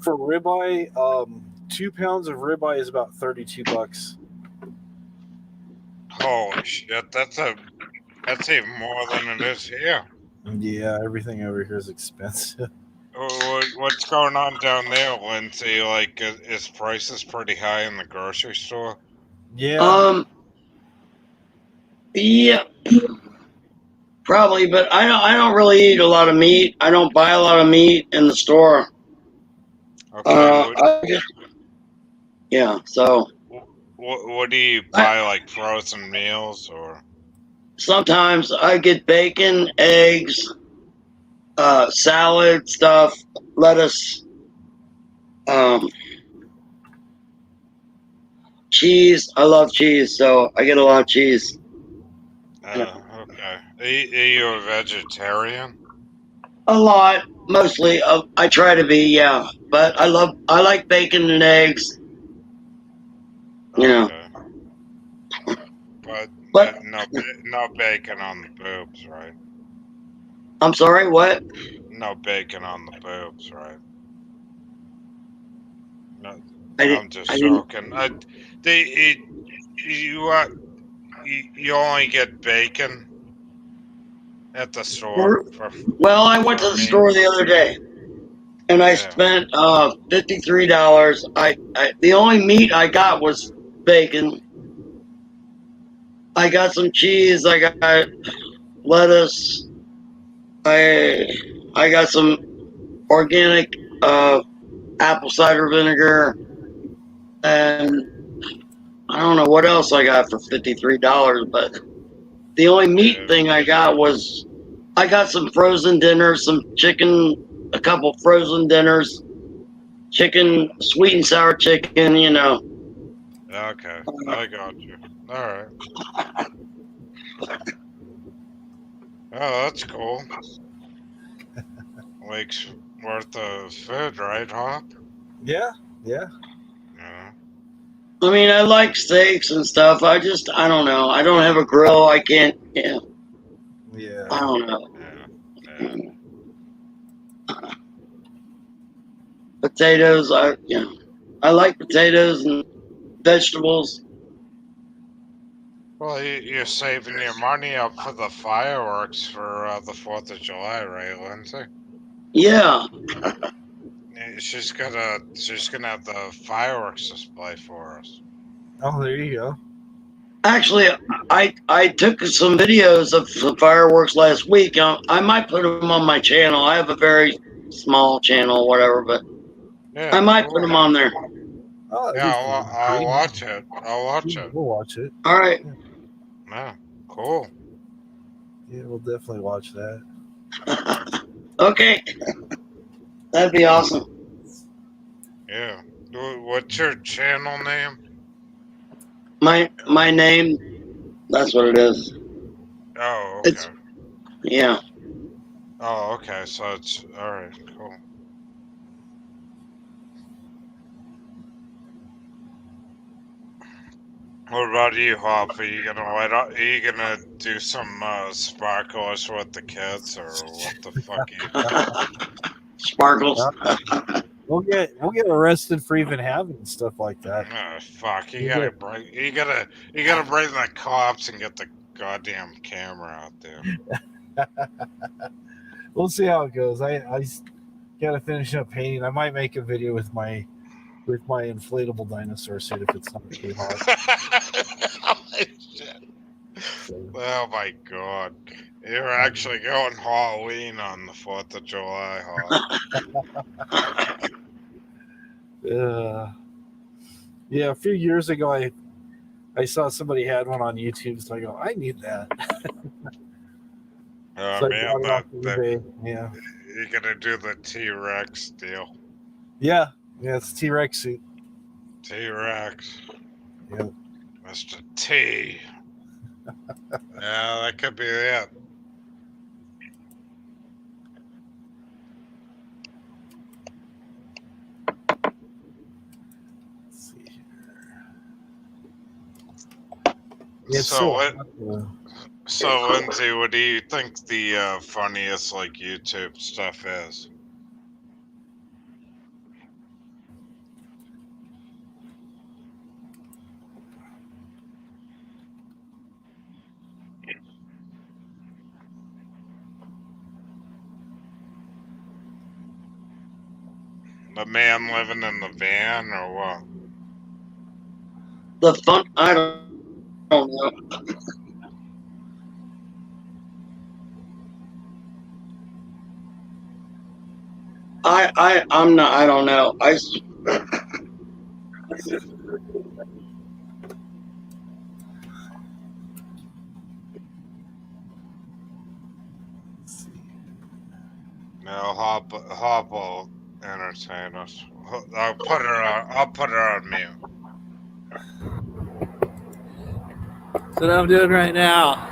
ribeye, 2 pounds of ribeye is about $32. Holy shit, that's even more than it is here. Yeah, everything over here is expensive. What's going on down there, Lindsay? Like, is prices pretty high in the grocery store? Yeah. Yeah, probably, but I don't really eat a lot of meat. I don't buy a lot of meat in the store. Okay. Yeah, so What do you buy, like frozen meals or? sometimes I get bacon, eggs, salad stuff, lettuce, cheese. I love cheese, so I get a lot of cheese. Okay. Are you a vegetarian? A lot, mostly. I try to be, yeah. But I like bacon and eggs. You know. But no bacon on the boobs, right? I'm sorry, what? No bacon on the boobs, right? No, I'm just I didn't. joking. You only get bacon at the store Well, I went to for the meat. store the other day, and I spent $53. The only meat I got was bacon. I got some cheese. I got lettuce. I got some organic apple cider vinegar, and I don't know what else I got for $53. But the only meat thing I got was I got some frozen dinners, some chicken, a couple frozen dinners, chicken, sweet and sour chicken. You know. Okay, I got you. All right. Oh, that's cool. Week's worth of food, right, Hop? Yeah, yeah. Yeah. I mean, I like steaks and stuff. I don't know. I don't have a grill. I can't. Yeah. Yeah. I don't know. Potatoes. I like potatoes and vegetables. Well, you're saving your money up for the fireworks for the 4th of July, right, Lindsay? Yeah. She's gonna have the fireworks display for us. Oh, there you go. Actually, I took some videos of some fireworks last week. I might put them on my channel. I have a very small channel, whatever, but Yeah, I might cool. put them on there. Oh, yeah, I'll watch it. I'll watch it. We'll watch it. All right. Yeah, cool. Yeah, we'll definitely watch that. Okay. That'd be awesome. Yeah. What's your channel name? My name. That's what it is. Oh, okay. Yeah. Oh, okay. So it's all right. Cool. What about you, Hop? Are you gonna do some sparklers with the kids, or what the fuck? Sparkles. We'll get arrested for even having stuff like that. Fuck! You We'll gotta bring the cops and get the goddamn camera out there. We'll see how it goes. I gotta finish up painting. I might make a video with my inflatable dinosaur suit if it's not too hot. Oh my god. You're actually going Halloween on the 4th of July, Hop. Yeah, a few years ago I saw somebody had one on YouTube, so I go, I need that. So yeah. You're gonna do the T-Rex deal. Yeah, it's T-Rex suit. T-Rex. Yep. Mr. T. Yeah, that could be it. It's So so what? So Lindsay, what do you think the funniest like YouTube stuff is? The man living in the van, or what? The fun, I don't know. I'm not. I don't know. No, Hop will entertain us. I'll put her on. I'll put her on mute. That's what I'm doing right now.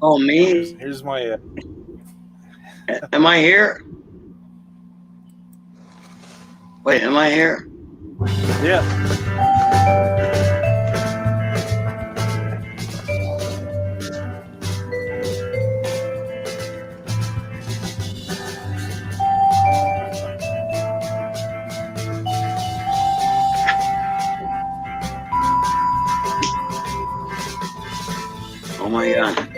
Oh, me? Here's my. Am I here? Wait, am I here? Yeah. Oh my God.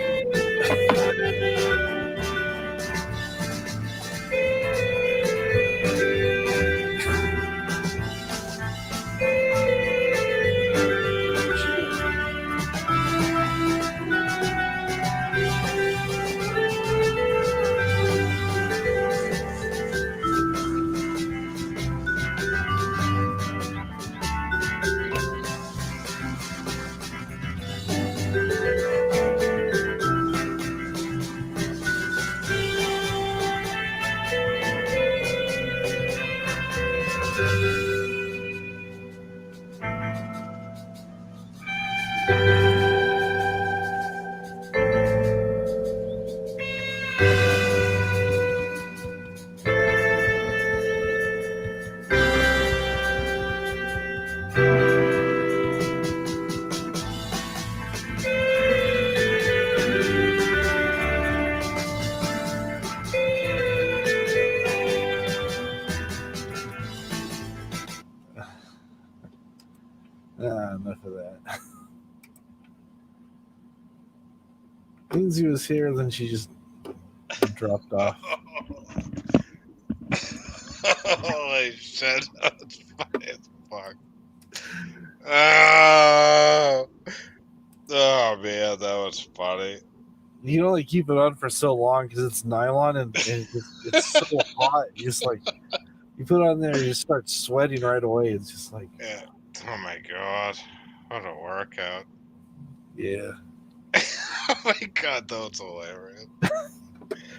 Enough of that. Lindsay was here, then she just dropped off. Holy shit, that's funny as fuck. Oh man, that was funny. You can only keep it on for so long because it's nylon and it's so hot. You just like you put it on there, you just start sweating right away. It's just like, Yeah. Oh my god, what a workout! yeah. Oh my god, that was hilarious.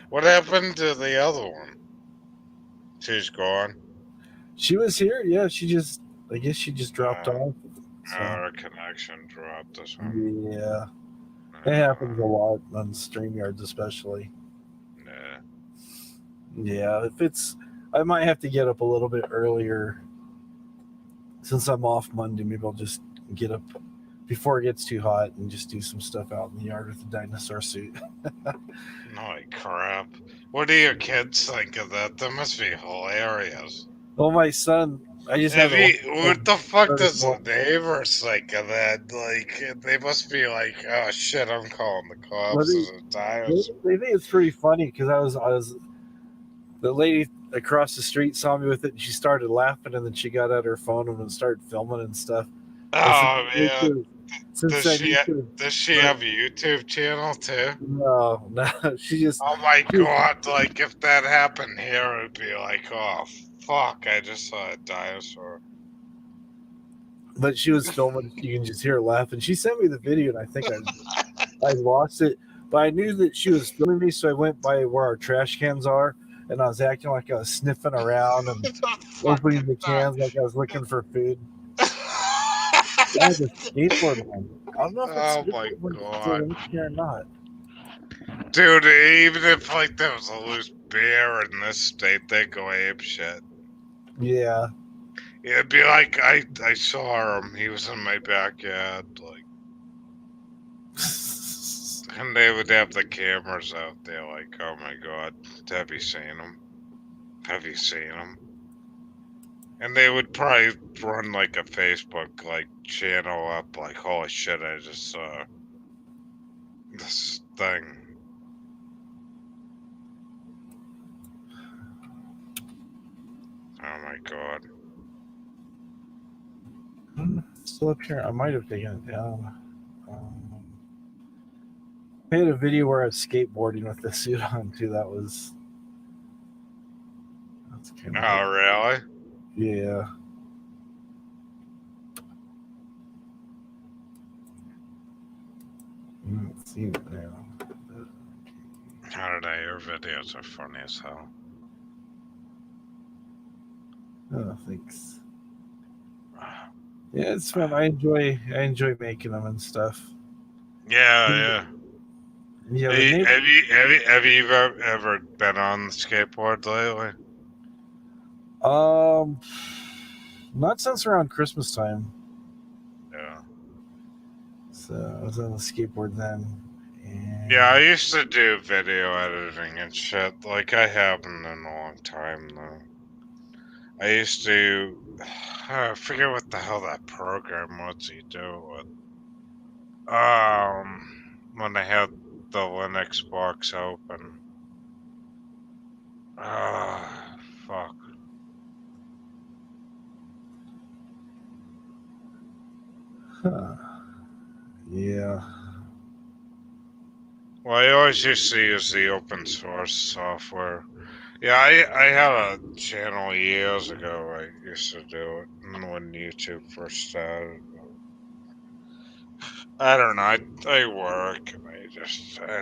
What happened to the other one? She's gone. She was here, yeah. I guess she just dropped off. So. Our connection dropped or something. Yeah, it happens a lot on StreamYards, especially. Yeah. Yeah, I might have to get up a little bit earlier since I'm off Monday. Maybe I'll just get up before it gets too hot and just do some stuff out in the yard with the dinosaur suit. Holy crap! What do your kids think of that? That must be hilarious. Well, my son, I just What have the fuck does the neighbors think of that? Like, they must be like, "Oh shit, I'm calling the cops." They think it's pretty funny because I was the lady across the street saw me with it and she started laughing and then she got out her phone and started filming and stuff. Oh man! since Does then. she have a YouTube channel too? No, she just. Oh my god! Like if that happened here, it'd be like, oh fuck! I just saw a dinosaur. But she was filming. You can just hear her laughing. She sent me the video, and I think I lost it. But I knew that she was filming me, so I went by where our trash cans are, and I was acting like I was sniffing around and opening the cans like I was looking for food. Yeah, the skateboard one. I don't know if it's Oh my still god, in here or not. dude! Even if like there was a loose bear in this state, they go ape shit. Yeah. It'd be like I saw him. He was in my backyard, like, and they would have the cameras out there, like, oh my god, have you seen him? Have you seen him? And they would probably run like a Facebook like channel up, like, holy shit, I just saw this thing. Oh my god. Still up here. I might have taken it down. I had a video where I was skateboarding with the suit on too. That's kind of. Oh really? Yeah. Let's see it now. How did I? Your videos are funny as hell. Oh, thanks. Yeah, it's fun. I enjoy making them and stuff. Yeah. Yeah. Hey, have you ever been on the skateboard lately? Not since around Christmas time. Yeah. So I was on the skateboard then. Yeah, I used to do video editing and shit. Like I haven't in a long time though. I used to. I forget what the hell that program was you do with. When I had the Linux box open. Fuck. Huh. Yeah. Well, I always used to use the open source software. Yeah, I had a channel years ago. I used to do it when YouTube first started. I don't know. I work and I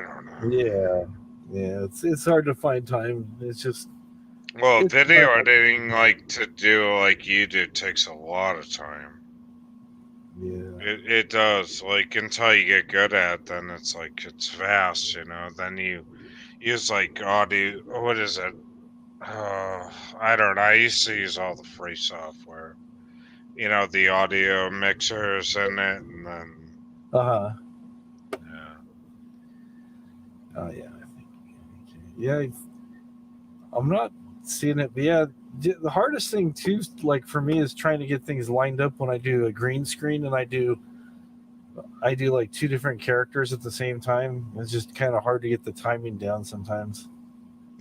don't know. Yeah. It's hard to find time. It's just. Well, It's video hard. editing, like to do like you do, takes a lot of time. Yeah. It does. Like until you get good at it, then it's like it's fast, you know. Then you use like audio. What is it? I don't know. I used to use all the free software. You know, the audio mixers in it, and then. Yeah. Yeah. Oh yeah. Yeah. I'm not seeing it, but yeah. The hardest thing too, like for me, is trying to get things lined up when I do a green screen and I do like two different characters at the same time. It's just kind of hard to get the timing down sometimes.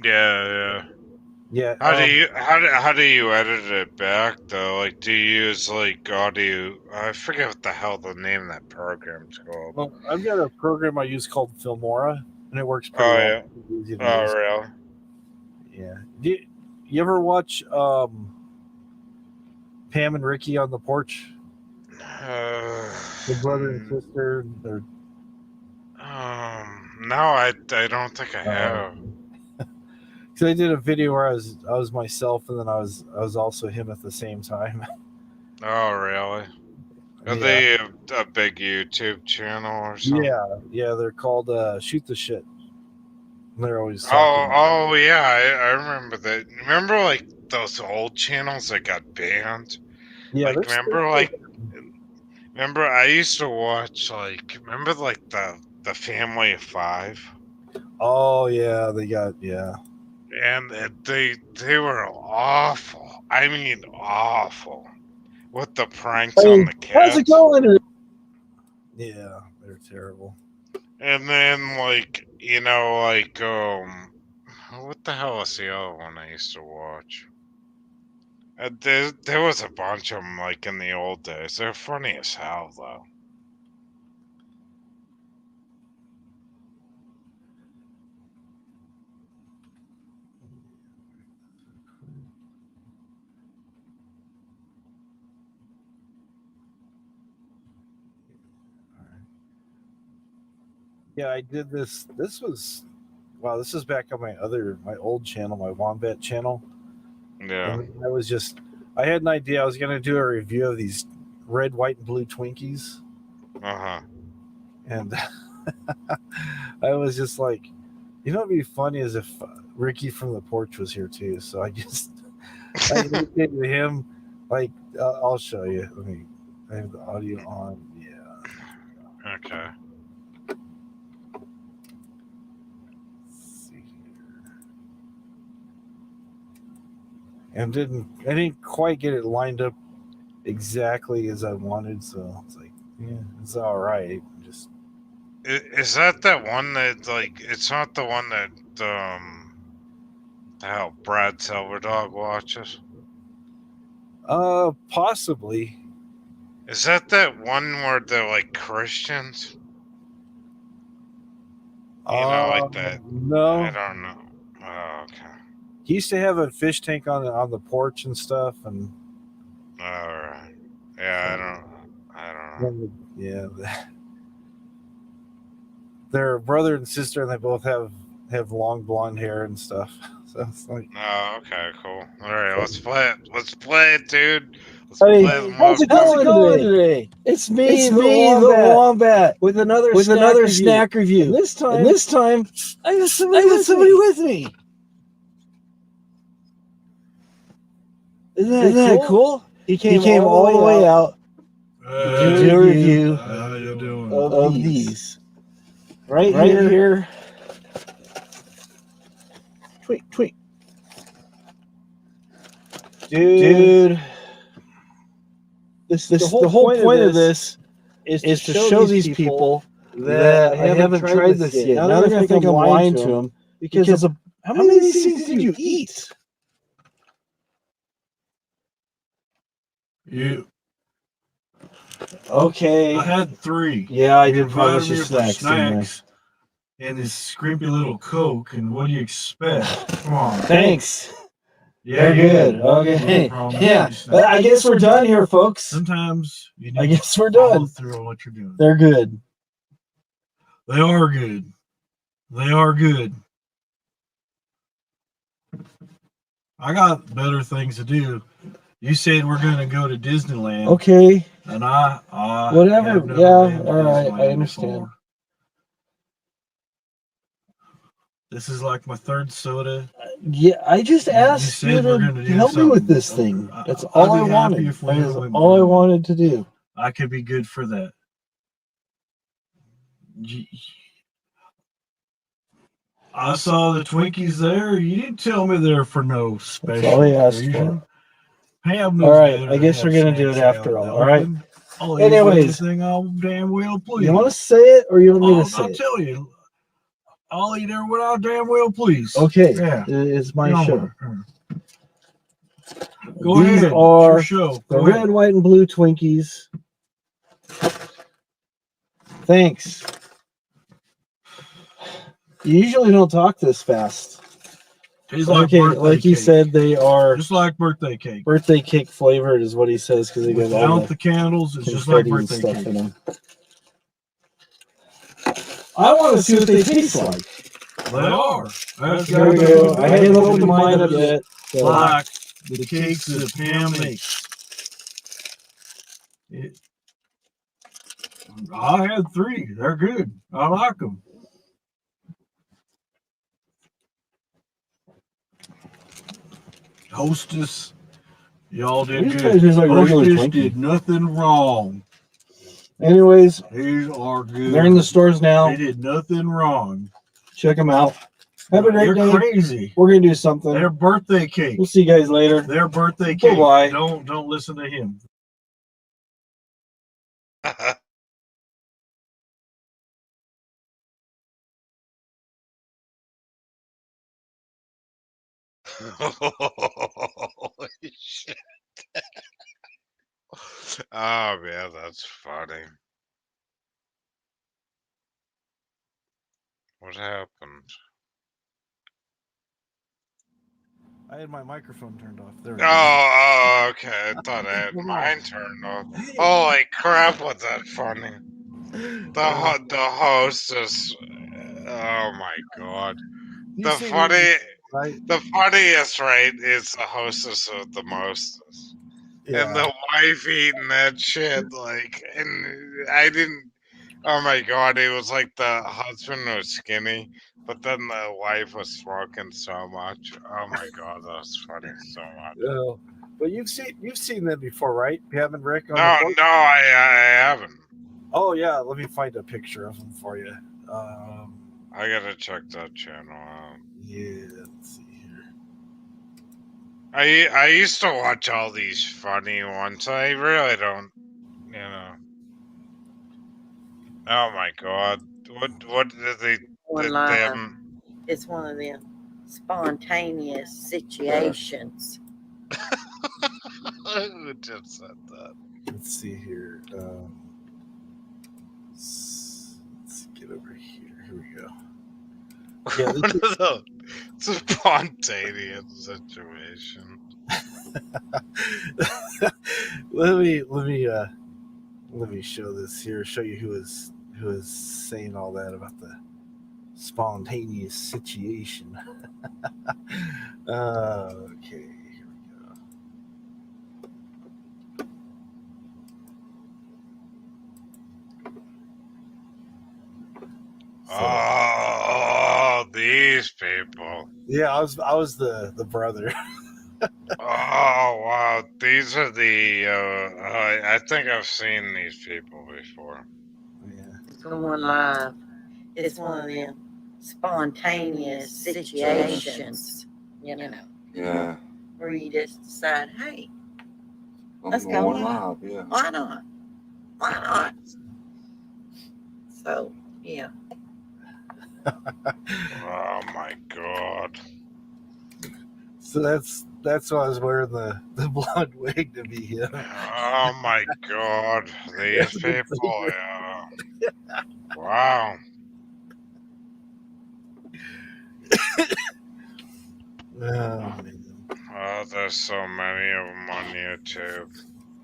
Yeah. Yeah. How do you edit it back though? Like, do you use like audio? I forget what the hell the name of that program's called. Well, I've got a program I use called Filmora, and it works pretty well. Yeah. It's easy to Oh, use. really? Yeah. Do you ever watch Pam and Ricky on the porch? The brother and sister. No, I don't think I have. Because I did a video where I was myself, and then I was also him at the same time. Oh, really? Are Yeah. they a big YouTube channel or something? Yeah, they're called Shoot the Shit. They're always talking. Oh, yeah, I remember that. Remember, like, those old channels that got banned? Yeah, like, remember, I used to watch, like, the Family of Five? Oh, yeah, they got, yeah. And they were awful. I mean, awful. With the pranks on the kids. How's it going? Yeah, they're terrible. And then, like, you know, like, what the hell was the other one I used to watch? There was a bunch of them, like, in the old days. They're funny as hell, though. Yeah, I did this. This was this is back on my old channel, my Wombat channel. Yeah. And I had an idea. I was going to do a review of these red, white, and blue Twinkies. And I was just like, it'd be funny as if Ricky from the porch was here too. So I indicated to him, like, I'll show you. I have the audio on. Yeah. Okay. And I didn't quite get it lined up exactly as I wanted, so it's like, yeah, it's all right. Just Is that one that, like, it's not the one that how Brad Silverdog watches? Possibly. Is that one where they're like Christians? Like that. No, I don't know. Oh, okay. He used to have a fish tank on the porch and stuff, and All right. Yeah, I don't know. Yeah, they're brother and sister, and they both have long blonde hair and stuff. So it's like, Oh, okay, cool. All right, let's play it. Let's play it, dude. Let's Hey, play the how's it going today? It's me, the Wombat, with another snack review. And this time, I got somebody with me. Isn't that cool? He came all the way out to do a review of these. Right here. Tweet. Dude. The whole point of this is to show these people that I haven't tried this yet. Now they're going to think I'm lying to them because of how many of these things did you eat? You. Okay. I had 3. Yeah, I You did probably invited me some for snacks in there. and this scrimpy little Coke, and what do you expect? Come on. Thanks. Yeah, they're good. Okay. No problem. Yeah. I guess we're done here, folks. Sometimes you need I guess we're to follow done. through on what you're doing. They're good. They are good. They are good. I got better things to do. You said we're going to go to Disneyland. Okay. And I whatever. have never Yeah. been to All right. Disneyland I understand. before. This is like my 3rd soda. Yeah, I just asked you to help me with this thing. That's all I wanted. That is all I wanted to do. I could be good for that. I saw the Twinkies there. You didn't tell me they're for no special That's all I asked occasion. for. Ham All right, better I guess to we're have gonna do it snacks after out all. in All right. the open. I'll eat Anyways, anything I'll damn well please. You want to say it or you want me to say I'll it? tell you. I'll eat everyone I damn well please. Okay, Yeah. it's my Come show. on. Go These ahead. are It's your show. the Go red, ahead. white, and blue Twinkies. Thanks. You usually don't talk this fast. Tastes like Okay, birthday like he cake. said, they are Just like birthday cake. birthday cake flavored, is what he says, because they got all Without the candles, it's just like confetti and birthday stuff cake. in them. I want to see what they taste like. They are. That's There we go. I haven't opened mine up yet. So. Like the cakes that Pam makes. I had 3. They're good. I like them. Hostess, y'all did These good. guys taste like regular Hostess Twinkie. did nothing wrong. Anyways, These are good. they're in the stores now. They did nothing wrong. Check them out. Have a great You're day. crazy. We're gonna do something. Their birthday cake. We'll see you guys later. Their birthday cake. Bye-bye. Don't listen to him. Holy shit. Oh man, that's funny. What happened? I had my microphone turned off. There. Oh, okay. I thought I had mine turned off. Holy crap, was that funny? The hostess. Oh my god. You The see me, right? funniest, right, is the hostess of the mostest. And Yeah. the wife eating that shit, like, and I didn't. Oh my god, it was like the husband was skinny, but then the wife was smoking so much. Oh my god, that was funny so much. But you've seen them before, right? You haven't, Rick, on the No, boat? no, I haven't. Oh yeah, let me find a picture of them for you. I gotta check that channel out. Yeah, let's see here. I used to watch all these funny ones. I really don't, you know. Oh my god, what did they One did live. them? It's one of them spontaneous situations. Who just said that? Let's see here. Let's get over here. Here we go. Yeah, One of those spontaneous situation. let me show this here. Show you who is saying all that about the spontaneous situation. Okay. Oh, these people. Yeah, I was the brother. Oh wow, these are the. I think I've seen these people before. Yeah. It's going live. It's one of them spontaneous situations, you know. Yeah. Where you just decide, hey, I'm let's go going live. live, yeah. Why not? Why not? So, yeah. Oh my god. So that's why I was wearing the blonde wig to be him. Oh my god, these people. Yeah. Wow. Oh, there's so many of them on YouTube.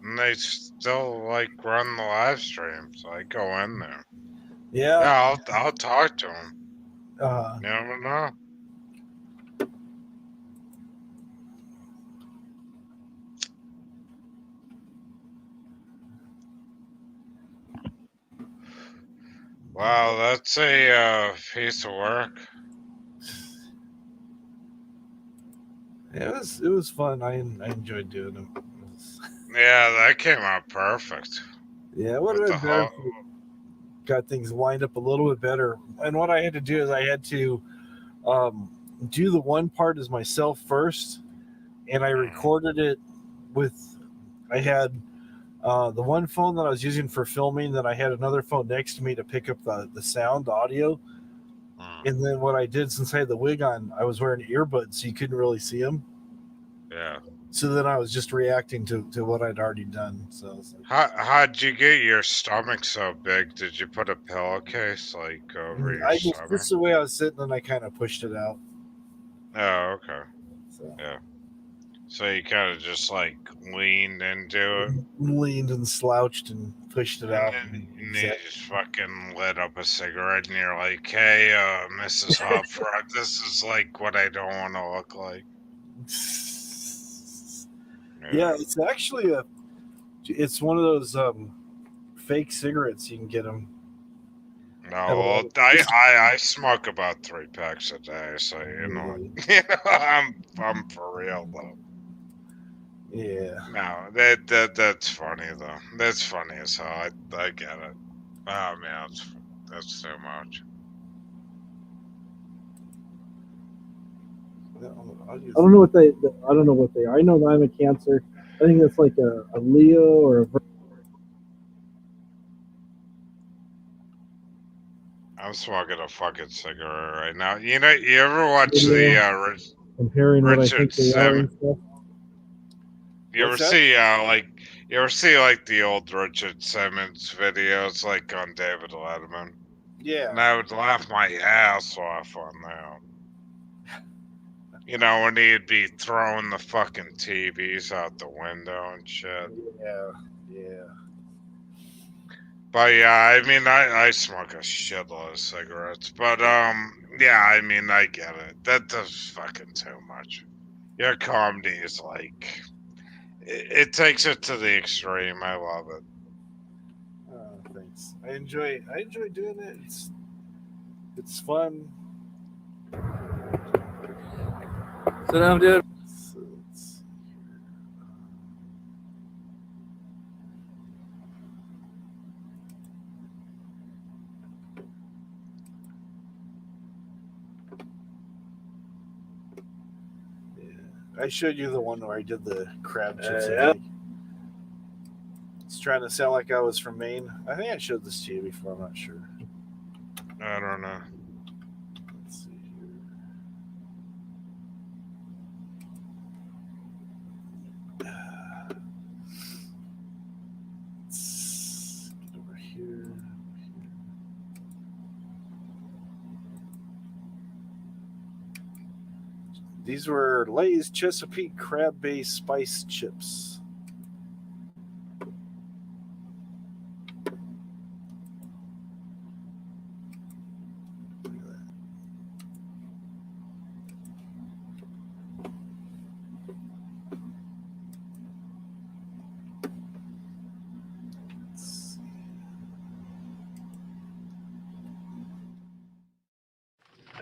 And they still like run the live stream, so I go in there. Yeah. Yeah, I'll talk to them. You never know. Wow, that's a piece of work. Yeah, it was fun. I enjoyed doing them. Yeah, that came out perfect. Yeah, it would have been better if we got things lined up a little bit better. And what I had to do is I had to do the one part as myself first, and I recorded it with. I had the one phone that I was using for filming, then I had another phone next to me to pick up the sound, the audio. And then what I did, since I had the wig on, I was wearing earbuds, so you couldn't really see them. Yeah. So then I was just reacting to what I'd already done. So I was like, How'd you get your stomach so big? Did you put a pillowcase like over your stomach? this is the way I was sitting, and I kind of pushed it out. Oh, okay. So. Yeah. So you kind of just like leaned into it. Leaned and slouched and pushed it out. And you just fucking lit up a cigarette and you're like, hey, Mrs. Hopfront, this is like what I don't want to look like. Yeah, it's actually it's one of those fake cigarettes. You can get them. No, well, I smoke about 3 packs a day, so you know, I'm for real though. Yeah. No, that's funny though. That's funny as hell. I get it. Oh man, that's too much. I don't know what they. I don't know what they are. I know that I'm a Cancer. I think it's like a Leo or a. I'm smoking a fucking cigarette right now. You know, you ever watch the comparing what I think Richard they are and Simmons? stuff. You ever see like the old Richard Simmons videos like on David Letterman? Yeah. And I would laugh my ass off on them. You know, when he'd be throwing the fucking TVs out the window and shit. Yeah, yeah. But yeah, I mean, I smoke a shitload of cigarettes. But yeah, I mean, I get it. That does fucking too much. Your comedy is like, it takes it to the extreme. I love it. Thanks. I enjoy doing it. It's fun. Sit down, dude. So it's, I showed you the one where I did the crab chips. Yeah. It's trying to sound like I was from Maine. I think I showed this to you before. I'm not sure. I don't know. Let's see here. Let's get over here. These were Lay's Chesapeake crab-based spice chips.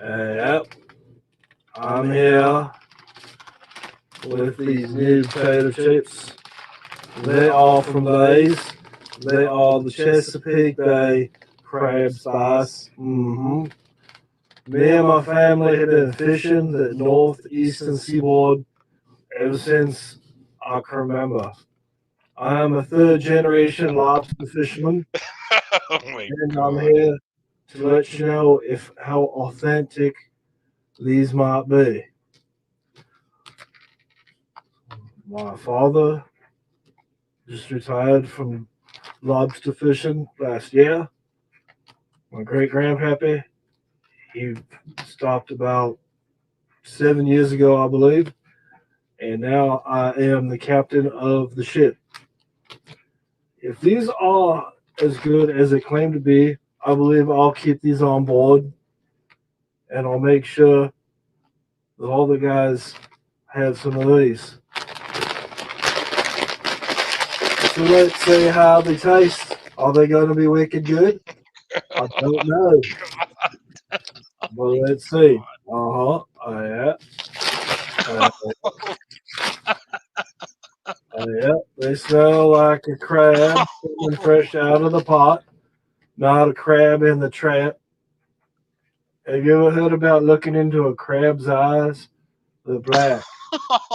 Yep. I'm here with these new potato chips. They are from Lay's. They are the Chesapeake Bay crab spice. Mm-hmm. Me and my family have been fishing the northeastern seaboard ever since I can remember. I am a third generation lobster fisherman, Oh my and God. I'm here to let you know how authentic these might be. My father just retired from lobster fishing last year. My great grandpappy, he stopped about 7 years ago, I believe, and now I am the captain of the ship. If these are as good as they claim to be, I believe I'll keep these on board, and I'll make sure that all the guys have some of these. So let's see how they taste. Are they going to be wicked good? I don't know. Well, let's see. Yeah. Yeah. They smell like a crab coming fresh out of the pot, not a crab in the trap. Have you ever heard about looking into a crab's eyes? They're black,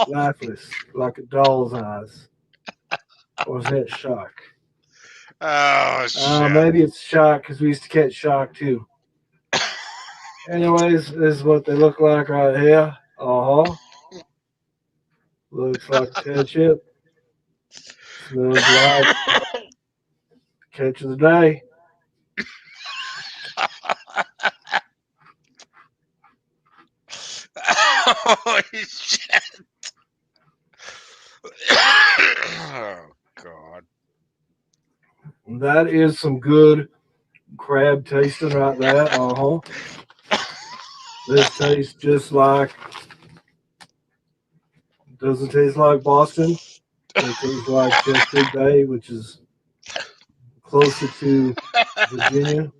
lifeless, like a doll's eyes. Or is that shark? Oh shit. Maybe it's shark because we used to catch shark too. Anyways, this is what they look like right here. Looks like a tail chip. Smells like catch of the day. Holy shit. Oh God. That is some good crab tasting right there. This tastes just like, doesn't taste like Boston. It tastes like Chesapeake Bay, which is closer to Virginia,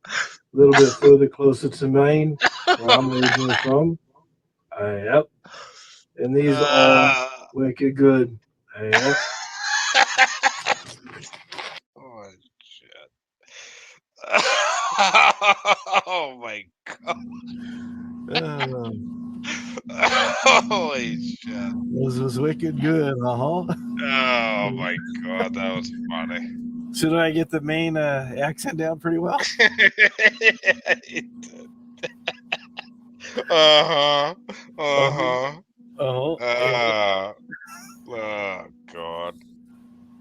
a little bit further closer to Maine, where I'm originally from. Yep. And these are wicked good. Yep. Oh shit. Oh my God. Holy shit. This was wicked good. Oh my God, that was funny. So did I get the main accent down pretty well? Uh-huh. Oh God.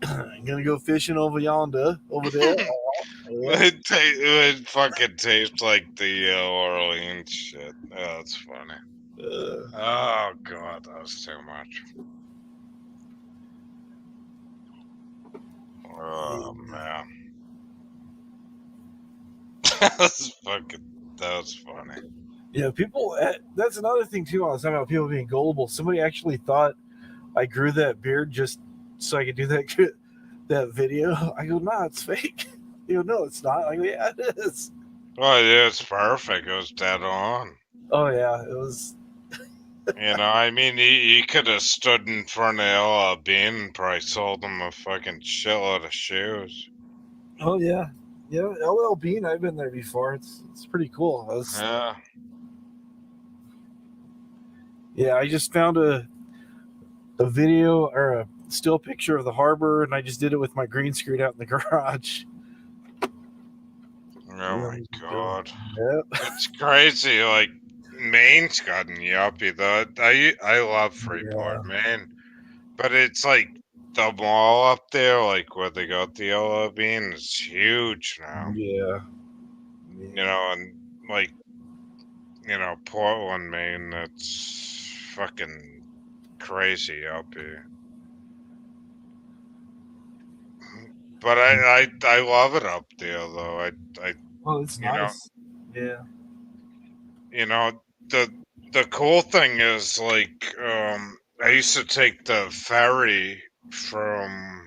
I'm gonna go fishing over there. It fucking tastes like the Orleans shit. Oh, that's funny. Oh God, that was too much. Oh man. That was funny. Yeah, people. That's another thing too. I was talking about people being gullible. Somebody actually thought I grew that beard just so I could do that video. I go, nah, it's fake. You go, no, it's not. I go, yeah, it is. Well, yeah, it's perfect. It was dead on. Oh yeah, it was. I mean, he could have stood in front of LL Bean and probably sold him a fucking shitload of shoes. Oh yeah, yeah. LL Bean, I've been there before. It's pretty cool. Yeah. Yeah, I just found a video or a still picture of the harbor, and I just did it with my green screen out in the garage. Oh my god. Yep. It's crazy. Like, Maine's gotten yuppie, though. I love Freeport, Maine. But it's like the mall up there, like where they got the LL Bean, is huge now. Yeah. And like, Portland, Maine, that's fucking crazy up here. But I love it up there, though. Oh, it's nice. Yeah. The cool thing is, like, I used to take the ferry from,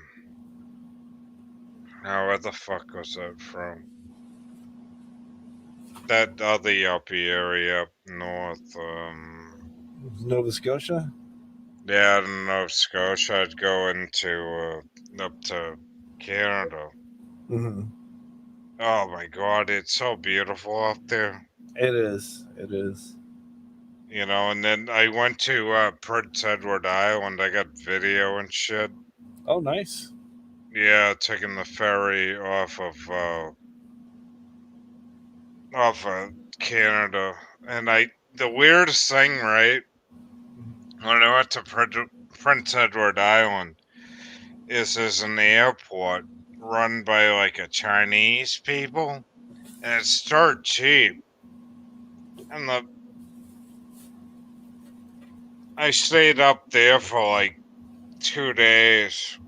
where the fuck was that from? That other yuppie area up north, Nova Scotia. yeah, in Nova Scotia. I'd go into, up to Canada. Mm-hmm. Oh my god, it's so beautiful up there. It is. It is. And then I went to Prince Edward Island. I got video and shit. Oh, nice. Yeah, taking the ferry off of Canada. And the weirdest thing, right? When I went to Prince Edward Island, there's an airport run by like a Chinese people, and it's dirt cheap. And I stayed up there for like 2 days,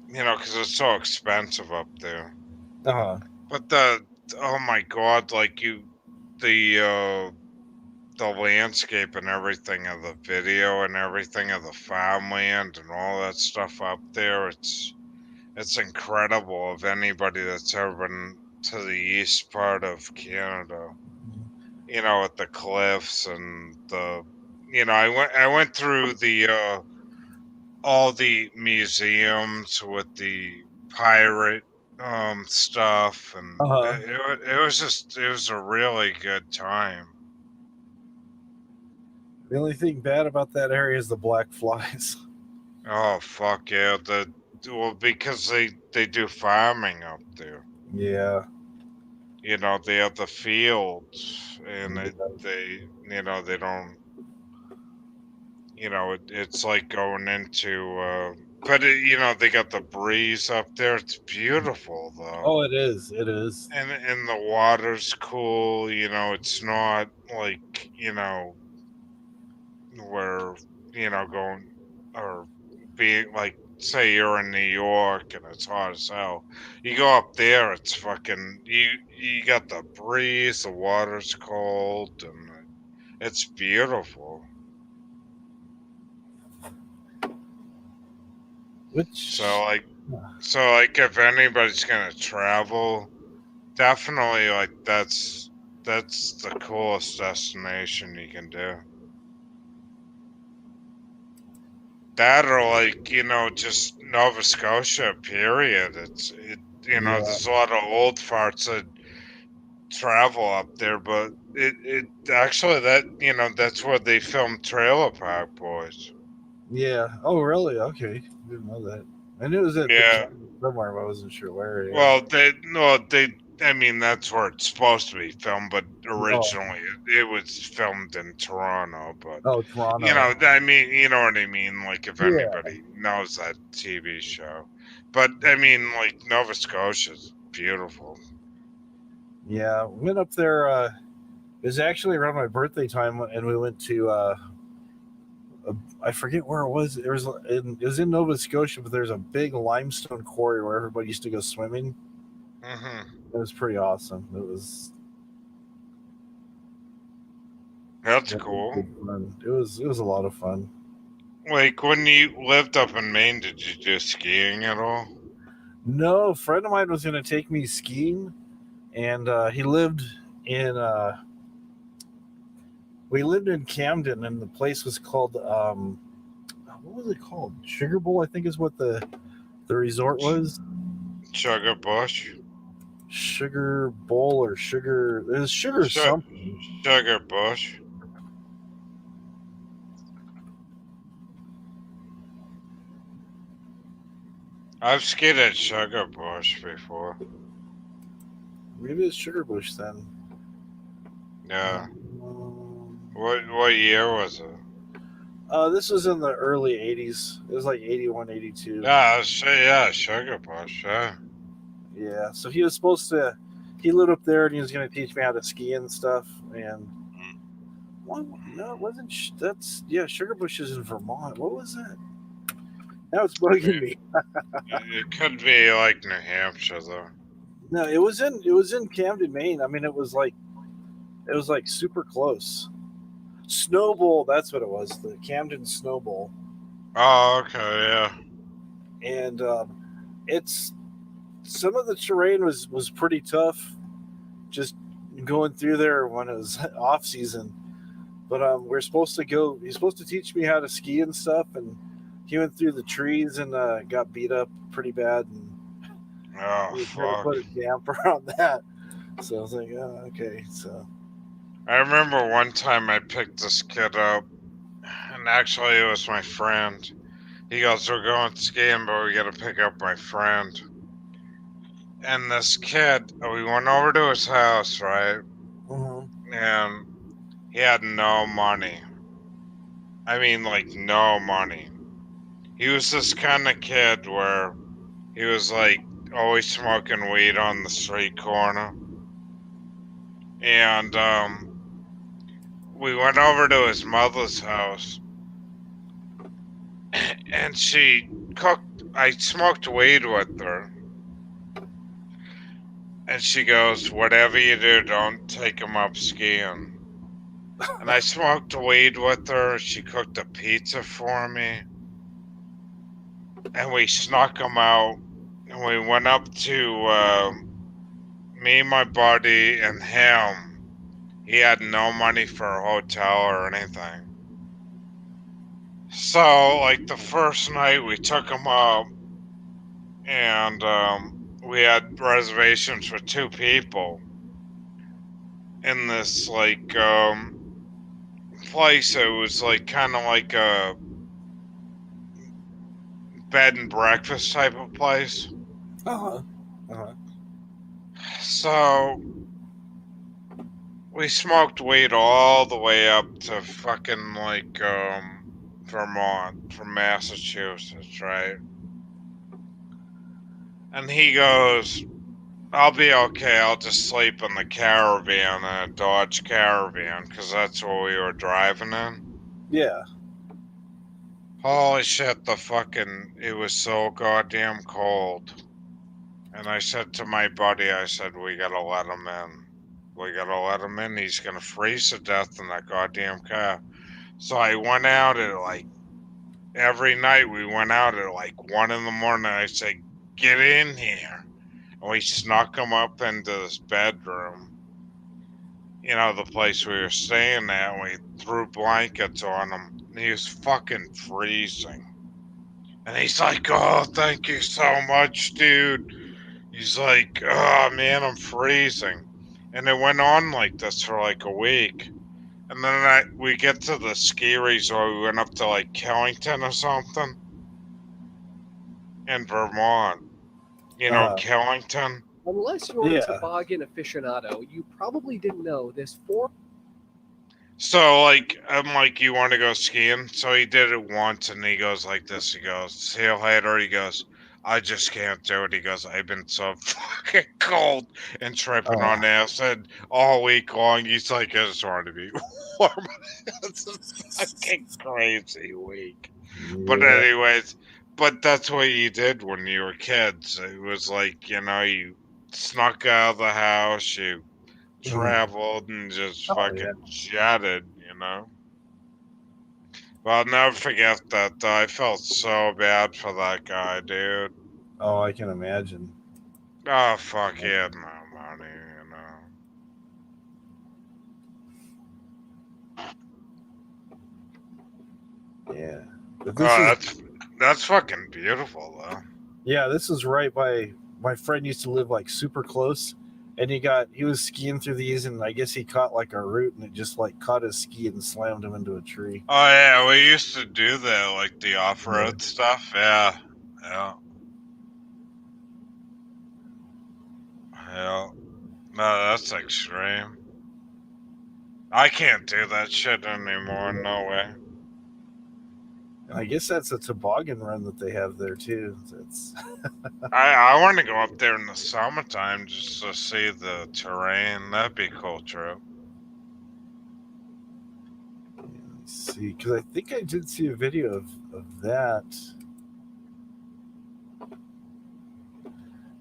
because it's so expensive up there. Uh-huh. But oh my god, like the landscape and everything of the video and everything of the farmland and all that stuff up there, it's incredible. Of anybody that's ever been to the east part of Canada, with the cliffs and I went through the all the museums with the pirate stuff, and Uh-huh. it was a really good time. The only thing bad about that area is the black flies. Oh fuck yeah! Because they do farming up there. Yeah. They have the fields, and they don't. It's like going into. But they got the breeze up there. It's beautiful though. Oh, it is. It is. And the water's cool. It's not like where going or being like, say you're in New York and it's hot as hell. You go up there, it's fucking you got the breeze, the water's cold, and it's beautiful. So if anybody's gonna travel, definitely like that's the coolest destination you can do. That, or like, just Nova Scotia, period. There's a lot of old farts that travel up there, but it actually, that's where they filmed Trailer Park Boys. Yeah. Oh, really? Okay. Didn't know that. I knew it was at somewhere, but I wasn't sure where. Yeah. Well, I mean, that's where it's supposed to be filmed, but originally it was filmed in Toronto. But Toronto. I mean, you know what I mean. Like, if anybody knows that TV show, but I mean, like, Nova Scotia's beautiful. Yeah, we went up there. It was actually around my birthday time, and we went to. I forget where it was. It was in Nova Scotia, but there's a big limestone quarry where everybody used to go swimming. Mm-hmm. It was pretty awesome. It was. That's cool. Fun. It was a lot of fun. Like when you lived up in Maine, did you do skiing at all? No, a friend of mine was going to take me skiing, and he lived in. We lived in Camden, and the place was called. What was it called? Sugar Bowl, I think, is what the resort was. Sugar Bush. Sugar Bowl or Sugar. It was Sugar something. Sugar Bush. I've skied at Sugar Bush before. Maybe it's Sugar Bush then. Yeah. What year was it? This was in the early 80s. It was like 81, 82. Yeah, Sugar Bush, yeah. Yeah, so he was supposed to, he lived up there and he was going to teach me how to ski and stuff. And, no, it wasn't, Sugar Bush is in Vermont. What was that? Now it's bugging me. It could be like New Hampshire, though. No, it was in Camden, Maine. I mean, it was like super close. Snow Bowl, that's what it was. The Camden Snow Bowl. Oh, okay, yeah. And it's some of the terrain was pretty tough, just going through there when it was off season. But we're supposed to go. He's supposed to teach me how to ski and stuff, and he went through the trees and got beat up pretty bad. And fuck. Put a damper on that. So I was like, oh, okay. So I remember one time I picked this kid up, and actually it was my friend. He goes, "We're going skiing, but we got to pick up my friend." And this kid, we went over to his house, right? And he had no money. I mean, like, no money. He was this kind of kid where he was, like, always smoking weed on the street corner. And, we went over to his mother's house. And she cooked, I smoked weed with her. And she goes, "Whatever you do, don't take him up skiing." And I smoked weed with her. She cooked a pizza for me. And we snuck him out. And we went up to me, my buddy, and him. He had no money for a hotel or anything. So, like, the first night we took him up. And we had reservations for 2 people. In this, like, place. It was like kind of like a bed and breakfast type of place. So we smoked weed all the way up to fucking like Vermont from Massachusetts, right? And he goes, "I'll be okay. I'll just sleep in the Caravan, in a Dodge Caravan, because that's what we were driving in." Yeah. Holy shit, it was so goddamn cold. And I said to my buddy, I said, "We gotta let him in. We gotta let him in. He's gonna freeze to death in that goddamn car." So I went out at like, every night we went out at like 1 in the morning. I said, "Get in here." And we snuck him up into this bedroom. You know, the place we were staying at, and we threw blankets on him. And he was fucking freezing. And he's like, "Oh, thank you so much, dude." He's like, "Oh, man, I'm freezing." And it went on like this for like a week. And then we get to the ski resort. We went up to like Killington or something in Vermont. You know, Killington. Unless you're a toboggan aficionado, you probably didn't know this. So, like, I'm like, "You want to go skiing?" So he did it once, and he goes like this. He goes, "See you later." He goes, "I just can't do it." He goes, "I've been so fucking cold and tripping on acid all week long." He's like, "I just want to be warm." It's a fucking crazy week. But anyways, that's what you did when you were kids. It was like, you know, you snuck out of the house, you Mhm. traveled and just Oh, fucking yeah. jetted, you know? Well, I'll never forget that. I felt so bad for that guy, dude. Oh, I can imagine. Oh, fuck, he had no money, you know? Yeah. But this is Oh, that's fucking beautiful, though. yeah, this is right by my friend used to live like super close, and he was skiing through these, and I guess he caught like a root, and it just like caught his ski and slammed him into a tree. Oh, yeah, we used to do that, like the off-road stuff. Yeah. Yeah. Yeah. No, that's extreme. I can't do that shit anymore. No way. And I guess that's a toboggan run that they have there too. It's I want to go up there in the summertime just to see the terrain. That'd be cool, true. Let's see, because I think I did see a video of that.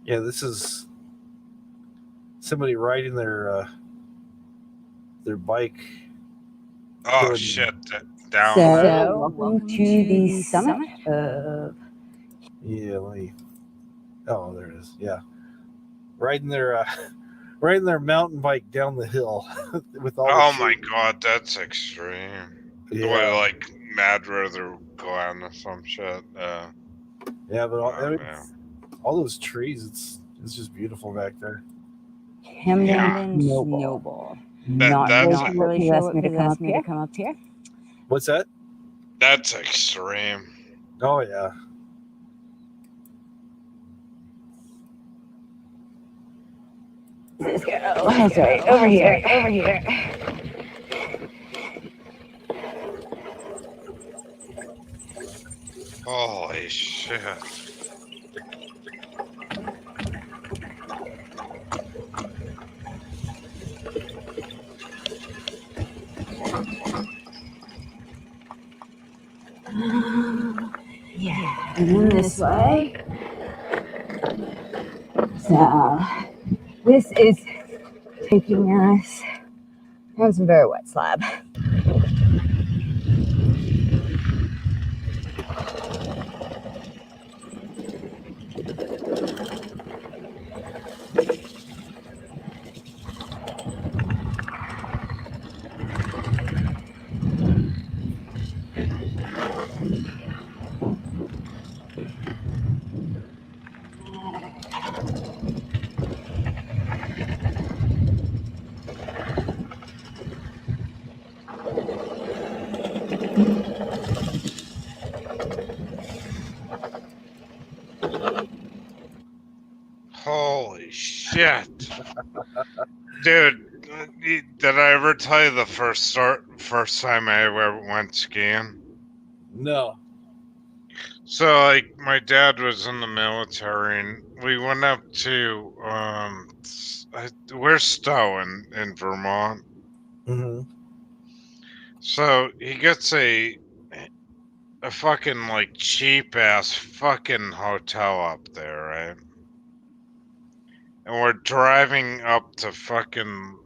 Yeah, this is somebody riding their bike. Oh going- shit! Down. So, welcome to the summit of. Yeah, let me. Oh, there it is. Yeah, riding their riding their mountain bike down the hill with all. Oh the my trees. god, that's extreme. Yeah. Or like Mad River Glen or some shit. Yeah, but Oh, man. all those trees, it's just beautiful back there. Camden Snowball. That's He asked me to come up here. What's that? That's extreme. Oh yeah. Let's go. Oh, sorry. Over here. Over here. Holy shit. Yeah, and then this way. So, this is taking us on some very wet slab. Holy shit. Dude, did I ever tell you the first time I ever went skiing? No. So, like, my dad was in the military, and we went up to, where's Stowe in Vermont? Mm-hmm. So, he gets a fucking, like, cheap-ass fucking hotel up there, right? And we're driving up to fucking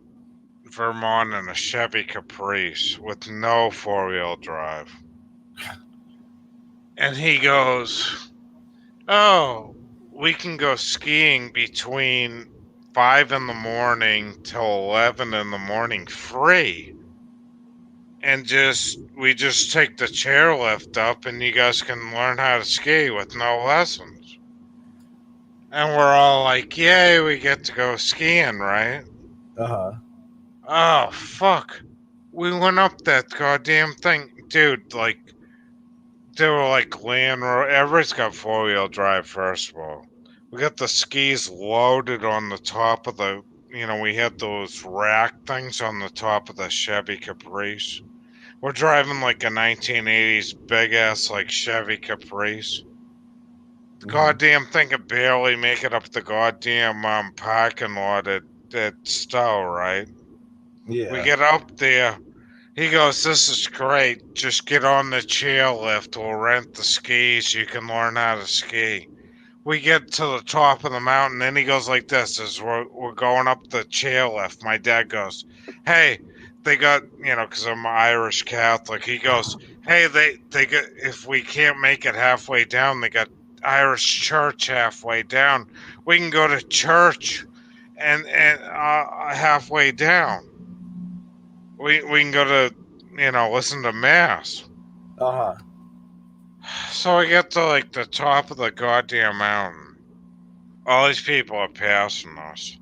Vermont in a Chevy Caprice with no four-wheel drive. And he goes, oh, we can go skiing between 5 in the morning till 11 in the morning free. And we just take the chairlift up and you guys can learn how to ski with no lessons. And we're all like, yay, we get to go skiing, right? Uh-huh. Oh, fuck. We went up that goddamn thing. Dude, like, they were like Land Rover. Everybody's got four-wheel drive, first of all. We got the skis loaded on the top of the, we had those rack things on the top of the Chevy Caprice. We're driving like a 1980s big-ass, like, Chevy Caprice. The goddamn thing could barely make it up the goddamn parking lot at Stowe, right? Yeah. We get up there. He goes, this is great. Just get on the chairlift. We'll rent the skis. You can learn how to ski. we get to the top of the mountain, and he goes like this as we're going up the chairlift. My dad goes, "Hey, they got, because I'm Irish Catholic." He goes, "Hey, they got, if we can't make it halfway down, they got Irish church halfway down. We can go to church, and halfway down, we can go to listen to mass." Uh-huh. So we get to like the top of the goddamn mountain. All these people are passing us.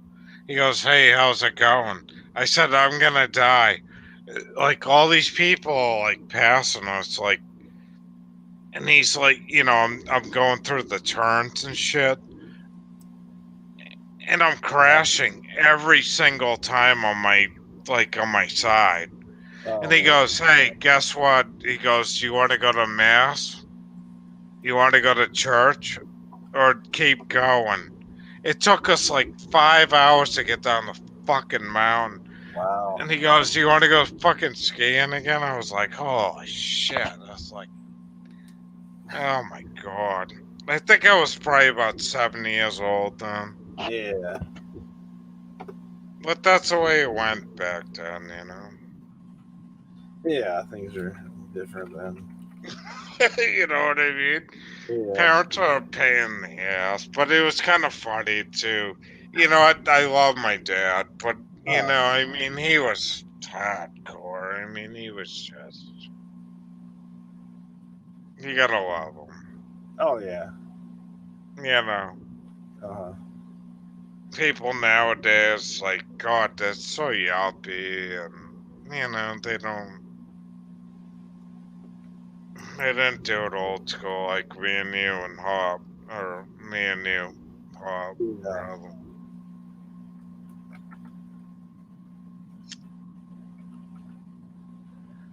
He goes, "Hey, how's it going?" I said, "I'm gonna die." Like all these people like passing us, like, and he's like, I'm going through the turns and shit, and I'm crashing every single time on my side. And he goes, "Hey, guess what?" He goes, "You want to go to mass? You want to go to church, or keep going?" It took us like 5 hours to get down the fucking mountain. Wow. And he goes, "Do you want to go fucking skiing again?" I was like, holy shit. I was like, oh my god. I think I was probably about 7 years old then. Yeah. But that's the way it went back then, Yeah, things are different then. You know what I mean? Yeah. Parents are a pain in the ass, but it was kind of funny too. I love my dad, but I mean, he was hardcore. I mean, he was just, you gotta love him. Oh yeah. Uh-huh. People nowadays, like, God, they're so yuppie, and they didn't do it old school like me and you and Hop, or me and you, Hop, rather.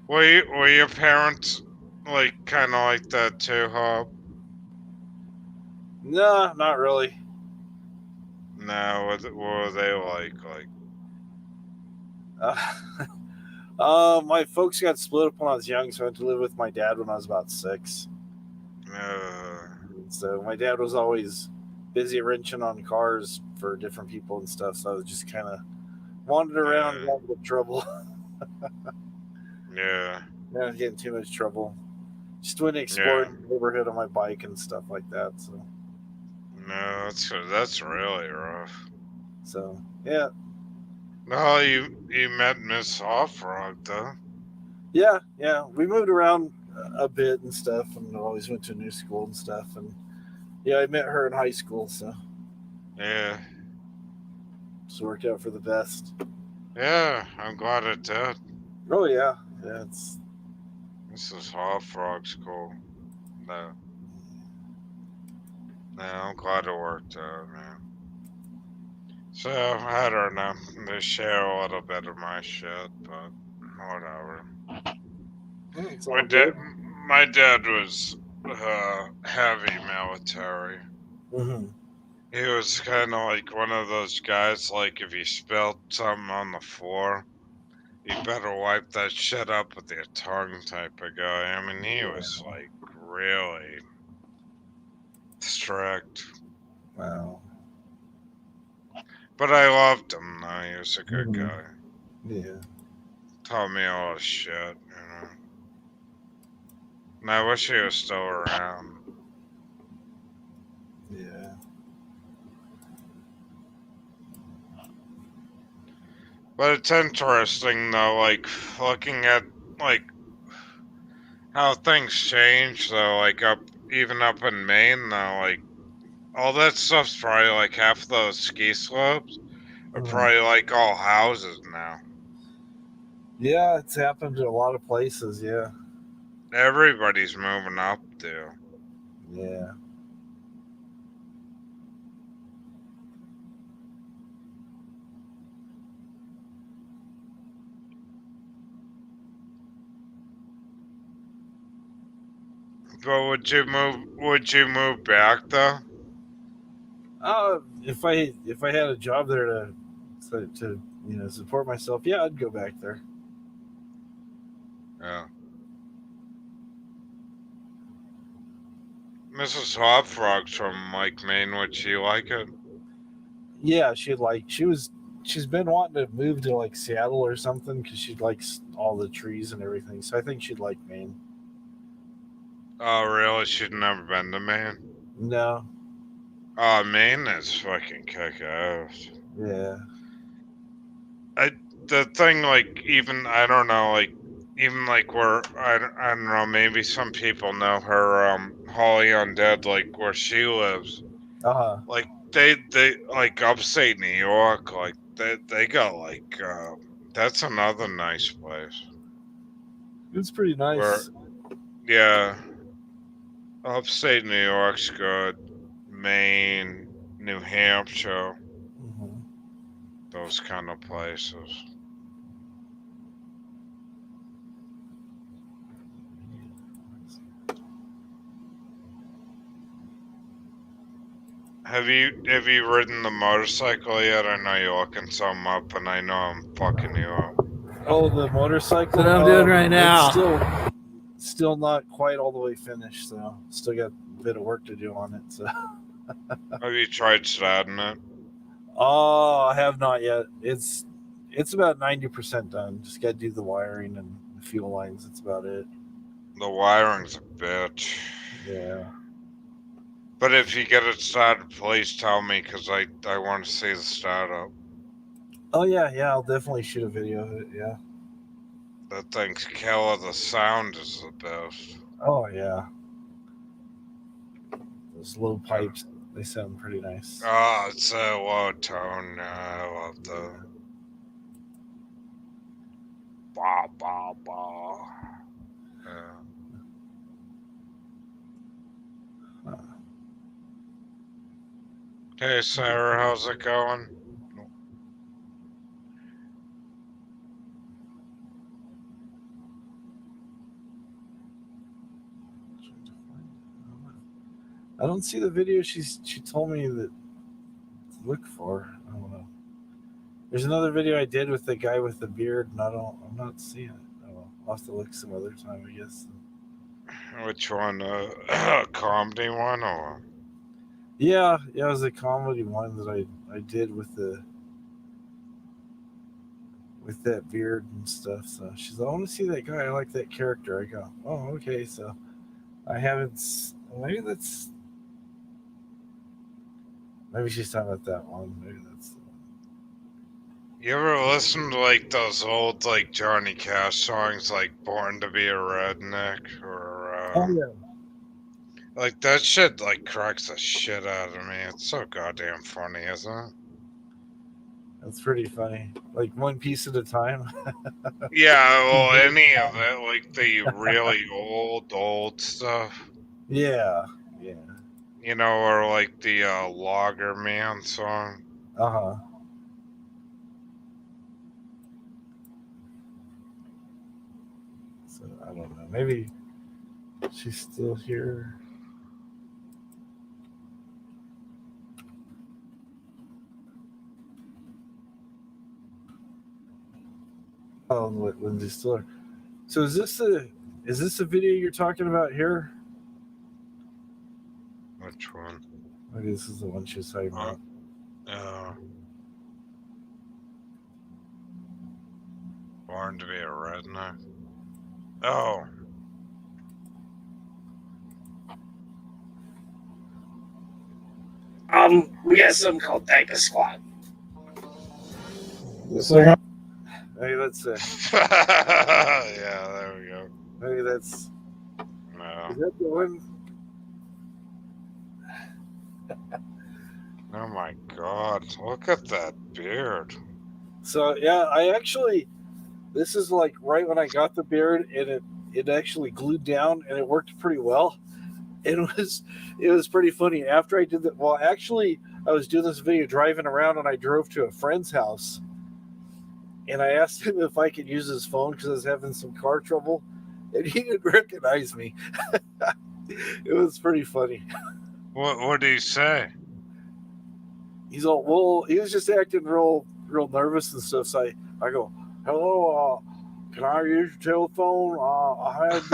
Were your parents like kind of like that too, Hop? No, not really. No, what were they like? My folks got split up when I was young, so I went to live with my dad when I was about 6. So my dad was always busy wrenching on cars for different people and stuff, so I was just kind of wandered around and got into trouble. Yeah. Not getting too much trouble. Just went exploring the neighborhood on my bike and stuff like that. So. No, that's really rough. So yeah. No, you met Miss Offrock though. Yeah, we moved around a bit and stuff, and always went to a new school and stuff, and yeah, I met her in high school, so yeah, it's worked out for the best. Yeah, I'm glad it did. Oh yeah, This is Offrock school. No, I'm glad it worked out, man. So I don't know. They share a little bit of my shit, but whatever. It's all good. My dad was heavy military. Mm-hmm. He was kind of like one of those guys, like if you spilled something on the floor, you better wipe that shit up with your tongue type of guy. I mean, he was like really strict. Wow. But I loved him, though. He was a good Mm-hmm. guy. Yeah. Taught me a lot of shit, And I wish he was still around. Yeah. But it's interesting, though, like, looking at, like, how things change, though, like, even up in Maine, though, like, all that stuff's probably, like, half those ski slopes are probably, like, all houses now. Yeah, it's happened to a lot of places, yeah. Everybody's moving up, dude. Yeah. But would you move back, though? If I had a job there to support myself, yeah, I'd go back there. Yeah. Mrs. Hopfrog's from Maine. Would she like it? Yeah, she's been wanting to move to like Seattle or something because she likes all the trees and everything. So I think she'd like Maine. Oh, really? She'd never been to Maine? No. Oh, Maine is fucking kick-ass. Yeah. The thing, like, even, I don't know, like, even like where, I don't know, maybe some people know her, Holly Undead, like where she lives. Uh-huh. Like, they, like, upstate New York, like, they got, like, that's another nice place. It's pretty nice. Where, yeah. Upstate New York's good. Maine, New Hampshire. Mm-hmm. Those kind of places. Have you ridden the motorcycle yet? I know you're looking something up, and I know I'm fucking you up. Oh, the motorcycle. That's what I'm doing right now. It's still not quite all the way finished, so still got a bit of work to do on it. So. Have you tried starting it? Oh, I have not yet. It's about 90% done. Just got to do the wiring and the fuel lines. That's about it. The wiring's a bitch. Yeah. But if you get it started, please tell me, because I want to see the startup. Oh, yeah. I'll definitely shoot a video of it, yeah. That thing's killer. The sound is the best. Oh, yeah. Those low pipes, they sound pretty nice. Oh, it's a low tone. I love the... Ba, ba, ba. Yeah. Hey, Sarah, how's it going? I don't see the video she told me that to look for. I don't know. There's another video I did with the guy with the beard, and I'm not seeing it. I'll have to look some other time, I guess. Which one? Comedy one or? Yeah, it was a comedy one that I did with that beard and stuff. So she's like, I want to see that guy. I like that character. I go, oh, okay. So I haven't. Maybe she's talking about that one. Maybe that's the one. You ever listen to like those old like Johnny Cash songs, like "Born to Be a Redneck" or? Oh yeah. Like that shit like cracks the shit out of me. It's so goddamn funny, isn't it? That's pretty funny. Like one piece at a time. Yeah, well, any of it, like the really old stuff. Yeah. You know, or like the Logger Man song. Uh-huh. So I don't know. Maybe she's still here. Oh, Lindsay's still here. So is this a video you're talking about here? Which one? Maybe this is the one she was talking about. Born to Be a Redneck. Oh. We got something called Diaper Squad. Maybe that's it. Yeah, there we go. Maybe that's. No. Is that the one? Oh my god, look at that beard. So yeah, this is like right when I got the beard, and it actually glued down, and it worked pretty well. It was pretty funny. After I did that, well, actually, I was doing this video driving around, and I drove to a friend's house, and I asked him if I could use his phone because I was having some car trouble, and he didn't recognize me. It was pretty funny. What did he say? He's all, well, he was just acting real nervous and stuff. So I go, hello, can I use your telephone? I have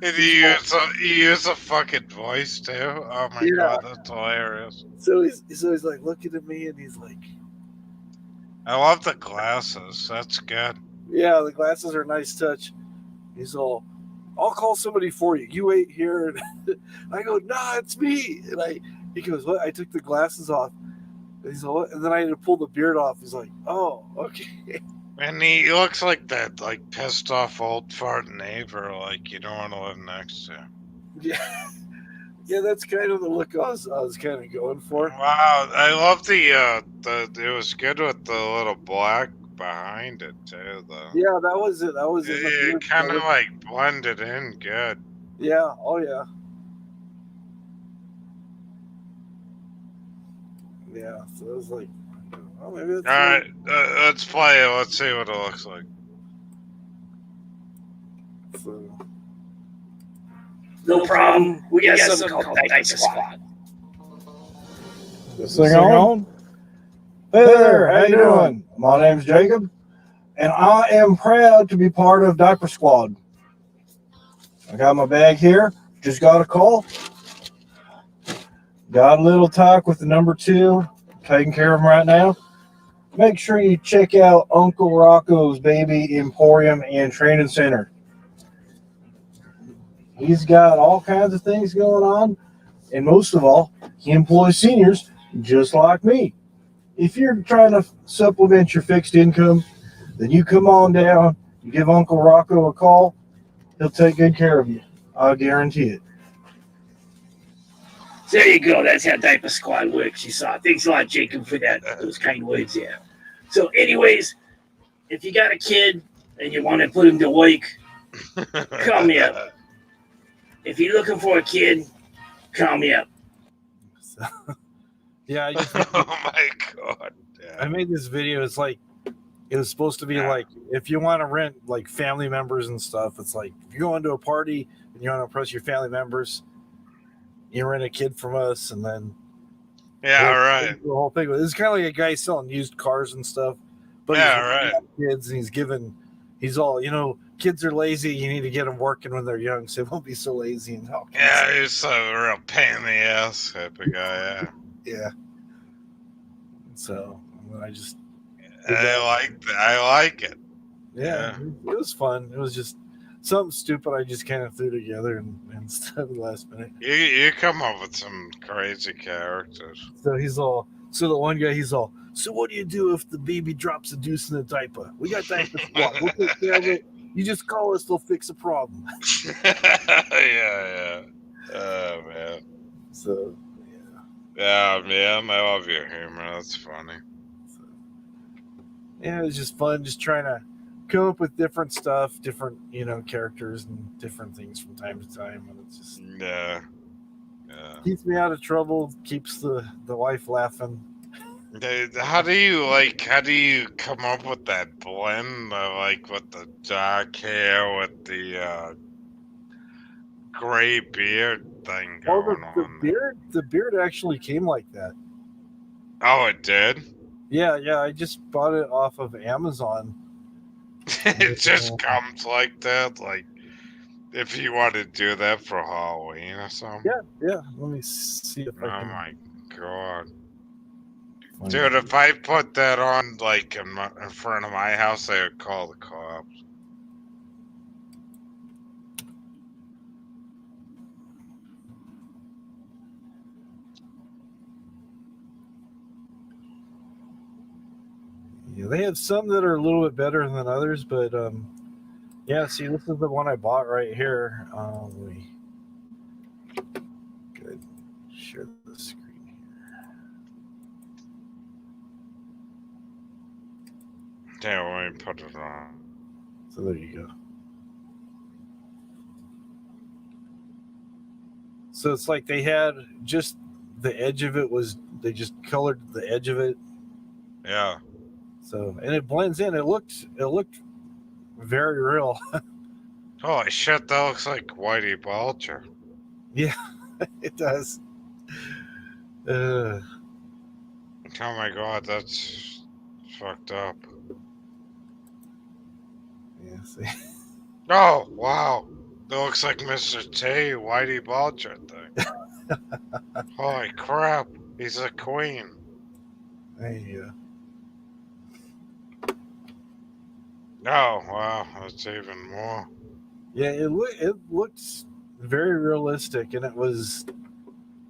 And you use a fucking voice too. Oh my god, that's hilarious. So he's like looking at me, and he's like, I love the glasses. That's good. "Yeah, the glasses are a nice touch." He's all, "I'll call somebody for you. You wait here." And I go, "Nah, it's me." And he goes, "What?" I took the glasses off. And he's all, "What?" And then I had to pull the beard off. He's like, "Oh, okay." And he looks like that, like pissed off old fart neighbor, like you don't want to live next to. Yeah, yeah, that's kind of the look I was kind of going for. Wow, I love the it was good with the little black behind it too, though. Yeah, that was it. That was in the It beard. kind of like blended in good. Yeah. Oh yeah. Yeah. So it was like, oh, maybe that's. All right, let's play it. Let's see what it looks like. So. No problem. We got something called Diaper Squad. This thing on? Hey there, how you doing? My name's Jacob, and I am proud to be part of Diaper Squad. I got my bag here. Just got a call. Got a little talk with the number 2. Taking care of him right now. Make sure you check out Uncle Rocco's Baby Emporium and Training Center. He's got all kinds of things going on, and most of all, he employs seniors just like me. If you're trying to supplement your fixed income, then you come on down, you give Uncle Rocco a call, he'll take good care of you. I guarantee it. So there you go. That's how Diaper Squad works. You saw. Thanks a lot, Jacob, for those kind words there. So, anyways, if you got a kid and you want to put him to work, call me up. If you're looking for a kid, call me up. So, yeah. Oh my god. Yeah. I made this video. It's like it was supposed to be like if you want to rent like family members and stuff. It's like if you're going to a party and you want to impress your family members, you rent a kid from us, and then right. The whole thing. It's kind of like a guy selling used cars and stuff. But right. Kids, and he's all, kids are lazy. You need to get them working when they're young, so they won't be so lazy and all. Yeah, he's a real pain in the ass type of guy. Yeah. So I just. I like it. Yeah, it was fun. It was just something stupid I just kind of threw together and stuff at the last minute. You come up with some crazy characters. So the one guy, he's all, so what do you do if the baby drops a deuce in the diaper? We got Diaper Squad. We'll take care of it. You just call us, they'll fix a problem. Yeah. Oh, man. So, yeah, man, I love your humor. That's funny. Yeah, it was just fun, just trying to come up with different stuff, different, characters and different things from time to time. And it's just keeps me out of trouble, keeps the wife laughing. How do you come up with that blend, with the dark hair with the gray beard thing going on? The beard actually came like that. Oh, it did? Yeah, I just bought it off of Amazon. It just comes like that, like if you want to do that for Halloween or something. Yeah. Let me see if I can. Oh my god, dude! If I put that on in front of my house, they would call the cops. Yeah, they have some that are a little bit better than others, but see, this is the one I bought right here. Good. Share the screen here. Yeah, let me put it on. So there you go. So it's like they had just the edge of it they just colored the edge of it. Yeah. So, and it blends in. It looked very real. Holy shit, that looks like Whitey Bulger. Yeah, it does. Oh my god, that's fucked up. Yeah, see. Oh, wow. It looks like Mr. T, Whitey Bulger thing. Holy crap, he's a queen. There you go. Oh, wow, that's even more. Yeah, it looks very realistic, and it was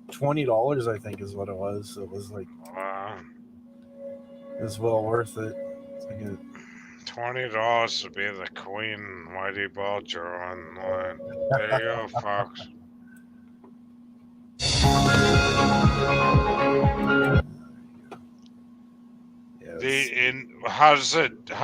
$20, I think, is what it was. So it was like, Wow. it was well worth it. $20 to be the queen, Whitey Bulger online. There you go, folks. How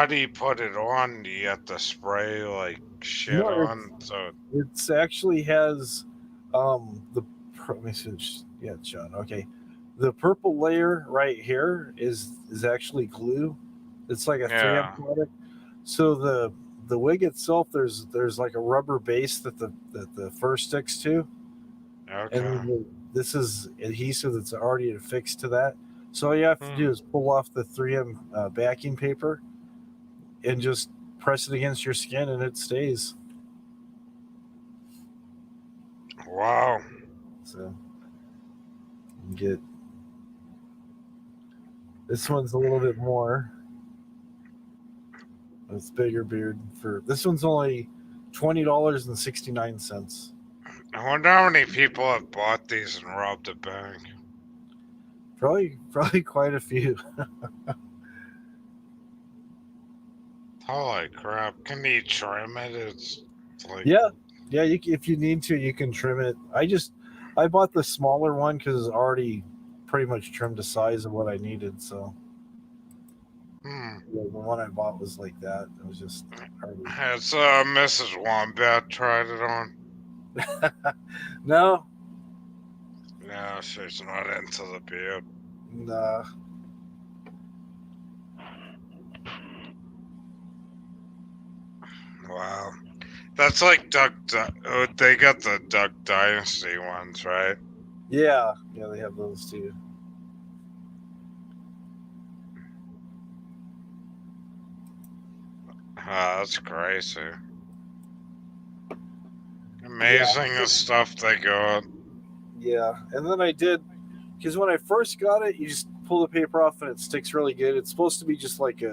do you put it on? Do you have to spray like shit No, on? So it's actually has the let me see, yeah, John. Okay, the purple layer right here is actually glue. It's like a 3M product. So the wig itself, there's like a rubber base that the fur sticks to. Okay. And this is adhesive that's already affixed to that. So all you have to do is pull off the 3M backing paper and just press it against your skin, and it stays. Wow. So you get this one's a little bit more. It's bigger beard for this one's only $20.69. I wonder how many people have bought these and robbed a bank. Probably quite a few. Holy crap! Can you trim it? It's like Yeah. If you need to, you can trim it. I bought the smaller one because it's already pretty much trimmed the size of what I needed. So the one I bought was like that. It was just hardly. Has Mrs. Wombat tried it on? No. No, she's not into the beard. Nah. Wow. That's like they got the Duck Dynasty ones, right? Yeah, they have those too. That's crazy. Amazing the stuff they got. Yeah, and then I did, because when I first got it, you just pull the paper off and it sticks really good. It's supposed to be just like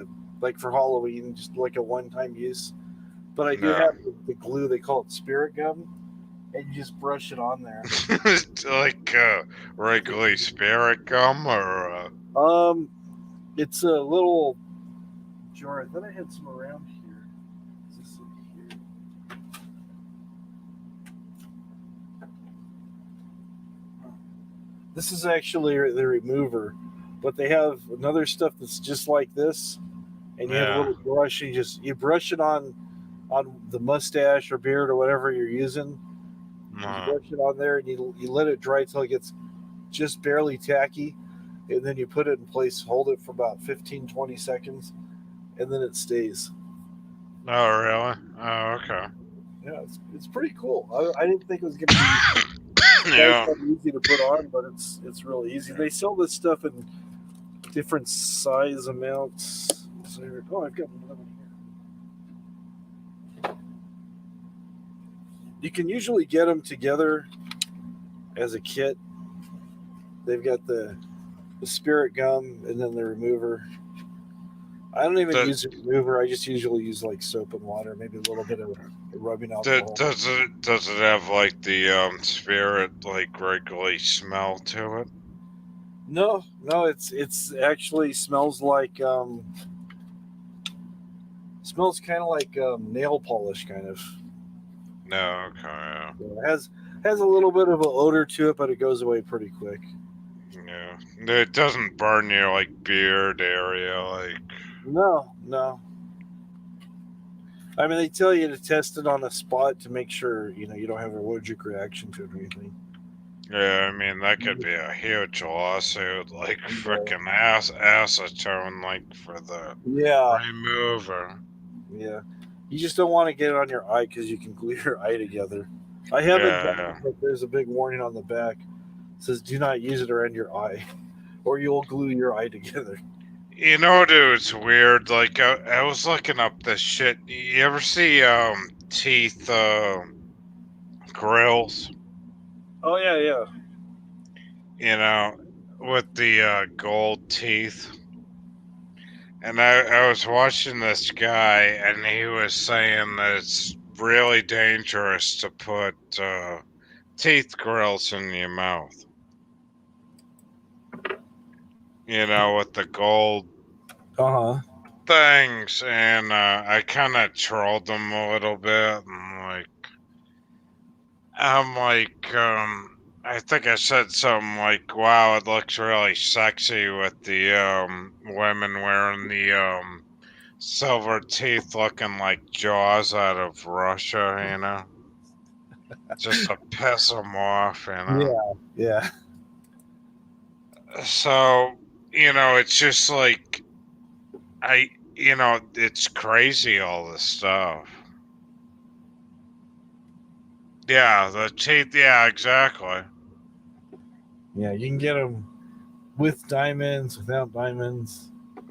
for Halloween, just like a one-time use. But I do have the glue, they call it spirit gum, and you just brush it on there. Like regular spirit gum, or it's a little jar. I thought I had some around here. Is this here? This is actually the remover, but they have another stuff that's just like this, and you have a little brush. And you brush it on the mustache or beard or whatever you're using. You brush it on there, and you let it dry till it gets just barely tacky, and then you put it in place, hold it for about 15-20 seconds, and then it stays. Oh, really? Oh, okay. Yeah, it's pretty cool. I didn't think it was going to be easy to put on, but it's really easy. They sell this stuff in different size amounts. Oh, I've got another one here. You can usually get them together as a kit. They've got the spirit gum and then the remover. I don't even use the remover. I just usually use like soap and water, maybe a little bit of rubbing alcohol. Does it have like the spirit like regularly smell to it? No, it's actually smells like smells kind of like nail polish, kind of. No, okay. Yeah. It has a little bit of an odor to it, but it goes away pretty quick. Yeah, it doesn't burn your like beard area, like. No. I mean, they tell you to test it on a spot to make sure you don't have an allergic reaction to it or anything. Yeah, I mean that could be a huge lawsuit, like freaking acetone, like for the remover. Yeah, you just don't want to get it on your eye because you can glue your eye together. I haven't done it, but there's a big warning on the back. It says do not use it around your eye, or you'll glue your eye together. You know, dude, it's weird. Like I was looking up this shit. You ever see teeth grills. Oh yeah, yeah. You know, with the gold teeth. And I was watching this guy, and he was saying that it's really dangerous to put teeth grills in your mouth. You know, with the gold things. And I kind of trolled him a little bit. And I think I said something like, wow, it looks really sexy with the women wearing the silver teeth looking like Jaws out of Russia, you know? Just to piss them off, you know? Yeah. So, you know, it's just like, it's crazy, all this stuff. Yeah, the teeth, yeah, exactly. Yeah, you can get them with diamonds, without diamonds.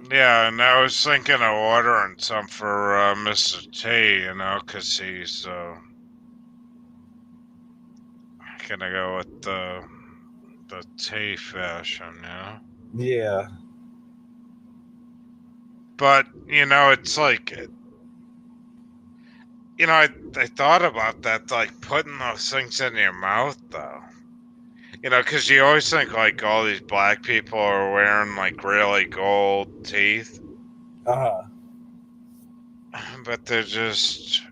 Yeah, and I was thinking of ordering some for Mr. T, you know, because he's gonna go with the T fashion, you know? Yeah. But, you know, it's like, you know, I thought about that, like putting those things in your mouth, though. You know, because you always think like all these black people are wearing like really gold teeth, Uh-huh. but they're just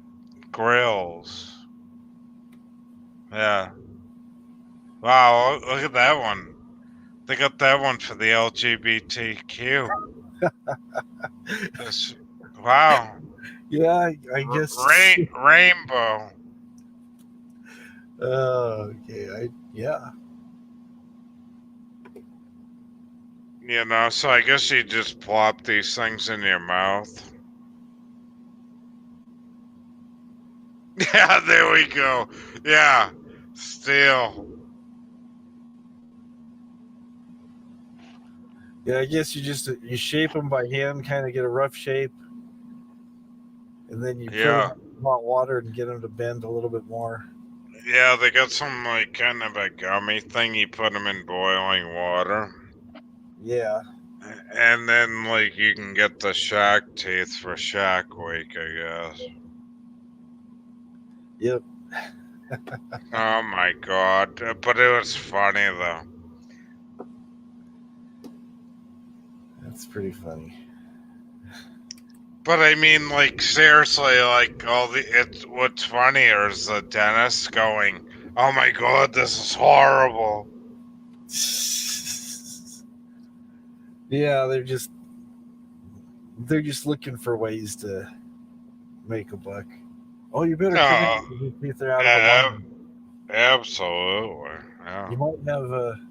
grills. Yeah. Wow, look at that one. They got that one for the LGBTQ. That's, wow. Yeah, I guess. Rainbow. Okay. Yeah. You know, so I guess you just plop these things in your mouth. Yeah, there we go. Yeah, steel. Yeah, I guess you shape them by hand, kind of get a rough shape, and then you put Yeah. them in hot water and get them to bend a little bit more. Yeah, they got some like kind of a gummy thing. You put them in boiling water. Yeah. And then like you can get the shark teeth for Shark Week, I guess. Yep. Oh my god. But it was funny though. That's pretty funny. But I mean, like seriously, like what's funnier is the dentist going, "Oh my god, this is horrible." Yeah, they're just looking for ways to make a buck. Oh, you better come in. Your teeth are out of alignment. Absolutely. Yeah.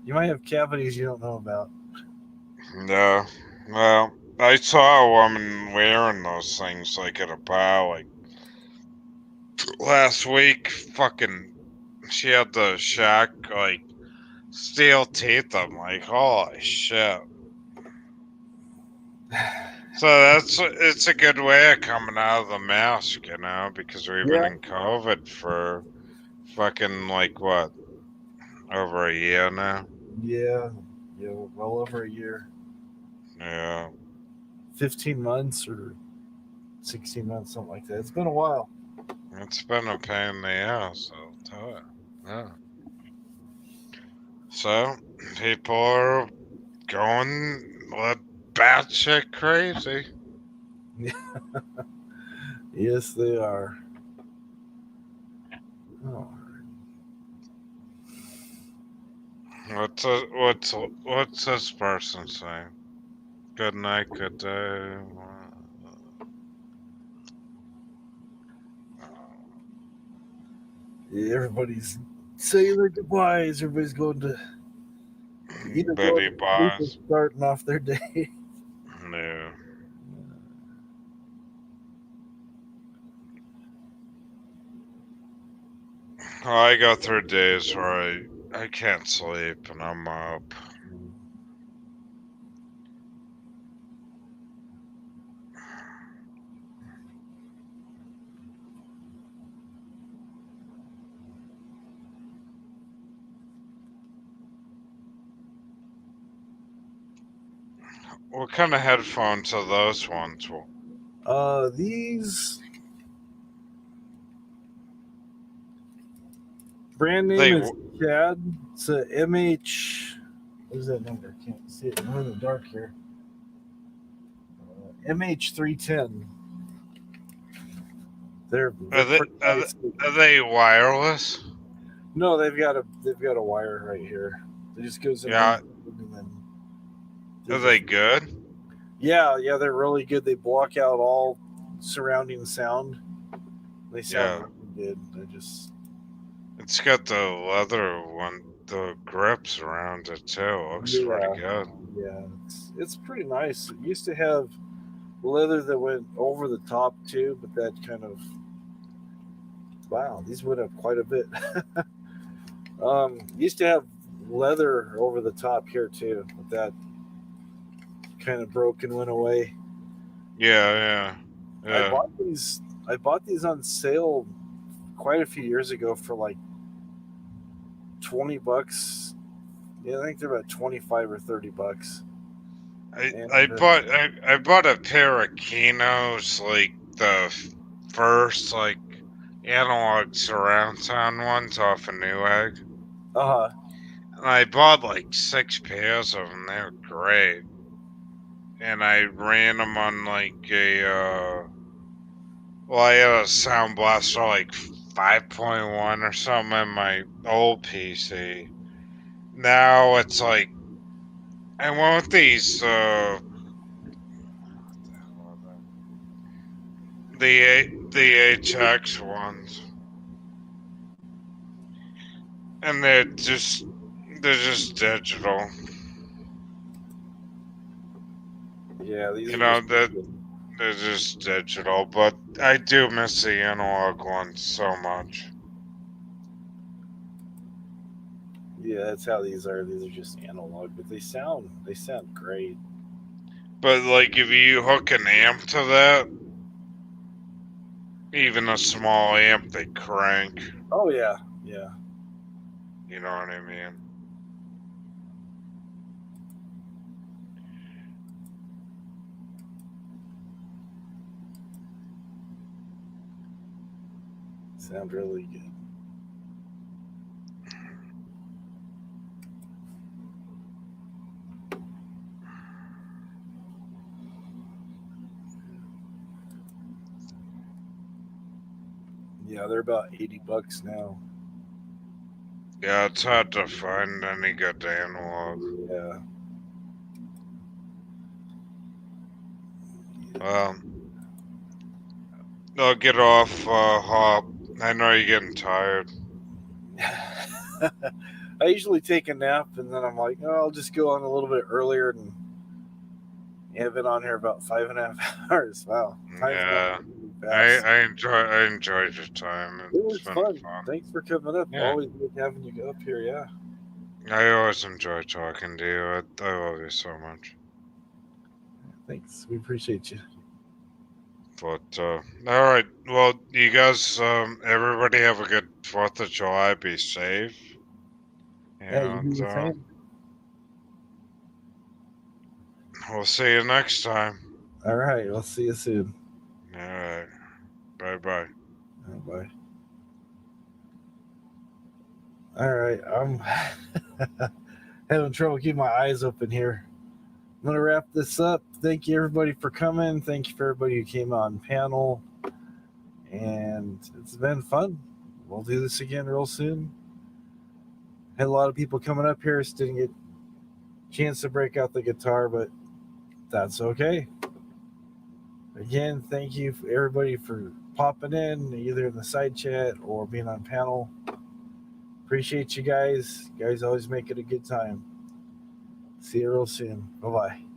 You might have cavities you don't know about. Yeah. Well, I saw a woman wearing those things like at a bar like last week. Fucking, she had the shark like steel teeth. I'm like, holy shit. So it's a good way of coming out of the mask, you know, because we've been in COVID for fucking like what, over a year now. Yeah, well over a year. Yeah. 15 months or 16 months, something like that. It's been a while. It's been a pain in the ass, I'll tell you. Yeah. So, people are going batshit crazy. Yes, they are. Oh. What's this person saying? Good night, good day. Yeah, everybody's saying their goodbyes. Everybody's going to either going Betty to sleep or Boss. starting off their day. Yeah. I go through days where I can't sleep and I'm up. What kind of headphones are those ones? These brand name They is Chad. It's a MH. What is that number? Can't see it. I'm in the dark here. MH310. They're pretty nice. Are they wireless? No, they've got a wire right here. It just goes in. Yeah. And then Are they good? Yeah, they're really good. They block out all surrounding sound. They sound really good. It's got the leather one, the grips around it too. It looks pretty good. Yeah, it's pretty nice. It used to have leather that went over the top too, but that kind of these went up quite a bit. Used to have leather over the top here too, but that kind of broke and went away. Yeah. I bought these on sale quite a few years ago for like $20. Yeah, I think they're about $25 or $30. I bought a pair of Kinos, like the first like analog surround sound ones off of Newegg. And I bought like 6 pairs of them. They were great. And I ran them on like I had a Sound Blaster like 5.1 or something in my old PC. Now it's like I went with these the HX ones, and they're just digital. Yeah, these they're just digital, but I do miss the analog ones so much. Yeah, that's how these are. These are just analog, but they sound great. But like if you hook an amp to that, even a small amp, they crank. Oh yeah. You know what I mean? Sound really good. Yeah, they're about $80 now. Yeah, it's hard to find any good analog. Yeah. I'll get off, Hop. I know you're getting tired. I usually take a nap and then I'm like, oh, I'll just go on a little bit earlier and I've been on here about 5.5 hours. Wow. Yeah. I enjoyed your time. It was fun. Thanks for coming up. Yeah. Always good having you up here, yeah. I always enjoy talking to you. I love you so much. Thanks. We appreciate you. But all right. Well, you guys, everybody have a good 4th of July. Be safe. Yeah, you do the And same. we'll see you next time. All right. We'll see you soon. All right. Bye-bye. Bye. All right. I'm having trouble keeping my eyes open here. I'm going to wrap this up. Thank you, everybody, for coming. Thank you for everybody who came on panel. And it's been fun. We'll do this again real soon. Had a lot of people coming up here. Just didn't get a chance to break out the guitar, but that's okay. Again, thank you, everybody, for popping in, either in the side chat or being on panel. Appreciate you guys. You guys always make it a good time. See you real soon. Bye-bye.